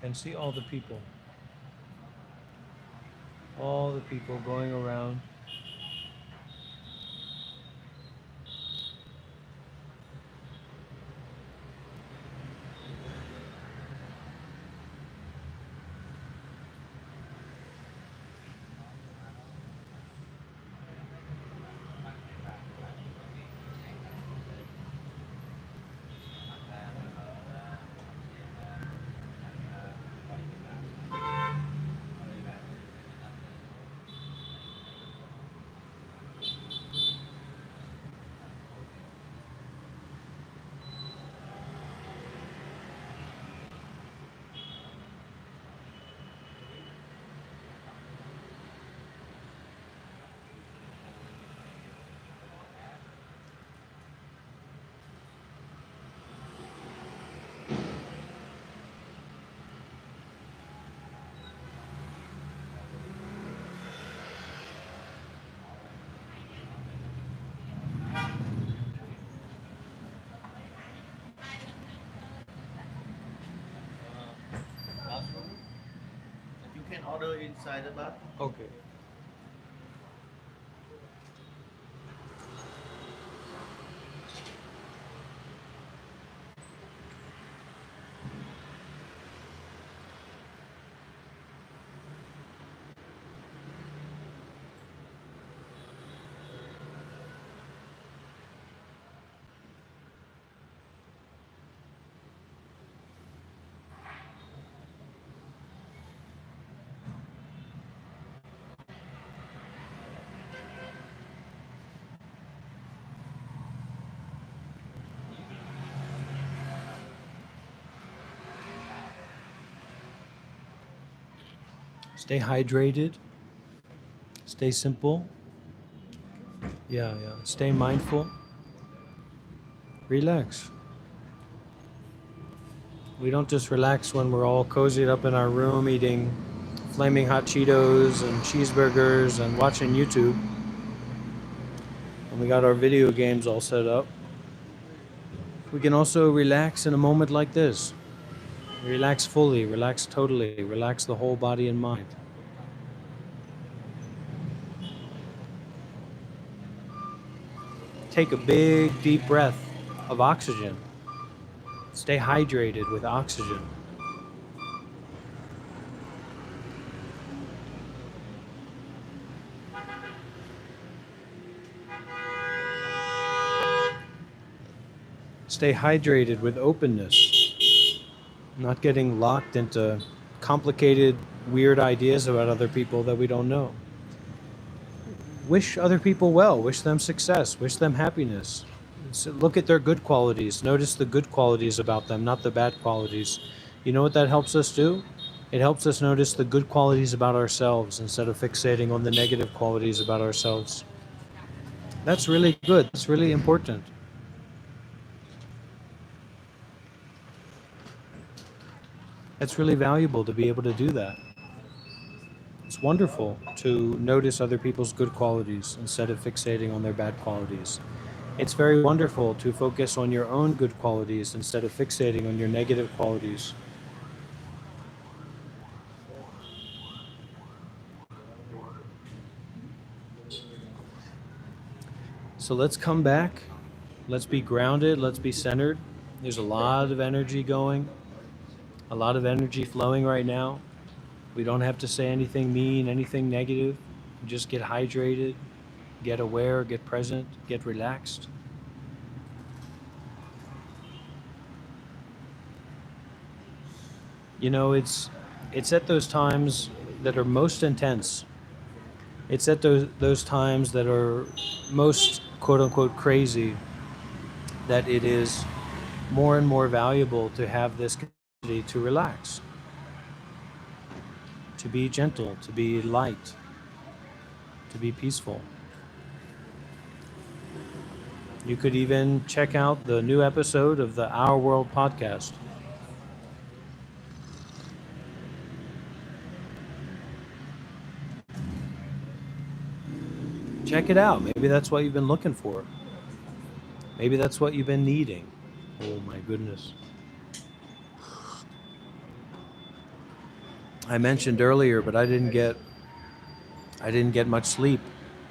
And see all the people going around. You can order inside the bar. Okay. Stay hydrated. Stay simple. Yeah. Stay mindful. Relax. We don't just relax when we're all cozied up in our room eating flaming hot Cheetos and cheeseburgers and watching YouTube. And we got our video games all set up. We can also relax in a moment like this. Relax fully, relax totally, relax the whole body and mind. Take a big, deep breath of oxygen. Stay hydrated with oxygen. Stay hydrated with openness. Not getting locked into complicated, weird ideas about other people that we don't know. Wish other people well, wish them success, wish them happiness. So look at their good qualities. Notice the good qualities about them, not the bad qualities. You know what that helps us do? It helps us notice the good qualities about ourselves instead of fixating on the negative qualities about ourselves. That's really good. That's really important. It's really valuable to be able to do that. It's wonderful to notice other people's good qualities instead of fixating on their bad qualities. It's very wonderful to focus on your own good qualities instead of fixating on your negative qualities. So let's come back. Let's be grounded. Let's be centered. There's a lot of energy going, a lot of energy flowing right now. We don't have to say anything mean, anything negative. Just get hydrated, get aware, get present, get relaxed. You know, it's at those times that are most intense. It's at those times that are most quote unquote crazy that it is more and more valuable to have this capacity to relax, to be gentle, to be light, to be peaceful. You could even check out the new episode of the Our World podcast. Check it out. Maybe that's what you've been looking for. Maybe that's what you've been needing. Oh my goodness. I mentioned earlier, but I didn't get much sleep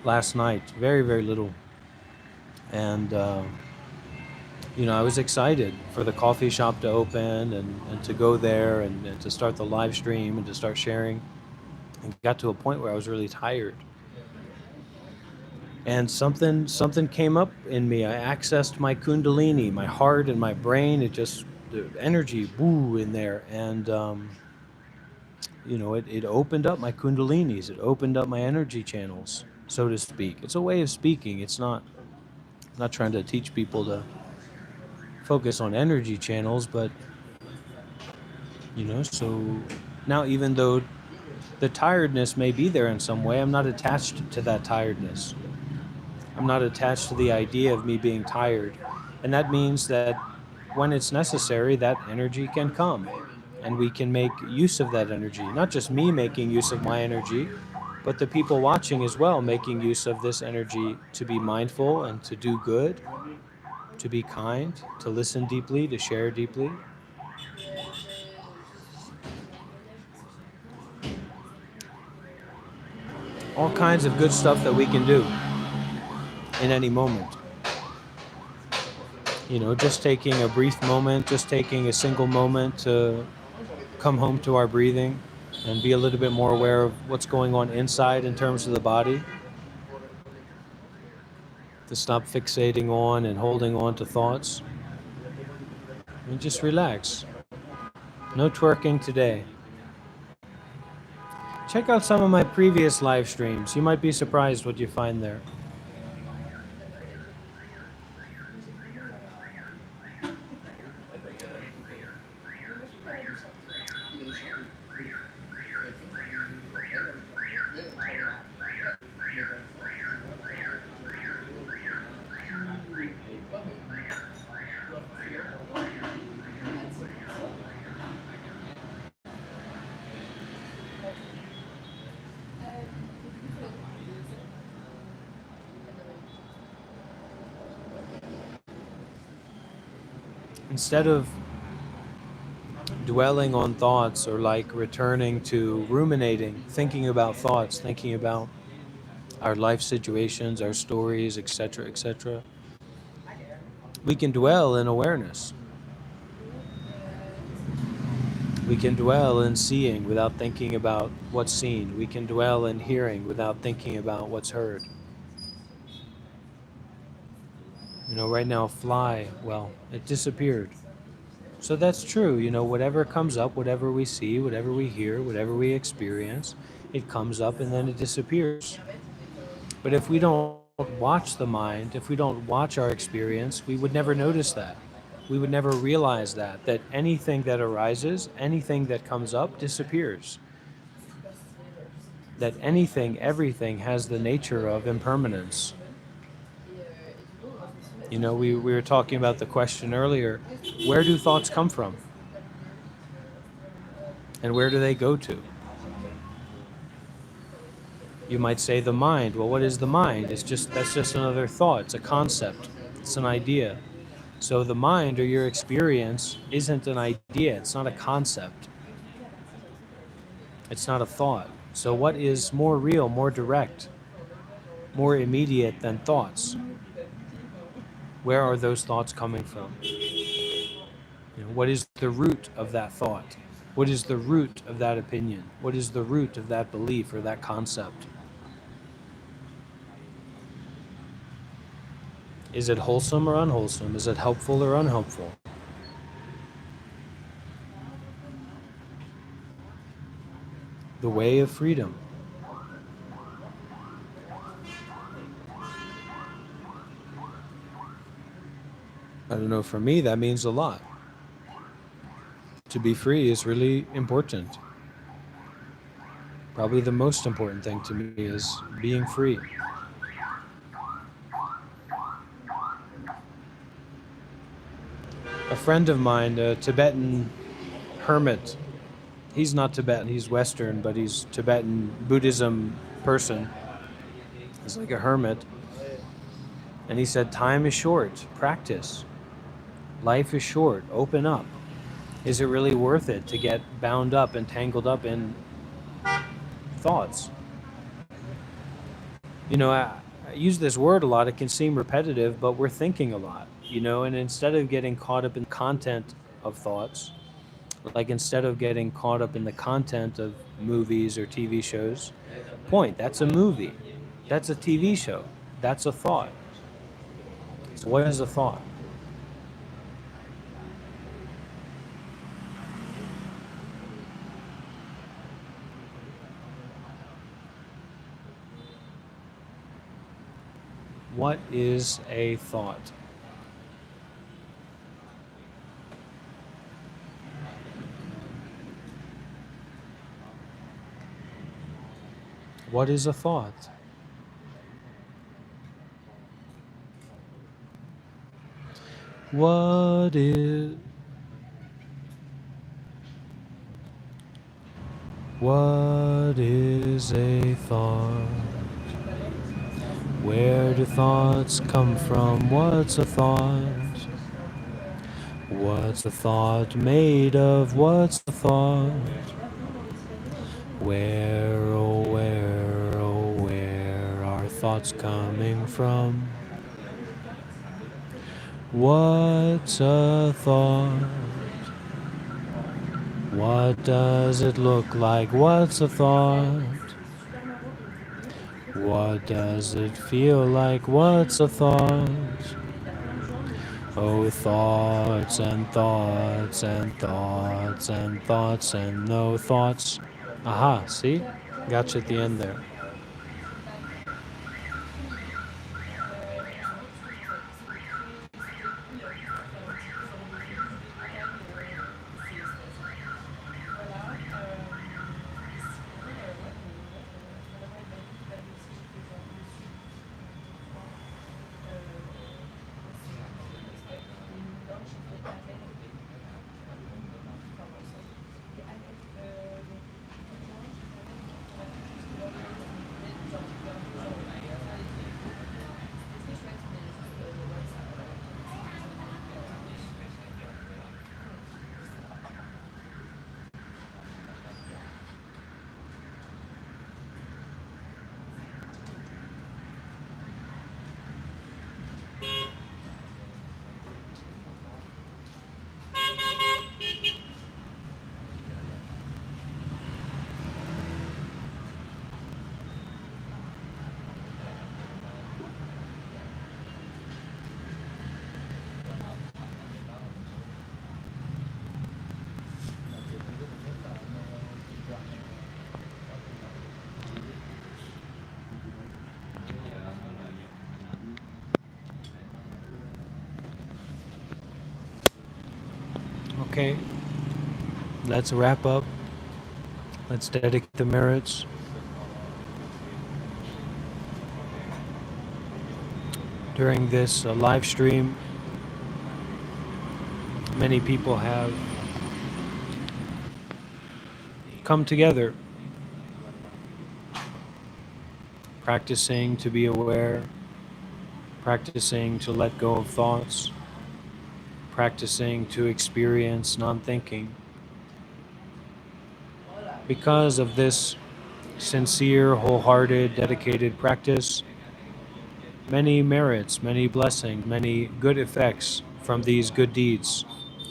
last night. Very, very little. And I was excited for the coffee shop to open and to go there and to start the live stream and to start sharing. And got to a point where I was really tired. And something came up in me. I accessed my kundalini, my heart and my brain. It just, the energy, woo, in there. And, it opened up my kundalinis. It opened up my energy channels, so to speak. It's a way of speaking. It's not, I'm not trying to teach people to focus on energy channels, but, so now even though the tiredness may be there in some way, I'm not attached to that tiredness. I'm not attached to the idea of me being tired. And that means that when it's necessary, that energy can come. And we can make use of that energy. Not just me making use of my energy, but the people watching as well making use of this energy to be mindful and to do good, to be kind, to listen deeply, to share deeply. All kinds of good stuff that we can do in any moment. Just taking a brief moment, just taking a single moment to come home to our breathing and be a little bit more aware of what's going on inside in terms of the body. To stop fixating on and holding on to thoughts. And just relax. No twerking today. Check out some of my previous live streams. You might be surprised what you find there. Instead of dwelling on thoughts or like returning to ruminating, thinking about thoughts, thinking about our life situations, our stories, etc., etc., we can dwell in awareness. We can dwell in seeing without thinking about what's seen. We can dwell in hearing without thinking about what's heard. Right now, a fly, well, it disappeared. So that's true. Whatever comes up, whatever we see, whatever we hear, whatever we experience, it comes up and then it disappears. But if we don't watch the mind, if we don't watch our experience, we would never notice that. We would never realize that anything that arises, anything that comes up disappears. That anything, everything has the nature of impermanence. We were talking about the question earlier, where do thoughts come from? And where do they go to? You might say the mind. Well, what is the mind? That's just another thought. It's a concept. It's an idea. So the mind or your experience isn't an idea. It's not a concept. It's not a thought. So what is more real, more direct, more immediate than thoughts? Where are those thoughts coming from? What is the root of that thought? What is the root of that opinion? What is the root of that belief or that concept? Is it wholesome or unwholesome? Is it helpful or unhelpful? The way of freedom. I don't know, for me, that means a lot. To be free is really important. Probably the most important thing to me is being free. A friend of mine, a Tibetan hermit, he's not Tibetan, he's Western, but he's Tibetan Buddhism person. He's like a hermit. And he said, time is short, practice. Life is short, open up. Is it really worth it to get bound up and tangled up in thoughts? I use this word a lot, it can seem repetitive, but we're thinking a lot, and instead of getting caught up in content of thoughts, like instead of getting caught up in the content of movies or TV shows, that's a movie, that's a TV show, that's a thought. So what is a thought? What is a thought? What is a thought? What is a thought? Where do thoughts come from? What's a thought? What's a thought made of? What's a thought? Where, oh where are thoughts coming from? What's a thought? What does it look like? What's a thought? What does it feel like? What's a thought? Oh, thoughts and thoughts and thoughts and thoughts and no thoughts. Aha, see? Got you at the end there. Okay, let's wrap up. Let's dedicate the merits. During this live stream, many people have come together, practicing to be aware, practicing to let go of thoughts, practicing to experience non-thinking. Because of this sincere, wholehearted, dedicated practice, many merits, many blessings, many good effects from these good deeds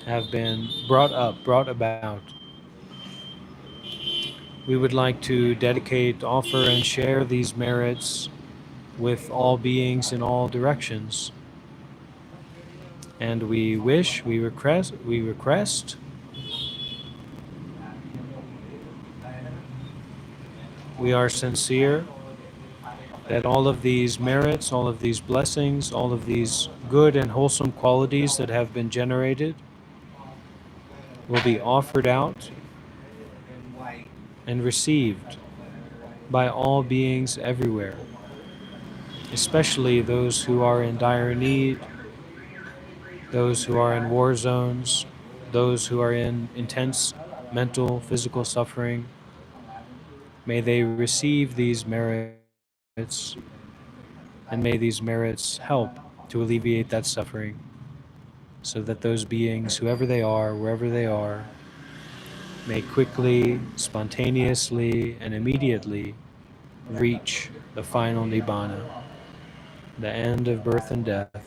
have been brought about. We would like to dedicate, offer, and share these merits with all beings in all directions. And we request, we are sincere that all of these merits, all of these blessings, all of these good and wholesome qualities that have been generated will be offered out and received by all beings everywhere, especially those who are in dire need, those who are in war zones, those who are in intense mental, physical suffering. May they receive these merits, and may these merits help to alleviate that suffering, so that those beings, whoever they are, wherever they are, may quickly, spontaneously, and immediately reach the final Nibbana, the end of birth and death,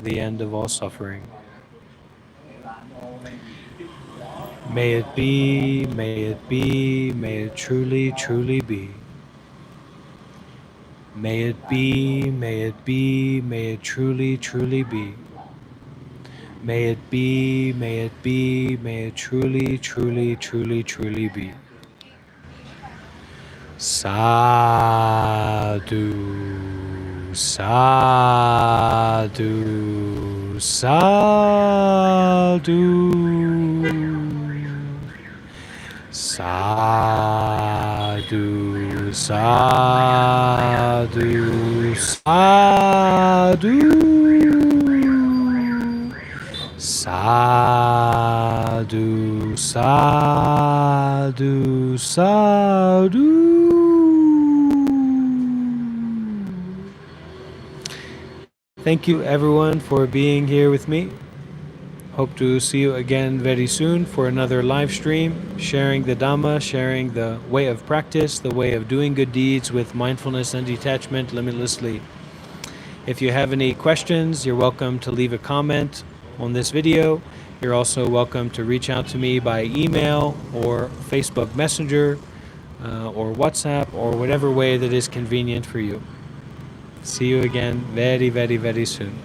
the end of all suffering. May it be, may it be, may it truly, truly be. May it be, may it be, may it truly, truly be. May it be, may it be, may it truly, truly, truly, truly be. Sadhu, sadhu, sadhu. Sadhu, sadhu, sadhu. Sadhu, sadhu, sadhu. Thank you everyone for being here with me. Hope to see you again very soon for another live stream, sharing the Dhamma, sharing the way of practice, the way of doing good deeds with mindfulness and detachment limitlessly. If you have any questions, you're welcome to leave a comment on this video. You're also welcome to reach out to me by email or Facebook Messenger or WhatsApp or whatever way that is convenient for you. See you again very, very, very soon.